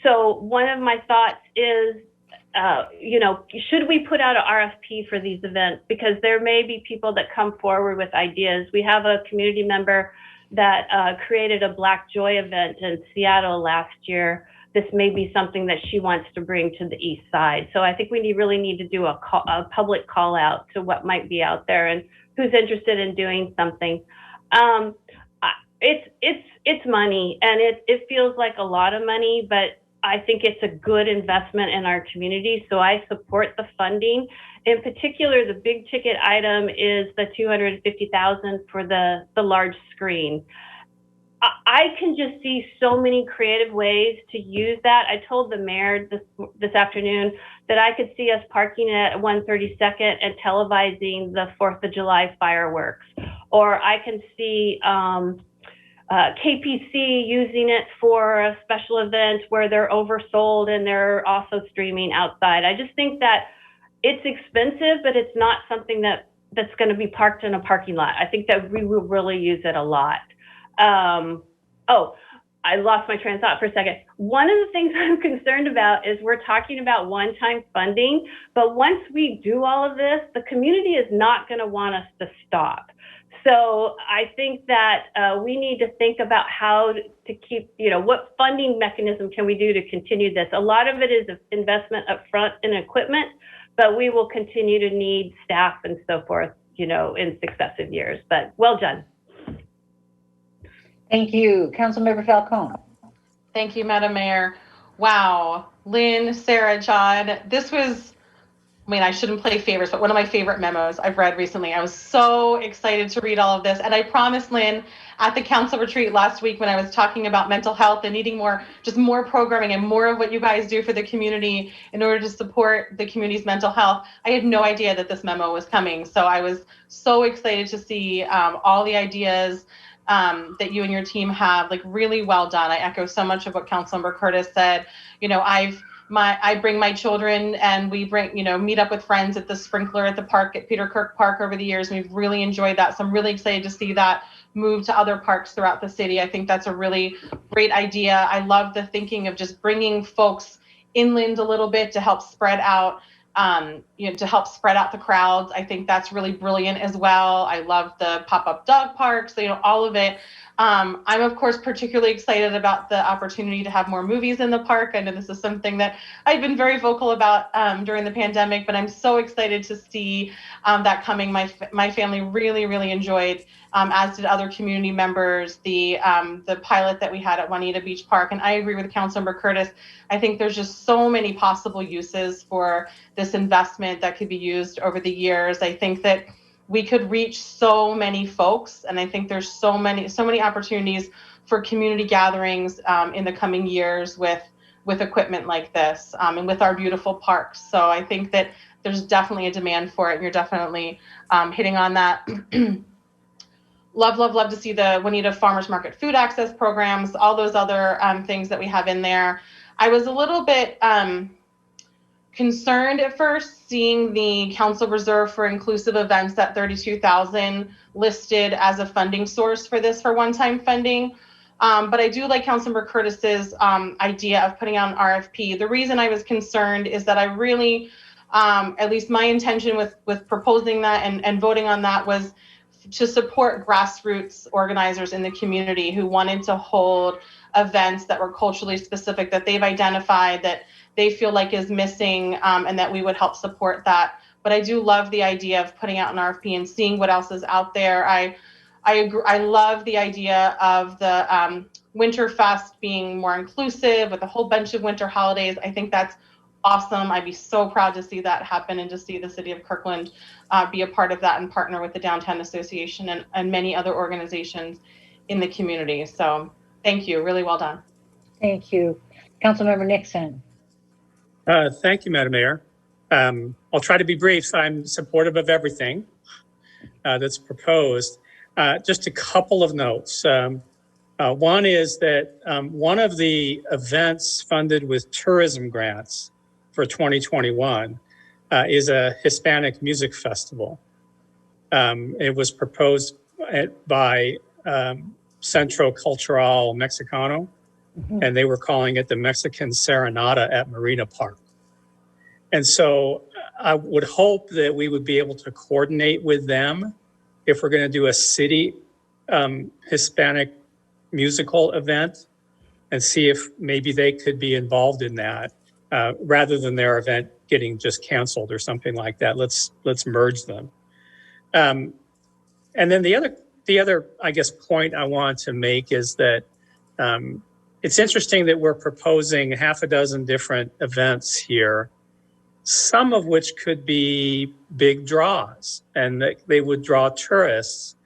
So one of my thoughts is, should we put out an RFP for these events? Because there may be people that come forward with ideas. We have a community member that created a Black Joy event in Seattle last year. This may be something that she wants to bring to the East Side. So I think we really need to do a public call out to what might be out there and who's interested in doing something. It's money, and it feels like a lot of money, but I think it's a good investment in our community, so I support the funding. In particular, the big ticket item is the $250,000 for the large screen. I can just see so many creative ways to use that. I told the mayor this afternoon that I could see us parking at 132nd and televising the 4th of July fireworks, or I can see KPC using it for a special event where they're oversold and they're also streaming outside. I just think that it's expensive, but it's not something that's going to be parked in a parking lot. I think that we will really use it a lot. I lost my train of thought for a second. One of the things I'm concerned about is we're talking about one-time funding, but once we do all of this, the community is not going to want us to stop. So I think that we need to think about how to keep, what funding mechanism can we do to continue this? A lot of it is investment up front in equipment, but we will continue to need staff and so forth, in successive years. But well done.
Thank you. Councilmember Falcone.
Thank you, Madam Mayor. Wow. Lynn, Sarah, John, this was, I shouldn't play favorites, but one of my favorite memos I've read recently. I was so excited to read all of this. And I promised Lynn at the council retreat last week when I was talking about mental health and needing more programming and more of what you guys do for the community in order to support the community's mental health. I had no idea that this memo was coming. So I was so excited to see all the ideas that you and your team have, really well done. I echo so much of what Councilmember Curtis said. I bring my children and we meet up with friends at the sprinkler at the park at Peter Kirk Park over the years. And we've really enjoyed that. So I'm really excited to see that move to other parks throughout the city. I think that's a really great idea. I love the thinking of just bringing folks inland a little bit to help spread out the crowds. I think that's really brilliant as well. I love the pop-up dog parks, all of it. I'm of course particularly excited about the opportunity to have more movies in the park. I know this is something that I've been very vocal about during the pandemic, but I'm so excited to see that coming. My family really, really enjoyed, as did other community members, the pilot that we had at Juanita Beach Park. And I agree with Councilmember Curtis. I think there's just so many possible uses for this investment that could be used over the years. I think that we could reach so many folks. And I think there's so many opportunities for community gatherings in the coming years with equipment like this and with our beautiful parks. So I think that there's definitely a demand for it, and you're definitely hitting on that. Love to see the Juanita Farmers Market food access programs, all those other things that we have in there. I was a little bit concerned at first seeing the council reserve for inclusive events at $32,000 listed as a funding source for this for one-time funding. But I do like Councilmember Curtis's idea of putting out an RFP. The reason I was concerned is that I really, at least my intention with proposing that and voting on that was to support grassroots organizers in the community who wanted to hold events that were culturally specific, that they've identified that they feel like is missing, and that we would help support that. But I do love the idea of putting out an RFP and seeing what else is out there. I agree. I love the idea of the Winterfest being more inclusive with a whole bunch of winter holidays. I think that's awesome. I'd be so proud to see that happen and to see the city of Kirkland be a part of that and partner with the Downtown Association and many other organizations in the community. So thank you. Really well done.
Thank you. Councilmember Nixon.
Thank you, Madam Mayor. I'll try to be brief. I'm supportive of everything that's proposed. Just a couple of notes. One is that one of the events funded with tourism grants for 2021 is a Hispanic music festival. It was proposed by Centro Cultural Mexicano, and they were calling it the Mexican Serenata at Marina Park. And so I would hope that we would be able to coordinate with them if we're going to do a city Hispanic musical event and see if maybe they could be involved in that rather than their event getting just canceled or something like that. Let's merge them. And then the other, I guess, point I want to make is that it's interesting that we're proposing half a dozen different events here, some of which could be big draws and that they would draw tourists.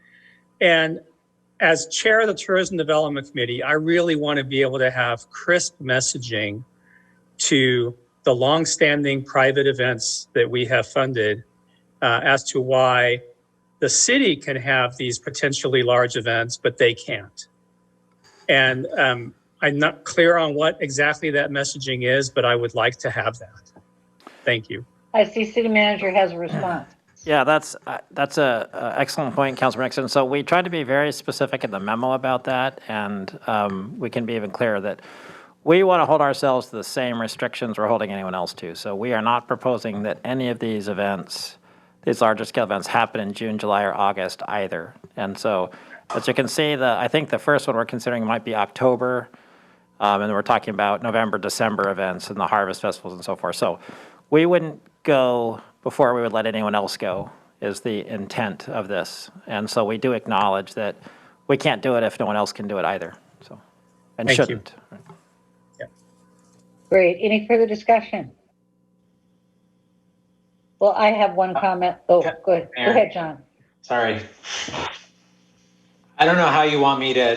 And as chair of the Tourism Development Committee, I really want to be able to have crisp messaging to the longstanding private events that we have funded as to why the city can have these potentially large events, but they can't. And I'm not clear on what exactly that messaging is, but I would like to have that. Thank you.
I see city manager has a response.
Yeah, that's a excellent point, Councilor Nixon. So we tried to be very specific in the memo about that, and we can be even clearer that we want to hold ourselves to the same restrictions we're holding anyone else to. So we are not proposing that any of these events, these larger scale events, happen in June, July, or August either. And so, as you can see, I think the first one we're considering might be October, and we're talking about November, December events and the harvest festivals and so forth. So we wouldn't go before we would let anyone else go, is the intent of this. And so we do acknowledge that we can't do it if no one else can do it either. So, and
Thank
shouldn't.
you.
Great. Any further discussion? Well, I have one comment. Oh, go ahead. Go ahead, John.
Sorry. I don't know how you want me to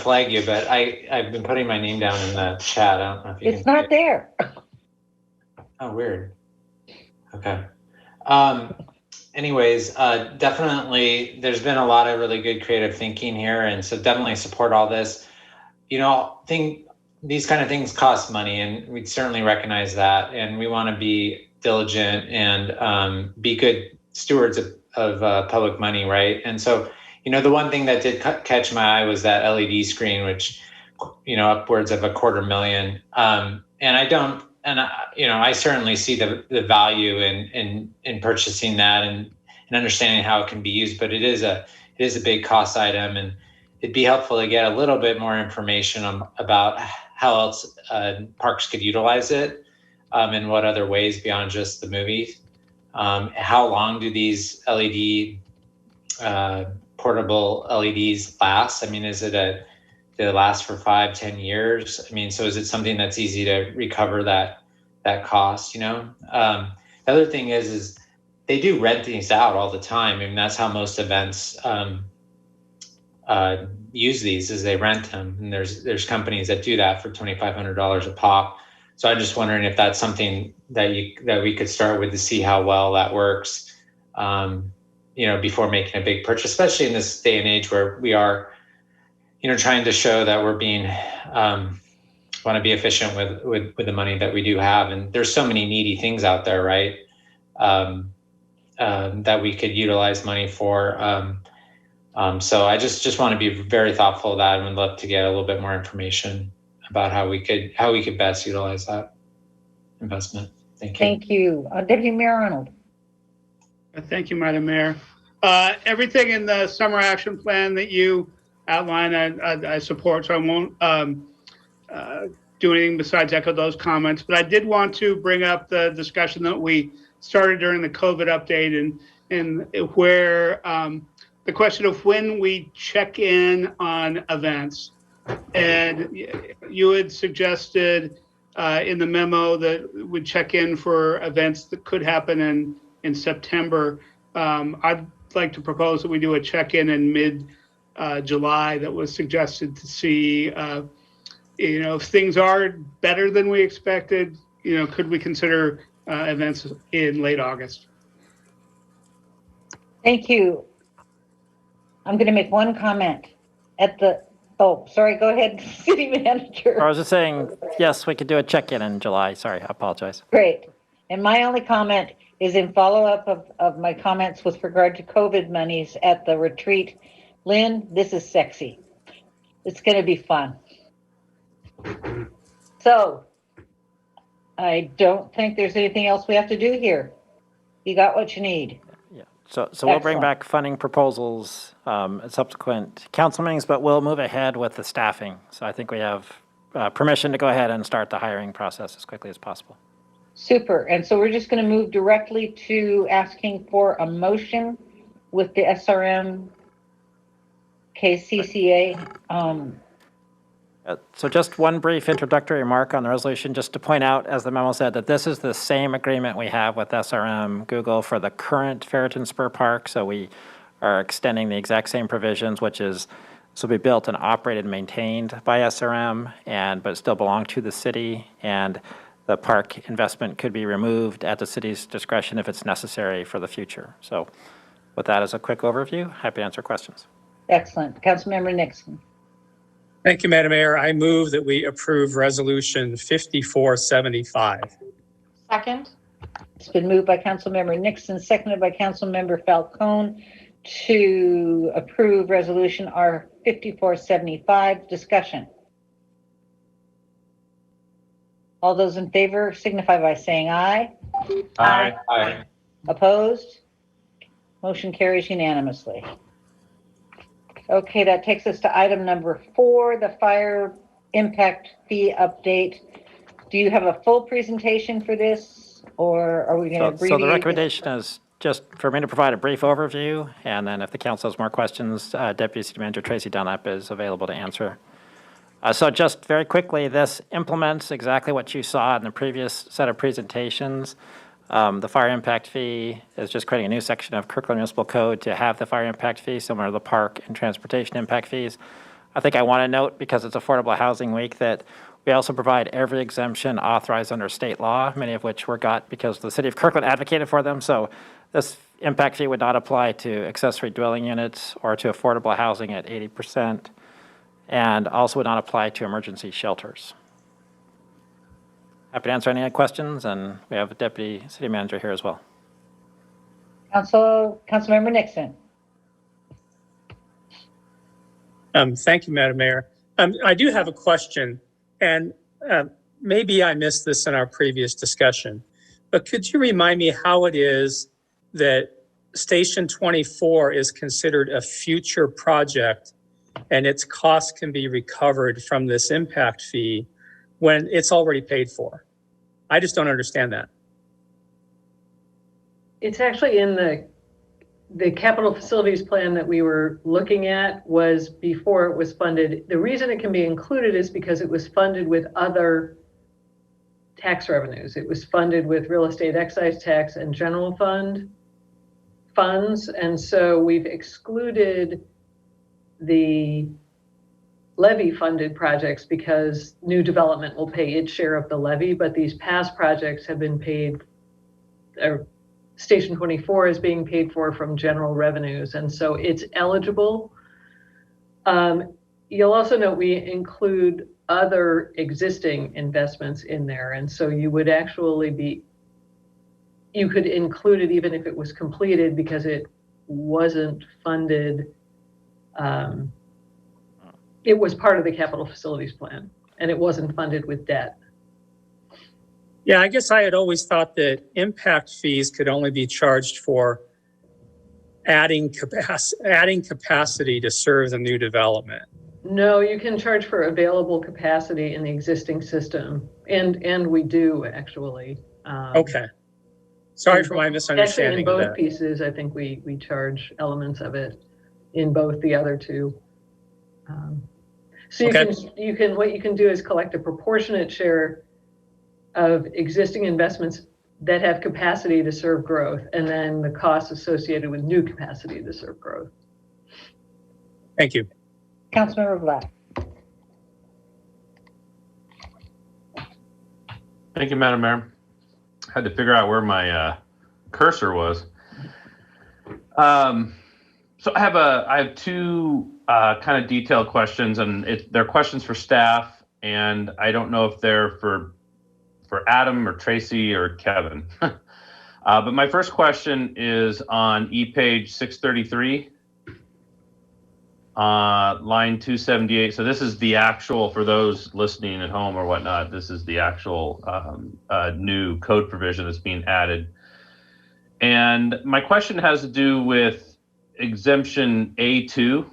flag you, but I've been putting my name down in the chat. I don't know if you
It's not there.
Oh, weird. Okay. Anyways, definitely there's been a lot of really good creative thinking here. And so definitely support all this. You know, these kind of things cost money, and we certainly recognize that. And we want to be diligent and be good stewards of public money, right? And so, you know, the one thing that did catch my eye was that LED screen, which, you know, upwards of $250,000. And I certainly see the value in purchasing that and understanding how it can be used, but it is a big cost item, and it'd be helpful to get a little bit more information about how else parks could utilize it, and what other ways beyond just the movies. How long do these LED portable LEDs last? I mean, do they last for 5-10 years? I mean, so is it something that's easy to recover that cost, you know? The other thing is they do rent these out all the time. I mean, that's how most events use these, is they rent them. And there's companies that do that for $2,500 a pop. So I'm just wondering if that's something that we could start with to see how well that works, before making a big purchase, especially in this day and age where we are, trying to show that we're being, want to be efficient with the money that we do have. And there's so many needy things out there, right? That we could utilize money for. So I just want to be very thoughtful of that, and would love to get a little bit more information about how we could best utilize that investment. Thank you.
Thank you. Deputy Mayor Arnold.
Thank you, Madam Mayor. Everything in the summer action plan that you outlined, I support, so I won't do anything besides echo those comments. But I did want to bring up the discussion that we started during the COVID update, and where the question of when we check in on events. And you had suggested in the memo that we check in for events that could happen in September. I'd like to propose that we do a check-in in mid-July that was suggested to see, if things are better than we expected, could we consider events in late August?
Thank you. I'm going to make one comment sorry, go ahead, City Manager.
I was just saying, yes, we could do a check-in in July. Sorry, I apologize.
Great. And my only comment is in follow-up of my comments with regard to COVID monies at the retreat. Lynn, this is sexy. It's going to be fun. So I don't think there's anything else we have to do here. You got what you need.
So we'll bring back funding proposals at subsequent council meetings, but we'll move ahead with the staffing. So I think we have permission to go ahead and start the hiring process as quickly as possible.
Super. And so we're just going to move directly to asking for a motion with the SRM KCCA.
So just one brief introductory remark on the resolution, just to point out, as the memo said, that this is the same agreement we have with SRM Google for the current Ferriton Spur Park. So we are extending the exact same provisions, which is this will be built and operated and maintained by SRM, but still belong to the city. And the park investment could be removed at the city's discretion if it's necessary for the future. So with that as a quick overview, happy to answer questions.
Excellent. Councilmember Nixon.
Thank you, Madam Mayor. I move that we approve Resolution 5475.
Second.
It's been moved by Councilmember Nixon, seconded by Councilmember Falcone to approve Resolution R 5475. Discussion. All those in favor signify by saying aye.
Aye. Aye.
Opposed? Motion carries unanimously. Okay, that takes us to item number 4, the fire impact fee update. Do you have a full presentation for this, or are we going to abbreviate?
So the recommendation is just for me to provide a brief overview, and then if the council has more questions, Deputy City Manager Tracy Dunlap is available to answer. So just very quickly, this implements exactly what you saw in the previous set of presentations. The fire impact fee is just creating a new section of Kirkland Municipal Code to have the fire impact fee similar to the park and transportation impact fees. I think I want to note, because it's Affordable Housing Week, that we also provide every exemption authorized under state law, many of which were got because the city of Kirkland advocated for them. So this impact fee would not apply to accessory dwelling units or to affordable housing at 80%, and also would not apply to emergency shelters. Happy to answer any questions, and we have a Deputy City Manager here as well.
Councilmember Nixon.
Thank you, Madam Mayor. I do have a question, and maybe I missed this in our previous discussion, but could you remind me how it is that Station 24 is considered a future project and its costs can be recovered from this impact fee when it's already paid for? I just don't understand that.
It's actually in the capital facilities plan that we were looking at was before it was funded. The reason it can be included is because it was funded with other tax revenues. It was funded with real estate excise tax and general fund. funds, and so we've excluded the levy-funded projects because new development will pay its share of the levy, but these past projects have been paid, or Station 24 is being paid for from general revenues, and so it's eligible. You'll also note we include other existing investments in there, and so you would actually you could include it even if it was completed because it wasn't funded. It was part of the capital facilities plan, and it wasn't funded with debt.
Yeah, I guess I had always thought that impact fees could only be charged for adding capacity to serve the new development.
No, you can charge for available capacity in the existing system, and we do actually.
Okay. Sorry for my misunderstanding.
Actually, in both pieces, I think we charge elements of it in both the other two. So you can what you can do is collect a proportionate share of existing investments that have capacity to serve growth, and then the costs associated with new capacity to serve growth.
Thank you.
Councilmember Black.
Thank you, Madam Mayor. I had to figure out where my cursor was. So I have two kind of detailed questions, and they're questions for staff, and I don't know if they're for Adam or Tracy or Kevin. But my first question is on page 633, line 278. So this is the actual, for those listening at home or whatnot, this is the actual new code provision that's being added. And my question has to do with exemption A2,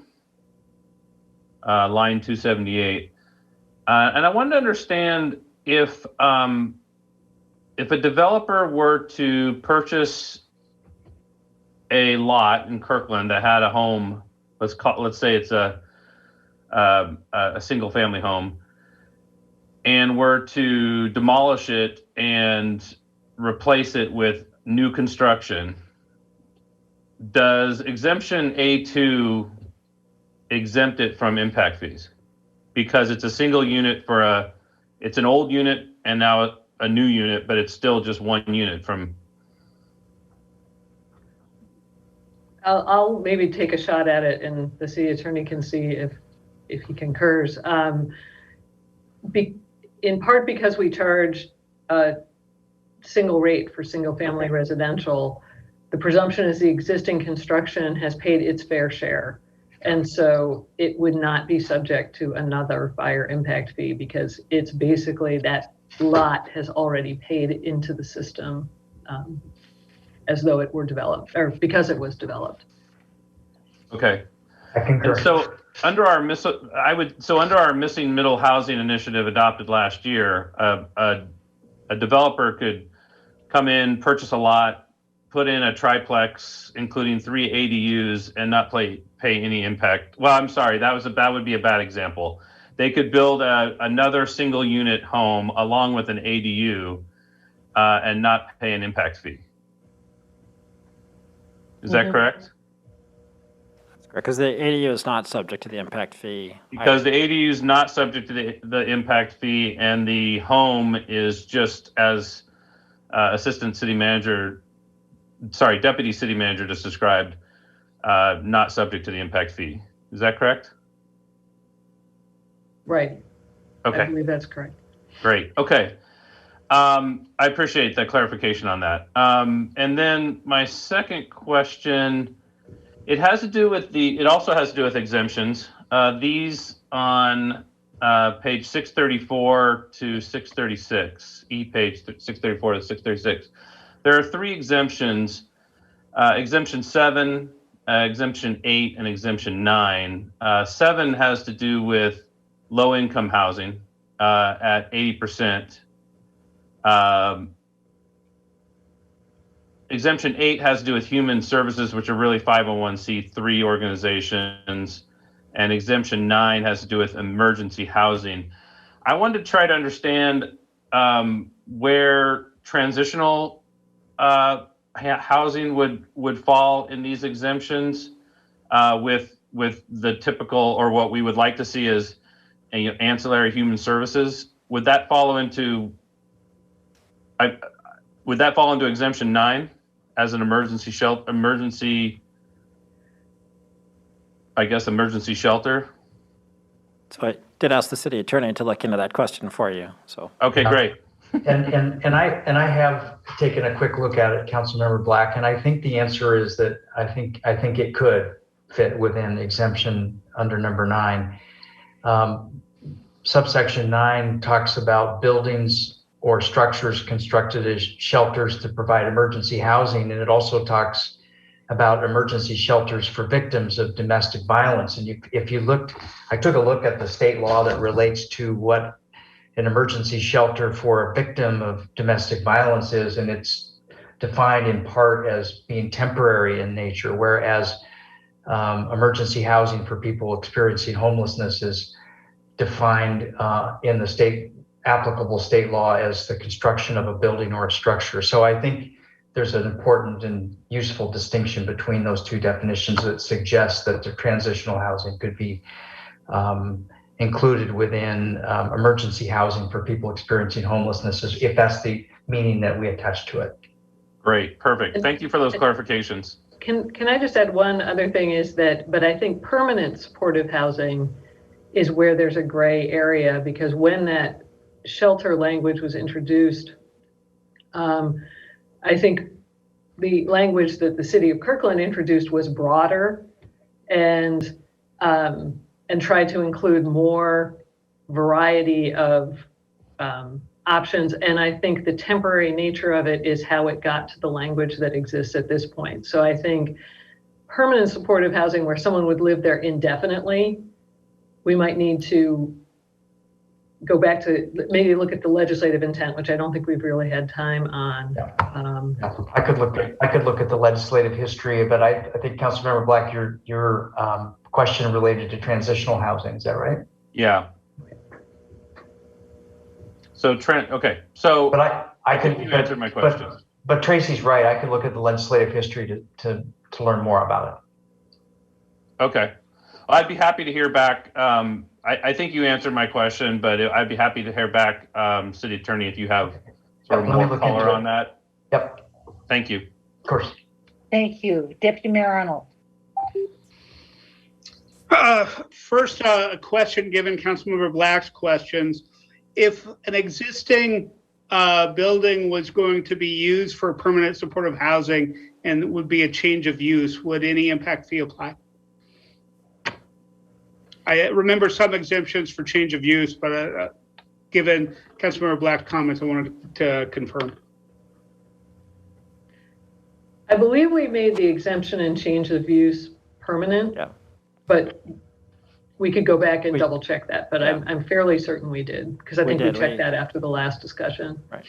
line 278. And I wanted to understand if a developer were to purchase a lot in Kirkland that had a home, let's say it's a single family home, and were to demolish it and replace it with new construction, does exemption A2 exempt it from impact fees? Because it's a single unit it's an old unit and now a new unit, but it's still just one unit from.
I'll maybe take a shot at it, and the city attorney can see if he concurs. In part because we charge a single rate for single family residential, the presumption is the existing construction has paid its fair share. And so it would not be subject to another fire impact fee because it's basically that lot has already paid into the system as though it were developed, or because it was developed.
Okay.
I concur.
And so under our missing middle housing initiative adopted last year, a developer could come in, purchase a lot, put in a triplex, including 3 ADUs, and not pay any impact. Well, I'm sorry, that would be a bad example. They could build another single unit home along with an ADU and not pay an impact fee. Is that correct?
That's correct, because the ADU is not subject to the impact fee.
Because the ADU is not subject to the impact fee, and the home is just as Deputy City Manager just described, not subject to the impact fee. Is that correct?
Right.
Okay.
I believe that's correct.
Great. Okay. I appreciate that clarification on that. And then my second question, it also has to do with exemptions. These on page 634 to 636, page 634 to 636. There are 3 exemptions, exemption 7, exemption 8, and exemption 9. 7 has to do with low-income housing at 80%. Exemption 8 has to do with human services, which are really 501c3 organizations. And exemption 9 has to do with emergency housing. I wanted to try to understand where transitional housing would fall in these exemptions with the typical, or what we would like to see as ancillary human services. Would that fall into exemption 9 as an emergency shelter? Emergency shelter.
So I did ask the city attorney to look into that question for you. So
okay, great.
And I have taken a quick look at it, Councilmember Black, and I think the answer is that I think it could fit within exemption under number 9. Subsection 9 talks about buildings or structures constructed as shelters to provide emergency housing, and it also talks about emergency shelters for victims of domestic violence. And if you looked, I took a look at the state law that relates to what an emergency shelter for a victim of domestic violence is, and it's defined in part as being temporary in nature, whereas emergency housing for people experiencing homelessness is defined in the applicable state law as the construction of a building or a structure. So I think there's an important and useful distinction between those two definitions that suggests that the transitional housing could be included within emergency housing for people experiencing homelessness, if that's the meaning that we attach to it.
Great, perfect. Thank you for those clarifications.
Can I just add one other thing is that, but I think permanent supportive housing is where there's a gray area, because when that shelter language was introduced, I think the language that the city of Kirkland introduced was broader and tried to include more variety of options. And I think the temporary nature of it is how it got to the language that exists at this point. So I think permanent supportive housing where someone would live there indefinitely, we might need to go back to maybe look at the legislative intent, which I don't think we've really had time on.
I could look at the legislative history, but I think Councilmember Black, your question related to transitional housing, is that right?
Yeah. So okay. So
but I could
you answered my question.
But Tracy's right. I could look at the legislative history to learn more about it.
Okay. Well, I'd be happy to hear back. I think you answered my question, but I'd be happy to hear back, City Attorney, if you have sort of more color on that.
Yep.
Thank you.
Of course.
Thank you. Deputy Mayor Arnold.
First, a question given Councilmember Black's questions. If an existing building was going to be used for permanent supportive housing and would be a change of use, would any impact fee apply? I remember some exemptions for change of use, but given Councilmember Black's comments, I wanted to confirm.
I believe we made the exemption and change of use permanent, but we could go back and double check that, but I'm fairly certain we did, because I think we checked that after the last discussion.
Right.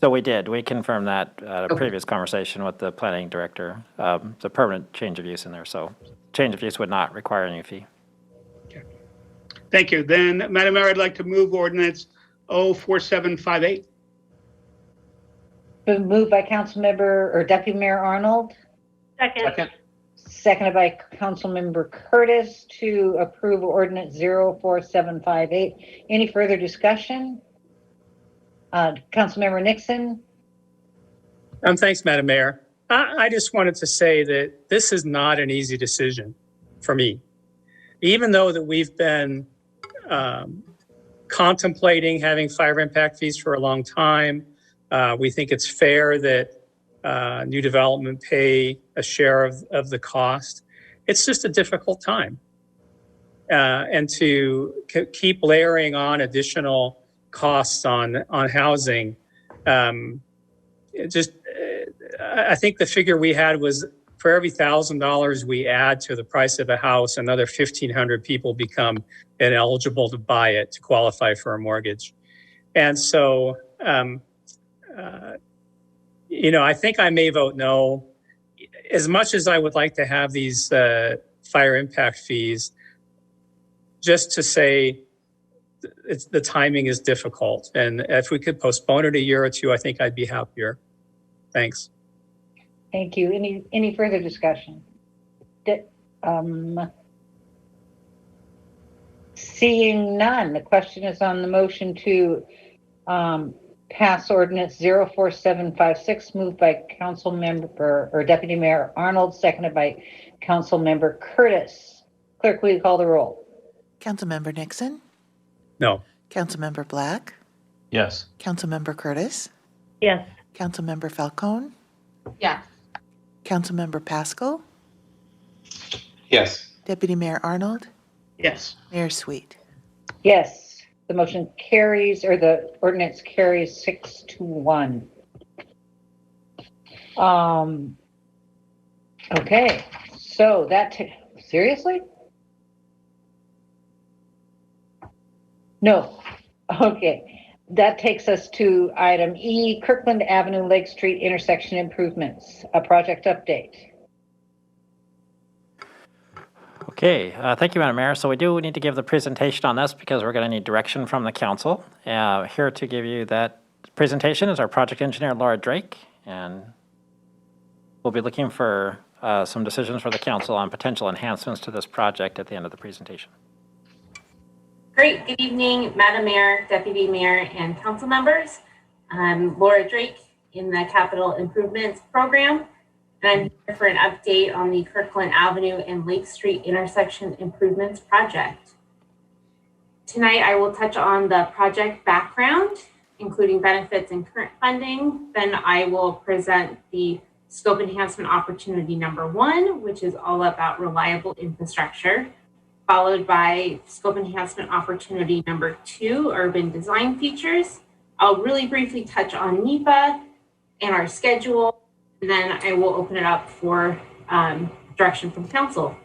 So we did. We confirmed that at a previous conversation with the planning director. It's a permanent change of use in there, so change of use would not require any fee.
Okay. Thank you. Then, Madam Mayor, I'd like to move ordinance 04758.
Been moved by Councilmember or Deputy Mayor Arnold.
Second.
Seconded by Councilmember Curtis to approve ordinance 04758. Any further discussion? Councilmember Nixon.
Thanks, Madam Mayor. I just wanted to say that this is not an easy decision for me. Even though that we've been contemplating having fire impact fees for a long time, we think it's fair that new development pay a share of the cost. It's just a difficult time. And to keep layering on additional costs on housing, I think the figure we had was for every $1,000 we add to the price of a house, another 1,500 people become ineligible to buy it, to qualify for a mortgage. And so, I think I may vote no. As much as I would like to have these fire impact fees, just to say the timing is difficult. And if we could postpone it a year or two, I think I'd be happier. Thanks.
Thank you. Any further discussion? Seeing none, the question is on the motion to pass ordinance 04756, moved by Council Member or Deputy Mayor Arnold, seconded by Council Member Curtis. Clerk, will you call the roll?
Councilmember Nixon?
No.
Councilmember Black?
Yes.
Councilmember Curtis?
Yes.
Councilmember Falcone?
Yes.
Councilmember Pascal?
Yes.
Deputy Mayor Arnold?
Yes.
Mayor Sweet?
Yes, the motion carries, or the ordinance carries 6-1. Okay, so that, seriously? No, okay. That takes us to item E, Kirkland Avenue, Lake Street intersection improvements, a project update.
Okay, thank you, Madam Mayor. So we do need to give the presentation on this because we're going to need direction from the council. Here to give you that presentation is our project engineer, Laura Drake, and we'll be looking for some decisions for the council on potential enhancements to this project at the end of the presentation.
Great. Good evening, Madam Mayor, Deputy Mayor, and council members. I'm Laura Drake in the Capital Improvements Program, and I'm here for an update on the Kirkland Avenue and Lake Street intersection improvements project. Tonight, I will touch on the project background, including benefits and current funding. Then I will present the scope enhancement opportunity number 1, which is all about reliable infrastructure, followed by scope enhancement opportunity number 2, urban design features. I'll really briefly touch on NEPA and our schedule, and then I will open it up for direction from council.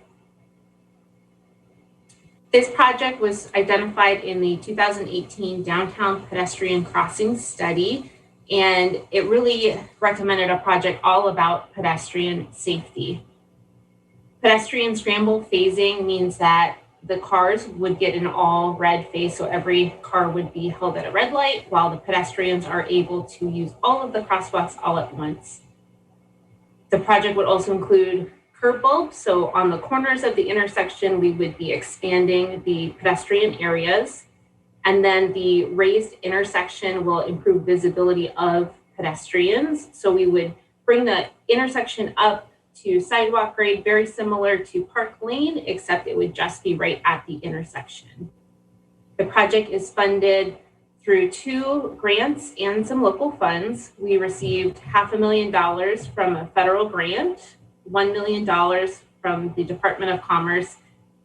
This project was identified in the 2018 Downtown Pedestrian Crossing Study, and it really recommended a project all about pedestrian safety. Pedestrian scramble phasing means that the cars would get an all red phase, so every car would be held at a red light, while the pedestrians are able to use all of the crosswalks all at once. The project would also include curb bulbs, so on the corners of the intersection, we would be expanding the pedestrian areas, and then the raised intersection will improve visibility of pedestrians. So we would bring the intersection up to sidewalk grade, very similar to Park Lane, except it would just be right at the intersection. The project is funded through 2 grants and some local funds. We received $500,000 from a federal grant, $1 million from the Department of Commerce,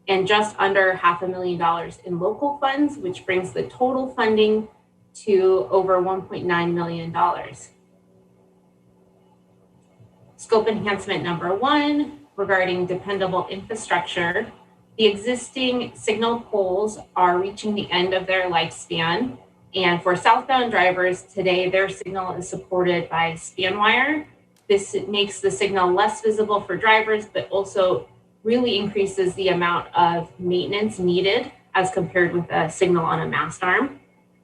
and just under $500,000 in local funds, which brings the total funding to over $1.9 million. Scope enhancement number 1, regarding dependable infrastructure. The existing signal poles are reaching the end of their lifespan. And for southbound drivers today, their signal is supported by span wire. This makes the signal less visible for drivers, but also really increases the amount of maintenance needed as compared with a signal on a mast arm.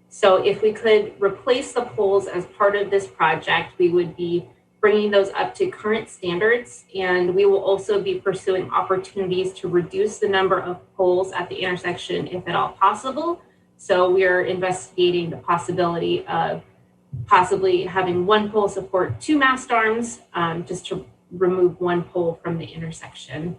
So if we could replace the poles as part of this project, we would be bringing those up to current standards, and we will also be pursuing opportunities to reduce the number of poles at the intersection if at all possible. So we are investigating the possibility of possibly having 1 pole support 2 mast arms, just to remove 1 pole from the intersection.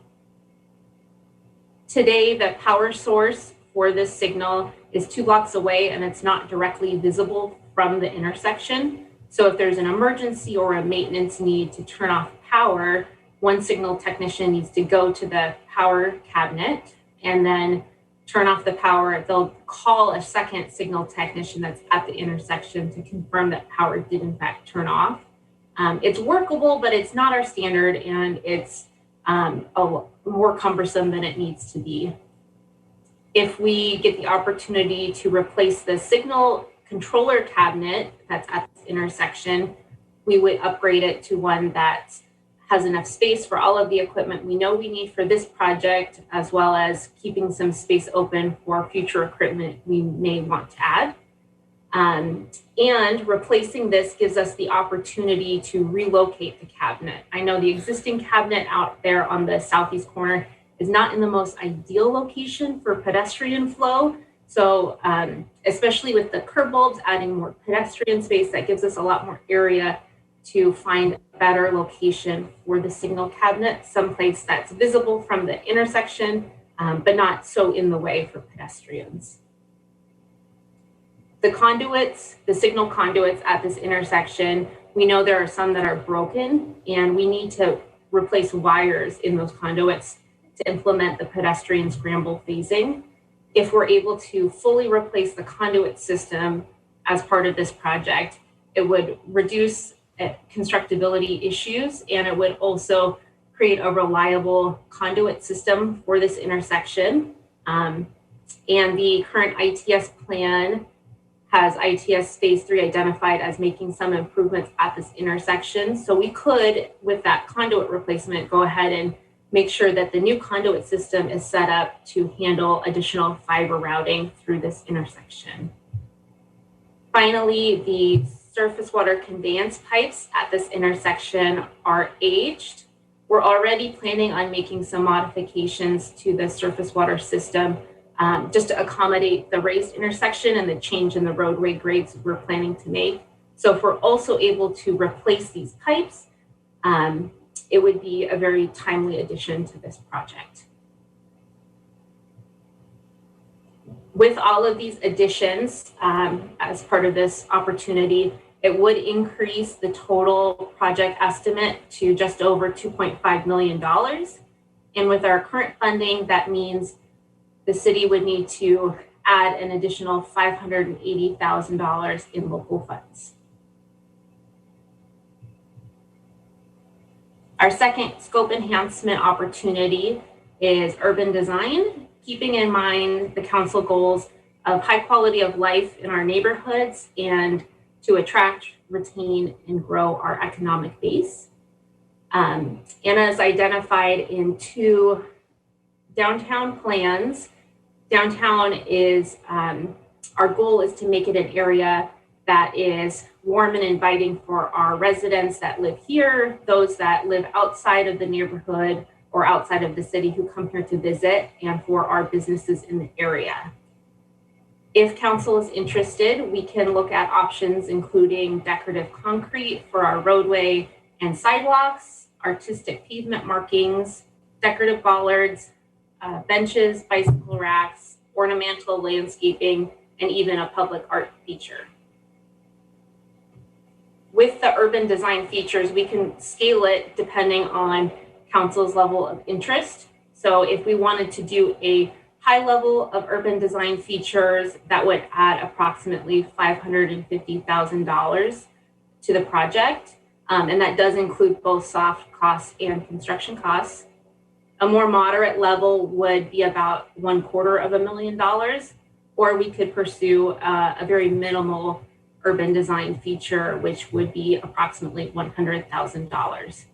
Today, the power source for this signal is 2 blocks away, and it's not directly visible from the intersection. So if there's an emergency or a maintenance need to turn off power, 1 signal technician needs to go to the power cabinet and then turn off the power. They'll call a second signal technician that's at the intersection to confirm that power did in fact turn off. It's workable, but it's not our standard, and it's more cumbersome than it needs to be. If we get the opportunity to replace the signal controller cabinet that's at this intersection, we would upgrade it to one that has enough space for all of the equipment we know we need for this project, as well as keeping some space open for future equipment we may want to add. And replacing this gives us the opportunity to relocate the cabinet. I know the existing cabinet out there on the southeast corner is not in the most ideal location for pedestrian flow. So especially with the curb bulbs adding more pedestrian space, that gives us a lot more area to find a better location for the signal cabinet, someplace that's visible from the intersection, but not so in the way for pedestrians. The conduits, the signal conduits at this intersection, we know there are some that are broken, and we need to replace wires in those conduits to implement the pedestrian scramble phasing. If we're able to fully replace the conduit system as part of this project, it would reduce constructability issues, and it would also create a reliable conduit system for this intersection. And the current ITS plan has ITS phase 3 identified as making some improvements at this intersection. So we could, with that conduit replacement, go ahead and make sure that the new conduit system is set up to handle additional fiber routing through this intersection. Finally, the surface water conveyance pipes at this intersection are aged. We're already planning on making some modifications to the surface water system just to accommodate the raised intersection and the change in the roadway grades we're planning to make. So if we're also able to replace these pipes, it would be a very timely addition to this project. With all of these additions, as part of this opportunity, it would increase the total project estimate to just over $2.5 million. And with our current funding, that means the city would need to add an additional $580,000 in local funds. Our second scope enhancement opportunity is urban design, keeping in mind the council goals of high quality of life in our neighborhoods and to attract, retain, and grow our economic base. And as identified in 2 downtown plans, downtown is, our goal is to make it an area that is warm and inviting for our residents that live here, those that live outside of the neighborhood or outside of the city who come here to visit, and for our businesses in the area. If council is interested, we can look at options including decorative concrete for our roadway and sidewalks, artistic pavement markings, decorative bollards, benches, bicycle racks, ornamental landscaping, and even a public art feature. With the urban design features, we can scale it depending on council's level of interest. So if we wanted to do a high level of urban design features, that would add approximately $550,000 to the project. And that does include both soft costs and construction costs. A more moderate level would be about $250,000, or we could pursue a very minimal urban design feature, which would be approximately $100,000.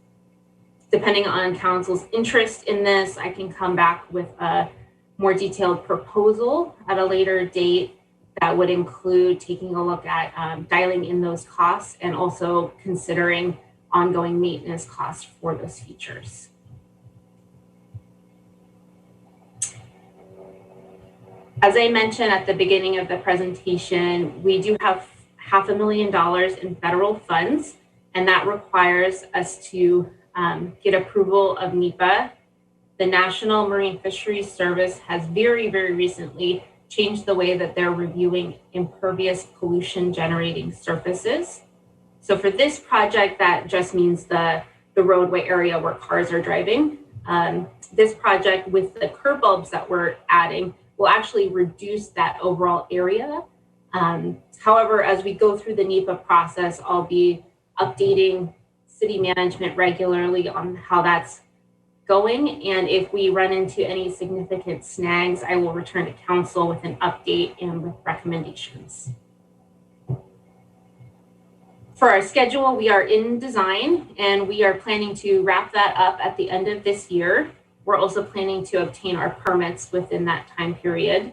Depending on council's interest in this, I can come back with a more detailed proposal at a later date that would include taking a look at dialing in those costs and also considering ongoing maintenance costs for those features. As I mentioned at the beginning of the presentation, we do have $500,000 in federal funds, and that requires us to get approval of NEPA. The National Marine Fisheries Service has very, very recently changed the way that they're reviewing impervious pollution generating surfaces. So for this project, that just means the roadway area where cars are driving. This project with the curb bulbs that we're adding will actually reduce that overall area. However, as we go through the NEPA process, I'll be updating city management regularly on how that's going. And if we run into any significant snags, I will return to council with an update and with recommendations. For our schedule, we are in design and we are planning to wrap that up at the end of this year. We're also planning to obtain our permits within that time period.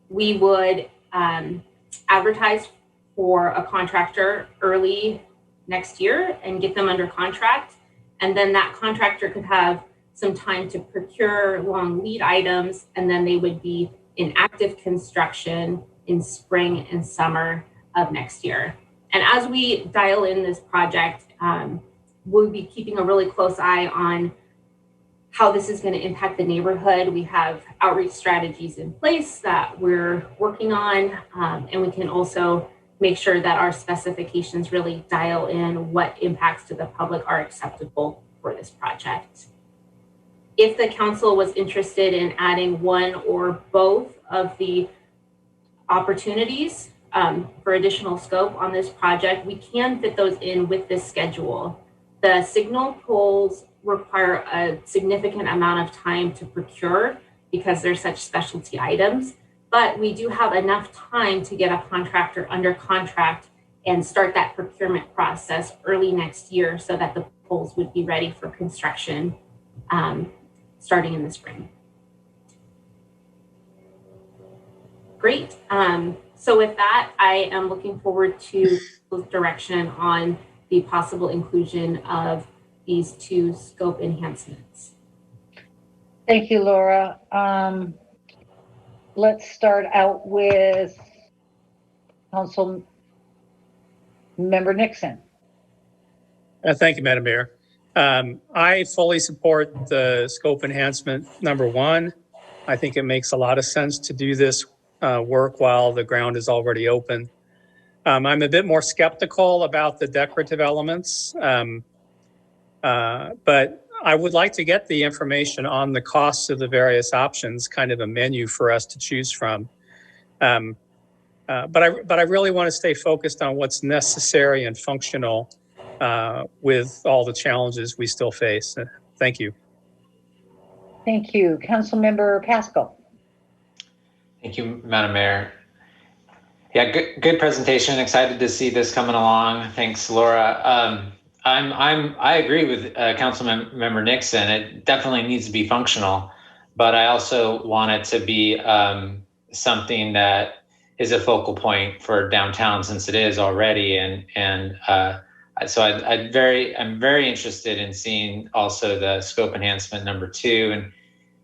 We would advertise for a contractor early next year and get them under contract. And then that contractor could have some time to procure long lead items, and then they would be in active construction in spring and summer of next year. And as we dial in this project, we'll be keeping a really close eye on how this is going to impact the neighborhood. We have outreach strategies in place that we're working on, and we can also make sure that our specifications really dial in what impacts to the public are acceptable for this project. If the council was interested in adding one or both of the opportunities for additional scope on this project, we can fit those in with this schedule. The signal poles require a significant amount of time to procure because they're such specialty items, but we do have enough time to get a contractor under contract and start that procurement process early next year so that the poles would be ready for construction starting in the spring. Great. So with that, I am looking forward to direction on the possible inclusion of these two scope enhancements.
Thank you, Laura. Let's start out with Council Member Nixon.
Thank you, Madam Mayor. I fully support the scope enhancement number one. I think it makes a lot of sense to do this work while the ground is already open. I'm a bit more skeptical about the decorative elements, but I would like to get the information on the costs of the various options, kind of a menu for us to choose from. But I really want to stay focused on what's necessary and functional with all the challenges we still face. Thank you.
Thank you. Councilmember Pascal.
Thank you, Madam Mayor. Yeah, good presentation. Excited to see this coming along. Thanks, Laura. I agree with Councilmember Nixon. It definitely needs to be functional, but I also want it to be something that is a focal point for downtown, since it is already. So I'm very interested in seeing also the scope enhancement number two.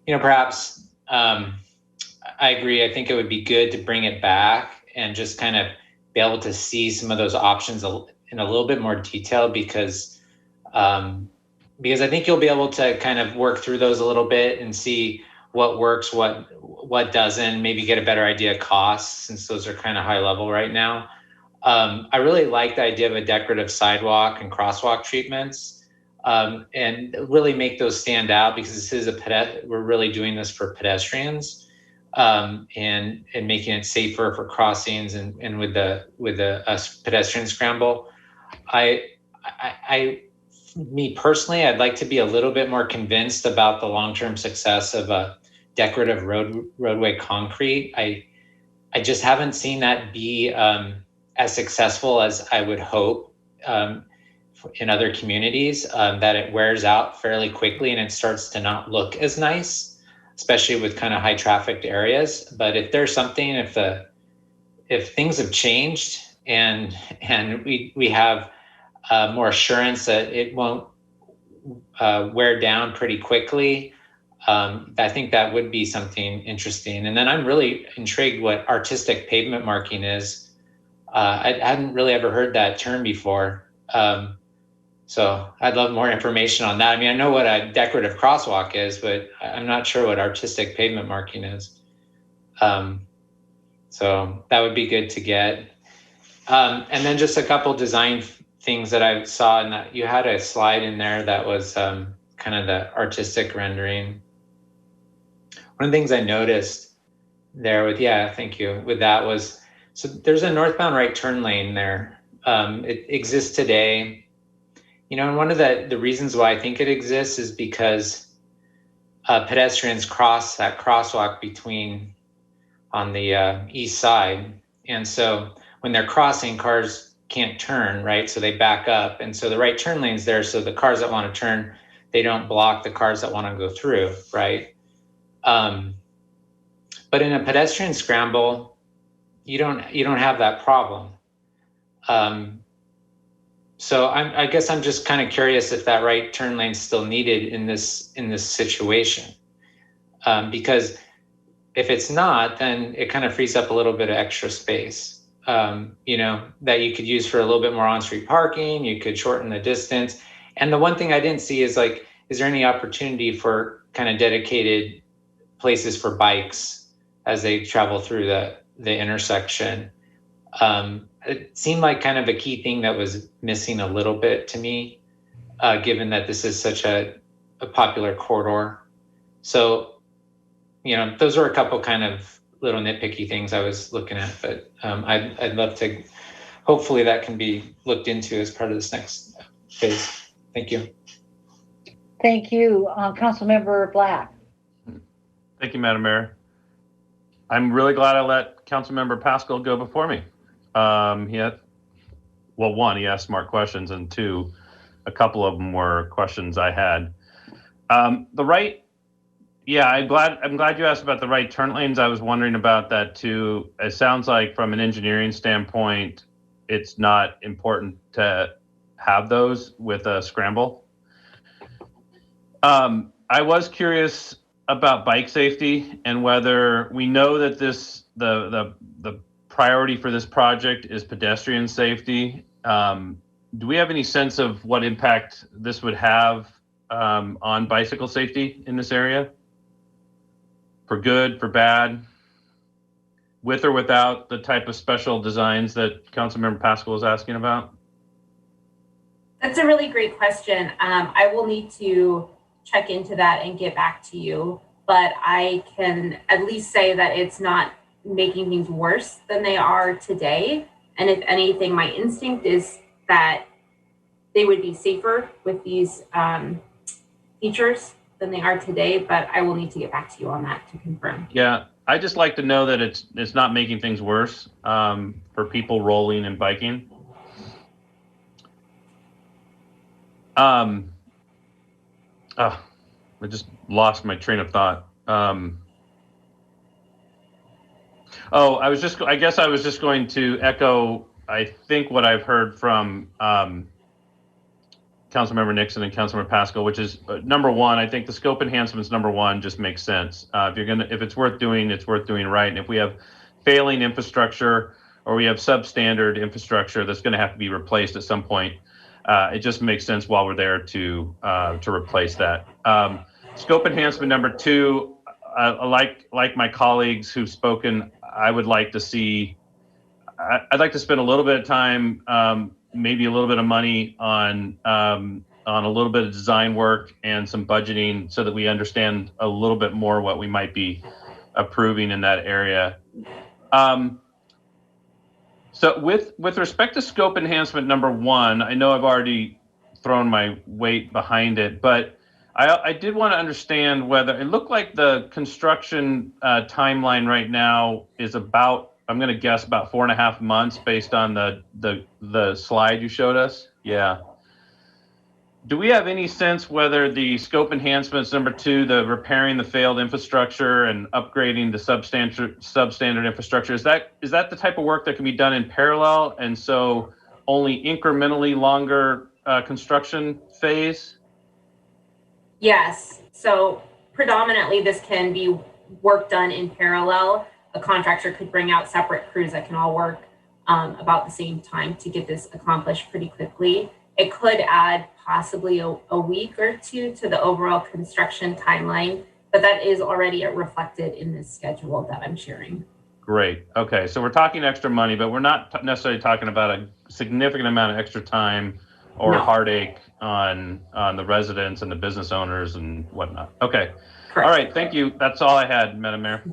And perhaps I agree. I think it would be good to bring it back and just kind of be able to see some of those options in a little bit more detail, because I think you'll be able to kind of work through those a little bit and see what works, what doesn't, maybe get a better idea of costs, since those are kind of high level right now. I really like the idea of a decorative sidewalk and crosswalk treatments, and really make those stand out, because this is we're really doing this for pedestrians. And making it safer for crossings and with the pedestrian scramble. Me personally, I'd like to be a little bit more convinced about the long-term success of a decorative roadway concrete. I just haven't seen that be as successful as I would hope in other communities, that it wears out fairly quickly and it starts to not look as nice, especially with kind of high trafficked areas. But if there's something, if things have changed and we have more assurance that it won't wear down pretty quickly, I think that would be something interesting. And then I'm really intrigued what artistic pavement marking is. I hadn't really ever heard that term before. So I'd love more information on that. I mean, I know what a decorative crosswalk is, but I'm not sure what artistic pavement marking is. So that would be good to get. And then just a couple design things that I saw, and that you had a slide in there that was kind of the artistic rendering. One of the things I noticed there thank you, with that was, so there's a northbound right turn lane there. It exists today. And one of the reasons why I think it exists is because pedestrians cross that crosswalk on the east side. And so when they're crossing, cars can't turn, right? So they back up. And so the right turn lane's there, so the cars that want to turn, they don't block the cars that want to go through, right? But in a pedestrian scramble, you don't have that problem. So I guess I'm just kind of curious if that right turn lane is still needed in this situation. Because if it's not, then it kind of frees up a little bit of extra space, you know, that you could use for a little bit more on-street parking. You could shorten the distance. And the one thing I didn't see is like, is there any opportunity for kind of dedicated places for bikes as they travel through the intersection? It seemed like kind of a key thing that was missing a little bit to me, given that this is such a popular corridor. So, you know, those are a couple kind of little nitpicky things I was looking at, but I'd love to, hopefully that can be looked into as part of this next phase. Thank you.
Thank you. Councilmember Black.
Thank you, Madam Mayor. I'm really glad I let Councilmember Pascal go before me. He had, well, one, he asked smart questions, and two, a couple of them were questions I had. The right, yeah, I'm glad you asked about the right turn lanes. I was wondering about that too. It sounds like from an engineering standpoint, it's not important to have those with a scramble. I was curious about bike safety and whether we know that the priority for this project is pedestrian safety. Do we have any sense of what impact this would have on bicycle safety in this area? For good, for bad, with or without the type of special designs that Councilmember Pascal was asking about?
That's a really great question. I will need to check into that and get back to you, but I can at least say that it's not making things worse than they are today. And if anything, my instinct is that they would be safer with these features than they are today, but I will need to get back to you on that to confirm.
Yeah, I just like to know that it's not making things worse for people rolling and biking. I just lost my train of thought. I guess I was just going to echo, I think, what I've heard from Councilmember Nixon and Councilmember Pascal, which is number one, I think the scope enhancements, number one, just makes sense. If it's worth doing, it's worth doing right. And if we have failing infrastructure or we have substandard infrastructure that's going to have to be replaced at some point, it just makes sense while we're there to replace that. Scope enhancement number two, like my colleagues who've spoken, I would like to see. I'd like to spend a little bit of time, maybe a little bit of money on a little bit of design work and some budgeting, so that we understand a little bit more what we might be approving in that area. So with respect to scope enhancement number one, I know I've already thrown my weight behind it, but I did want to understand whether it looked like the construction timeline right now is about, I'm going to guess, about 4.5 months based on the slide you showed us. Yeah. Do we have any sense whether the scope enhancements number two, the repairing the failed infrastructure and upgrading the substandard infrastructure, is that the type of work that can be done in parallel, and so only incrementally longer construction phase?
Yes. So predominantly this can be work done in parallel. A contractor could bring out separate crews that can all work about the same time to get this accomplished pretty quickly. It could add possibly a week or two to the overall construction timeline, but that is already reflected in this schedule that I'm sharing.
Great. Okay. So we're talking extra money, but we're not necessarily talking about a significant amount of extra time or heartache on the residents and the business owners and whatnot. Okay. Correct. All right. Thank you. That's all I had, Madam Mayor.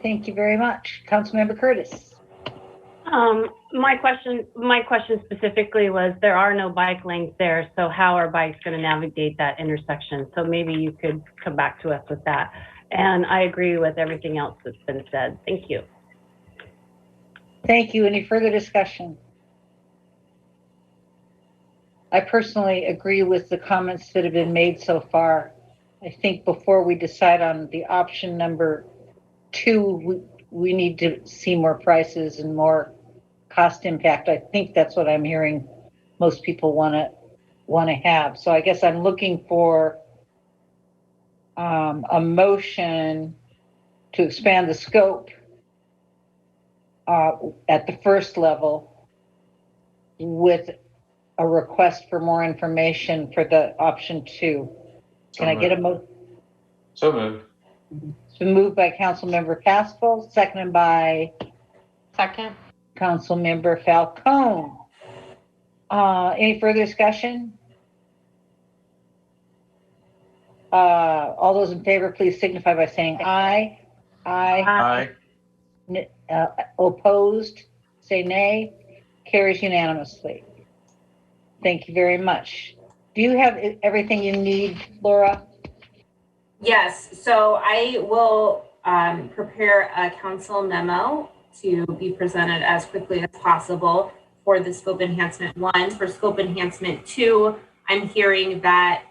Thank you very much. Councilmember Curtis.
My question specifically was, there are no bike lanes there, so how are bikes going to navigate that intersection? So maybe you could come back to us with that. And I agree with everything else that's been said. Thank you.
Thank you. Any further discussion? I personally agree with the comments that have been made so far. I think before we decide on the option number two, we need to see more prices and more cost impact. I think that's what I'm hearing most people want to have. So I guess I'm looking for a motion to expand the scope at the first level with a request for more information for the option 2. Can I get a motion?
So moved.
It's been moved by Councilmember Pascal, seconded by Councilmember Falcone. Any further discussion? All those in favor, please signify by saying aye.
Aye.
Opposed, say nay. Carries unanimously. Thank you very much. Do you have everything you need, Laura?
Yes, so I will prepare a council memo to be presented as quickly as possible for the scope enhancement 1. For scope enhancement 2, I'm hearing that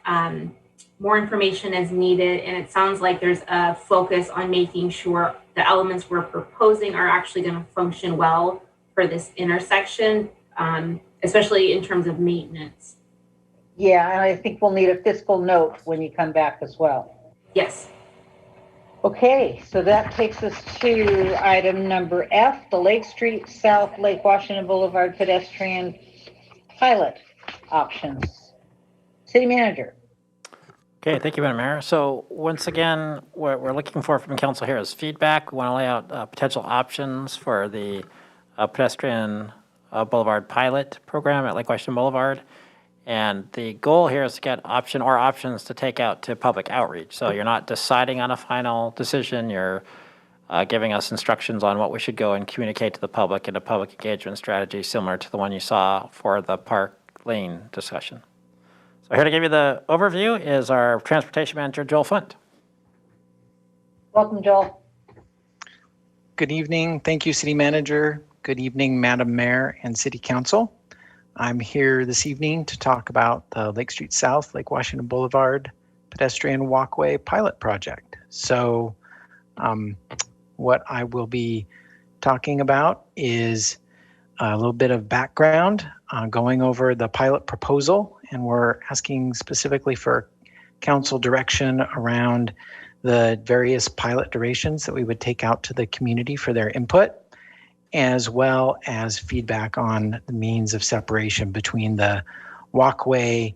more information is needed, and it sounds like there's a focus on making sure the elements we're proposing are actually going to function well for this intersection, especially in terms of maintenance.
Yeah, and I think we'll need a fiscal note when you come back as well.
Yes.
Okay, so that takes us to item number F, the Lake Street South Lake Washington Boulevard pedestrian pilot options. City Manager.
Okay, thank you, Madam Mayor. So once again, what we're looking for from council here is feedback. We want to lay out potential options for the pedestrian boulevard pilot program at Lake Washington Boulevard. And the goal here is to get options to take out to public outreach. So you're not deciding on a final decision. You're giving us instructions on what we should go and communicate to the public in a public engagement strategy similar to the one you saw for the Park Lane discussion. So here to give you the overview is our Transportation Manager, Joel Funt.
Welcome, Joel.
Good evening. Thank you, City Manager. Good evening, Madam Mayor and City Council. I'm here this evening to talk about the Lake Street South, Lake Washington Boulevard pedestrian walkway pilot project. So what I will be talking about is a little bit of background, going over the pilot proposal, and we're asking specifically for council direction around the various pilot durations that we would take out to the community for their input, as well as feedback on the means of separation between the walkway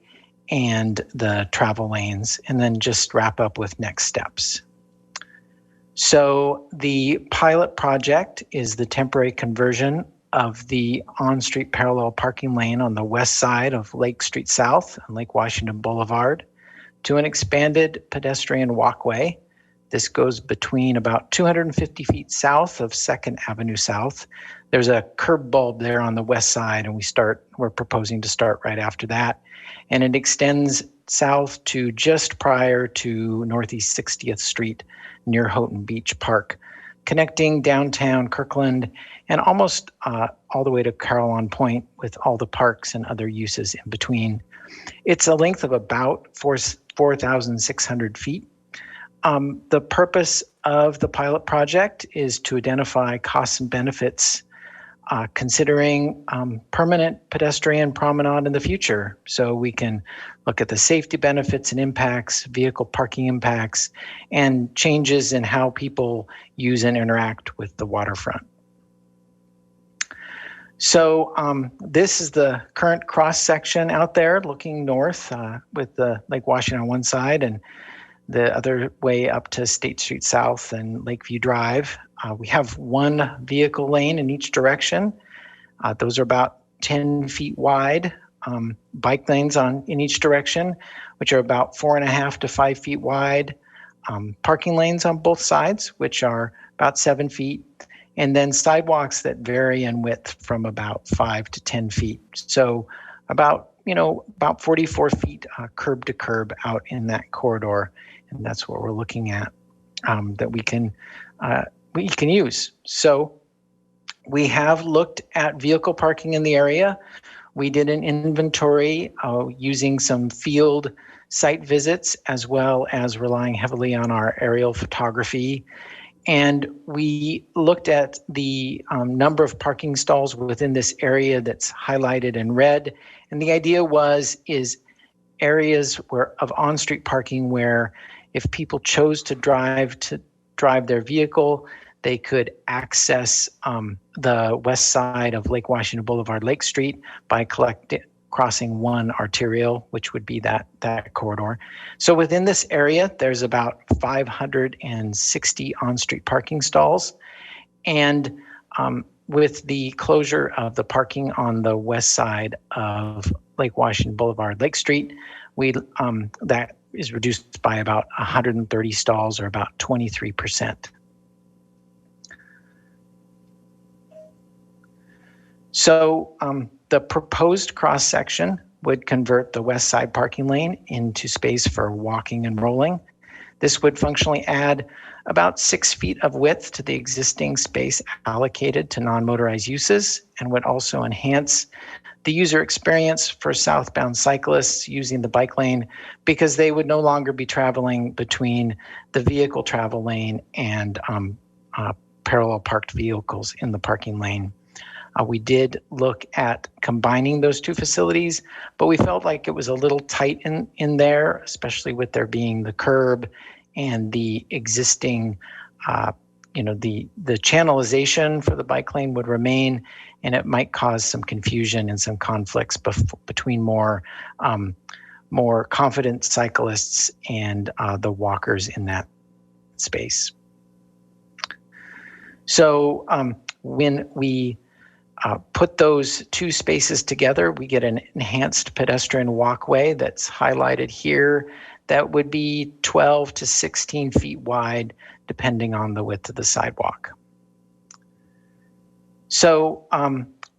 and the travel lanes, and then just wrap up with next steps. So the pilot project is the temporary conversion of the on-street parallel parking lane on the west side of Lake Street South and Lake Washington Boulevard to an expanded pedestrian walkway. This goes between about 250 feet south of 2nd Avenue South. There's a curb bulb there on the west side, and we're proposing to start right after that. And it extends south to just prior to Northeast 60th Street near Houghton Beach Park, connecting downtown Kirkland and almost all the way to Carillon Point with all the parks and other uses in between. It's a length of about 4,600 feet. The purpose of the pilot project is to identify costs and benefits considering permanent pedestrian promenade in the future. So we can look at the safety benefits and impacts, vehicle parking impacts, and changes in how people use and interact with the waterfront. So this is the current cross section out there looking north with the Lake Washington on one side and the other way up to State Street South and Lakeview Drive. We have one vehicle lane in each direction. Those are about 10 feet wide. Bike lanes in each direction, which are about 4.5 to 5 feet wide. Parking lanes on both sides, which are about 7 feet. And then sidewalks that vary in width from about 5 to 10 feet. So about 44 feet curb to curb out in that corridor. And that's what we're looking at that we can use. So we have looked at vehicle parking in the area. We did an inventory using some field site visits, as well as relying heavily on our aerial photography. And we looked at the number of parking stalls within this area that's highlighted in red. And the idea is areas of on-street parking where if people chose to drive their vehicle, they could access the west side of Lake Washington Boulevard, Lake Street by crossing one arterial, which would be that corridor. So within this area, there's about 560 on-street parking stalls. And with the closure of the parking on the west side of Lake Washington Boulevard, Lake Street, that is reduced by about 130 stalls, or about 23%. So the proposed cross-section would convert the west side parking lane into space for walking and rolling. This would functionally add about 6 feet of width to the existing space allocated to non-motorized uses, and would also enhance the user experience for southbound cyclists using the bike lane, because they would no longer be traveling between the vehicle travel lane and parallel parked vehicles in the parking lane. We did look at combining those two facilities, but we felt like it was a little tight in there, especially with there being the curb and the existing, the channelization for the bike lane would remain, and it might cause some confusion and some conflicts between more confident cyclists and the walkers in that space. So when we put those two spaces together, we get an enhanced pedestrian walkway that's highlighted here that would be 12 to 16 feet wide, depending on the width of the sidewalk. So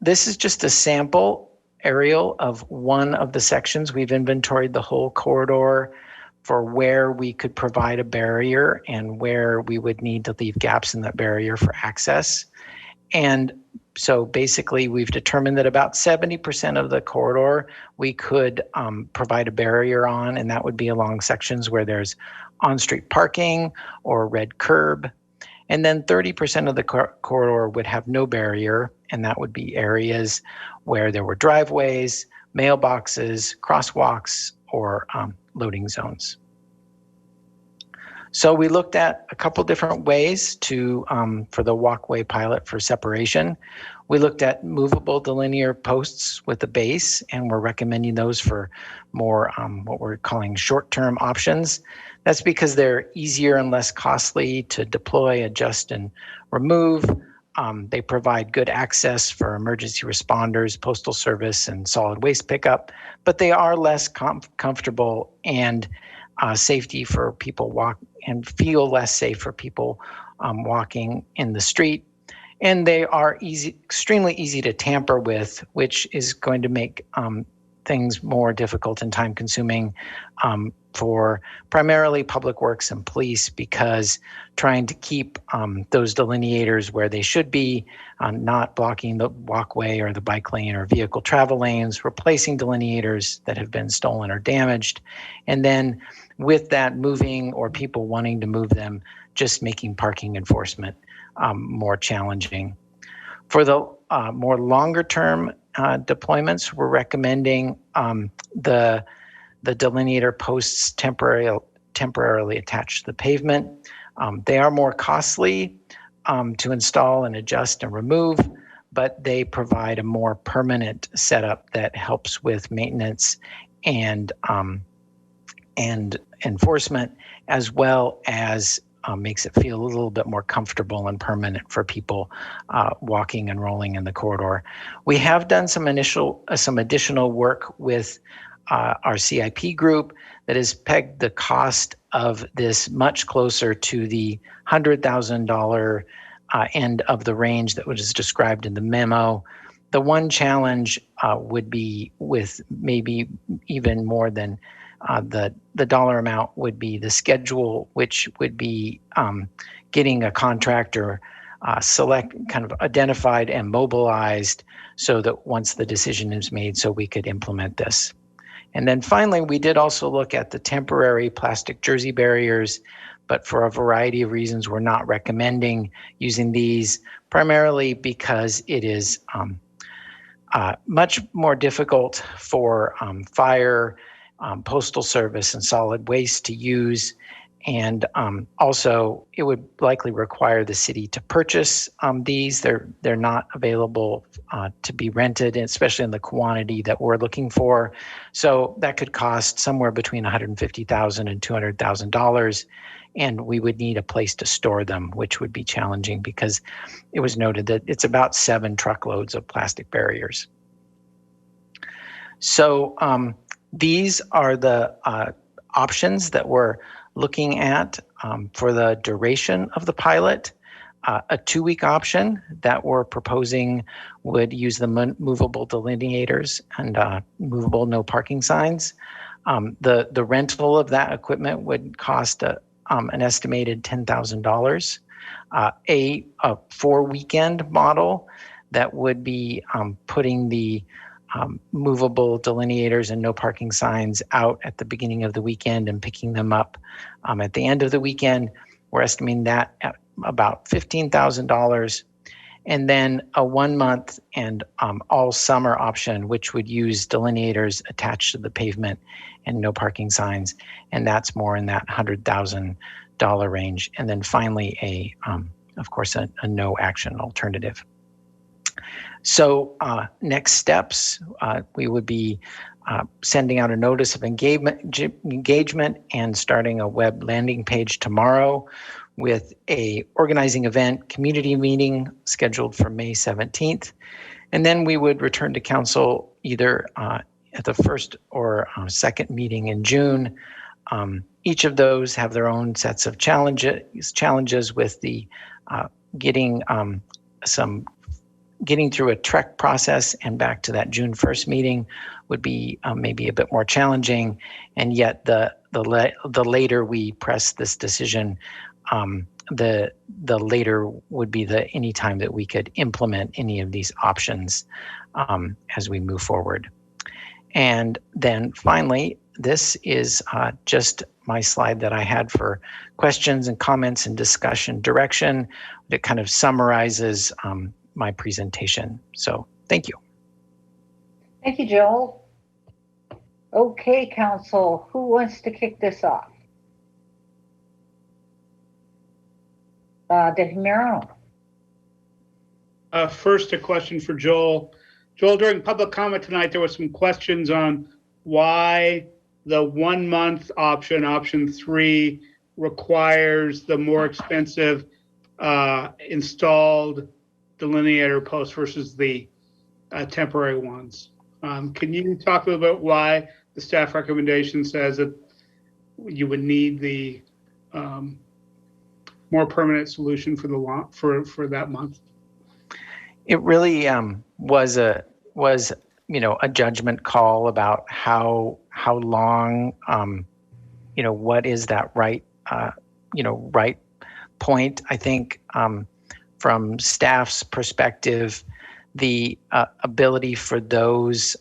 this is just a sample aerial of one of the sections. We've inventoried the whole corridor for where we could provide a barrier and where we would need to leave gaps in that barrier for access. And so basically, we've determined that about 70% of the corridor we could provide a barrier on, and that would be along sections where there's on-street parking or red curb. And then 30% of the corridor would have no barrier, and that would be areas where there were driveways, mailboxes, crosswalks, or loading zones. So we looked at a couple different ways for the walkway pilot for separation. We looked at movable delinear posts with a base, and we're recommending those for more what we're calling short-term options. That's because they're easier and less costly to deploy, adjust, and remove. They provide good access for emergency responders, postal service, and solid waste pickup, but they are less comfortable and safety for people feel less safe for people walking in the street. And they are extremely easy to tamper with, which is going to make things more difficult and time consuming for primarily public works and police, because trying to keep those delineators where they should be, not blocking the walkway or the bike lane or vehicle travel lanes, replacing delineators that have been stolen or damaged, and then with that moving or people wanting to move them, just making parking enforcement more challenging. For the more longer term deployments, we're recommending the delineator posts temporarily attached to the pavement. They are more costly to install and adjust and remove, but they provide a more permanent setup that helps with maintenance and enforcement, as well as makes it feel a little bit more comfortable and permanent for people walking and rolling in the corridor. We have done some additional work with our CIP group that has pegged the cost of this much closer to the $100,000 end of the range that was described in the memo. The one challenge would be, with maybe even more than the dollar amount, would be the schedule, which would be getting a contractor identified and mobilized, so that once the decision is made, so we could implement this. And then finally, we did also look at the temporary plastic jersey barriers but for a variety of reasons, we're not recommending using these, primarily because it is much more difficult for fire, postal service, and solid waste to use. And also, it would likely require the city to purchase these. They're not available to be rented, especially in the quantity that we're looking for. So that could cost somewhere between $150,000 and $200,000. And we would need a place to store them, which would be challenging because it was noted that it's about 7 truckloads of plastic barriers. So these are the options that we're looking at for the duration of the pilot. A 2-week option that we're proposing would use the movable delineators and movable no parking signs. The rental of that equipment would cost an estimated $10,000. A 4-weekend model that would be putting the movable delineators and no parking signs out at the beginning of the weekend and picking them up at the end of the weekend. We're estimating that at about $15,000. And then a 1-month and all summer option, which would use delineators attached to the pavement and no parking signs. And that's more in that $100,000 range. And then finally, of course, a no action alternative. So next steps, we would be sending out a notice of engagement and starting a web landing page tomorrow with a organizing event community meeting scheduled for May 17th. And then we would return to council either at the first or second meeting in June. Each of those have their own sets of challenges with the getting through a TREC process and back to that June 1st meeting would be maybe a bit more challenging. And yet the later we press this decision, the later would be any time that we could implement any of these options as we move forward. And then finally, this is just my slide that I had for questions and comments and discussion direction. It kind of summarizes my presentation. So thank you.
Thank you, Joel. Okay, council, who wants to kick this off? Deputy Mayor Arnold.
First, a question for Joel. Joel, during public comment tonight, there were some questions on why the 1-month option 3, requires the more expensive installed delineator posts versus the temporary ones. Can you talk a little bit why the staff recommendation says that you would need the more permanent solution for the for that month?
It really was a judgment call about how long, what is that right point. I think from staff's perspective, the ability for those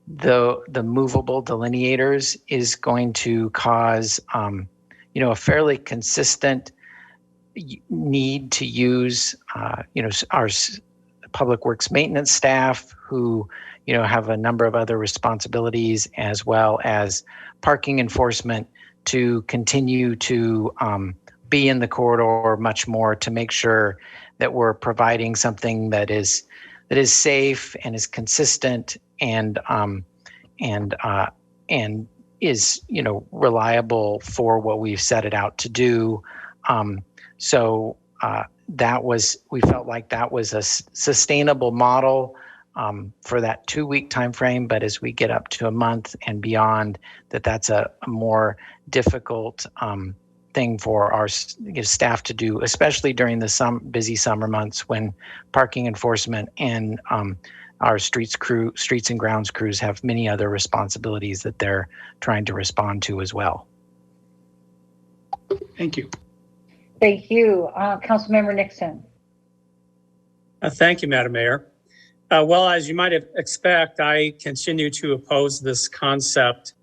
the movable delineators is going to cause a fairly consistent need to use our public works maintenance staff who have a number of other responsibilities, as well as parking enforcement, to continue to be in the corridor much more to make sure that we're providing something that is safe and is consistent and is reliable for what we've set it out to do. We felt like that was a sustainable model for that 2-week time frame, but as we get up to a month and beyond, that's a more difficult thing for our staff to do, especially during the busy summer months when parking enforcement and our streets and grounds crews have many other responsibilities that they're trying to respond to as well.
Thank you.
Thank you. Councilmember Nixon.
Thank you, Madam Mayor. Well, as you might expect, I continue to oppose this concept.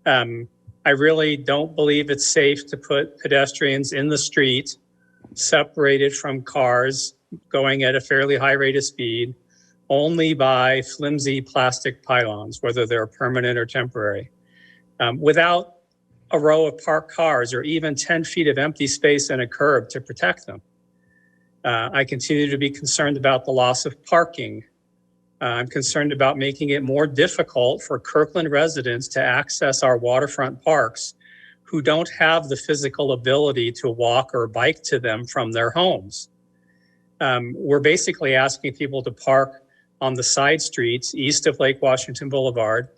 I I really don't believe it's safe to put pedestrians in the street, separated from cars going at a fairly high rate of speed, only by flimsy plastic pylons, whether they're permanent or temporary, without a row of parked cars or even 10 feet of empty space and a curb to protect them. I continue to be concerned about the loss of parking. I'm concerned about making it more difficult for Kirkland residents to access our waterfront parks who don't have the physical ability to walk or bike to them from their homes. We're basically asking people to park on the side streets east of Lake Washington Boulevard,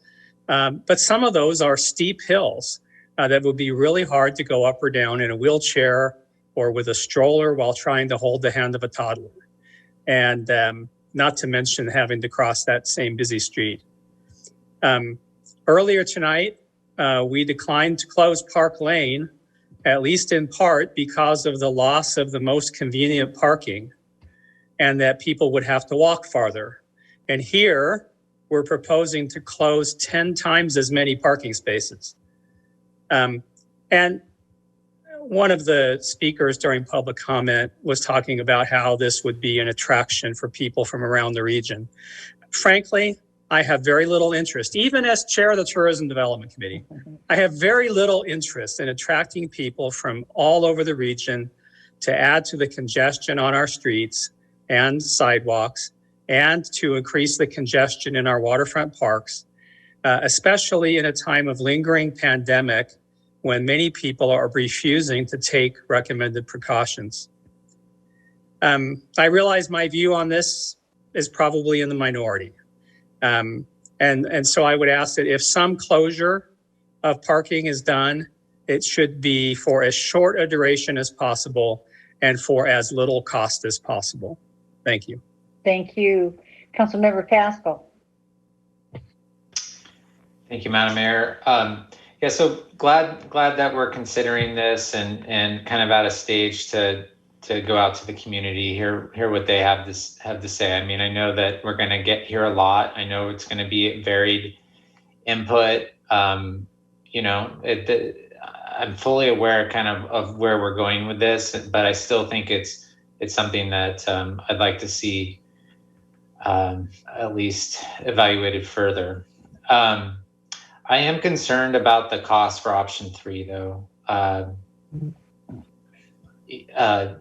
but some of those are steep hills that would be really hard to go up or down in a wheelchair or with a stroller while trying to hold the hand of a toddler. And not to mention having to cross that same busy street. Earlier tonight, we declined to close Park Lane, at least in part because of the loss of the most convenient parking and that people would have to walk farther. And here, we're proposing to close 10 times as many parking spaces. And one of the speakers during public comment was talking about how this would be an attraction for people from around the region. Frankly, I have very little interest, even as chair of the Tourism Development Committee, I have very little interest in attracting people from all over the region to add to the congestion on our streets and sidewalks and to increase the congestion in our waterfront parks, especially in a time of lingering pandemic when many people are refusing to take recommended precautions. I realize my view on this is probably in the minority. And so I would ask that if some closure of parking is done, it should be for as short a duration as possible and for as little cost as possible. Thank you.
Thank you. Councilmember Pascal.
Thank you, Madam Mayor. Yeah, so glad that we're considering this and kind of at a stage to go out to the community, hear what they have to say. I mean, I know that we're going to hear a lot. I know it's going to be varied input. I'm fully aware kind of where we're going with this, but I still think it's something that I'd like to see at least evaluated further. I am concerned about the cost for option 3, though.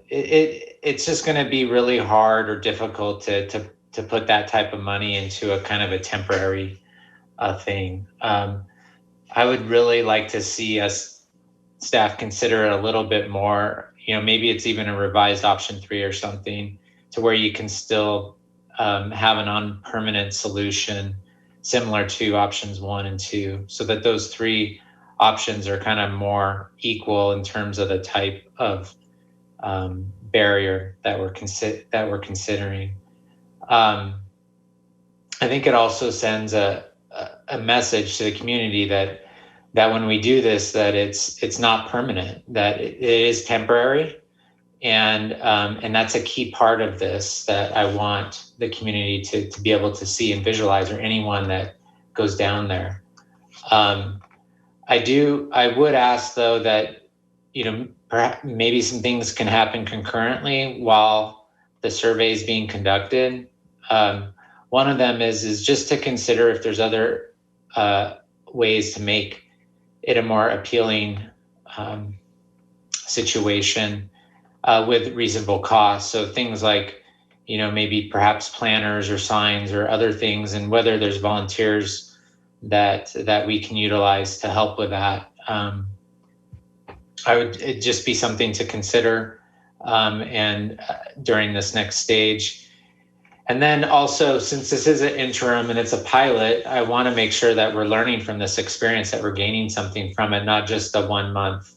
It's just going to be really hard or difficult to put that type of money into a kind of a temporary thing. I would really like to see us staff consider it a little bit more. Maybe it's even a revised option 3 or something, to where you can still have a non-permanent solution similar to options 1 and 2, so that those 3 options are kind of more equal in terms of the type of barrier that we're considering. I think it also sends a message to the community that when we do this, that it's not permanent, that it is temporary, and that's a key part of this that I want the community to be able to see and visualize, or anyone that goes down there. I would ask, though, that perhaps maybe some things can happen concurrently while the survey is being conducted. One of them is just to consider if there's other ways to make it a more appealing situation with reasonable costs. So things like, maybe perhaps planners or signs or other things, and whether there's volunteers that we can utilize to help with that. It'd just be something to consider and during this next stage. And then also, since this is an interim and it's a pilot, I want to make sure that we're learning from this experience, that we're gaining something from it, not just a 1 month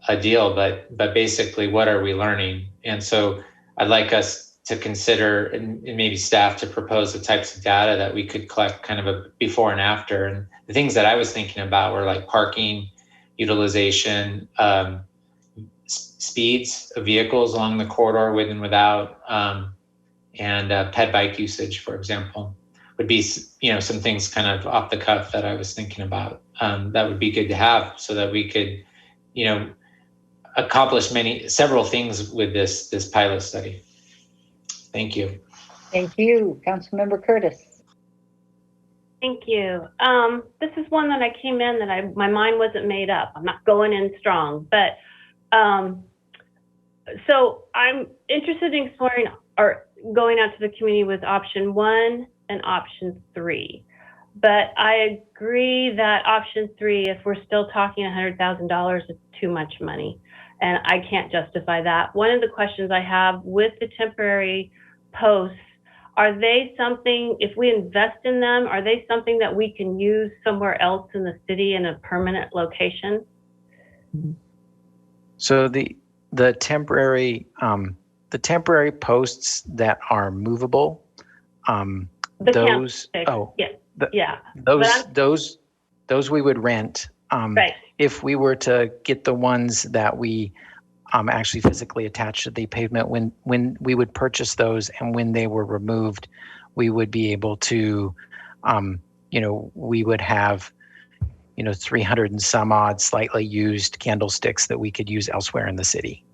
a deal, but basically, what are we learning? And so I'd like us to consider, and maybe staff to propose the types of data that we could collect, kind of a before and after. And the things that I was thinking about were like parking, utilization, speeds of vehicles along the corridor with and without, and ped bike usage, for example. would be, some things kind of off the cuff that I was thinking about. That would be good to have so that we could, accomplish several things with this pilot study. Thank you.
Thank you. Councilmember Curtis.
Thank you. This is one that I came in that my mind wasn't made up. I'm not going in strong, but so I'm interested in exploring or going out to the community with option 1 and option 3. But I agree that option 3, if we're still talking $100,000, it's too much money, and I can't justify that. One of the questions I have with the temporary posts, are they something, if we invest in them, are they something that we can use somewhere else in the city in a permanent location?
So the temporary posts that are movable, those those we would rent.
Right.
If we were to get the ones that we actually physically attached to the pavement, when we would purchase those and when they were removed, we would be able to, we would have 300 and some odd slightly used candlesticks that we could use elsewhere in the city.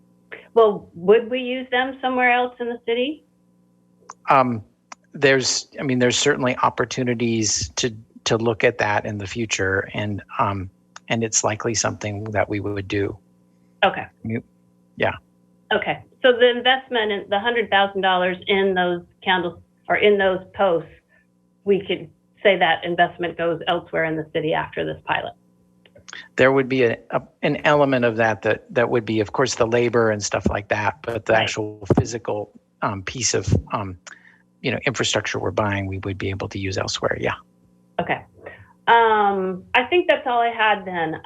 Well, would we use them somewhere else in the city?
There's certainly opportunities to look at that in the future, and it's likely something that we would do.
Okay.
Yeah.
Okay. So the investment in the $100,000 in those candles or in those posts, we could say that investment goes elsewhere in the city after this pilot.
There would be an element of that would be, of course, the labor and stuff like that, but the actual physical piece of infrastructure we're buying, we would be able to use elsewhere. Yeah.
Okay. I think that's all I had then.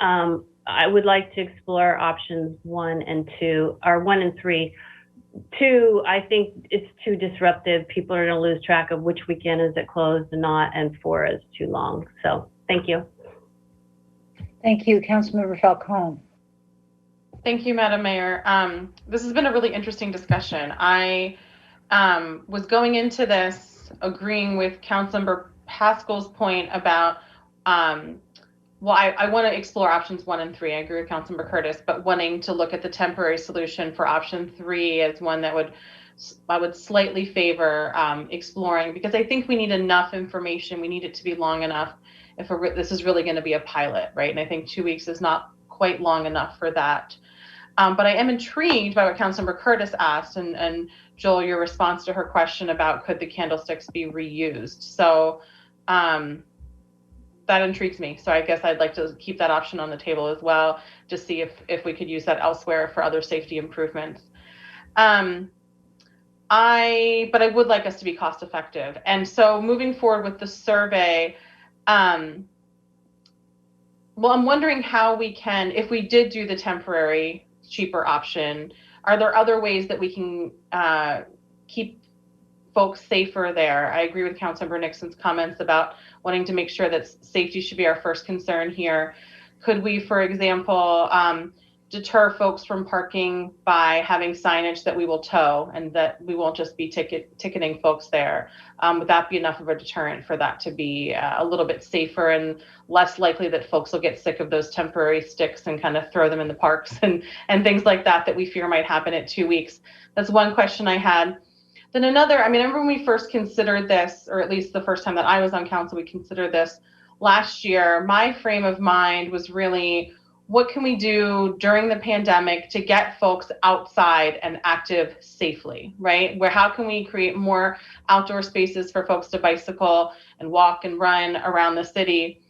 I would like to explore options 1 and 2, or 1 and 3. 2, I think it's too disruptive. People are going to lose track of which weekend is it closed and not, and 4 is too long. So thank you.
Thank you, Councilmember Falcone.
Thank you, Madam Mayor. This has been a really interesting discussion. I was going into this agreeing with Councilmember Pascal's point about, I want to explore options 1 and 3. I agree with Councilmember Curtis, but wanting to look at the temporary solution for option 3 as one that I would slightly favor exploring, because I think we need enough information. We need it to be long enough if this is really going to be a pilot, right? And I think 2 weeks is not quite long enough for that. But I am intrigued by what Councilmember Curtis asked, and Joel, your response to her question about could the candlesticks be reused. So that intrigues me. So I guess I'd like to keep that option on the table as well, to see if we could use that elsewhere for other safety improvements. But I would like us to be cost effective. And so moving forward with the survey, I'm wondering how we can, if we did do the temporary cheaper option, are there other ways that we can keep folks safer there? I agree with Councilmember Nixon's comments about wanting to make sure that safety should be our first concern here. Could we, for example, deter folks from parking by having signage that we will tow and that we won't just be ticketing folks there? Would that be enough of a deterrent for that to be a little bit safer and less likely that folks will get sick of those temporary sticks and kind of throw them in the parks and things like that we fear might happen at 2 weeks? That's one question I had. Then another, I remember when we first considered this, or at least the first time that I was on council, we considered this last year. My frame of mind was really, what can we do during the pandemic to get folks outside and active safely, right? How can we create more outdoor spaces for folks to bicycle and walk and run around the city,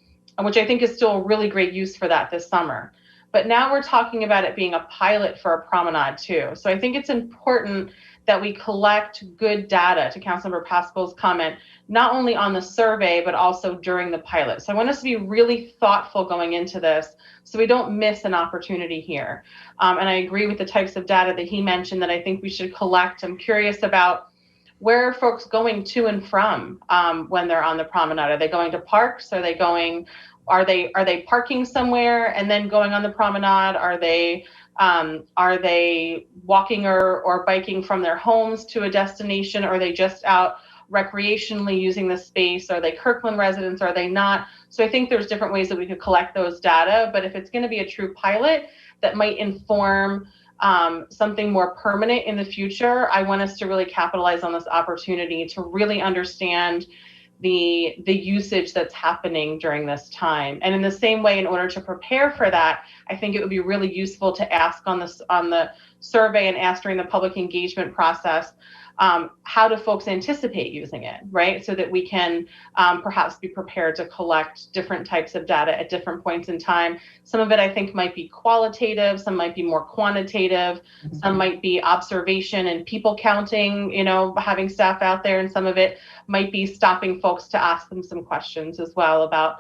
which I think is still a really great use for that this summer. But now we're talking about it being a pilot for a promenade too. So I think it's important that we collect good data, to Councilmember Pascal's comment, not only on the survey, but also during the pilot. So I want us to be really thoughtful going into this so we don't miss an opportunity here. And I agree with the types of data that he mentioned that I think we should collect. I'm curious about where are folks going to and from when they're on the promenade? Are they going to parks? Are they parking somewhere and then going on the promenade? Are they walking or biking from their homes to a destination? Or are they just out recreationally using the space? Are they Kirkland residents? Are they not? So I think there's different ways that we could collect those data, but if it's going to be a true pilot that might inform something more permanent in the future, I want us to really capitalize on this opportunity to really understand the usage that's happening during this time. And in the same way, in order to prepare for that, I think it would be really useful to ask on the survey and ask during the public engagement process, how do folks anticipate using it, right? So that we can perhaps be prepared to collect different types of data at different points in time. Some of it I think might be qualitative, some might be more quantitative, some might be observation and people counting, you know, having staff out there, and some of it might be stopping folks to ask them some questions as well about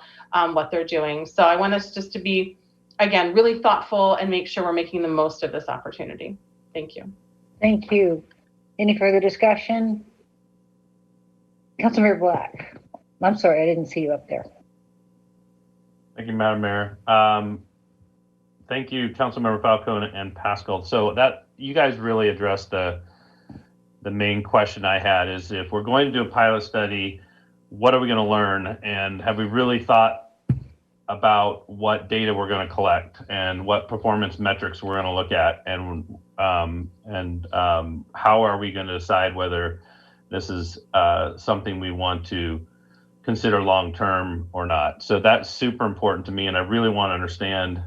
what they're doing. So I want us just to be, again, really thoughtful and make sure we're making the most of this opportunity. Thank you.
Thank you. Any further discussion? Councilmember Black. I'm sorry, I didn't see you up there.
Thank you, Madam Mayor. Thank you, Councilmember Falcone and Pascal. So that you guys really addressed the main question I had, is if we're going to do a pilot study, what are we going to learn? And have we really thought about what data we're going to collect and what performance metrics we're going to look at, and how are we going to decide whether this is something we want to consider long-term or not? So that's super important to me, and I really want to understand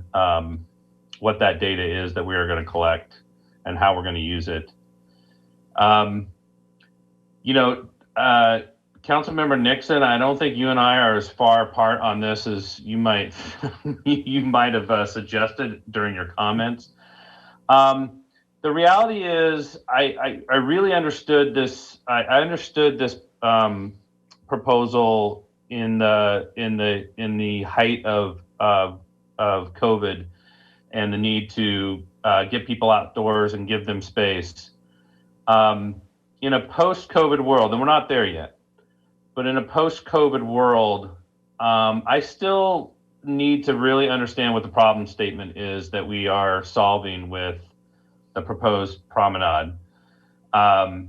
what that data is that we are going to collect and how we're going to use it. Councilmember Nixon, I don't think you and I are as far apart on this as you might have suggested during your comments. The reality is, I really understood this. I understood this proposal in the height of COVID and the need to get people outdoors and give them space. In a post-COVID world, and we're not there yet, but in a post-COVID world, I still need to really understand what the problem statement is that we are solving with the proposed promenade. I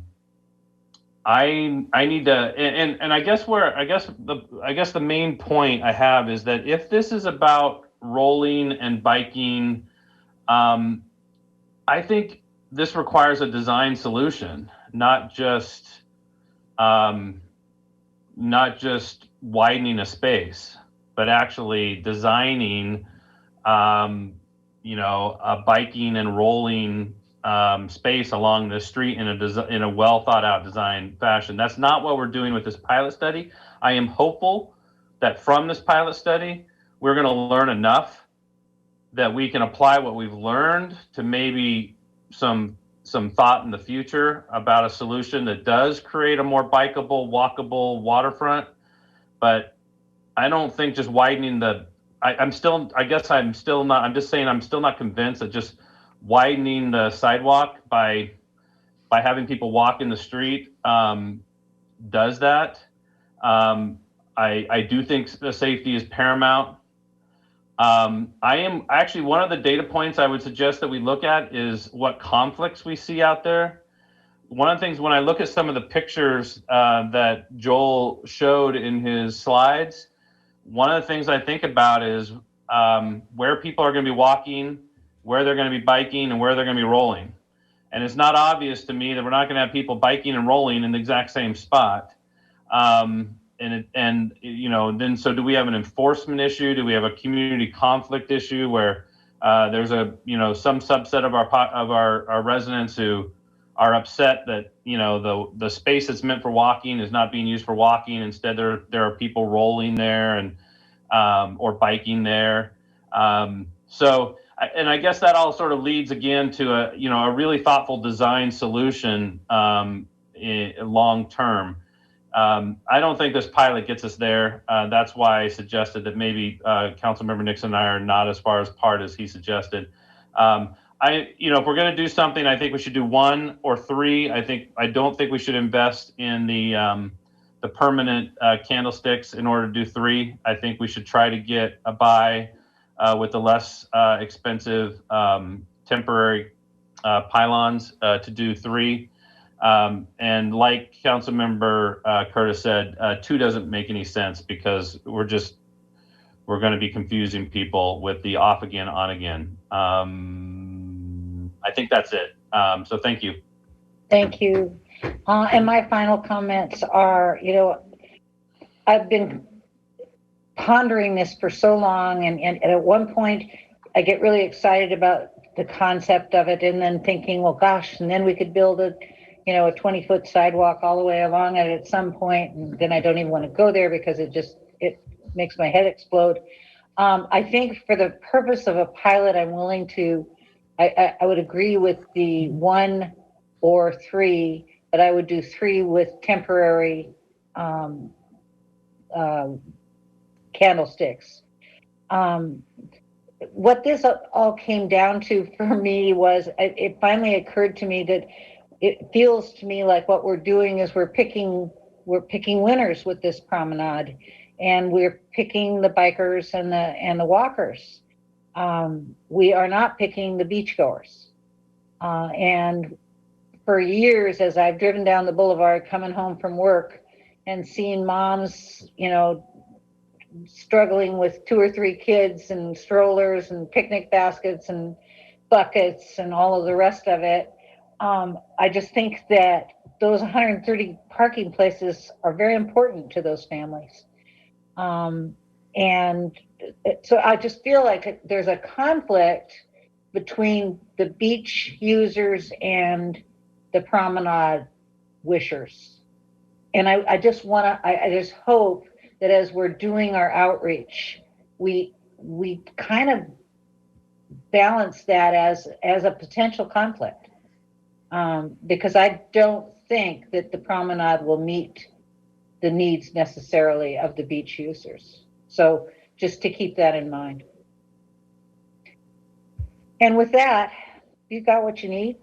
need to, and I guess the main point I have is that if this is about rolling and biking, I think this requires a design solution, not just widening a space, but actually designing, a biking and rolling space along the street in a well thought out design fashion. That's not what we're doing with this pilot study. I am hopeful that from this pilot study, we're going to learn enough that we can apply what we've learned to maybe some thought in the future about a solution that does create a more bikeable, walkable waterfront. But I don't think just widening I'm still not convinced that just widening the sidewalk by having people walk in the street does that. I do think the safety is paramount. I am actually, one of the data points I would suggest that we look at is what conflicts we see out there. One of the things, when I look at some of the pictures that Joel showed in his slides, one of the things I think about is where people are going to be walking, where they're going to be biking, and where they're going to be rolling. And it's not obvious to me that we're not going to have people biking and rolling in the exact same spot. Then so do we have an enforcement issue? Do we have a community conflict issue where there's some subset of our residents who are upset that the space that's meant for walking is not being used for walking? Instead, there are people rolling there and or biking there. I guess that all sort of leads again to a really thoughtful design solution long term. I don't think this pilot gets us there. That's why I suggested that maybe Councilmember Nixon and I are not as far apart as he suggested. If we're going to do something, I think we should do 1 or 3. I don't think we should invest in the permanent candlesticks in order to do 3. I think we should try to get a buy with the less expensive temporary pylons to do 3. And like Councilmember Curtis said, 2 doesn't make any sense because we're going to be confusing people with the off again, on again. I think that's it. So thank you.
Thank you. And my final comments are, I've been pondering this for so long, and at one point I get really excited about the concept of it, and then thinking, well, gosh, and then we could build a 20-foot sidewalk all the way along it at some point, and then I don't even want to go there because it makes my head explode. I think for the purpose of a pilot, I'm willing to, I would agree with the 1 or 3, but I would do 3 with temporary candlesticks. What this all came down to for me was it finally occurred to me that it feels to me like what we're doing is we're picking winners with this promenade, and we're picking the bikers and the walkers. We are not picking the beachgoers. And for years, as I've driven down the boulevard coming home from work and seen moms, struggling with 2 or 3 kids and strollers and picnic baskets and buckets and all of the rest of it, I just think that those 130 parking places are very important to those families. And so I just feel like there's a conflict between the beach users and the promenade wishers. And I just hope that as we're doing our outreach, we kind of balance that as a potential conflict. Because I don't think that the promenade will meet the needs necessarily of the beach users. So just to keep that in mind. And with that, you got what you need?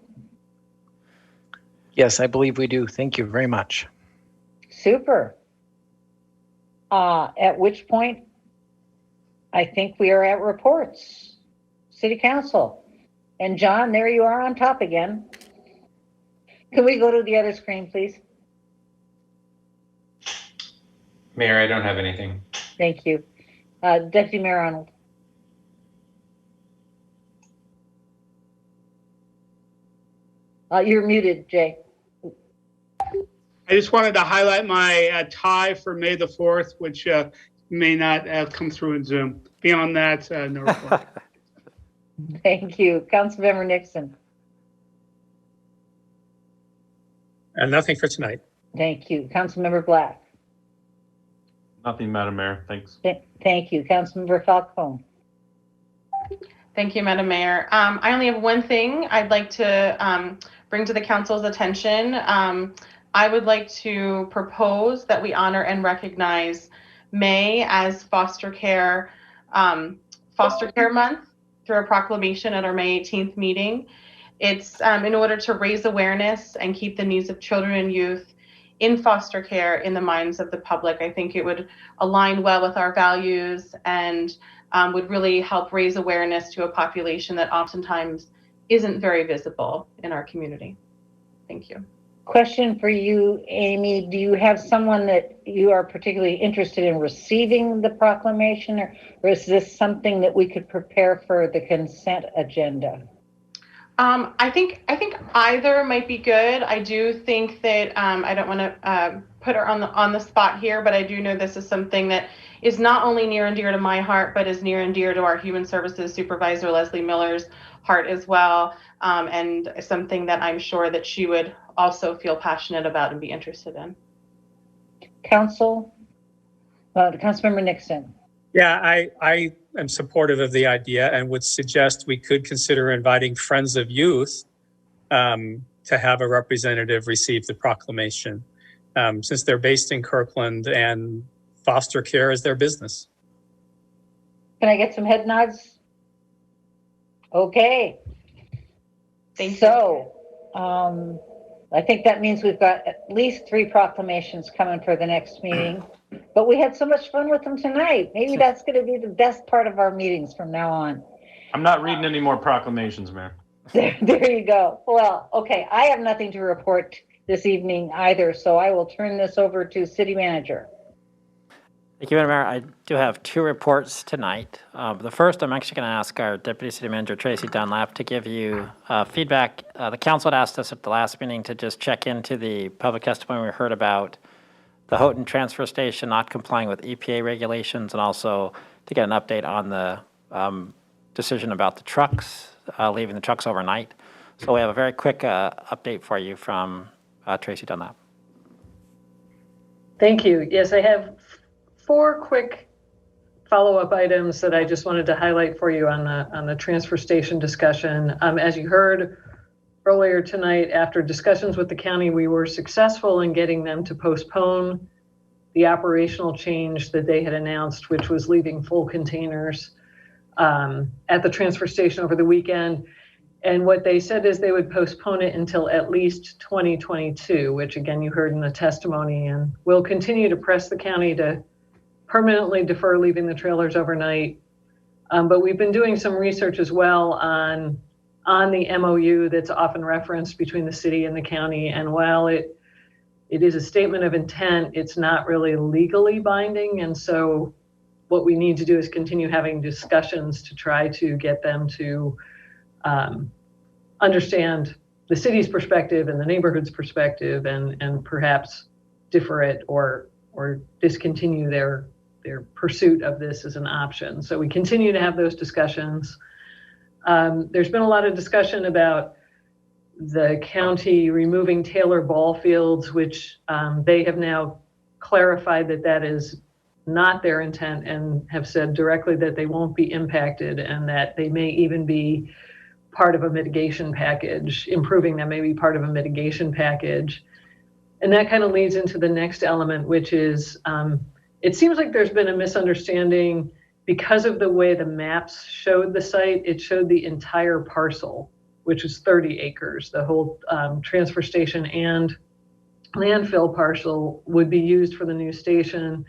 Yes, I believe we do. Thank you very much.
Super. At which point, I think we are at reports. City Council. And John, there you are on top again. Can we go to the other screen, please?
Mayor, I don't have anything.
Thank you. Deputy Mayor Arnold. You're muted, Jay.
I just wanted to highlight my tie for May the 4th, which may not come through in Zoom. Beyond that, no report.
Thank you. Councilmember Nixon.
Nothing for tonight.
Thank you. Councilmember Black.
Nothing, Madam Mayor. Thanks.
Thank you. Councilmember Falcone.
Thank you, Madam Mayor. I only have one thing I'd like to bring to the council's attention. I would like to propose that we honor and recognize May as Foster Care Month through a proclamation at our May 18th meeting. It's in order to raise awareness and keep the needs of children and youth in foster care in the minds of the public. I think it would align well with our values and would really help raise awareness to a population that oftentimes isn't very visible in our community. Thank you.
Question for you, Amy. Do you have someone that you are particularly interested in receiving the proclamation, or is this something that we could prepare for the consent agenda?
I think either might be good. I do think that I don't want to put her on the spot here, but I do know this is something that is not only near and dear to my heart, but is near and dear to our Human Services Supervisor Leslie Miller's heart as well, and something that I'm sure that she would also feel passionate about and be interested in.
Councilmember Nixon.
Yeah, I am supportive of the idea and would suggest we could consider inviting Friends of Youth to have a representative receive the proclamation, since they're based in Kirkland and foster care is their business.
Can I get some head nods? Okay.
Thank
you. I think that means we've got at least 3 proclamations coming for the next meeting, but we had so much fun with them tonight. Maybe that's going to be the best part of our meetings from now on.
I'm not reading any more proclamations, Mayor.
There you go. Well, okay. I have nothing to report this evening either, so I will turn this over to City Manager.
Thank you, Madam Mayor. I do have two reports tonight. The first, I'm actually going to ask our Deputy City Manager, Tracy Dunlap, to give you feedback. The council had asked us at the last meeting to just check into the public testimony we heard about the Houghton Transfer Station not complying with EPA regulations, and also to get an update on the decision about the trucks, leaving the trucks overnight. So we have a very quick update for you from Tracy Dunlap.
Thank you. Yes, I have 4 quick follow-up items that I just wanted to highlight for you on the transfer station discussion. As you heard earlier tonight, after discussions with the county, we were successful in getting them to postpone the operational change that they had announced, which was leaving full containers at the transfer station over the weekend. And what they said is they would postpone it until at least 2022, which again, you heard in the testimony, and we'll continue to press the county to permanently defer leaving the trailers overnight. But we've been doing some research as well on the MOU that's often referenced between the city and the county. And while it is a statement of intent, it's not really legally binding. And so what we need to do is continue having discussions to try to get them to understand the city's perspective and the neighborhood's perspective, and perhaps defer it or discontinue their pursuit of this as an option. So we continue to have those discussions. There's been a lot of discussion about the county removing Taylor ball fields, which they have now clarified that is not their intent, and have said directly that they won't be impacted, and that they may even be part of a mitigation package, improving them may be part of a mitigation package. And that kind of leads into the next element, which is, it seems like there's been a misunderstanding because of the way the maps showed the site. It showed the entire parcel, which is 30 acres. The whole transfer station and landfill parcel would be used for the new station.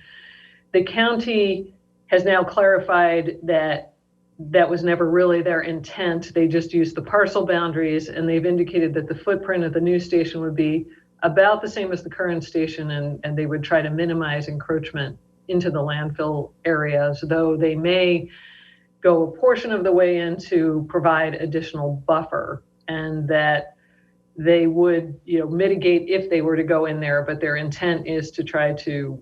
The county has now clarified that that was never really their intent. They just used the parcel boundaries, and they've indicated that the footprint of the new station would be about the same as the current station, and they would try to minimize encroachment into the landfill areas, though they may go a portion of the way in to provide additional buffer, and that they would, mitigate if they were to go in there, but their intent is to try to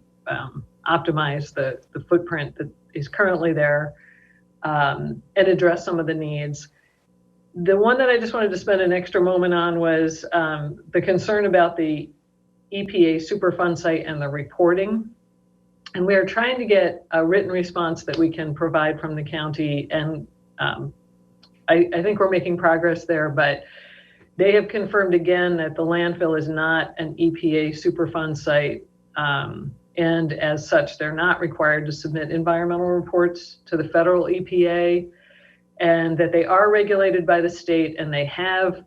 optimize the footprint that is currently there, and address some of the needs. The one that I just wanted to spend an extra moment on was the concern about the EPA Superfund site and the reporting. And we are trying to get a written response that we can provide from the county. And I think we're making progress there, but they have confirmed again that the landfill is not an EPA Superfund site. And as such, they're not required to submit environmental reports to the federal EPA, and that they are regulated by the state, and they have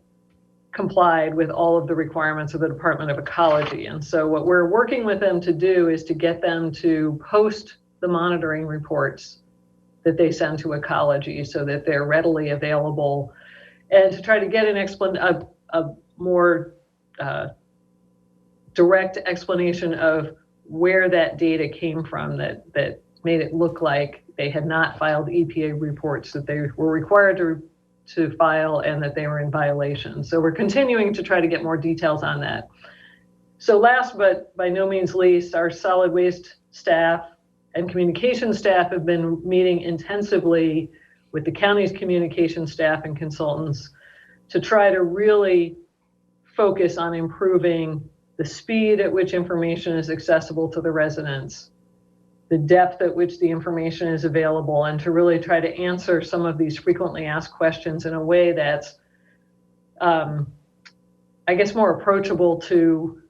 complied with all of the requirements of the Department of Ecology. And so what we're working with them to do is to get them to post the monitoring reports that they send to Ecology so that they're readily available, and to try to get a more direct explanation of where that data came from that made it look like they had not filed EPA reports that they were required to file, and that they were in violation. So we're continuing to try to get more details on that. So last but by no means least, our solid waste staff and communication staff have been meeting intensively with the county's communication staff and consultants to try to really focus on improving the speed at which information is accessible to the residents, the depth at which the information is available, and to really try to answer some of these frequently asked questions in a way that's, I guess, more approachable to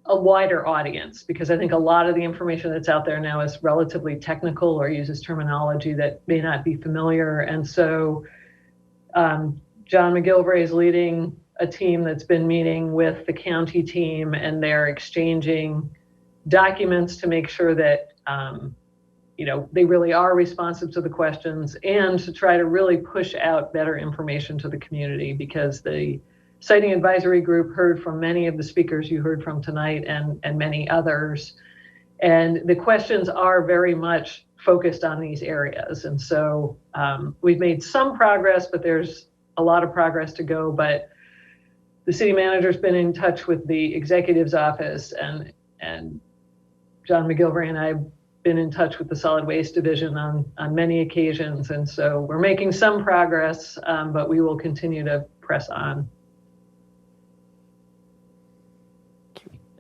a wider audience, because I think a lot of the information that's out there now is relatively technical or uses terminology that may not be familiar. And so John McGilvray is leading a team that's been meeting with the county team, and they're exchanging documents to make sure that they really are responsive to the questions, and to try to really push out better information to the community, because the Siting Advisory Group heard from many of the speakers you heard from tonight and many others. And the questions are very much focused on these areas. And so we've made some progress, but there's a lot of progress to go. But the city manager's been in touch with the executive's office, and John McGilvery and I have been in touch with the solid waste division on many occasions. And so we're making some progress, but we will continue to press on.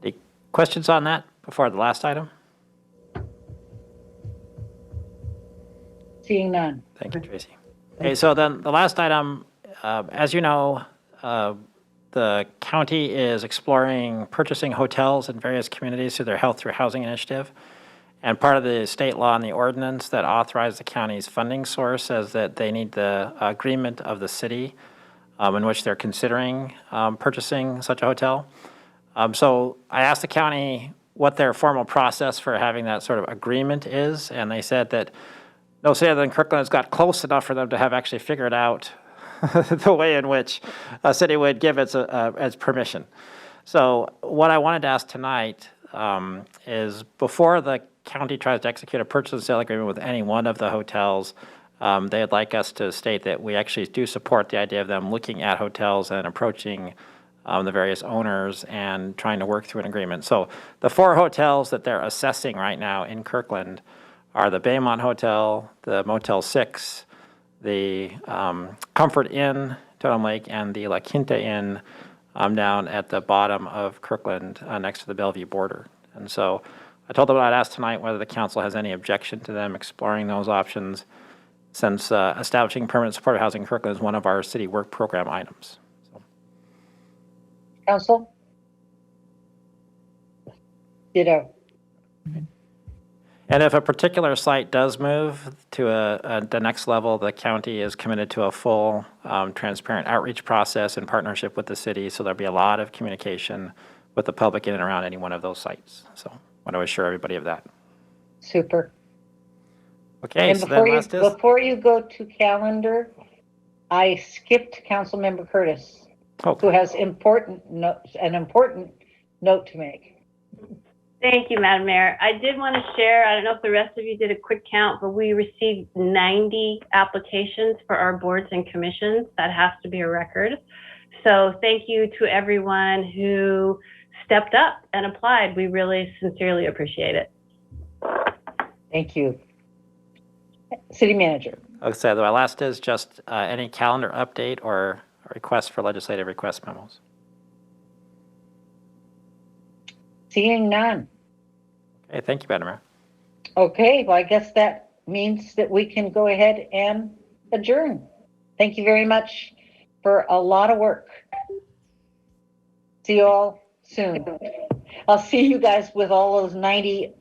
Any questions on that before the last item?
Seeing none.
Thank you, Tracy. Okay, so then the last item, as you know, the county is exploring purchasing hotels in various communities through their Health Through Housing initiative. And part of the state law and the ordinance that authorize the county's funding source says that they need the agreement of the city in which they're considering purchasing such a hotel. So I asked the county what their formal process for having that sort of agreement is, and they said that no city other than Kirkland has got close enough for them to have actually figured out the way in which a city would give its permission. So what I wanted to ask tonight is before the county tries to execute a purchase and sale agreement with any one of the hotels, they'd like us to state that we actually do support the idea of them looking at hotels and approaching the various owners and trying to work through an agreement. So the 4 hotels that they're assessing right now in Kirkland are the Baymont Hotel, the Motel 6, the Comfort Inn, Totem Lake, and the La Quinta Inn down at the bottom of Kirkland next to the Bellevue border. And so I told them I'd ask tonight whether the council has any objection to them exploring those options, since establishing permanent supportive housing in Kirkland is one of our city work program items. So.
Council? Ditto.
And if a particular site does move to the next level, the county is committed to a full transparent outreach process in partnership with the city. So there'll be a lot of communication with the public in and around any one of those sites. So I want to assure everybody of that.
Super.
Okay,
And
so then last is...
before you go to calendar, I skipped Councilmember Curtis, who has an important note to make.
Thank you, Madam Mayor. I did want to share, I don't know if the rest of you did a quick count, but we received 90 applications for our boards and commissions. That has to be a record. So thank you to everyone who stepped up and applied. We really sincerely appreciate it.
Thank you. City Manager.
Okay, so the last is just any calendar update or request for legislative request memos.
Seeing none.
Okay, thank you, Madam Mayor.
Okay, well, I guess that means that we can go ahead and adjourn. Thank you very much for a lot of work. See you all soon. I'll see you guys with all those 90